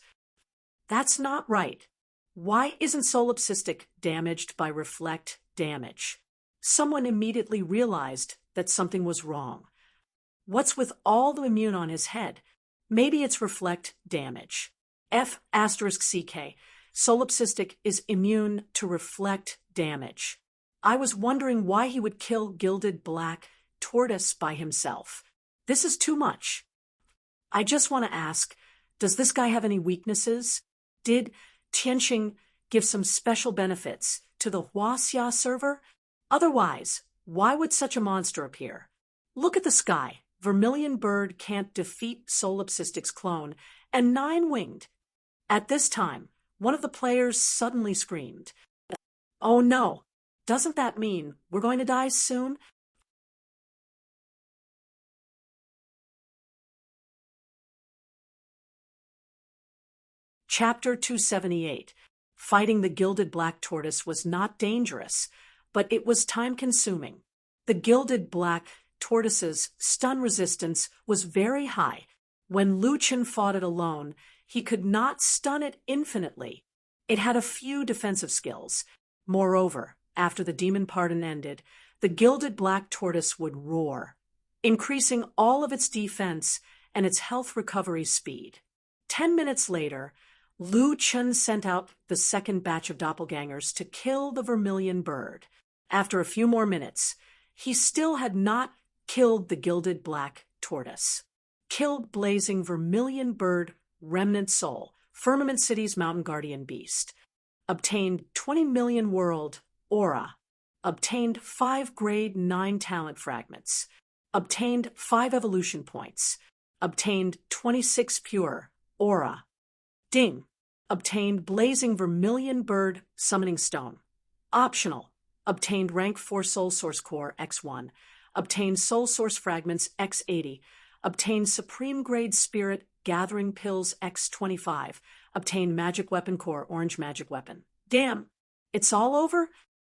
That's not right. Why isn't Solipsistic damaged by reflect damage? Someone immediately realized that something was wrong. What's with all the immune on his head? Maybe it's reflect damage. F***CK. Solipsistic is immune to reflect damage. I was wondering why he would kill Gilded Black Tortoise by himself. This is too much. I just want to ask, does this guy have any weaknesses? Did Tianxing give some special benefits to the Huaxia server? Otherwise, why would such a monster appear? Look at the sky. Vermilion Bird can't defeat Solipsistic's clone, and Nine-Winged. At this time, one of the players suddenly screamed, "Oh no! Doesn't that mean we're going to die soon?" Chapter 278. Fighting the Gilded Black Tortoise was not dangerous, but it was time-consuming. The Gilded Black Tortoise's stun resistance was very high. When Lu Chen fought it alone, he could not stun it infinitely. It had a few defensive skills. Moreover, after the Demon Pardon ended, the Gilded Black Tortoise would roar, increasing all of its defense and its health recovery speed. 10 minutes later, Lu Chen sent out the second batch of doppelgangers to kill the Vermilion Bird. After a few more minutes, he still had not killed the Gilded Black Tortoise. Killed Blazing Vermilion Bird Remnant Soul, Firmament City's Mountain Guardian Beast. Obtained 20 million World Aura. Obtained 5 Grade 9 Talent Fragments. Obtained 5 Evolution Points. Obtained 26 Pure Aura. Ding. Obtained Blazing Vermilion Bird Summoning Stone. Optional. Obtained Rank 4 Soul Source Core X1. Obtained Soul Source Fragments X80. Obtained Supreme Grade Spirit Gathering Pills X25. Obtained Magic Weapon Core Orange Magic Weapon. Damn! It's all over?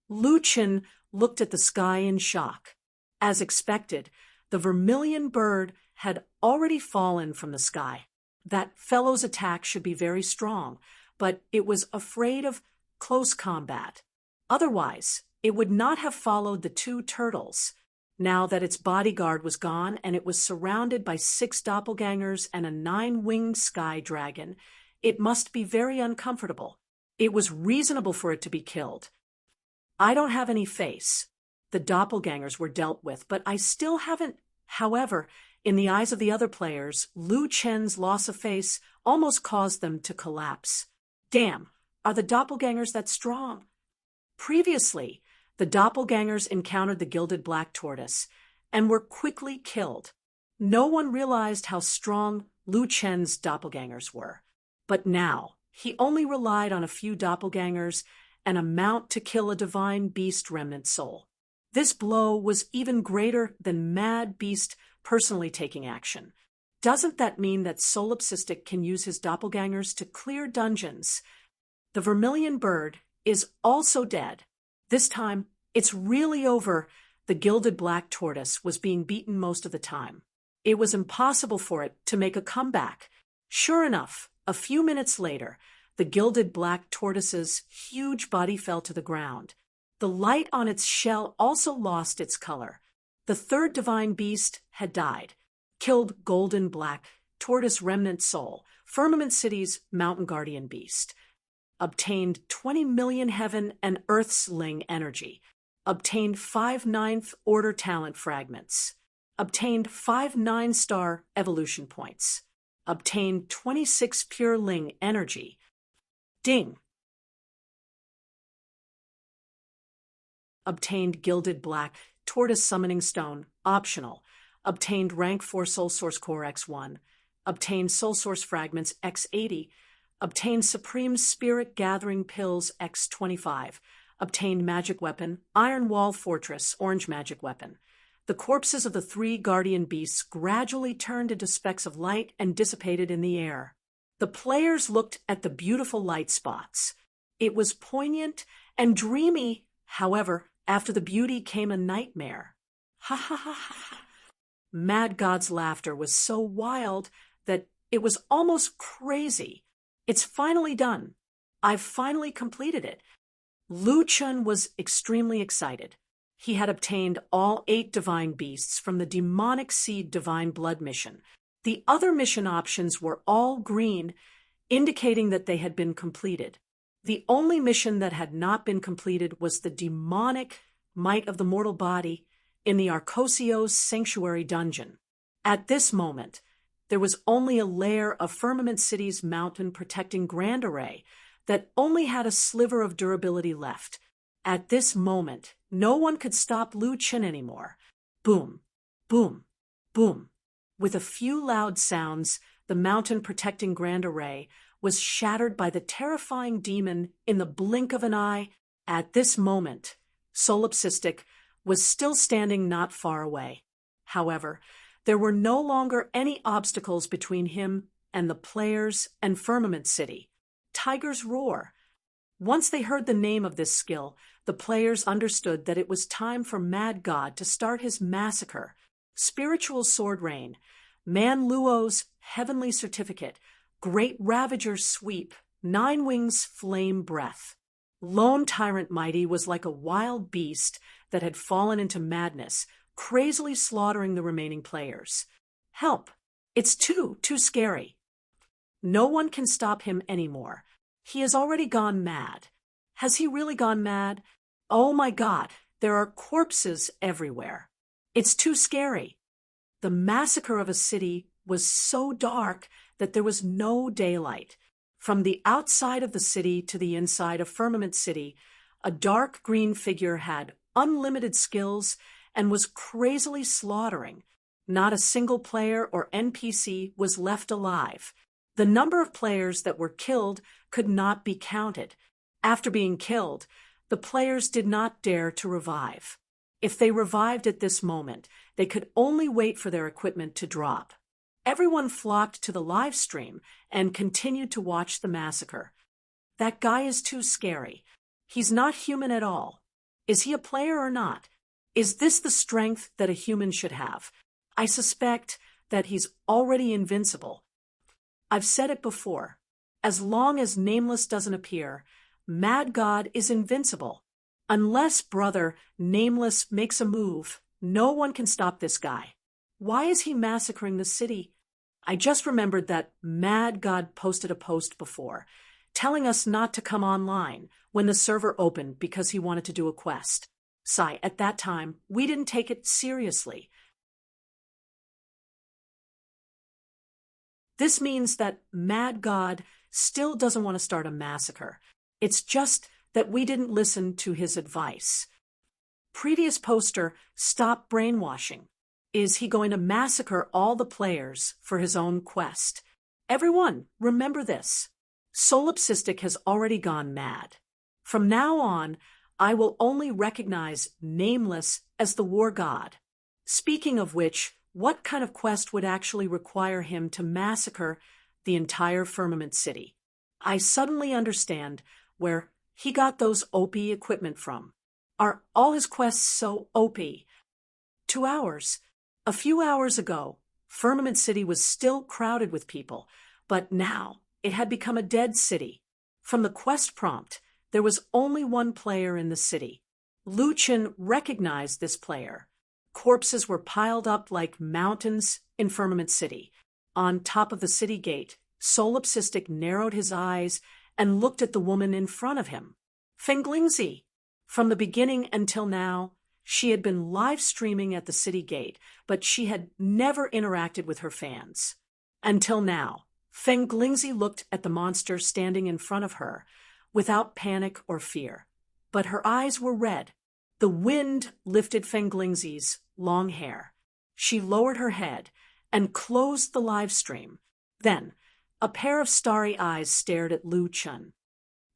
Lu Chen looked at the sky in shock. As expected, the Vermilion Bird had already fallen from the sky. That fellow's attack should be very strong, but it was afraid of close combat. Otherwise, it would not have followed the 2 turtles. Now that its bodyguard was gone and it was surrounded by 6 doppelgangers and a 9-winged sky dragon, it must be very uncomfortable. It was reasonable for it to be killed. I don't have any face. The doppelgangers were dealt with, but I still haven't. However, in the eyes of the other players, Lu Chen's loss of face almost caused them to collapse. Damn, are the doppelgangers that strong? Previously, the doppelgangers encountered the Gilded Black Tortoise and were quickly killed. No one realized how strong Lu Chen's doppelgangers were. But now, he only relied on a few doppelgangers and a mount to kill a divine beast remnant soul. This blow was even greater than Mad Beast personally taking action. Doesn't that mean that Solipsistic can use his doppelgangers to clear dungeons? The Vermilion Bird is also dead. This time, it's really over. The Gilded Black Tortoise was being beaten most of the time. It was impossible for it to make a comeback. Sure enough, a few minutes later, the Gilded Black Tortoise's huge body fell to the ground. The light on its shell also lost its color. The third divine beast had died. Killed Golden Black Tortoise Remnant Soul, Firmament City's Mountain Guardian Beast. Obtained 20 million Heaven and Earth's Ling energy. Obtained 5 9th Order Talent Fragments. Obtained 5 9-star Evolution Points. Obtained 26 Pure Ling energy. Ding. Obtained Gilded Black Tortoise Summoning Stone, optional. Obtained Rank 4 Soul Source Core X1. Obtained Soul Source Fragments X80. Obtained Supreme Spirit Gathering Pills X25. Obtained Magic Weapon, Iron Wall Fortress, Orange Magic Weapon. The corpses of the 3 guardian beasts gradually turned into specks of light and dissipated in the air. The players looked at the beautiful light spots. It was poignant and dreamy. However, after the beauty came a nightmare. Ha ha ha ha. Mad God's laughter was so wild that it was almost crazy. It's finally done. I've finally completed it. Lu Chen was extremely excited. He had obtained all 8 divine beasts from the Demonic Seed Divine Blood mission. The other mission options were all green, indicating that they had been completed. The only mission that had not been completed was the Demonic might of the mortal body, in the Arcosio's sanctuary dungeon. At this moment, there was only a layer of Firmament City's mountain-protecting grand array that only had a sliver of durability left. At this moment, no one could stop Lu Chen anymore. Boom, boom, boom. With a few loud sounds, the mountain-protecting grand array was shattered by the terrifying demon in the blink of an eye. At this moment, Solipsistic was still standing not far away. However, there were no longer any obstacles between him and the players and Firmament City. Tiger's Roar. Once they heard the name of this skill, the players understood that it was time for Mad God to start his massacre. Spiritual Sword Rain, Man Luo's Heavenly Certificate, Great Ravager's Sweep, Nine Wings Flame Breath. Lone Tyrant Mighty was like a wild beast that had fallen into madness, crazily slaughtering the remaining players. Help! It's too scary. No one can stop him anymore. He has already gone mad. Has he really gone mad? Oh my God, there are corpses everywhere. It's too scary. The massacre of a city was so dark that there was no daylight. From the outside of the city to the inside of Firmament City, a dark green figure had unlimited skills and was crazily slaughtering. Not a single player or NPC was left alive. The number of players that were killed could not be counted. After being killed, the players did not dare to revive. If they revived at this moment, they could only wait for their equipment to drop. Everyone flocked to the live stream and continued to watch the massacre. That guy is too scary. He's not human at all. Is he a player or not? Is this the strength that a human should have? I suspect that he's already invincible. I've said it before. As long as Nameless doesn't appear, Mad God is invincible. Unless, brother, Nameless makes a move, no one can stop this guy. Why is he massacring the city? I just remembered that Mad God posted a post before, telling us not to come online when the server opened because he wanted to do a quest. Sigh, at that time, we didn't take it seriously. This means that Mad God still doesn't want to start a massacre. It's just that we didn't listen to his advice. Previous poster, stop brainwashing. Is he going to massacre all the players for his own quest? Everyone, remember this. Solipsistic has already gone mad. From now on, I will only recognize Nameless as the war god. Speaking of which, what kind of quest would actually require him to massacre the entire Firmament City? I suddenly understand where he got those OP equipment from. Are all his quests so OP? 2 hours. A few hours ago, Firmament City was still crowded with people, but now it had become a dead city. From the quest prompt, there was only one player in the city. Lu Chen recognized this player. Corpses were piled up like mountains in Firmament City. On top of the city gate, Solipsistic narrowed his eyes and looked at the woman in front of him. Fenglingzi. From the beginning until now, she had been live streaming at the city gate, but she had never interacted with her fans. Until now, Fenglingzi looked at the monster standing in front of her without panic or fear. But her eyes were red. The wind lifted Fenglingzi's long hair. She lowered her head and closed the live stream. Then, a pair of starry eyes stared at Lu Chen.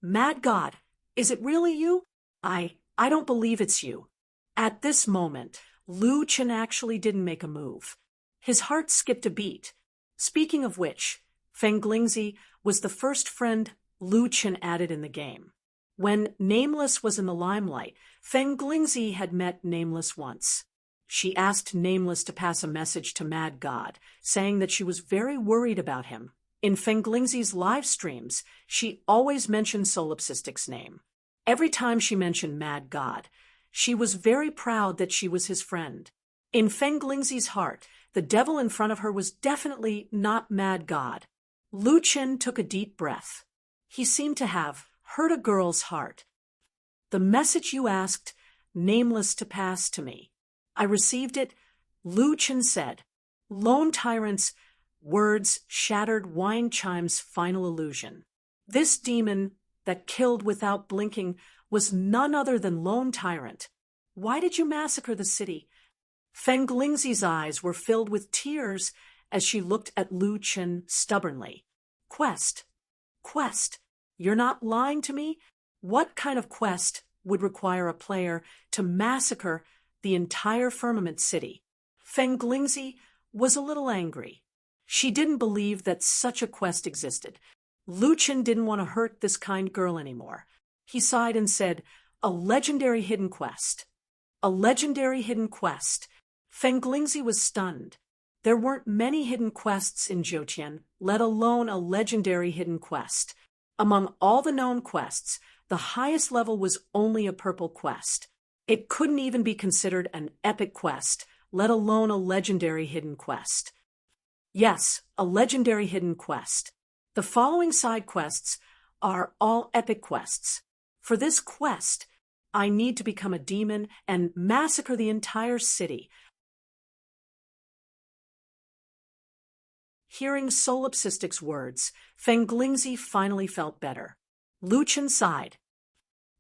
Mad God, is it really you? I don't believe it's you. At this moment, Lu Chen actually didn't make a move. His heart skipped a beat. Speaking of which, Fenglingzi was the first friend Lu Chen added in the game. When Nameless was in the limelight, Fenglingzi had met Nameless once. She asked Nameless to pass a message to Mad God, saying that she was very worried about him. In Fenglingzi's live streams, she always mentioned Solipsistic's name. Every time she mentioned Mad God, she was very proud that she was his friend. In Fenglingzi's heart, the devil in front of her was definitely not Mad God. Lu Chen took a deep breath. He seemed to have hurt a girl's heart. The message you asked, nameless to pass to me. I received it, Lu Chen said. Lone tyrant's words shattered wine chime's final illusion. This demon that killed without blinking was none other than Lone Tyrant. Why did you massacre the city? Feng Lingzi's eyes were filled with tears as she looked at Lu Chen stubbornly. Quest. You're not lying to me? What kind of quest would require a player to massacre the entire Firmament City? Feng Lingzi was a little angry. She didn't believe that such a quest existed. Lu Chen didn't want to hurt this kind girl anymore. He sighed and said, "A legendary hidden quest." A legendary hidden quest. Feng Lingzi was stunned. There weren't many hidden quests in Zhoutian, let alone a legendary hidden quest. Among all the known quests, the highest level was only a purple quest. It couldn't even be considered an epic quest, let alone a legendary hidden quest. Yes, a legendary hidden quest. The following side quests are all epic quests. For this quest, I need to become a demon and massacre the entire city. Hearing Solipsistic's words, Feng Lingzi finally felt better. Lu Chen sighed.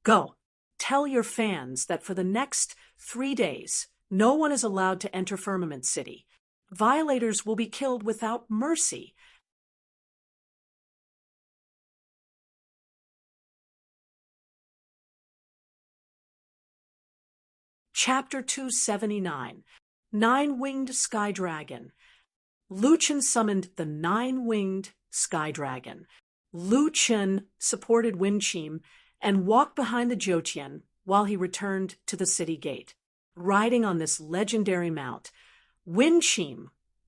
Go. Tell your fans that for the next 3 days, no one is allowed to enter Firmament City. Violators will be killed without mercy. Chapter 279. Nine-Winged Sky Dragon. Lu Chen summoned the Nine-Winged Sky Dragon. Lu Chen supported Wen Qim and walked behind the Zhoutian while he returned to the city gate. Riding on this legendary mount, Wen Qim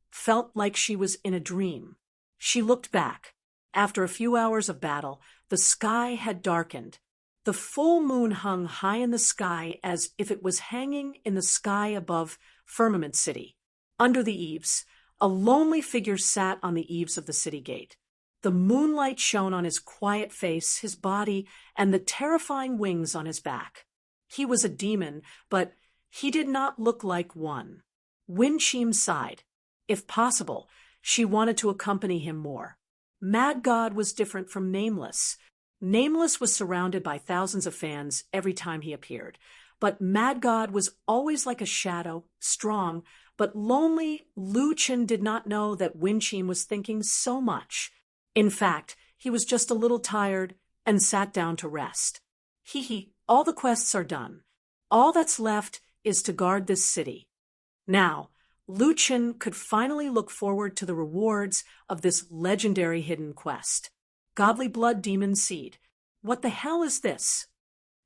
felt like she was in a dream. She looked back. After a few hours of battle, the sky had darkened. The full moon hung high in the sky as if it was hanging in the sky above Firmament City. Under the eaves, a lonely figure sat on the eaves of the city gate. The moonlight shone on his quiet face, his body, and the terrifying wings on his back. He was a demon, but he did not look like one. Wen Qim sighed. If possible, she wanted to accompany him more. Mad God was different from Nameless. Nameless was surrounded by thousands of fans every time he appeared, but Mad God was always like a shadow, strong, but lonely. Lu Chen did not know that Wen Qim was thinking so much. In fact, he was just a little tired and sat down to rest. All the quests are done. All that's left is to guard this city. Now, Lu Chen could finally look forward to the rewards of this legendary hidden quest. Godly Blood Demon Seed. What the hell is this?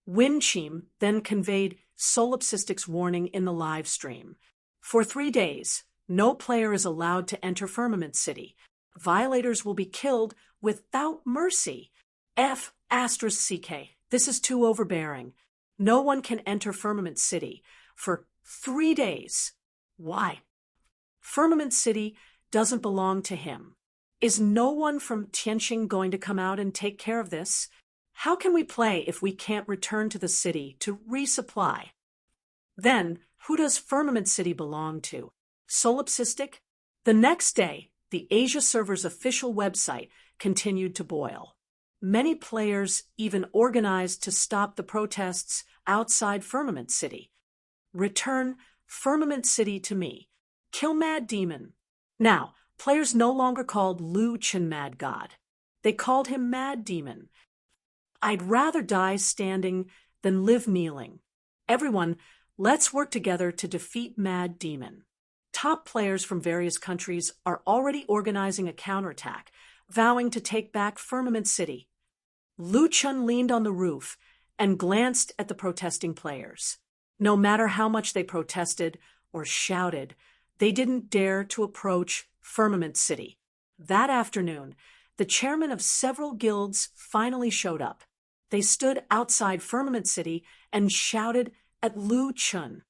Wen Qim then conveyed Solipsistic's warning in the live stream. For 3 days, no player is allowed to enter Firmament City. Violators will be killed without mercy. F***CK. This is too overbearing. No one can enter Firmament City for 3 days. Why? Firmament City doesn't belong to him. Is no one from Tianqing going to come out and take care of this? How can we play if we can't return to the city to resupply? Then, who does Firmament City belong to? Solipsistic? The next day, the Asia server's official website continued to boil. Many players even organized to stop the protests outside Firmament City. Return Firmament City to me. Kill Mad Demon. Now, players no longer called Lu Chen Mad God. They called him Mad Demon. I'd rather die standing than live kneeling. Everyone, let's work together to defeat Mad Demon. Top players from various countries are already organizing a counterattack, vowing to take back Firmament City. Lu Chen leaned on the roof and glanced at the protesting players. No matter how much they protested or shouted, they didn't dare to approach Firmament City. That afternoon, the chairman of several guilds finally showed up. They stood outside Firmament City and shouted at Lu Chen.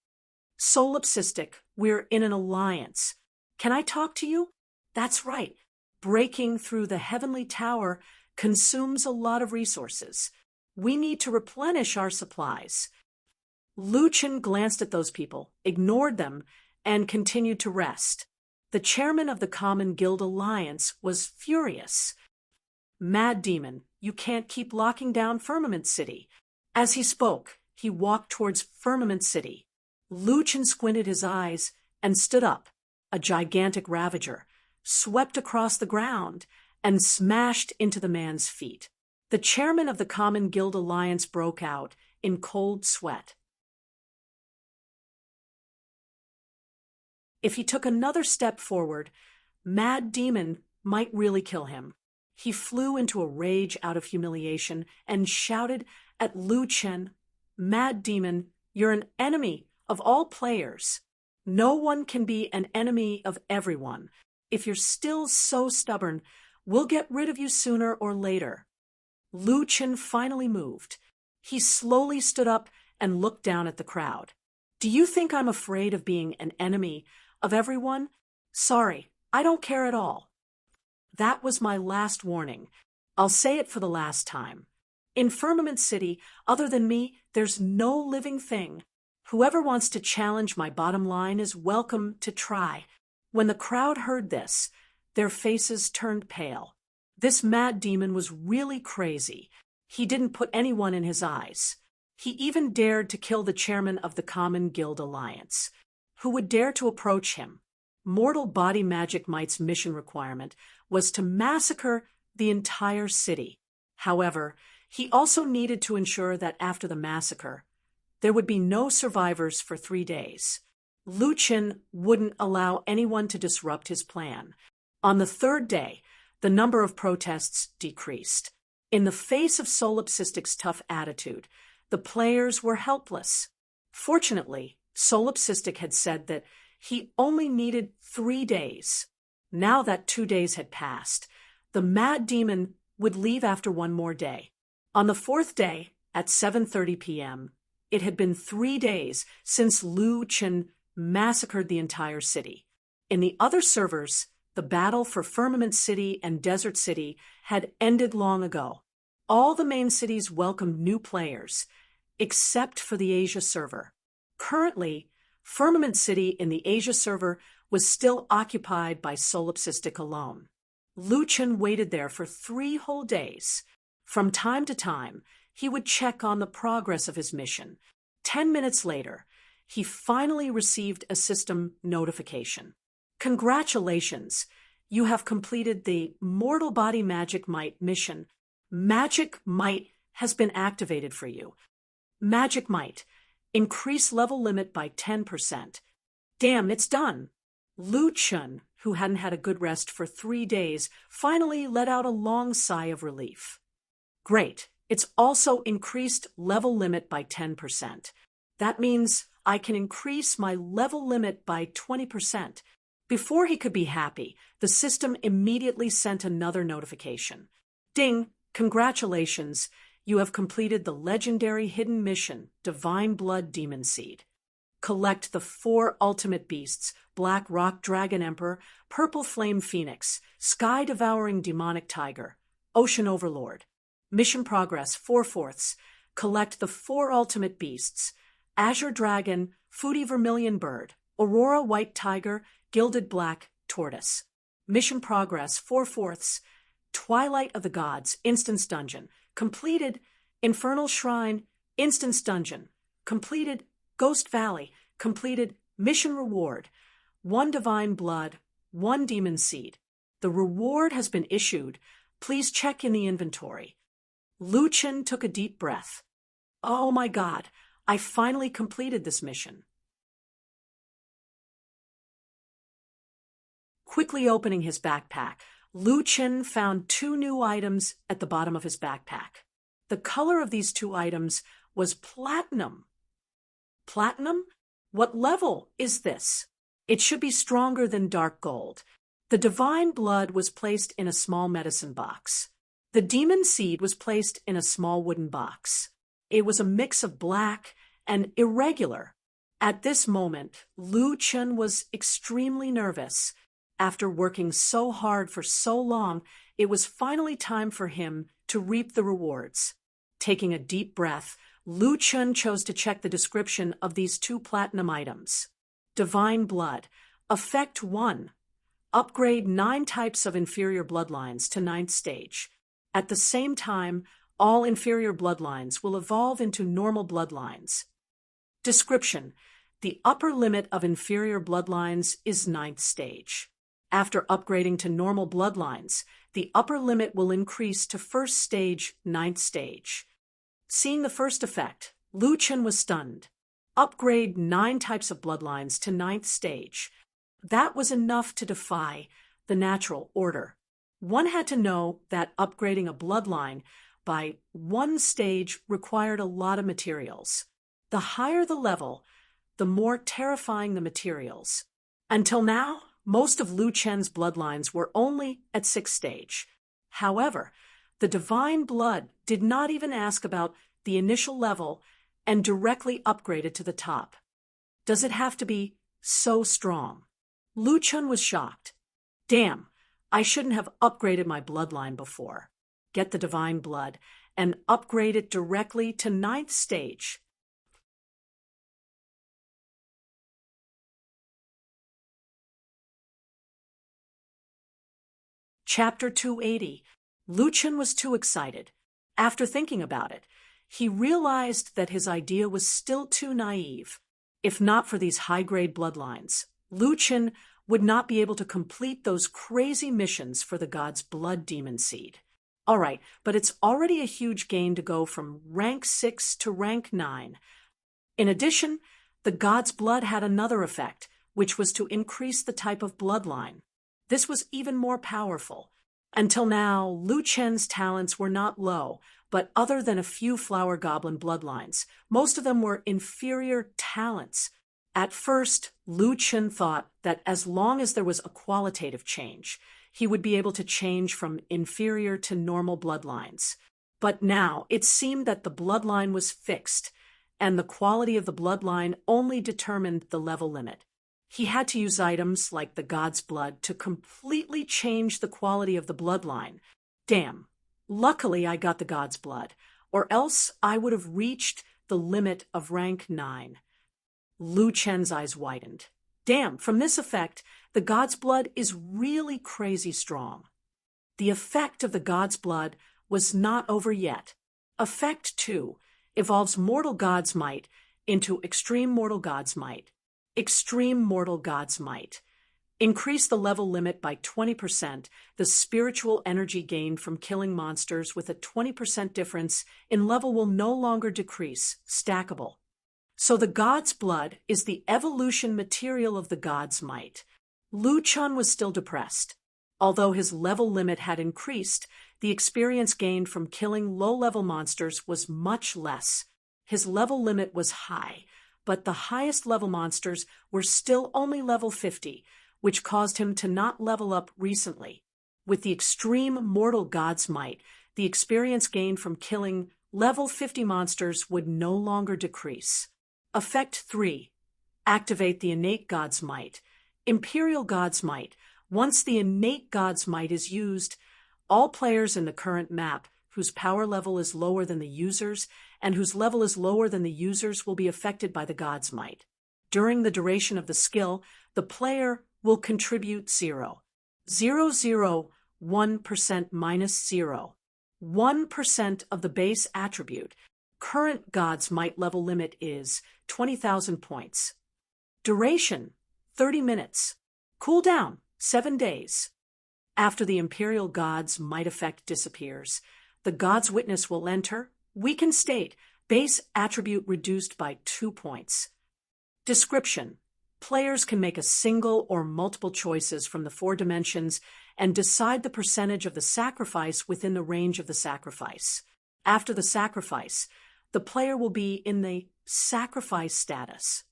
Solipsistic, we're in an alliance. Can I talk to you? That's right. Breaking through the heavenly tower consumes a lot of resources. We need to replenish our supplies. Lu Chen glanced at those people, ignored them, and continued to rest. The chairman of the Common Guild Alliance was furious. Mad Demon, you can't keep locking down Firmament City. As he spoke, he walked towards Firmament City. Lu Chen squinted his eyes and stood up. A gigantic ravager swept across the ground and smashed into the man's feet. The chairman of the Common Guild Alliance broke out in cold sweat. If he took another step forward, Mad Demon might really kill him. He flew into a rage out of humiliation and shouted at Lu Chen, "Mad Demon, you're an enemy of all players. No one can be an enemy of everyone. If you're still so stubborn, we'll get rid of you sooner or later." Lu Chen finally moved. He slowly stood up and looked down at the crowd. "Do you think I'm afraid of being an enemy of everyone? Sorry, I don't care at all. That was my last warning. I'll say it for the last time. In Firmament City, other than me, there's no living thing. Whoever wants to challenge my bottom line is welcome to try." When the crowd heard this, their faces turned pale. This Mad Demon was really crazy. He didn't put anyone in his eyes. He even dared to kill the chairman of the Common Guild Alliance. Who would dare to approach him? Mortal Body Magic Might's mission requirement was to massacre the entire city. However, he also needed to ensure that after the massacre, there would be no survivors for 3 days. Lu Chen wouldn't allow anyone to disrupt his plan. On the 3rd day, the number of protests decreased. In the face of Solipsistic's tough attitude, the players were helpless. Fortunately, Solipsistic had said that he only needed 3 days. Now that 2 days had passed, the Mad Demon would leave after 1 more day. On the 4th day, at 7:30 p.m., it had been 3 days since Lu Chen massacred the entire city. In the other servers, the battle for Firmament City and Desert City had ended long ago. All the main cities welcomed new players, except for the Asia server. Currently, Firmament City in the Asia server was still occupied by Solipsistic alone. Lu Chen waited there for 3 whole days. From time to time, he would check on the progress of his mission. 10 minutes later, he finally received a system notification. "Congratulations! You have completed the Mortal Body Magic Might mission. Magic Might has been activated for you. Magic Might. Increase level limit by 10%. Damn, it's done." Lu Chen, who hadn't had a good rest for 3 days, finally let out a long sigh of relief. "Great. It's also increased level limit by 10%. That means I can increase my level limit by 20%. Before he could be happy, the system immediately sent another notification. "Ding! Congratulations! You have completed the legendary hidden mission, Divine Blood Demon Seed. Collect the 4 ultimate beasts, Black Rock Dragon Emperor, Purple Flame Phoenix, Sky Devouring Demonic Tiger, Ocean Overlord. Mission progress 4/4. Collect the 4 ultimate beasts, Azure Dragon, Foodie Vermilion Bird, Aurora White Tiger, Gilded Black Tortoise. Mission progress 4/4. Twilight of the Gods, Instance Dungeon. Completed. Infernal Shrine, Instance Dungeon. Completed. Ghost Valley. Completed. Mission Reward. 1 Divine Blood, 1 Demon Seed. The reward has been issued. Please check in the inventory." Lu Chen took a deep breath. "Oh my God, I finally completed this mission." Quickly opening his backpack, Lu Chen found 2 new items at the bottom of his backpack. The color of these 2 items was platinum. Platinum? What level is this? It should be stronger than dark gold. The divine blood was placed in a small medicine box. The demon seed was placed in a small wooden box. It was a mix of black and irregular. At this moment, Lu Chen was extremely nervous. After working so hard for so long, it was finally time for him to reap the rewards. Taking a deep breath, Lu Chun chose to check the description of these 2 platinum items. Divine Blood. Effect 1. Upgrade 9 types of inferior bloodlines to 9th stage. At the same time, all inferior bloodlines will evolve into normal bloodlines. Description. The upper limit of inferior bloodlines is 9th stage. After upgrading to normal bloodlines, the upper limit will increase to 1st stage, 9th stage. Seeing the first effect, Lu Chun was stunned. Upgrade 9 types of bloodlines to 9th stage. That was enough to defy the natural order. One had to know that upgrading a bloodline by 1 stage required a lot of materials. The higher the level, the more terrifying the materials. Until now, most of Lu Chen's bloodlines were only at 6th stage. However, the Divine Blood did not even ask about the initial level and directly upgraded to the top. Does it have to be so strong? Lu Chun was shocked. Damn, I shouldn't have upgraded my bloodline before. Get the Divine Blood and upgrade it directly to 9th stage. Chapter 280. Lu Chun was too excited. After thinking about it, he realized that his idea was still too naive. If not for these high-grade bloodlines, Lu Chun would not be able to complete those crazy missions for the god's blood demon seed. All right, but it's already a huge gain to go from rank 6 to rank 9. In addition, the god's blood had another effect, which was to increase the type of bloodline. This was even more powerful. Until now, Lu Chen's talents were not low, but other than a few flower goblin bloodlines, most of them were inferior talents. At first, Lu Chen thought that as long as there was a qualitative change, he would be able to change from inferior to normal bloodlines. But now it seemed that the bloodline was fixed, and the quality of the bloodline only determined the level limit. He had to use items like the god's blood to completely change the quality of the bloodline. Damn, luckily I got the god's blood, or else I would have reached the limit of rank 9. Lu Chen's eyes widened. Damn, from this effect, the god's blood is really crazy strong. The effect of the god's blood was not over yet. Effect 2 evolves Mortal God's Might into Extreme Mortal God's Might. Extreme Mortal God's Might. Increase the level limit by 20%, the spiritual energy gained from killing monsters with a 20% difference in level will no longer decrease, stackable. So the god's blood is the evolution material of the god's might. Lu Chun was still depressed. Although his level limit had increased, the experience gained from killing low-level monsters was much less. His level limit was high, but the highest level monsters were still only level 50, which caused him to not level up recently. With the extreme mortal god's might, the experience gained from killing level 50 monsters would no longer decrease. Effect 3. Activate the innate god's might. Imperial god's might. Once the innate god's might is used, all players in the current map whose power level is lower than the user's and whose level is lower than the user's will be affected by the god's might. During the duration of the skill, the player will contribute 0.001% minus 0. 1% of the base attribute. Current god's might level limit is 20,000 points. Duration, 30 minutes. Cooldown, 7 days. After the Imperial God's might effect disappears, the God's Witness will enter. Weakened state, base attribute reduced by 2 points. Description. Players can make a single or multiple choices from the 4 dimensions and decide the percentage of the sacrifice within the range of the sacrifice. After the sacrifice, the player will be in the sacrifice status.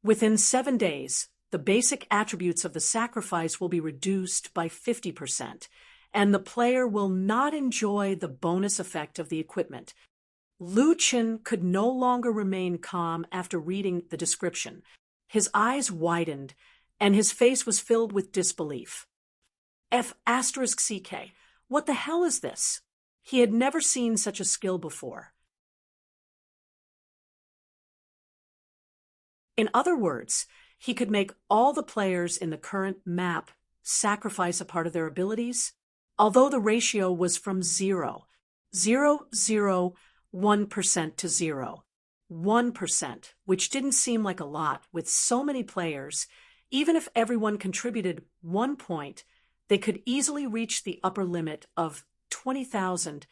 Within 7 days, the basic attributes of the sacrifice will be reduced by 50%, and the player will not enjoy the bonus effect of the equipment. Lu Chen could no longer remain calm after reading the description. His eyes widened, and his face was filled with disbelief. F***CK, what the hell is this? He had never seen such a skill before. In other words, he could make all the players in the current map sacrifice a part of their abilities, although the ratio was from 0.001% to 0.1%, which didn't seem like a lot with so many players. Even if everyone contributed 1 point, they could easily reach the upper limit of 20,000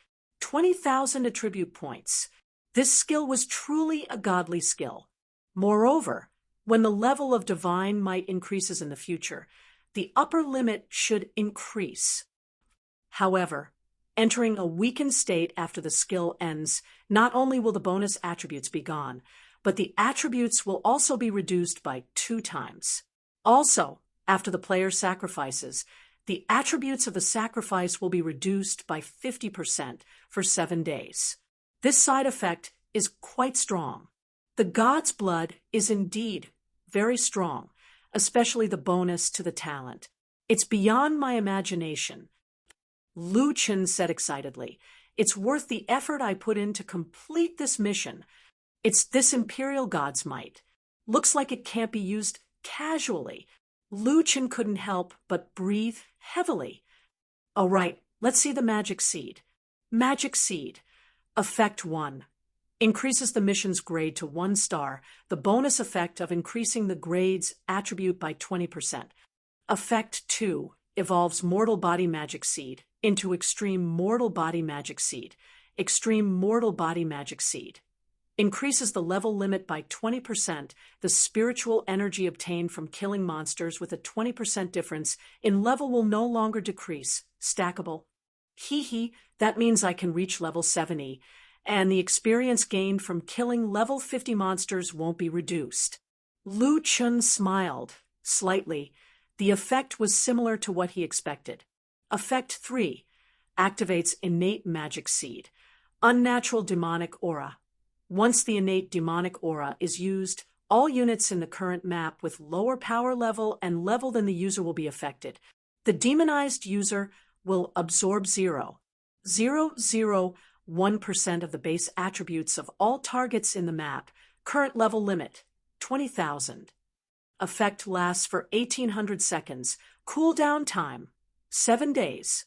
attribute points. This skill was truly a godly skill. Moreover, when the level of divine might increases in the future, the upper limit should increase. However, entering a weakened state after the skill ends, not only will the bonus attributes be gone, but the attributes will also be reduced by 2 times. Also, after the player sacrifices, the attributes of the sacrifice will be reduced by 50% for 7 days. This side effect is quite strong. The god's blood is indeed very strong, especially the bonus to the talent. It's beyond my imagination. Lu Chen said excitedly, "It's worth the effort I put in to complete this mission. It's this Imperial God's might. Looks like it can't be used casually." Lu Chen couldn't help but breathe heavily. "All right, let's see the magic seed." Magic seed. Effect 1. Increases the mission's grade to 1 star, the bonus effect of increasing the grade's attribute by 20%. Effect 2. Evolves Mortal Body Magic Seed into Extreme Mortal Body Magic Seed. Extreme Mortal Body Magic Seed. Increases the level limit by 20%, the spiritual energy obtained from killing monsters with a 20% difference in level will no longer decrease. Stackable. That means I can reach level 70. And the experience gained from killing level 50 monsters won't be reduced. Lu Chen smiled slightly. The effect was similar to what he expected. Effect 3. Activates Innate Magic Seed. Unnatural Demonic Aura. Once the innate demonic aura is used, all units in the current map with lower power level and level than the user will be affected. The demonized user will absorb 0.001% of the base attributes of all targets in the map. Current level limit, 20,000. Effect lasts for 1800 seconds. Cooldown time, 7 days.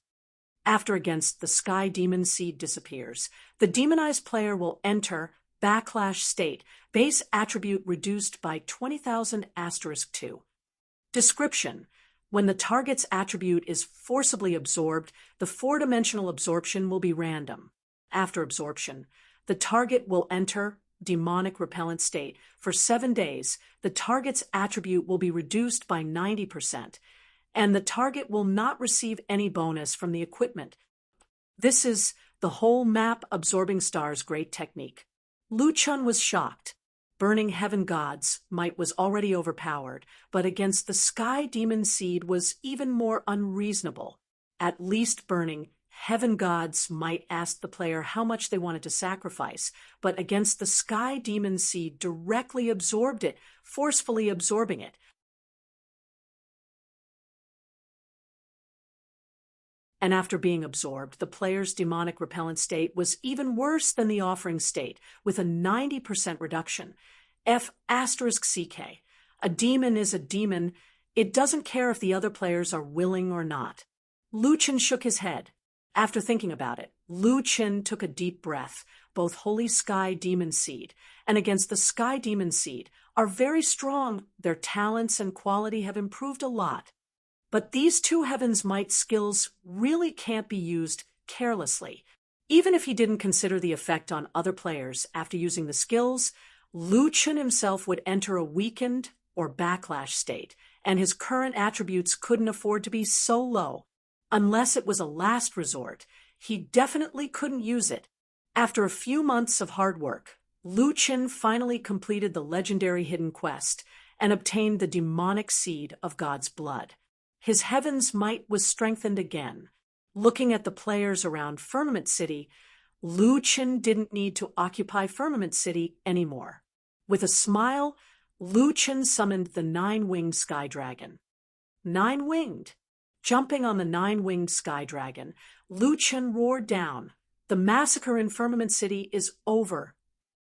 After against the Sky Demon Seed disappears, the demonized player will enter backlash state, base attribute reduced by 20,000 *2. Description. When the target's attribute is forcibly absorbed, the 4-dimensional absorption will be random. After absorption, the target will enter demonic repellent state. For 7 days, the target's attribute will be reduced by 90%, and the target will not receive any bonus from the equipment. This is the whole map absorbing star's great technique. Lu Chen was shocked. Burning Heaven God's might was already overpowered, but against the Sky Demon Seed was even more unreasonable. At least burning Heaven God's might asked the player how much they wanted to sacrifice, but against the Sky Demon Seed directly absorbed it, forcefully absorbing it. And after being absorbed, the player's demonic repellent state was even worse than the offering state, with a 90% reduction. F*CK. A demon is a demon. It doesn't care if the other players are willing or not. Lu Chen shook his head. After thinking about it, Lu Chen took a deep breath. Both Holy Sky Demon Seed and against the Sky Demon Seed are very strong. Their talents and quality have improved a lot. But these 2 Heaven's Might skills really can't be used carelessly. Even if he didn't consider the effect on other players after using the skills, Lu Chen himself would enter a weakened or backlash state, and his current attributes couldn't afford to be so low. Unless it was a last resort, he definitely couldn't use it. After a few months of hard work, Lu Chen finally completed the legendary hidden quest and obtained the demonic seed of God's blood. His Heaven's Might was strengthened again. Looking at the players around Firmament City, Lu Chen didn't need to occupy Firmament City anymore. With a smile, Lu Chen summoned the 9-winged Sky Dragon. 9-winged. Jumping on the 9-winged Sky Dragon, Lu Chen roared down, "The massacre in Firmament City is over."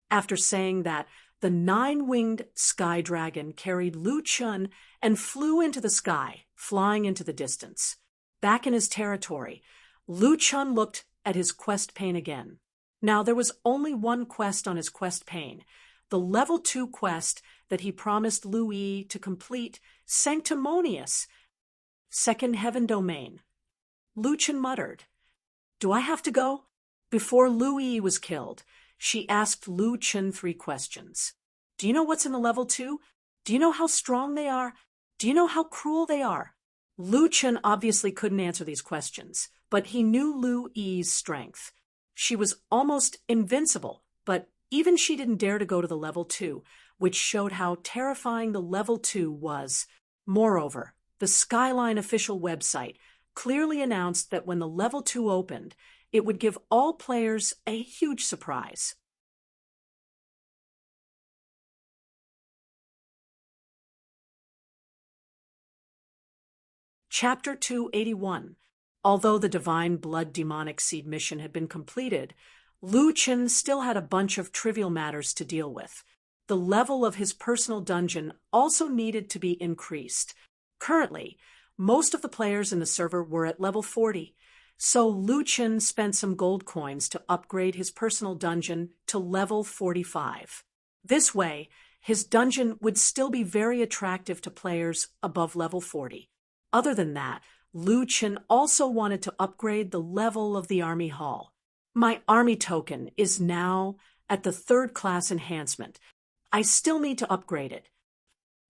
After saying that, the 9-winged sky dragon carried Lu Chun and flew into the sky, flying into the distance. Back in his territory, Lu Chun looked at his quest pane again. Now there was only one quest on his quest pane, the level 2 quest that he promised Lu Yi to complete, Sanctimonious, Second Heaven Domain. Lu Chun muttered, "Do I have to go?" Before Lu Yi was killed, she asked Lu Chun 3 questions. "Do you know what's in the level 2? Do you know how strong they are? Do you know how cruel they are?" Lu Chun obviously couldn't answer these questions, but he knew Lu Yi's strength. She was almost invincible, but even she didn't dare to go to the level 2, which showed how terrifying the level 2 was. Moreover, the Skyline official website clearly announced that when the level 2 opened, it would give all players a huge surprise. Chapter 281. Although the Divine Blood Demonic Seed mission had been completed, Lu Chun still had a bunch of trivial matters to deal with. The level of his personal dungeon also needed to be increased. Currently, most of the players in the server were at level 40, so Lu Chun spent some gold coins to upgrade his personal dungeon to level 45. This way, his dungeon would still be very attractive to players above level 40. Other than that, Lu Chun also wanted to upgrade the level of the army hall. My army token is now at the 3rd class enhancement. I still need to upgrade it.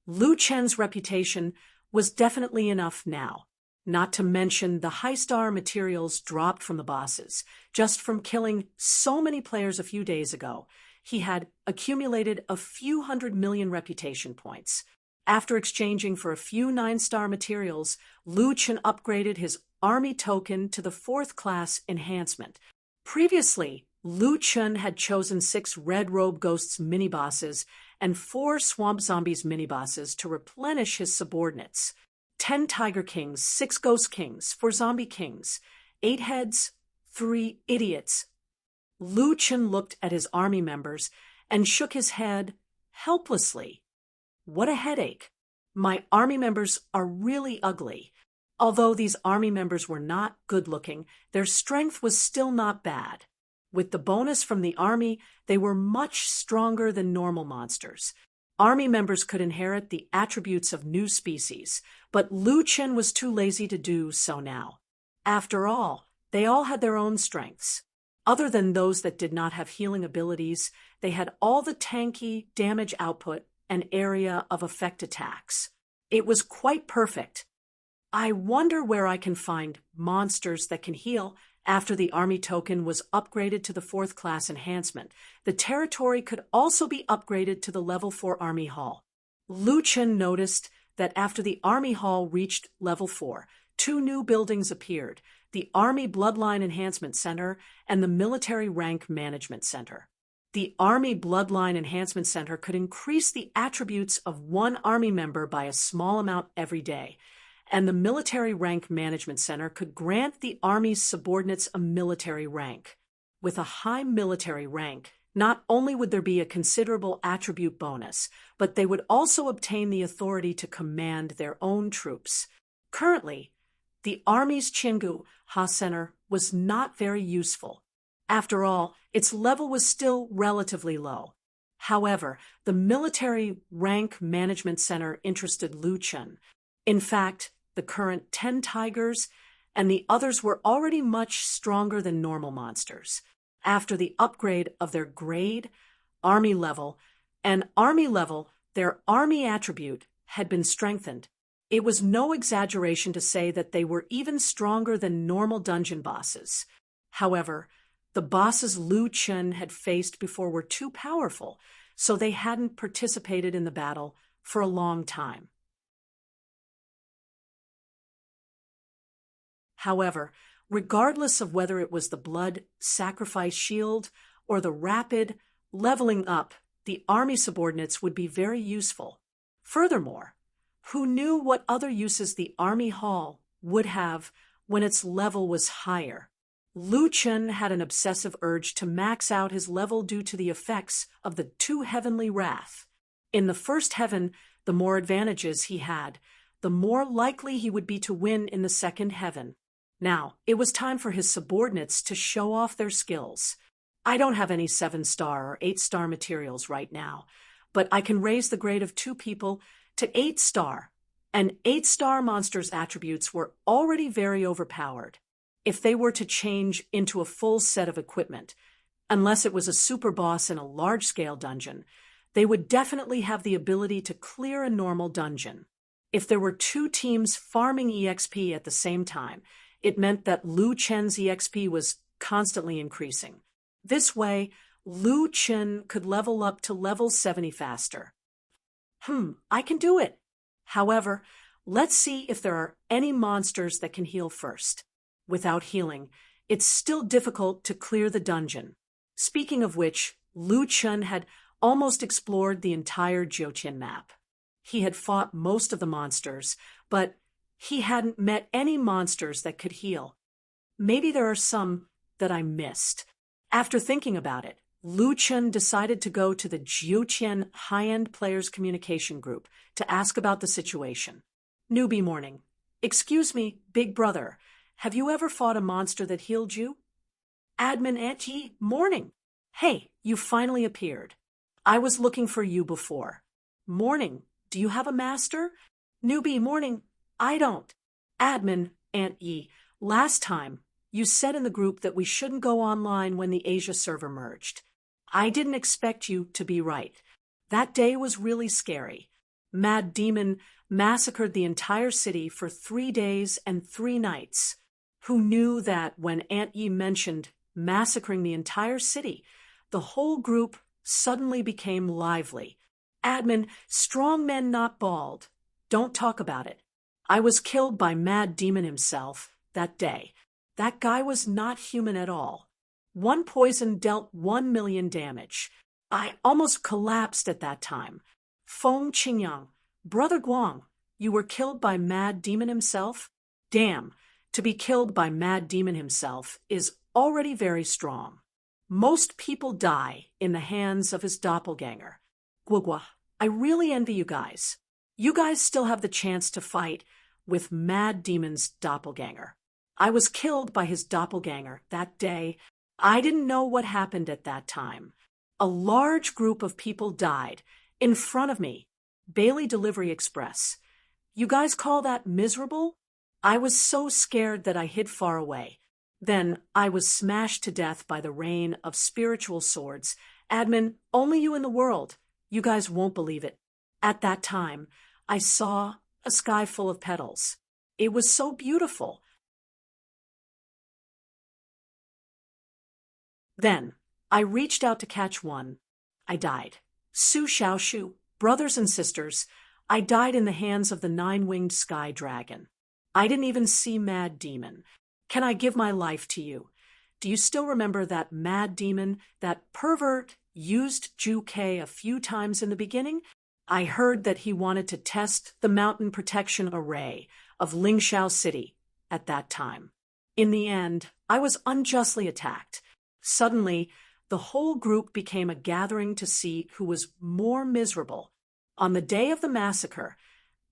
Lu Chun's reputation was definitely enough now, not to mention the high-star materials dropped from the bosses. Just from killing so many players a few days ago, he had accumulated a few 100 million reputation points. After exchanging for a few 9-star materials, Lu Chun upgraded his army token to the 4th class enhancement. Previously, Lu Chun had chosen 6 Red Robe Ghosts mini-bosses and 4 Swamp Zombies mini-bosses to replenish his subordinates. 10 Tiger Kings, 6 Ghost Kings, 4 Zombie Kings, 8 heads, 3 idiots. Lu Chun looked at his army members and shook his head helplessly. What a headache. My army members are really ugly. Although these army members were not good-looking, their strength was still not bad. With the bonus from the army, they were much stronger than normal monsters. Army members could inherit the attributes of new species, but Lu Chun was too lazy to do so now. After all, they all had their own strengths. Other than those that did not have healing abilities, they had all the tanky damage output and area of effect attacks. It was quite perfect. I wonder where I can find monsters that can heal. After the army token was upgraded to the 4th class enhancement, the territory could also be upgraded to the level 4 army hall. Lu Chun noticed that after the army hall reached level 4, 2 new buildings appeared, the Army Bloodline Enhancement Center and the Military Rank Management Center. The Army Bloodline Enhancement Center could increase the attributes of one army member by a small amount every day, and the Military Rank Management Center could grant the Army's subordinates a military rank. With a high military rank, not only would there be a considerable attribute bonus, but they would also obtain the authority to command their own troops. Currently, the Army's Chingu Ha Center was not very useful. After all, its level was still relatively low. However, the Military Rank Management Center interested Lu Chun. In fact, the current 10 tigers and the others were already much stronger than normal monsters. After the upgrade of their grade, army level, and army level, their army attribute had been strengthened. It was no exaggeration to say that they were even stronger than normal dungeon bosses. However, the bosses Lu Chun had faced before were too powerful, so they hadn't participated in the battle for a long time. However, regardless of whether it was the blood sacrifice shield or the rapid leveling up, the army subordinates would be very useful. Furthermore, who knew what other uses the army hall would have when its level was higher? Lu Chen had an obsessive urge to max out his level due to the effects of the two heavenly wrath. In the first heaven, the more advantages he had, the more likely he would be to win in the second heaven. Now, it was time for his subordinates to show off their skills. I don't have any 7-star or 8-star materials right now, but I can raise the grade of 2 people to 8-star, and 8-star monsters' attributes were already very overpowered. If they were to change into a full set of equipment, unless it was a super boss in a large-scale dungeon, they would definitely have the ability to clear a normal dungeon. If there were 2 teams farming EXP at the same time, it meant that Lu Chen's EXP was constantly increasing. This way, Lu Chen could level up to level 70 faster. I can do it. However, let's see if there are any monsters that can heal first. Without healing, it's still difficult to clear the dungeon. Speaking of which, Lu Chen had almost explored the entire Jiutian map. He had fought most of the monsters, but he hadn't met any monsters that could heal. Maybe there are some that I missed. After thinking about it, Lu Chen decided to go to the Jiutian high-end players communication group to ask about the situation. Newbie morning. Excuse me, big brother. Have you ever fought a monster that healed you? Admin Auntie, morning. Hey, you finally appeared. I was looking for you before. Morning. Do you have a master? Newbie, morning. I don't. Admin Auntie, last time, you said in the group that we shouldn't go online when the Asia server merged. I didn't expect you to be right. That day was really scary. Mad Demon massacred the entire city for 3 days and 3 nights. Who knew that when Aunt Yi mentioned massacring the entire city, the whole group suddenly became lively. Admin, strong men not bald. Don't talk about it. I was killed by Mad Demon himself that day. That guy was not human at all. 1 poison dealt 1 million damage. I almost collapsed at that time. Feng Qingyang, Brother Guang, you were killed by Mad Demon himself? Damn, to be killed by Mad Demon himself is already very strong. Most people die in the hands of his doppelganger. Guogua, I really envy you guys. You guys still have the chance to fight with Mad Demon's doppelganger. I was killed by his doppelganger that day. I didn't know what happened at that time. A large group of people died in front of me. Bailey Delivery Express. You guys call that miserable? I was so scared that I hid far away. Then I was smashed to death by the rain of spiritual swords. Admin, only you in the world. You guys won't believe it. At that time, I saw a sky full of petals. It was so beautiful. Then, I reached out to catch one. I died. Su Xiaoshu, brothers and sisters, I died in the hands of the 9-winged sky dragon. I didn't even see Mad Demon. Can I give my life to you? Do you still remember that Mad Demon, that pervert, used Ju Ke a few times in the beginning? I heard that he wanted to test the mountain protection array of Lingxiao City at that time. In the end, I was unjustly attacked. Suddenly, the whole group became a gathering to see who was more miserable. On the day of the massacre,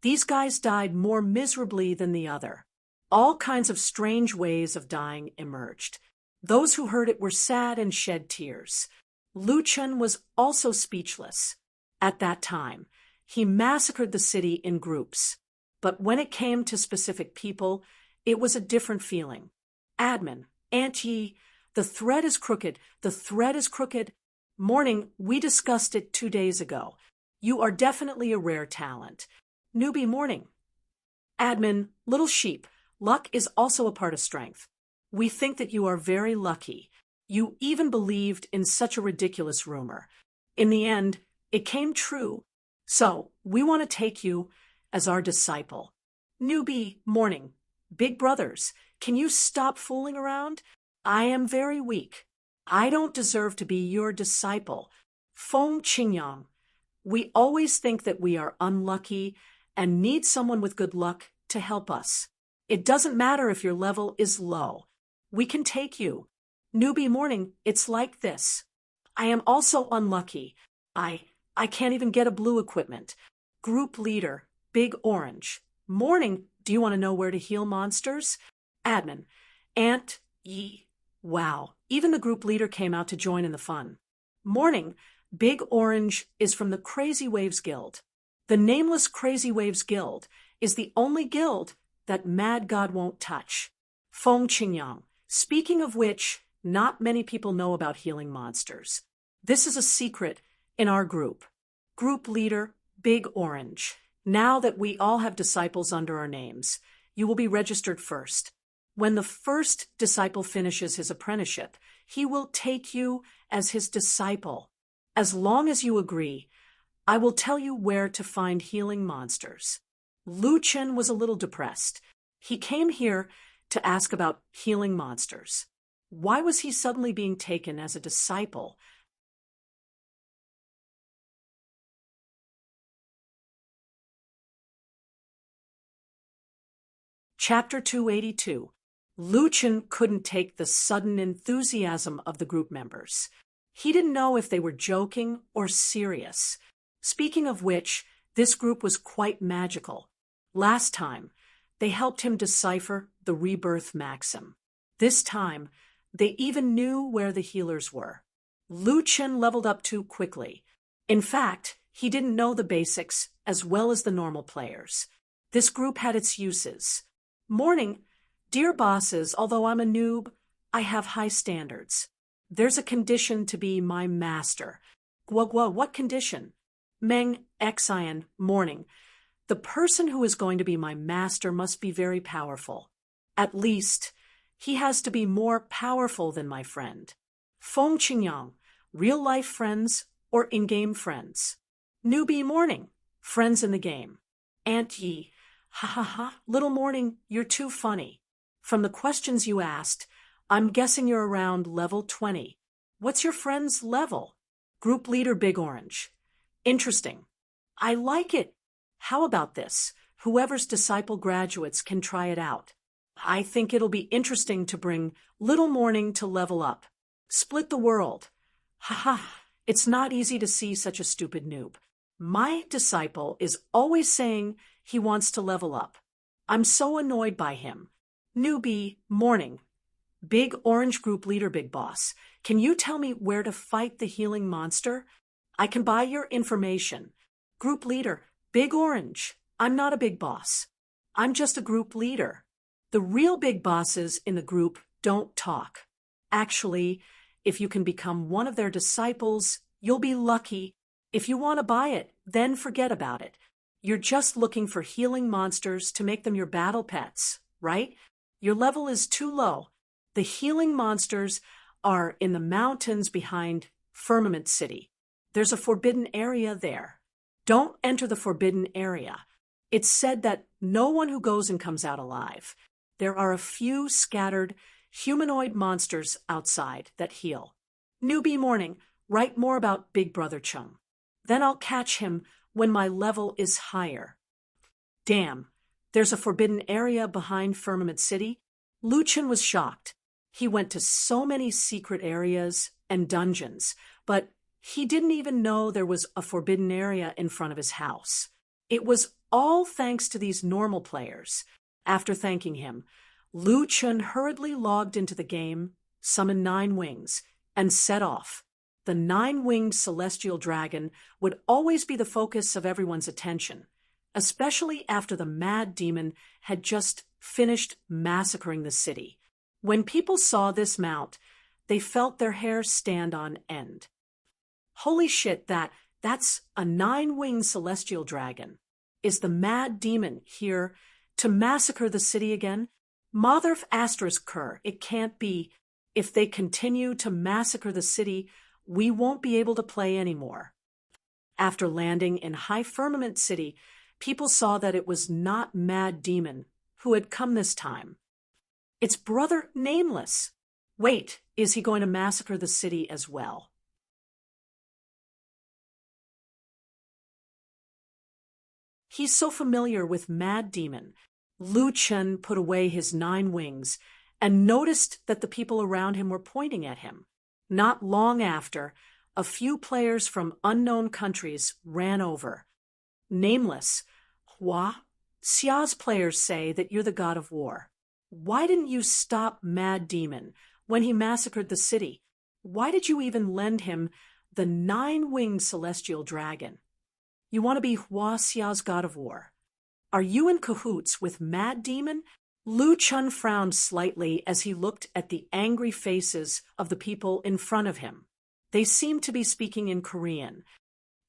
these guys died more miserably than the other. All kinds of strange ways of dying emerged. Those who heard it were sad and shed tears. Lu Chen was also speechless. At that time, he massacred the city in groups. But when it came to specific people, it was a different feeling. Admin, Aunt Yi, the thread is crooked. The thread is crooked. Morning, we discussed it 2 days ago. You are definitely a rare talent. Newbie morning. Admin, little sheep, luck is also a part of strength. We think that you are very lucky. You even believed in such a ridiculous rumor. In the end, it came true. So, we want to take you as our disciple. Newbie morning. Big brothers, can you stop fooling around? I am very weak. I don't deserve to be your disciple. Feng Qingyang. We always think that we are unlucky and need someone with good luck to help us. It doesn't matter if your level is low. We can take you. Newbie morning, it's like this. I am also unlucky. I can't even get a blue equipment. Group leader, big orange. Morning, do you want to know where to heal monsters? Admin, Aunt Ye. Wow, even the group leader came out to join in the fun. Morning, big orange is from the Crazy Waves Guild. The nameless Crazy Waves Guild is the only guild that Mad God won't touch. Feng Qingyang. Speaking of which, not many people know about healing monsters. This is a secret in our group. Group leader, Big Orange. Now that we all have disciples under our names, you will be registered first. When the first disciple finishes his apprenticeship, he will take you as his disciple. As long as you agree, I will tell you where to find healing monsters. Lu Chen was a little depressed. He came here to ask about healing monsters. Why was he suddenly being taken as a disciple? Chapter 282. Lu Chen couldn't take the sudden enthusiasm of the group members. He didn't know if they were joking or serious. Speaking of which, this group was quite magical. Last time, they helped him decipher the rebirth maxim. This time, they even knew where the healers were. Lu Chen leveled up too quickly. In fact, he didn't know the basics as well as the normal players. This group had its uses. Morning, dear bosses, although I'm a noob, I have high standards. There's a condition to be my master. Guagua, what condition? Meng Xian, morning. The person who is going to be my master must be very powerful. At least, he has to be more powerful than my friend. Feng Qingyang, real-life friends or in-game friends? Newbie morning, friends in the game. Aunt Yi, ha ha ha, little morning, you're too funny. From the questions you asked, I'm guessing you're around level 20. What's your friend's level? Group leader Big Orange. Interesting. I like it. How about this? Whoever's disciple graduates can try it out. I think it'll be interesting to bring Little Morning to level up. Split the world. Haha, it's not easy to see such a stupid noob. My disciple is always saying he wants to level up. I'm so annoyed by him. Newbie, morning. Big Orange Group Leader Big Boss, can you tell me where to fight the healing monster? I can buy your information. Group Leader, Big Orange, I'm not a big boss. I'm just a group leader. The real big bosses in the group don't talk. Actually, if you can become one of their disciples, you'll be lucky. If you want to buy it, then forget about it. You're just looking for healing monsters to make them your battle pets, right? Your level is too low. The healing monsters are in the mountains behind Firmament City. There's a forbidden area there. Don't enter the forbidden area. It's said that no one who goes and comes out alive. There are a few scattered humanoid monsters outside that heal. Newbie morning, write more about Big Brother Chung. Then I'll catch him when my level is higher. Damn, there's a forbidden area behind Firmament City? Lu Chen was shocked. He went to so many secret areas and dungeons, but he didn't even know there was a forbidden area in front of his house. It was all thanks to these normal players. After thanking him, Lu Chen hurriedly logged into the game, summoned 9 wings, and set off. The 9-winged celestial dragon would always be the focus of everyone's attention, especially after the mad demon had just finished massacring the city. When people saw this mount, they felt their hair stand on end. Holy shit, that's a 9-winged celestial dragon. Is the mad demon here to massacre the city again? Mother asterisk cur, it can't be. If they continue to massacre the city, we won't be able to play anymore. After landing in High Firmament City, people saw that it was not Mad Demon who had come this time. It's Brother Nameless. Wait, is he going to massacre the city as well? He's so familiar with Mad Demon. Lu Chen put away his 9 wings and noticed that the people around him were pointing at him. Not long after, a few players from unknown countries ran over. Nameless, Hua Xia's players say that you're the god of war. Why didn't you stop Mad Demon when he massacred the city? Why did you even lend him the 9-winged celestial dragon? You want to be Hua Xia's god of war. Are you in cahoots with Mad Demon? Lu Chun frowned slightly as he looked at the angry faces of the people in front of him. They seemed to be speaking in Korean.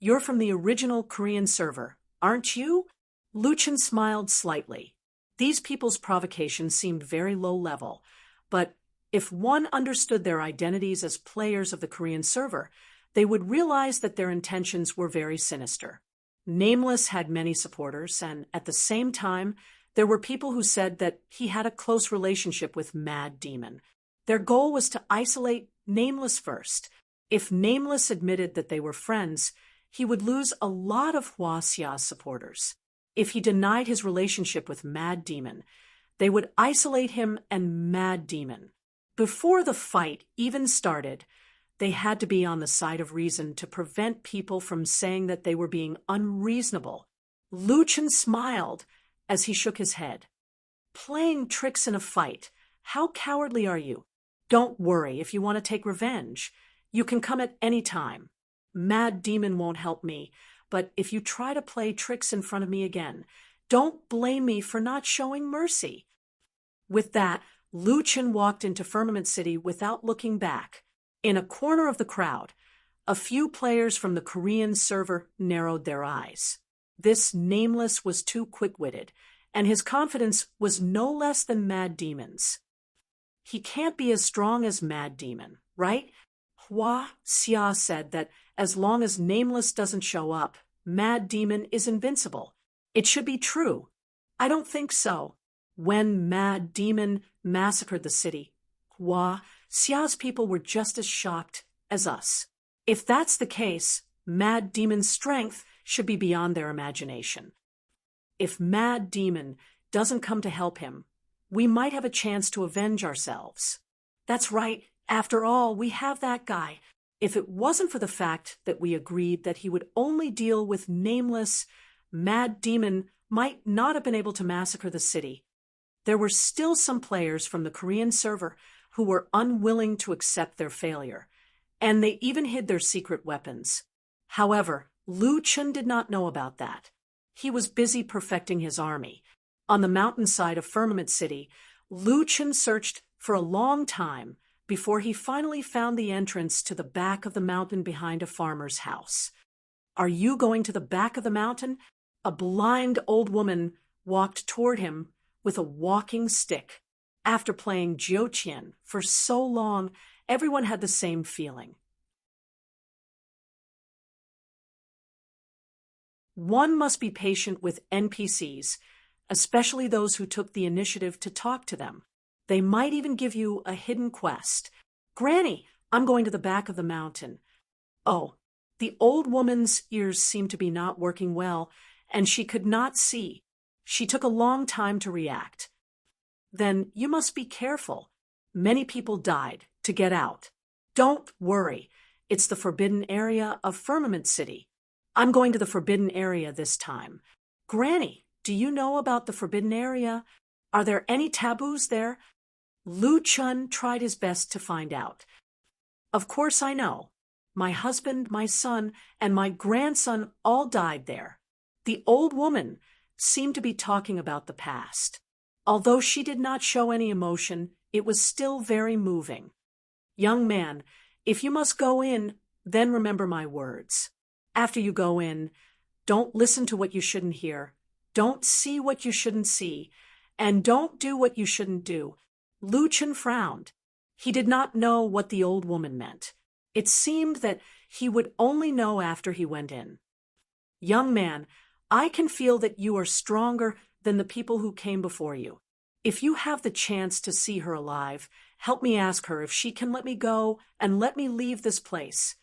You're from the original Korean server, aren't you? Lu Chun smiled slightly. These people's provocation seemed very low level, but if one understood their identities as players of the Korean server, they would realize that their intentions were very sinister. Nameless had many supporters, and at the same time, there were people who said that he had a close relationship with Mad Demon. Their goal was to isolate Nameless first. If Nameless admitted that they were friends, he would lose a lot of Hua Xia's supporters. If he denied his relationship with Mad Demon, they would isolate him and Mad Demon. Before the fight even started, they had to be on the side of reason to prevent people from saying that they were being unreasonable. Lu Chun smiled as he shook his head. Playing tricks in a fight. How cowardly are you? Don't worry if you want to take revenge. You can come at any time. Mad Demon won't help me, but if you try to play tricks in front of me again, don't blame me for not showing mercy. With that, Lu Chun walked into Firmament City without looking back. In a corner of the crowd, a few players from the Korean server narrowed their eyes. This Nameless was too quick-witted, and his confidence was no less than Mad Demon's. He can't be as strong as Mad Demon, right? Hua Xia said that as long as Nameless doesn't show up, Mad Demon is invincible. It should be true. I don't think so. When Mad Demon massacred the city, Hua Xia's people were just as shocked as us. If that's the case, Mad Demon's strength should be beyond their imagination. If Mad Demon doesn't come to help him, we might have a chance to avenge ourselves. That's right. After all, we have that guy. If it wasn't for the fact that we agreed that he would only deal with Nameless, Mad Demon might not have been able to massacre the city. There were still some players from the Korean server who were unwilling to accept their failure, and they even hid their secret weapons. However, Lu Chun did not know about that. He was busy perfecting his army. On the mountainside of Firmament City, Lu Chun searched for a long time before he finally found the entrance to the back of the mountain behind a farmer's house. Are you going to the back of the mountain? A blind old woman walked toward him with a walking stick. After playing Jiuqian for so long, everyone had the same feeling. One must be patient with NPCs, especially those who took the initiative to talk to them. They might even give you a hidden quest. Granny, I'm going to the back of the mountain. Oh, the old woman's ears seemed to be not working well, and she could not see. She took a long time to react. Then you must be careful. Many people died to get out. Don't worry. It's the forbidden area of Firmament City. I'm going to the forbidden area this time. Granny, do you know about the forbidden area? Are there any taboos there? Lu Chun tried his best to find out. Of course I know. My husband, my son, and my grandson all died there. The old woman seemed to be talking about the past. Although she did not show any emotion, it was still very moving. Young man, if you must go in, then remember my words. After you go in, don't listen to what you shouldn't hear. Don't see what you shouldn't see. And don't do what you shouldn't do. Lu Chun frowned. He did not know what the old woman meant. It seemed that he would only know after he went in. Young man, I can feel that you are stronger than the people who came before you. If you have the chance to see her alive, help me ask her if she can let me go and let me leave this place.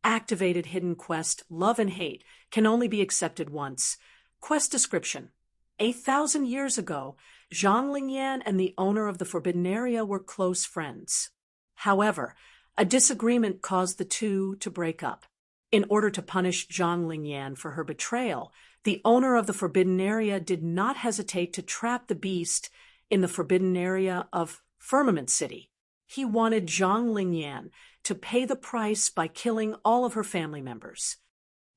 Activated hidden quest, Love and Hate, can only be accepted once. Quest description. 1,000 years ago, Zhang Lingyan and the owner of the forbidden area were close friends. However, a disagreement caused the two to break up. In order to punish Zhang Lingyan for her betrayal, the owner of the forbidden area did not hesitate to trap the beast in the forbidden area of Firmament City. He wanted Zhang Lingyan to pay the price by killing all of her family members.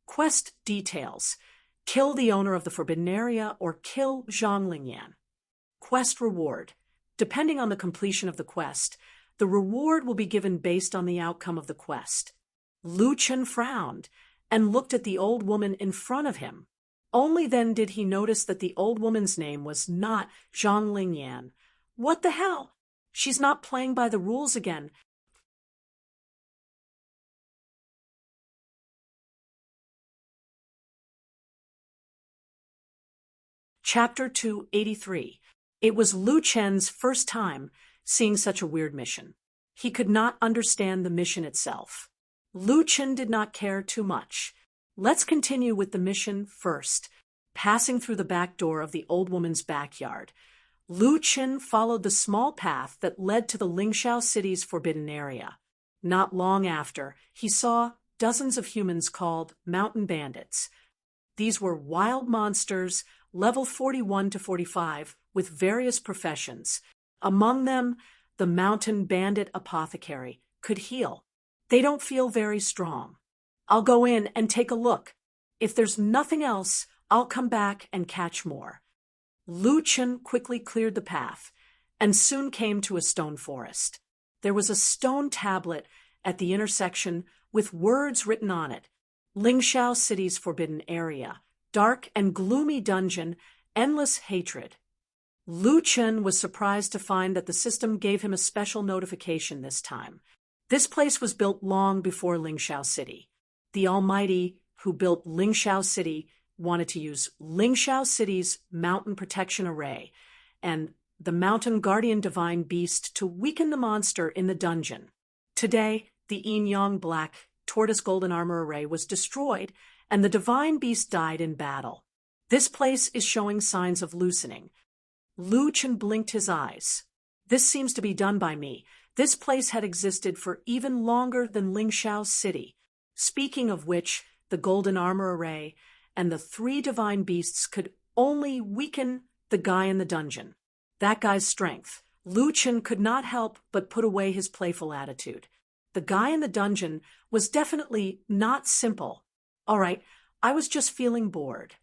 Quest details: kill the owner of the forbidden area or kill Zhang Lingyan. Quest reward: depending on the completion of the quest, the reward will be given based on the outcome of the quest. Lu Chen frowned and looked at the old woman in front of him. Only then did he notice that the old woman's name was not Zhang Lingyan. What the hell? She's not playing by the rules again. Chapter 283. It was Lu Chen's first time seeing such a weird mission. He could not understand the mission itself. Lu Chen did not care too much. Let's continue with the mission first. Passing through the back door of the old woman's backyard, Lu Chen followed the small path that led to the Lingxiao city's forbidden area. Not long after, he saw dozens of humans called mountain bandits. These were wild monsters, level 41 to 45, with various professions. Among them, the mountain bandit apothecary could heal. They don't feel very strong. I'll go in and take a look. If there's nothing else, I'll come back and catch more. Lu Chen quickly cleared the path and soon came to a stone forest. There was a stone tablet at the intersection with words written on it: Lingxiao City's forbidden area, dark and gloomy dungeon, endless hatred. Lu Chen was surprised to find that the system gave him a special notification this time. This place was built long before Lingxiao City. The Almighty, who built Lingxiao City, wanted to use Lingxiao City's mountain protection array and the mountain guardian divine beast to weaken the monster in the dungeon. Today, the yin-yang black tortoise golden armor array was destroyed and the divine beast died in battle. This place is showing signs of loosening. Lu Chen blinked his eyes. This seems to be done by me. This place had existed for even longer than Lingxiao City. Speaking of which, the golden armor array and the three divine beasts could only weaken the guy in the dungeon. That guy's strength. Lu Chen could not help but put away his playful attitude. The guy in the dungeon was definitely not simple. All right, I was just feeling bored.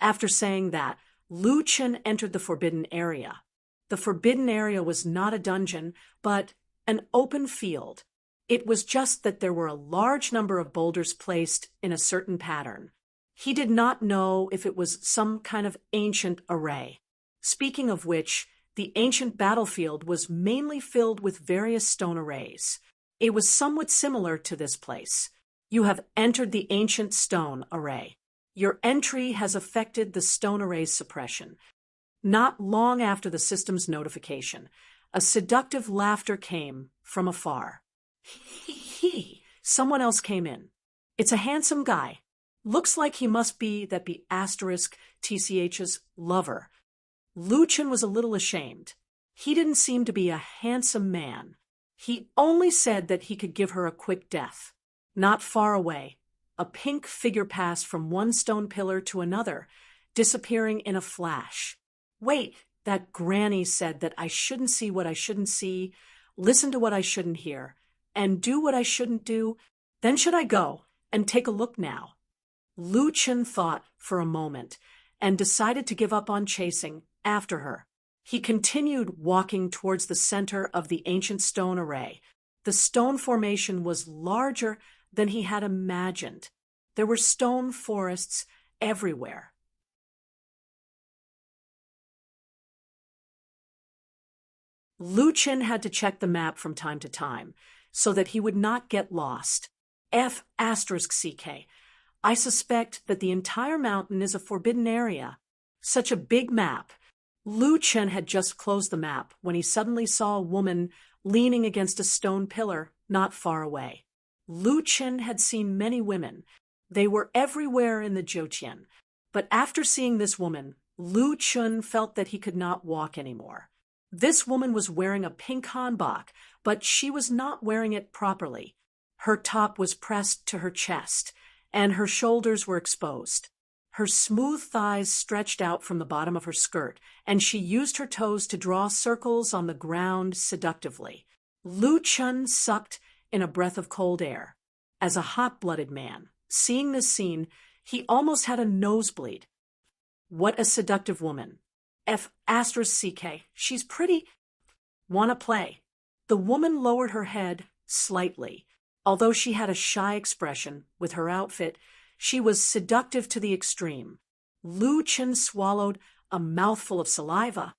After saying that, Lu Chen entered the forbidden area. The forbidden area was not a dungeon, but an open field. It was just that there were a large number of boulders placed in a certain pattern. He did not know if it was some kind of ancient array. Speaking of which, the ancient battlefield was mainly filled with various stone arrays. It was somewhat similar to this place. You have entered the ancient stone array. Your entry has affected the stone array's suppression. Not long after the system's notification, a seductive laughter came from afar. Hee. Someone else came in. It's a handsome guy. Looks like he must be that TCH's lover. Lu Chen was a little ashamed. He didn't seem to be a handsome man. He only said that he could give her a quick death. Not far away, a pink figure passed from one stone pillar to another, disappearing in a flash. Wait, that granny said that I shouldn't see what I shouldn't see, listen to what I shouldn't hear, and do what I shouldn't do. Then should I go and take a look now? Lu Chen thought for a moment and decided to give up on chasing after her. He continued walking towards the center of the ancient stone array. The stone formation was larger than he had imagined. There were stone forests everywhere. Lu Chen had to check the map from time to time so that he would not get lost. F*CK. I suspect that the entire mountain is a forbidden area. Such a big map. Lu Chen had just closed the map when he suddenly saw a woman leaning against a stone pillar not far away. Lu Chen had seen many women. They were everywhere in the Zhoutian. But after seeing this woman, Lu Chun felt that he could not walk anymore. This woman was wearing a pink hanbok, but she was not wearing it properly. Her top was pressed to her chest, and her shoulders were exposed. Her smooth thighs stretched out from the bottom of her skirt, and she used her toes to draw circles on the ground seductively. Lu Chun sucked in a breath of cold air. As a hot-blooded man, seeing this scene, he almost had a nosebleed. What a seductive woman. F***ck, she's pretty. Wanna play? The woman lowered her head slightly. Although she had a shy expression with her outfit, she was seductive to the extreme. Lu Chun swallowed a mouthful of saliva.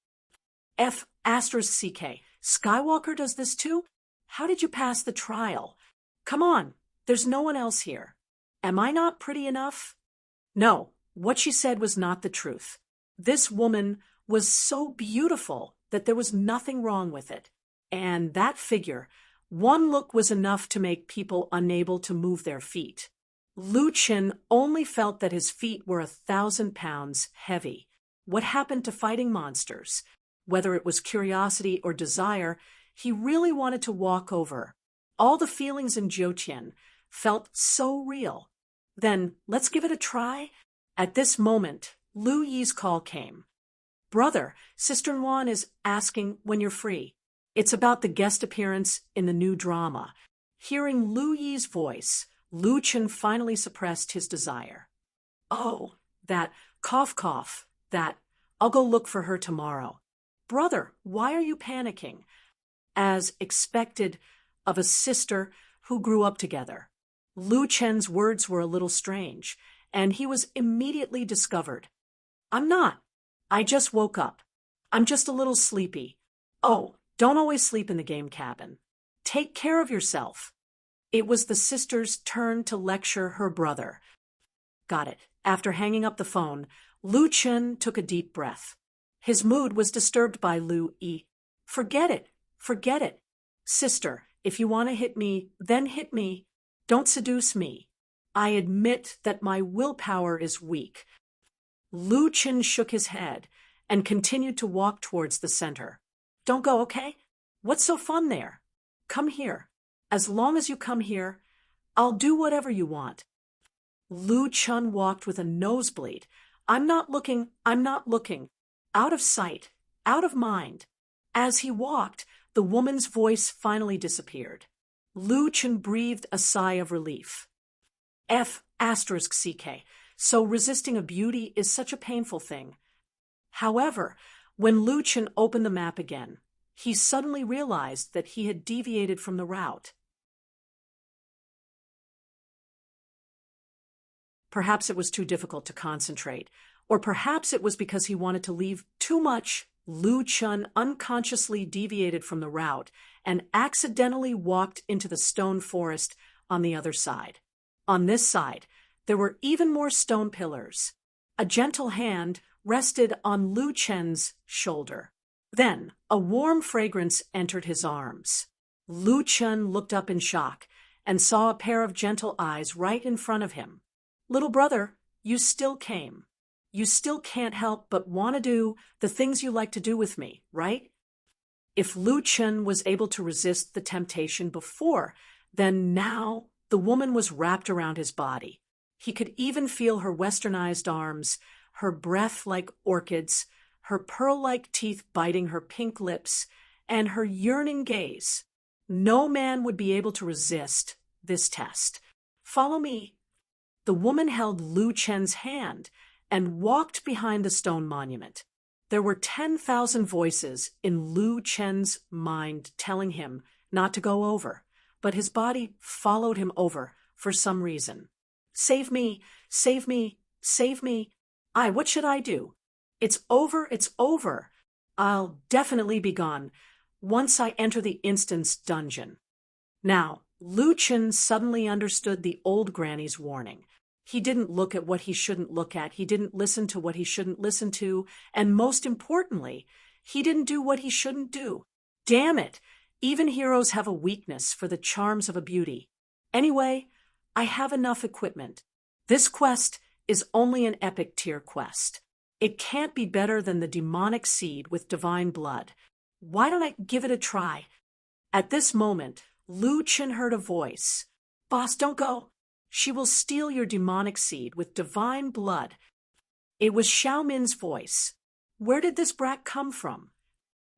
F***ck, Skywalker does this too? How did you pass the trial? Come on, there's no one else here. Am I not pretty enough? No, what she said was not the truth. This woman was so beautiful that there was nothing wrong with it. And that figure, one look was enough to make people unable to move their feet. Lu Chun only felt that his feet were 1,000 pounds heavy. What happened to fighting monsters? Whether it was curiosity or desire, he really wanted to walk over. All the feelings in Zhoutian felt so real. Then, let's give it a try. At this moment, Lu Yi's call came. Brother, Sister Nguyen is asking when you're free. It's about the guest appearance in the new drama. Hearing Lu Yi's voice, Lu Chun finally suppressed his desire. Oh, that cough, that I'll go look for her tomorrow. Brother, why are you panicking? As expected of a sister who grew up together. Lu Chen's words were a little strange, and he was immediately discovered. I'm not. I just woke up. I'm just a little sleepy. Oh, don't always sleep in the game cabin. Take care of yourself. It was the sister's turn to lecture her brother. Got it. After hanging up the phone, Lu Chun took a deep breath. His mood was disturbed by Lu Yi. Forget it. Sister, if you want to hit me, then hit me. Don't seduce me. I admit that my willpower is weak. Lu Chun shook his head and continued to walk towards the center. Don't go, okay? What's so fun there? Come here. As long as you come here, I'll do whatever you want. Lu Chun walked with a nosebleed. I'm not looking. Out of sight, out of mind. As he walked, the woman's voice finally disappeared. Lu Chun breathed a sigh of relief. F***ck, so resisting a beauty is such a painful thing. However, when Lu Chun opened the map again, he suddenly realized that he had deviated from the route. Perhaps it was too difficult to concentrate, or perhaps it was because he wanted to leave too much. Lu Chun unconsciously deviated from the route and accidentally walked into the stone forest on the other side. On this side, there were even more stone pillars. A gentle hand rested on Lu Chen's shoulder. Then, a warm fragrance entered his arms. Lu Chun looked up in shock and saw a pair of gentle eyes right in front of him. Little brother, you still came. You still can't help but want to do the things you like to do with me, right? If Lu Chun was able to resist the temptation before, then now the woman was wrapped around his body. He could even feel her westernized arms, her breath like orchids, her pearl-like teeth biting her pink lips, and her yearning gaze. No man would be able to resist this test. Follow me. The woman held Lu Chen's hand and walked behind the stone monument. There were 10,000 voices in Lu Chen's mind telling him not to go over, but his body followed him over for some reason. Save me, save me, save me. What should I do? It's over. I'll definitely be gone once I enter the instant's dungeon. Now, Lu Chun suddenly understood the old granny's warning. He didn't look at what he shouldn't look at, he didn't listen to what he shouldn't listen to, and most importantly, he didn't do what he shouldn't do. Damn it! Even heroes have a weakness for the charms of a beauty. Anyway, I have enough equipment. This quest is only an epic tier quest. It can't be better than the demonic seed with divine blood. Why don't I give it a try? At this moment, Lu Chen heard a voice. Boss, don't go. She will steal your demonic seed with divine blood. It was Xiao Min's voice. Where did this brat come from?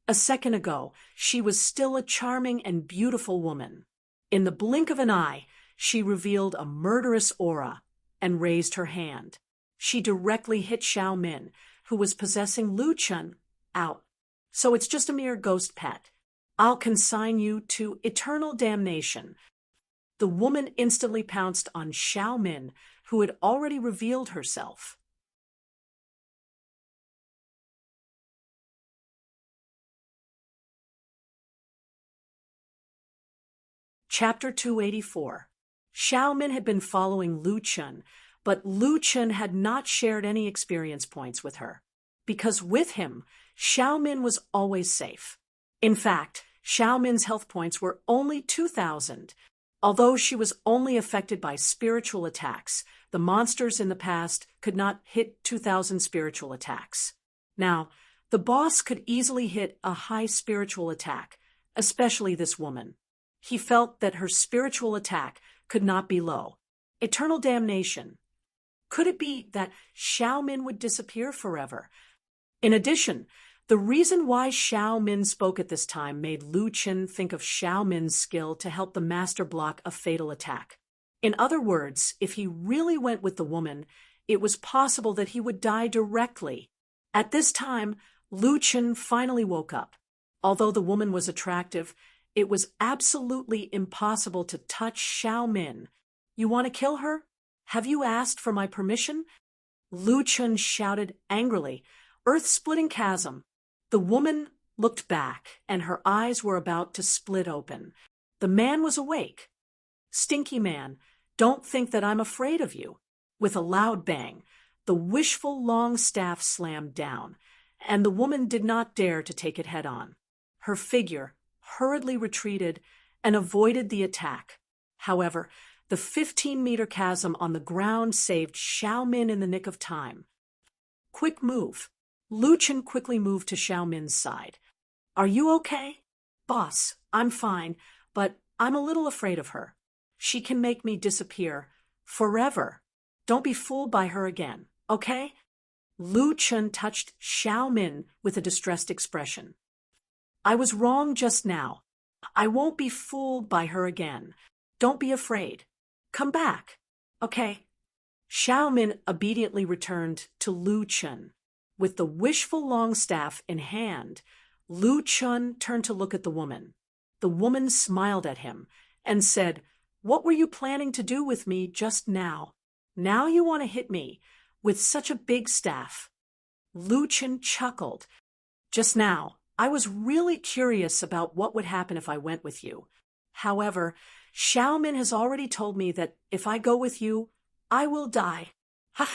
A second ago, she was still a charming and beautiful woman. In the blink of an eye, she revealed a murderous aura and raised her hand. She directly hit Xiao Min, who was possessing Lu Chen, out. So it's just a mere ghost pet. I'll consign you to eternal damnation. The woman instantly pounced on Xiao Min, who had already revealed herself. Chapter 284. Xiao Min had been following Lu Chen, but Lu Chen had not shared any experience points with her. Because with him, Xiao Min was always safe. In fact, Xiao Min's health points were only 2,000. Although she was only affected by spiritual attacks, the monsters in the past could not hit 2,000 spiritual attacks. Now, the boss could easily hit a high spiritual attack, especially this woman. He felt that her spiritual attack could not be low. Eternal damnation. Could it be that Xiao Min would disappear forever? In addition, the reason why Xiao Min spoke at this time made Lu Chen think of Xiao Min's skill to help the master block a fatal attack. In other words, if he really went with the woman, it was possible that he would die directly. At this time, Lu Chen finally woke up. Although the woman was attractive, it was absolutely impossible to touch Xiao Min. You want to kill her? Have you asked for my permission? Lu Chen shouted angrily. Earth-splitting chasm. The woman looked back, and her eyes were about to split open. The man was awake. Stinky man, don't think that I'm afraid of you. With a loud bang, the wishful long staff slammed down, and the woman did not dare to take it head on. Her figure hurriedly retreated and avoided the attack. However, the 15-meter chasm on the ground saved Xiao Min in the nick of time. Quick move. Lu Chen quickly moved to Xiao Min's side. Are you okay? Boss, I'm fine, but I'm a little afraid of her. She can make me disappear forever. Don't be fooled by her again, okay? Lu Chen touched Xiao Min with a distressed expression. I was wrong just now. I won't be fooled by her again. Don't be afraid. Come back. Okay. Xiao Min obediently returned to Lu Chen. With the wishful long staff in hand, Lu Chen turned to look at the woman. The woman smiled at him and said, What were you planning to do with me just now? Now you want to hit me with such a big staff. Lu Chen chuckled. Just now, I was really curious about what would happen if I went with you. However, Xiao Min has already told me that if I go with you, I will die. Ha!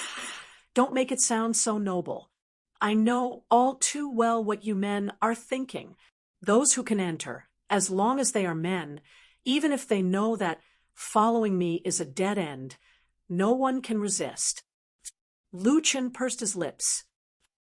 Don't make it sound so noble. I know all too well what you men are thinking. Those who can enter, as long as they are men, even if they know that following me is a dead end, no one can resist. Lu Chen pursed his lips.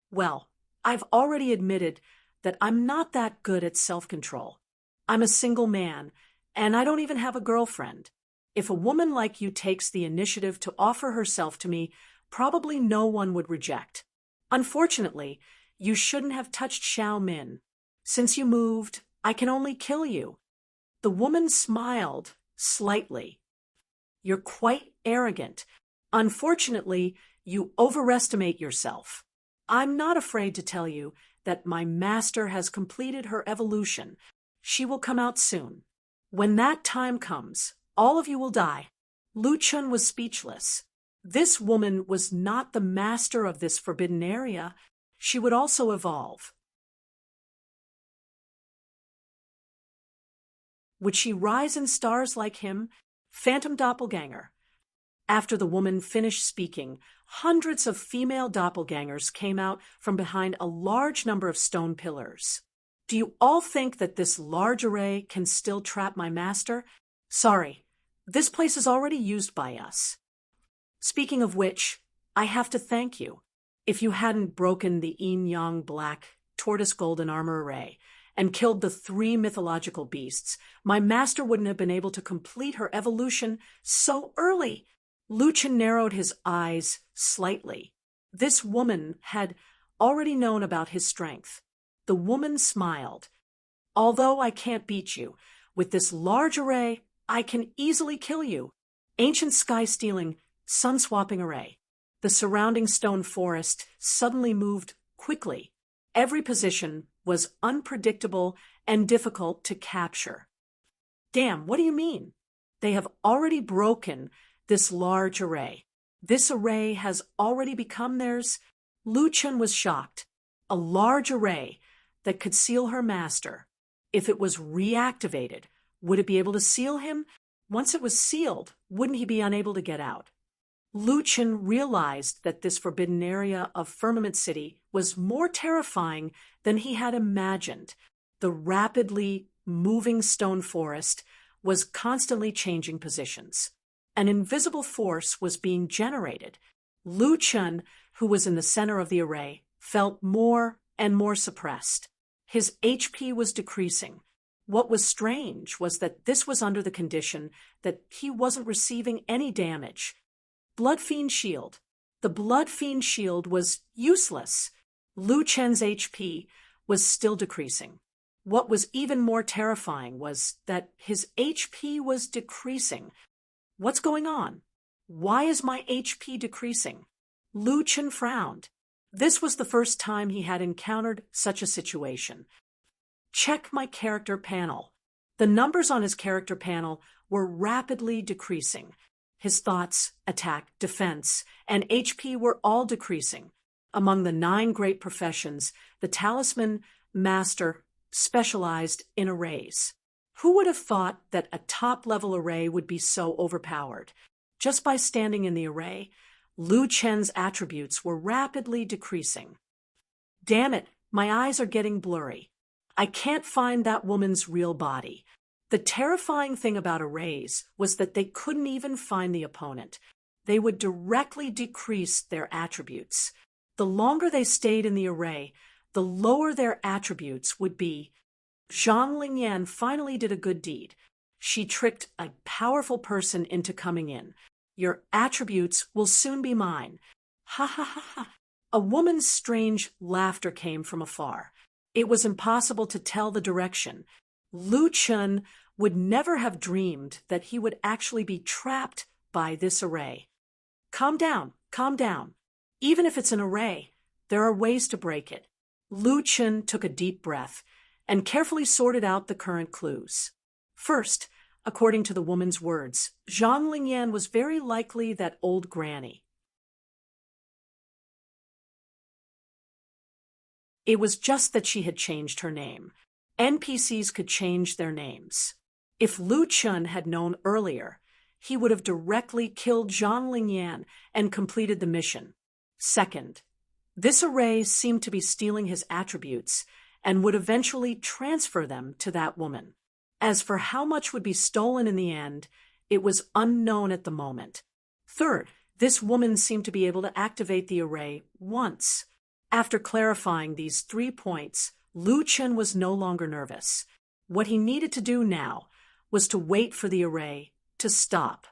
Well, I've already admitted that I'm not that good at self-control. I'm a single man, and I don't even have a girlfriend. If a woman like you takes the initiative to offer herself to me, probably no one would reject. Unfortunately, you shouldn't have touched Xiao Min. Since you moved, I can only kill you. The woman smiled slightly. You're quite arrogant. Unfortunately, you overestimate yourself. I'm not afraid to tell you that my master has completed her evolution. She will come out soon. When that time comes, all of you will die. Lu Chen was speechless. This woman was not the master of this forbidden area. She would also evolve. Would she rise in stars like him? Phantom doppelganger. After the woman finished speaking, hundreds of female doppelgangers came out from behind a large number of stone pillars. Do you all think that this large array can still trap my master? Sorry, this place is already used by us. Speaking of which, I have to thank you. If you hadn't broken the yin-yang black tortoise golden armor array and killed the 3 mythological beasts, my master wouldn't have been able to complete her evolution so early. Luchan narrowed his eyes slightly. This woman had already known about his strength. The woman smiled. Although I can't beat you, with this large array, I can easily kill you. Ancient sky-stealing, sun-swapping array. The surrounding stone forest suddenly moved quickly. Every position was unpredictable and difficult to capture. Damn, what do you mean? They have already broken this large array. This array has already become theirs. Luchan was shocked. A large array that could seal her master. If it was reactivated, would it be able to seal him? Once it was sealed, wouldn't he be unable to get out? Luchan realized that this forbidden area of Firmament City was more terrifying than he had imagined. The rapidly moving stone forest was constantly changing positions. An invisible force was being generated. Luchan, who was in the center of the array, felt more and more suppressed. His HP was decreasing. What was strange was that this was under the condition that he wasn't receiving any damage. Blood Fiend Shield. The Blood Fiend Shield was useless. Luchan's HP was still decreasing. What was even more terrifying was that his HP was decreasing. What's going on? Why is my HP decreasing? Luchan frowned. This was the first time he had encountered such a situation. Check my character panel. The numbers on his character panel were rapidly decreasing. His thoughts, attack, defense, and HP were all decreasing. Among the 9 great professions, the Talisman Master specialized in arrays. Who would have thought that a top-level array would be so overpowered? Just by standing in the array, Lu Chen's attributes were rapidly decreasing. Damn it, my eyes are getting blurry. I can't find that woman's real body. The terrifying thing about arrays was that they couldn't even find the opponent. They would directly decrease their attributes. The longer they stayed in the array, the lower their attributes would be. Zhang Lingyan finally did a good deed. She tricked a powerful person into coming in. Your attributes will soon be mine. Ha ha ha ha. A woman's strange laughter came from afar. It was impossible to tell the direction. Luchan would never have dreamed that he would actually be trapped by this array. Calm down, calm down. Even if it's an array, there are ways to break it. Luchan took a deep breath and carefully sorted out the current clues. First, according to the woman's words, Zhang Lingyan was very likely that old granny. It was just that she had changed her name. NPCs could change their names. If Luchan had known earlier, he would have directly killed Zhang Lingyan and completed the mission. Second, this array seemed to be stealing his attributes and would eventually transfer them to that woman. As for how much would be stolen in the end, it was unknown at the moment. Third, this woman seemed to be able to activate the array once. After clarifying these 3 points, Luchan was no longer nervous. What he needed to do now was to wait for the array to stop.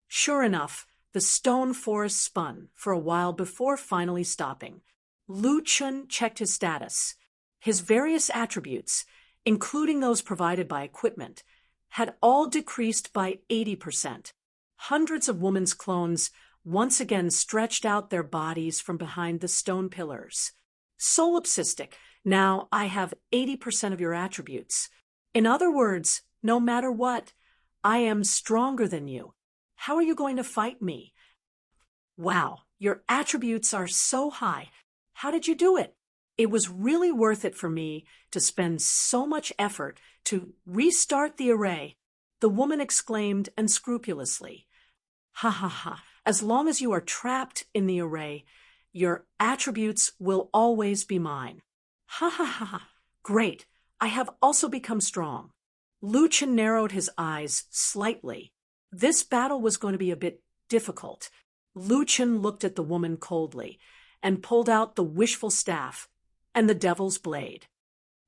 Sure enough, the stone forest spun for a while before finally stopping. Luchan checked his status. His various attributes, including those provided by equipment, had all decreased by 80%. Hundreds of women's clones once again stretched out their bodies from behind the stone pillars. Solipsistic, now I have 80% of your attributes. In other words, no matter what, I am stronger than you. How are you going to fight me? Wow, your attributes are so high. How did you do it? It was really worth it for me to spend so much effort to restart the array, the woman exclaimed unscrupulously. Ha ha ha, as long as you are trapped in the array, your attributes will always be mine. Ha ha ha ha, great, I have also become strong. Luchan narrowed his eyes slightly. This battle was going to be a bit difficult. Luchan looked at the woman coldly, and pulled out the wishful staff and the devil's blade.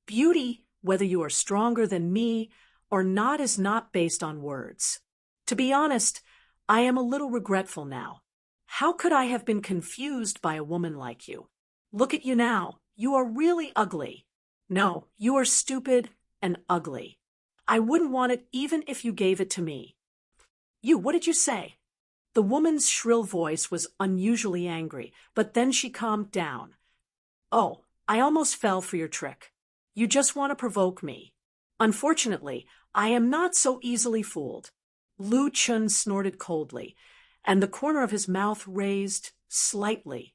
Beauty, whether you are stronger than me or not, is not based on words. To be honest, I am a little regretful now. How could I have been confused by a woman like you? Look at you now. You are really ugly. No, you are stupid and ugly. I wouldn't want it even if you gave it to me. You, what did you say? The woman's shrill voice was unusually angry, but then she calmed down. Oh, I almost fell for your trick. You just want to provoke me. Unfortunately, I am not so easily fooled. Lu Chun snorted coldly, and the corner of his mouth raised slightly.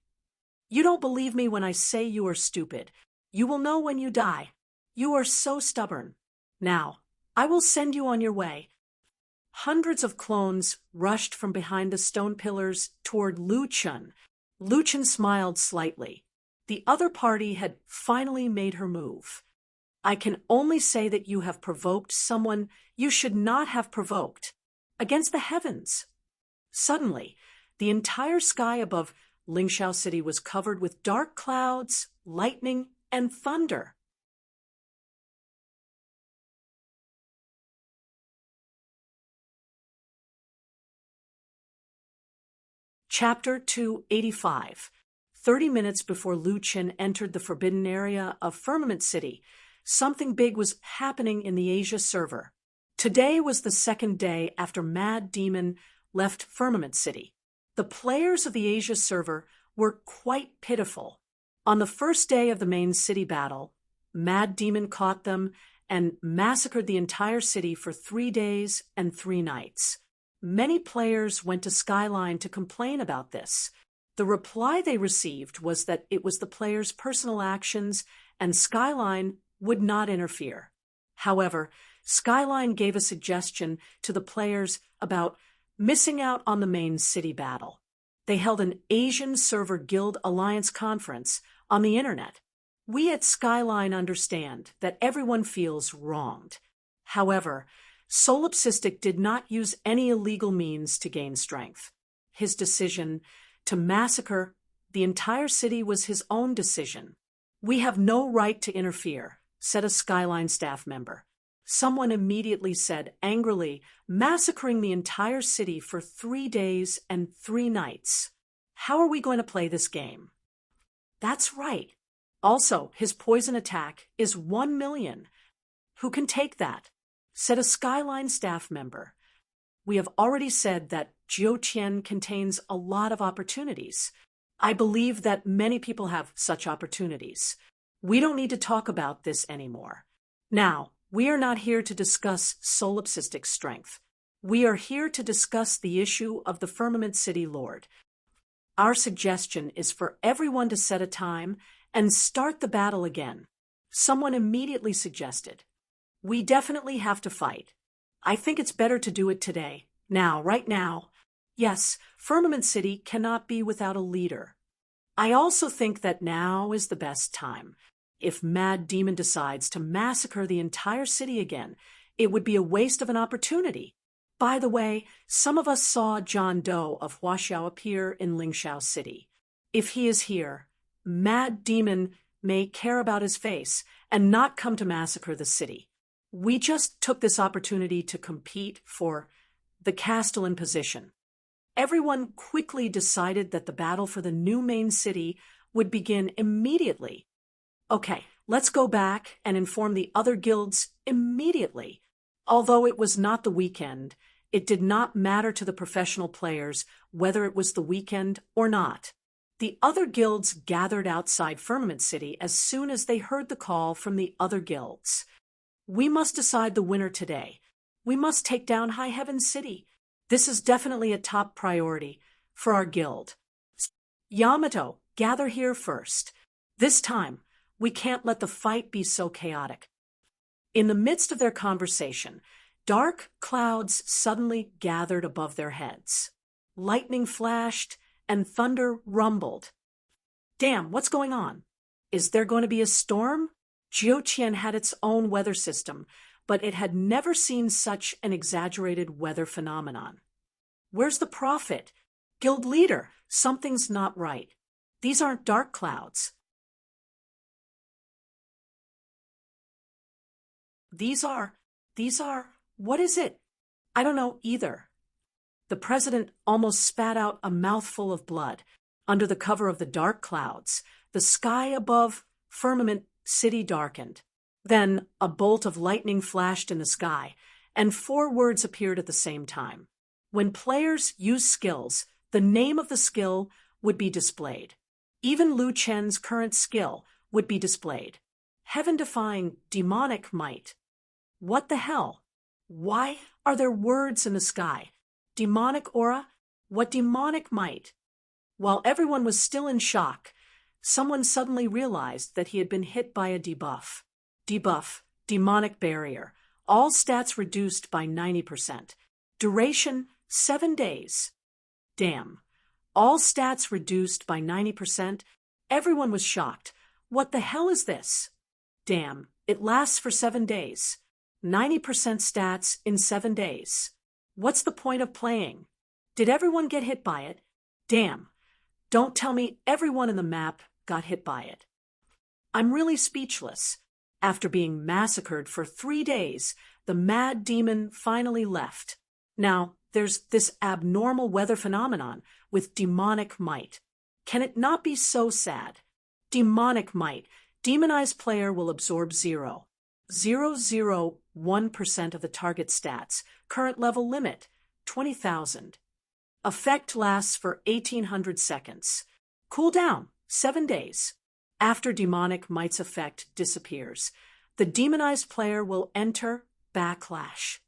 You don't believe me when I say you are stupid. You will know when you die. You are so stubborn. Now, I will send you on your way. Hundreds of clones rushed from behind the stone pillars toward Lu Chun. Lu Chun smiled slightly. The other party had finally made her move. I can only say that you have provoked someone you should not have provoked. Against the heavens. Suddenly, the entire sky above Lingxiao City was covered with dark clouds, lightning, and thunder. Chapter 285. 30 minutes before Lu Qin entered the forbidden area of Firmament City, something big was happening in the Asia server. Today was the second day after Mad Demon left Firmament City. The players of the Asia server were quite pitiful. On the first day of the main city battle, Mad Demon caught them and massacred the entire city for 3 days and 3 nights. Many players went to Skyline to complain about this. The reply they received was that it was the players' personal actions and Skyline would not interfere. However, Skyline gave a suggestion to the players about missing out on the main city battle. They held an Asian Server Guild Alliance conference on the internet. We at Skyline understand that everyone feels wronged. However, Solipsistic did not use any illegal means to gain strength. His decision to massacre the entire city was his own decision. We have no right to interfere, said a Skyline staff member. Someone immediately said angrily, massacring the entire city for 3 days and 3 nights. How are we going to play this game? That's right. Also, his poison attack is 1 million. Who can take that? Said a Skyline staff member. We have already said that Jiutian contains a lot of opportunities. I believe that many people have such opportunities. We don't need to talk about this anymore. Now, we are not here to discuss solipsistic strength. We are here to discuss the issue of the Firmament City Lord. Our suggestion is for everyone to set a time and start the battle again. Someone immediately suggested. We definitely have to fight. I think it's better to do it today. Now, right now. Yes, Firmament City cannot be without a leader. I also think that now is the best time. If Mad Demon decides to massacre the entire city again, it would be a waste of an opportunity. By the way, some of us saw John Doe of Huaxiao appear in Lingxiao City. If he is here, Mad Demon may care about his face and not come to massacre the city. We just took this opportunity to compete for the Castellan position. Everyone quickly decided that the battle for the new main city would begin immediately. Okay, let's go back and inform the other guilds immediately. Although it was not the weekend, it did not matter to the professional players whether it was the weekend or not. The other guilds gathered outside Firmament City as soon as they heard the call from the other guilds. We must decide the winner today. We must take down High Heaven City. This is definitely a top priority for our guild. Yamato, gather here first. This time, we can't let the fight be so chaotic. In the midst of their conversation, dark clouds suddenly gathered above their heads. Lightning flashed and thunder rumbled. Damn, what's going on? Is there going to be a storm? Jiutian had its own weather system, but it had never seen such an exaggerated weather phenomenon. Where's the prophet? Guild leader, something's not right. These aren't dark clouds. These are, what is it? I don't know either. The president almost spat out a mouthful of blood. Under the cover of the dark clouds, the sky above firmament city darkened. Then a bolt of lightning flashed in the sky, and 4 words appeared at the same time. When players use skills, the name of the skill would be displayed. Even Lu Chen's current skill would be displayed. Heaven-defying demonic might. What the hell? Why are there words in the sky? Demonic aura? What demonic might? While everyone was still in shock, someone suddenly realized that he had been hit by a debuff. Debuff, demonic barrier. All stats reduced by 90%. Duration, 7 days. Damn. All stats reduced by 90%. Everyone was shocked. What the hell is this? Damn, it lasts for 7 days. 90% stats in 7 days. What's the point of playing? Did everyone get hit by it? Damn. Don't tell me everyone in the map got hit by it. I'm really speechless. After being massacred for 3 days, the mad demon finally left. Now, there's this abnormal weather phenomenon with demonic might. Can it not be so sad? Demonic might. Demonized player will absorb 0.001% of the target stats. Current level limit, 20,000. Effect lasts for 1800 seconds. Cooldown, 7 days. After demonic might's effect disappears, the demonized player will enter backlash.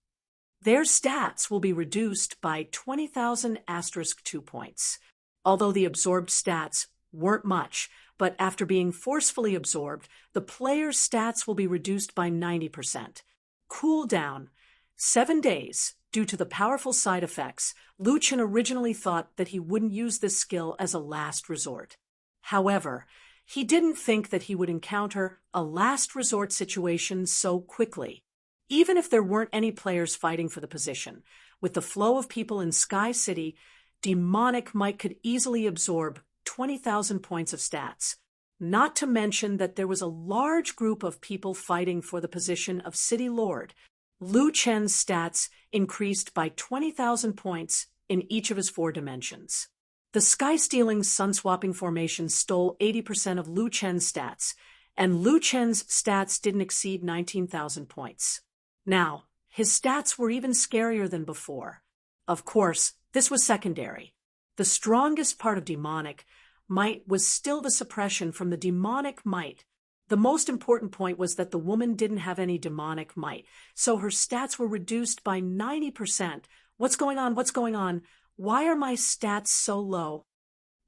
Their stats will be reduced by 20,000 *2 points. Although the absorbed stats weren't much, but after being forcefully absorbed, the player's stats will be reduced by 90%. Cooldown, 7 days. Due to the powerful side effects, Lu Chen originally thought that he wouldn't use this skill as a last resort. However, he didn't think that he would encounter a last resort situation so quickly. Even if there weren't any players fighting for the position, with the flow of people in Sky City, demonic might could easily absorb 20,000 points of stats. Not to mention that there was a large group of people fighting for the position of City Lord. Lu Chen's stats increased by 20,000 points in each of his 4 dimensions. The sky-stealing sun-swapping formation stole 80% of Lu Chen's stats, and Lu Chen's stats didn't exceed 19,000 points. Now, his stats were even scarier than before. Of course, this was secondary. The strongest part of demonic might was still the suppression from the demonic might. The most important point was that the woman didn't have any demonic might, so her stats were reduced by 90%. What's going on? What's going on? Why are my stats so low?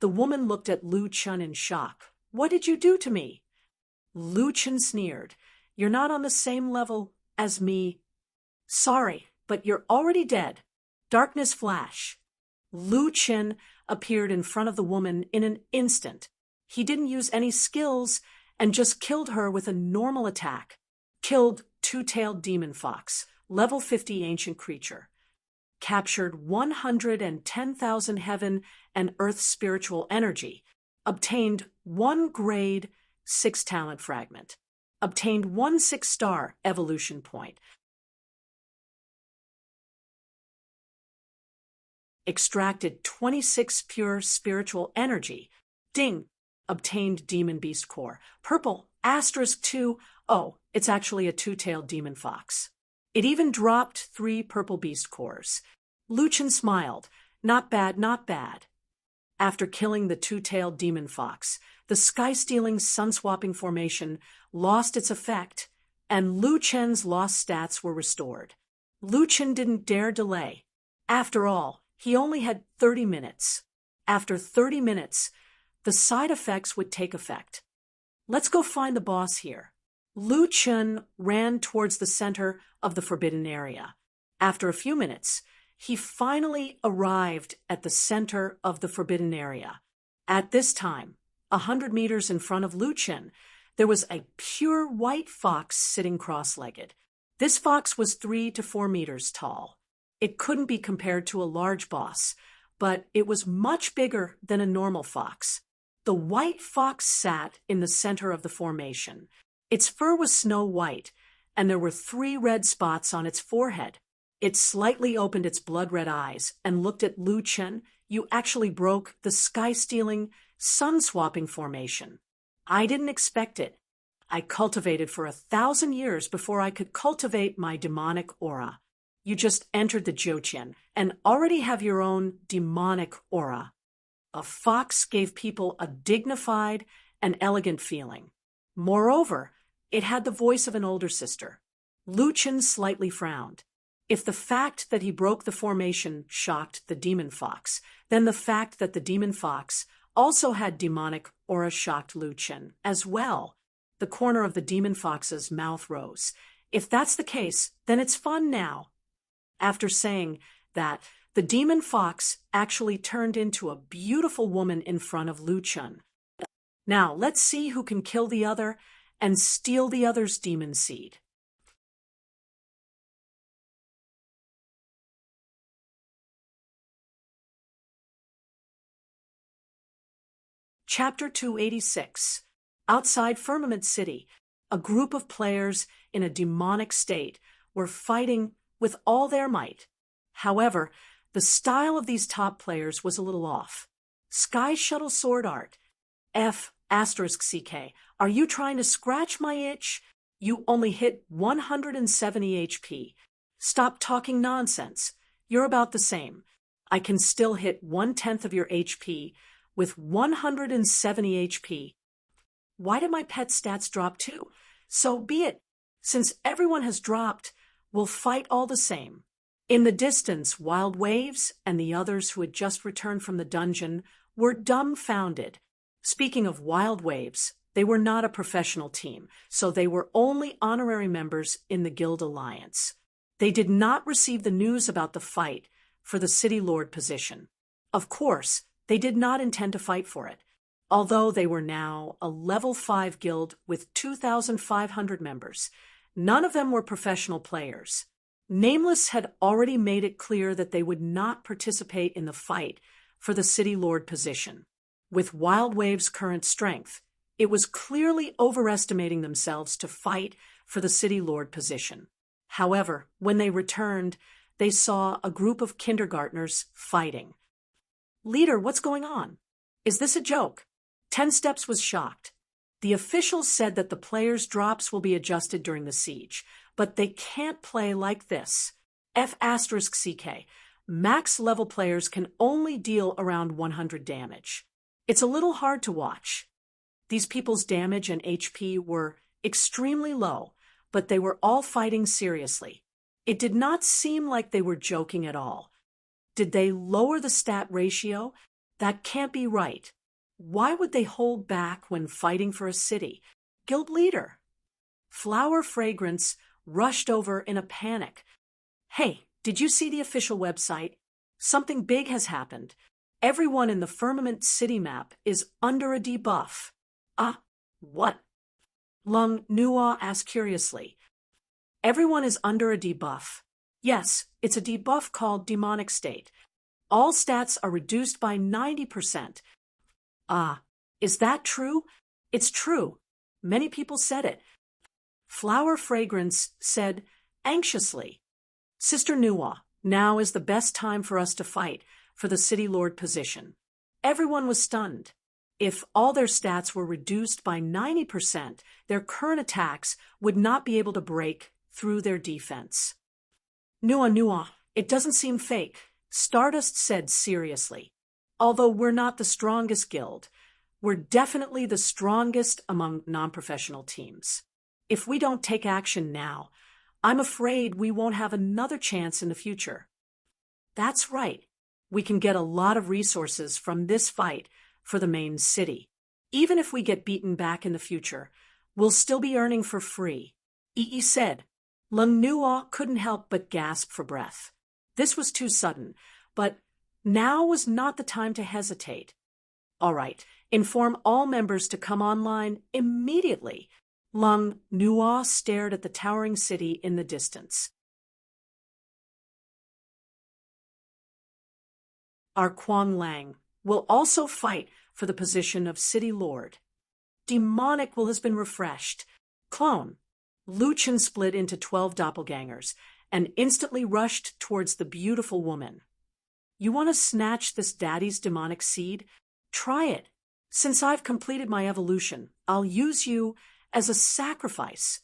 The woman looked at Lu Chen in shock. What did you do to me? Lu Chen sneered. You're not on the same level as me. Sorry, but you're already dead. Darkness flash. Lu Chen appeared in front of the woman in an instant. He didn't use any skills and just killed her with a normal attack. Killed two-tailed demon fox, level 50 ancient creature. Captured 110,000 heaven and earth spiritual energy. Obtained 1 grade 6 talent fragment. Obtained 1 6-star evolution point. Extracted 26 pure spiritual energy. Ding. Obtained demon beast core. Purple *2. Oh, it's actually a 2-tailed demon fox. It even dropped 3 purple beast cores. Lu Chen smiled. Not bad, not bad. After killing the 2-tailed demon fox, the sky-stealing sun-swapping formation lost its effect, and Lu Chen's lost stats were restored. Lu Chen didn't dare delay. After all, he only had 30 minutes. After 30 minutes, the side effects would take effect. Let's go find the boss here. Lu Chen ran towards the center of the forbidden area. After a few minutes, he finally arrived at the center of the forbidden area. At this time, 100 meters in front of Lu Chen, there was a pure white fox sitting cross-legged. This fox was 3 to 4 meters tall. It couldn't be compared to a large boss, but it was much bigger than a normal fox. The white fox sat in the center of the formation. Its fur was snow white, and there were 3 red spots on its forehead. It slightly opened its blood-red eyes and looked at Lu Chen. You actually broke the sky-stealing, sun-swapping formation. I didn't expect it. I cultivated for 1,000 years before I could cultivate my demonic aura. You just entered the Joqian and already have your own demonic aura. A fox gave people a dignified and elegant feeling. Moreover, it had the voice of an older sister. Lu Chen slightly frowned. If the fact that he broke the formation shocked the demon fox, then the fact that the demon fox also had demonic aura shocked Lu Chen as well. The corner of the demon fox's mouth rose. If that's the case, then it's fun now. After saying that, the demon fox actually turned into a beautiful woman in front of Lu Chen. Now, let's see who can kill the other and steal the other's demon seed. Chapter 286. Outside Firmament City, a group of players in a demonic state were fighting with all their might. However, the style of these top players was a little off. Sky Shuttle Sword Art. F***CK. Are you trying to scratch my itch? You only hit 170 HP. Stop talking nonsense. You're about the same. I can still hit 1/10 of your HP with 170 HP. Why did my pet stats drop too? So be it. Since everyone has dropped, we'll fight all the same. In the distance, Wild Waves and the others who had just returned from the dungeon were dumbfounded. Speaking of Wild Waves, they were not a professional team, so they were only honorary members in the Guild Alliance. They did not receive the news about the fight for the City Lord position. Of course, they did not intend to fight for it. Although they were now a level 5 guild with 2,500 members, none of them were professional players. Nameless had already made it clear that they would not participate in the fight for the City Lord position. With Wild Wave's current strength, it was clearly overestimating themselves to fight for the City Lord position. However, when they returned, they saw a group of kindergartners fighting. Leader, what's going on? Is this a joke? 10 Steps was shocked. The officials said that the players' drops will be adjusted during the siege, but they can't play like this. F***CK. Max level players can only deal around 100 damage. It's a little hard to watch. These people's damage and HP were extremely low, but they were all fighting seriously. It did not seem like they were joking at all. Did they lower the stat ratio? That can't be right. Why would they hold back when fighting for a city? Guild leader. Flower Fragrance rushed over in a panic. Hey, did you see the official website? Something big has happened. Everyone in the Firmament City map is under a debuff. What? Lung Nua asked curiously. Everyone is under a debuff. Yes, it's a debuff called Demonic State. All stats are reduced by 90%. Is that true? It's true. Many people said it. Flower Fragrance said anxiously, Sister Nua, now is the best time for us to fight for the City Lord position. Everyone was stunned. If all their stats were reduced by 90%, their current attacks would not be able to break through their defense. Nua, it doesn't seem fake, Stardust said seriously. Although we're not the strongest guild, we're definitely the strongest among non-professional teams. If we don't take action now, I'm afraid we won't have another chance in the future. That's right. We can get a lot of resources from this fight for the main city. Even if we get beaten back in the future, we'll still be earning for free. Yi said. Lung Nua couldn't help but gasp for breath. This was too sudden, but now was not the time to hesitate. All right, inform all members to come online immediately. Lung Nua stared at the towering city in the distance. Our Kuang Lang will also fight for the position of City Lord. Demonic will has been refreshed. Clone. Lu Chen split into 12 doppelgangers and instantly rushed towards the beautiful woman. You want to snatch this daddy's demonic seed? Try it. Since I've completed my evolution, I'll use you as a sacrifice.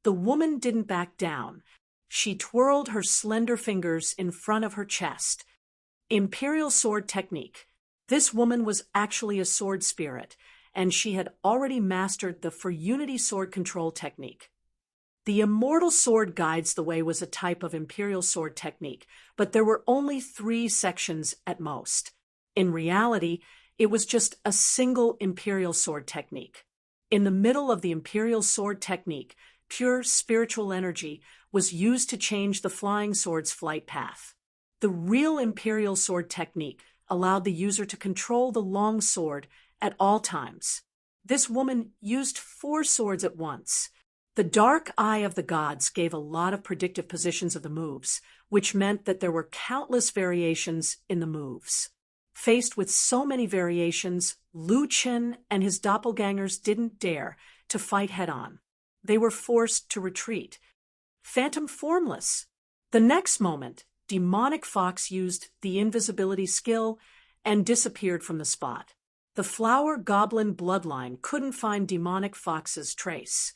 The woman didn't back down. She twirled her slender fingers in front of her chest. Imperial sword technique. This woman was actually a sword spirit, and she had already mastered the For Unity sword control technique. The immortal sword guides the way was a type of imperial sword technique, but there were only 3 sections at most. In reality, it was just a single imperial sword technique. In the middle of the imperial sword technique, pure spiritual energy was used to change the flying sword's flight path. The real imperial sword technique allowed the user to control the long sword at all times. This woman used 4 swords at once. The dark eye of the gods gave a lot of predictive positions of the moves, which meant that there were countless variations in the moves. Faced with so many variations, Lu Chen and his doppelgangers didn't dare to fight head-on. They were forced to retreat. Phantom formless. The next moment, Demonic Fox used the invisibility skill and disappeared from the spot. The flower goblin bloodline couldn't find Demonic Fox's trace.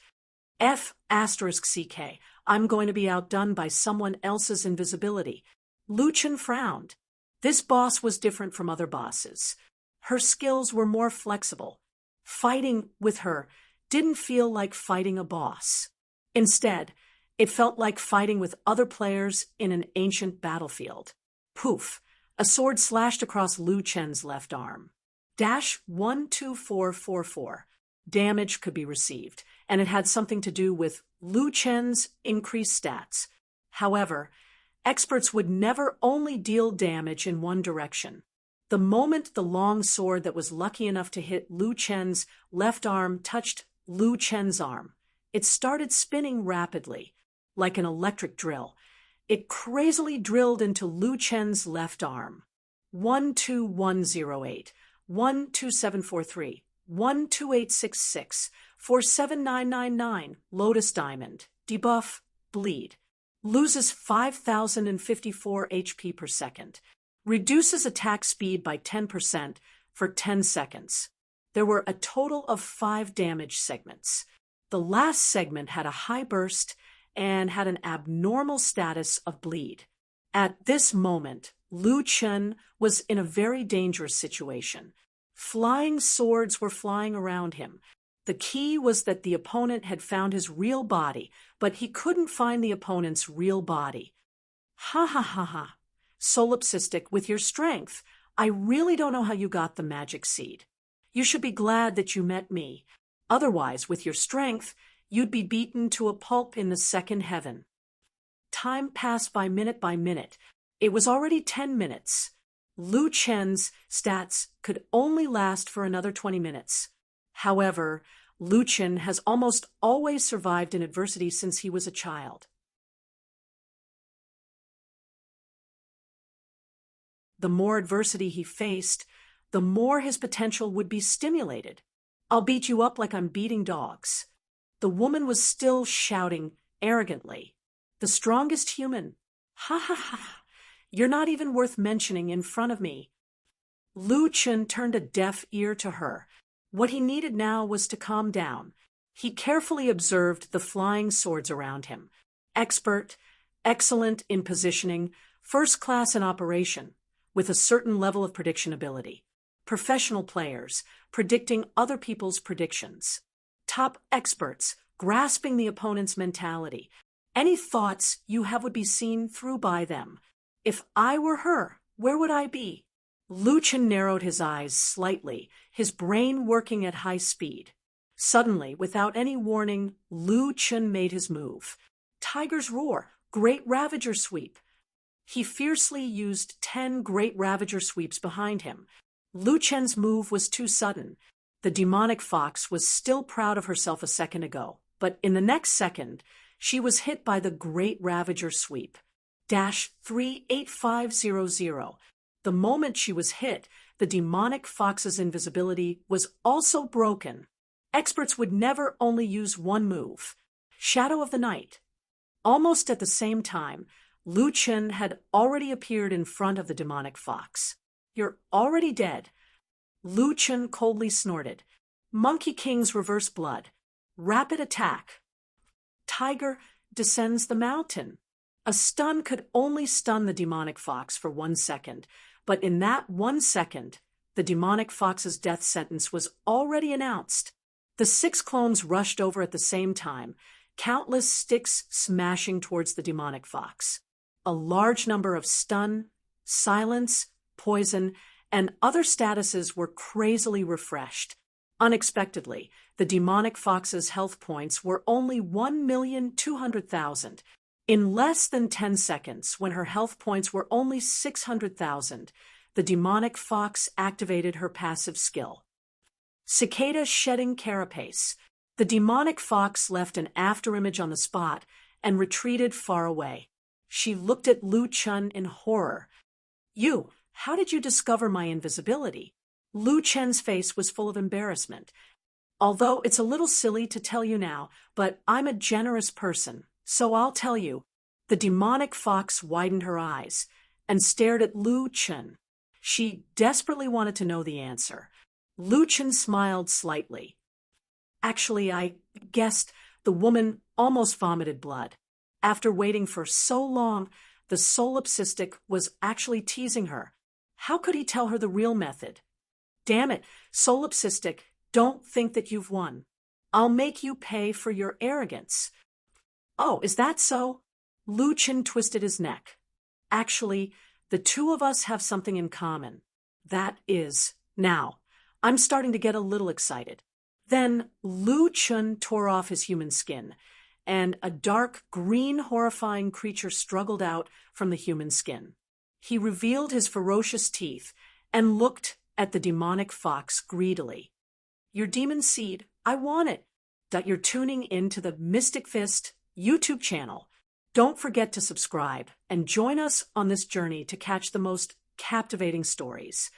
F***CK, I'm going to be outdone by someone else's invisibility. Lu Chen frowned. This boss was different from other bosses. Her skills were more flexible. Fighting with her didn't feel like fighting a boss. Instead, it felt like fighting with other players in an ancient battlefield. Poof! A sword slashed across Lu Chen's left arm. -12444. Damage could be received, and it had something to do with Lu Chen's increased stats. However, experts would never only deal damage in one direction. The moment the long sword that was lucky enough to hit Lu Chen's left arm touched Lu Chen's arm, it started spinning rapidly, like an electric drill. It crazily drilled into Lu Chen's left arm. 12108, 12743. 12866, 47999, Lotus Diamond, debuff, bleed. Loses 5054 HP per second. Reduces attack speed by 10% for 10 seconds. There were a total of 5 damage segments. The last segment had a high burst and had an abnormal status of bleed. At this moment, Lu Chen was in a very dangerous situation. Flying swords were flying around him. The key was that the opponent had found his real body, but he couldn't find the opponent's real body. Ha ha ha ha. Solipsistic, with your strength, I really don't know how you got the magic seed. You should be glad that you met me. Otherwise, with your strength, you'd be beaten to a pulp in the second heaven. Time passed by minute. It was already 10 minutes. Lu Chen's stats could only last for another 20 minutes. However, Lu Chen has almost always survived in adversity since he was a child. The more adversity he faced, the more his potential would be stimulated. I'll beat you up like I'm beating dogs. The woman was still shouting arrogantly. The strongest human. Ha ha ha. You're not even worth mentioning in front of me. Lu Chen turned a deaf ear to her. What he needed now was to calm down. He carefully observed the flying swords around him. Expert, excellent in positioning, first class in operation, with a certain level of prediction ability. Professional players, predicting other people's predictions. Top experts, grasping the opponent's mentality. Any thoughts you have would be seen through by them. If I were her, where would I be? Lu Chen narrowed his eyes slightly, his brain working at high speed. Suddenly, without any warning, Lu Chen made his move. Tiger's Roar, Great Ravager Sweep. He fiercely used 10 Great Ravager Sweeps behind him. Lu Chen's move was too sudden. The demonic fox was still proud of herself a second ago, but in the next second, she was hit by the Great Ravager Sweep. -38500. The moment she was hit, the demonic fox's invisibility was also broken. Experts would never only use one move. Shadow of the Night. Almost at the same time, Lu Chen had already appeared in front of the demonic fox. "You're already dead." Lu Chen coldly snorted. Monkey King's reverse blood. Rapid attack. Tiger descends the mountain. A stun could only stun the demonic fox for 1 second, but in that 1 second, the demonic fox's death sentence was already announced. The 6 clones rushed over at the same time, countless sticks smashing towards the demonic fox. A large number of stun, silence, poison, and other statuses were crazily refreshed. Unexpectedly, the demonic fox's health points were only 1,200,000. In less than 10 seconds, when her health points were only 600,000, the demonic fox activated her passive skill. Cicada shedding carapace. The demonic fox left an afterimage on the spot and retreated far away. She looked at Lu Chen in horror. How did you discover my invisibility?" Lu Chen's face was full of embarrassment. "Although it's a little silly to tell you now, but I'm a generous person, so I'll tell you." The demonic fox widened her eyes and stared at Lu Chen. She desperately wanted to know the answer. Lu Chen smiled slightly. "Actually, I guessed." The woman almost vomited blood. After waiting for so long, the solipsistic was actually teasing her. How could he tell her the real method? "Damn it, solipsistic, don't think that you've won. I'll make you pay for your arrogance." "Oh, is that so?" Lu Chen twisted his neck. "Actually, the two of us have something in common. That is, now, I'm starting to get a little excited." Then Lu Chen tore off his human skin, and a dark green horrifying creature struggled out from the human skin. He revealed his ferocious teeth and looked at the demonic fox greedily. "Your demon seed, I want it." You're tuning into the Mystic Fist YouTube channel. Don't forget to subscribe and join us on this journey to catch the most captivating stories.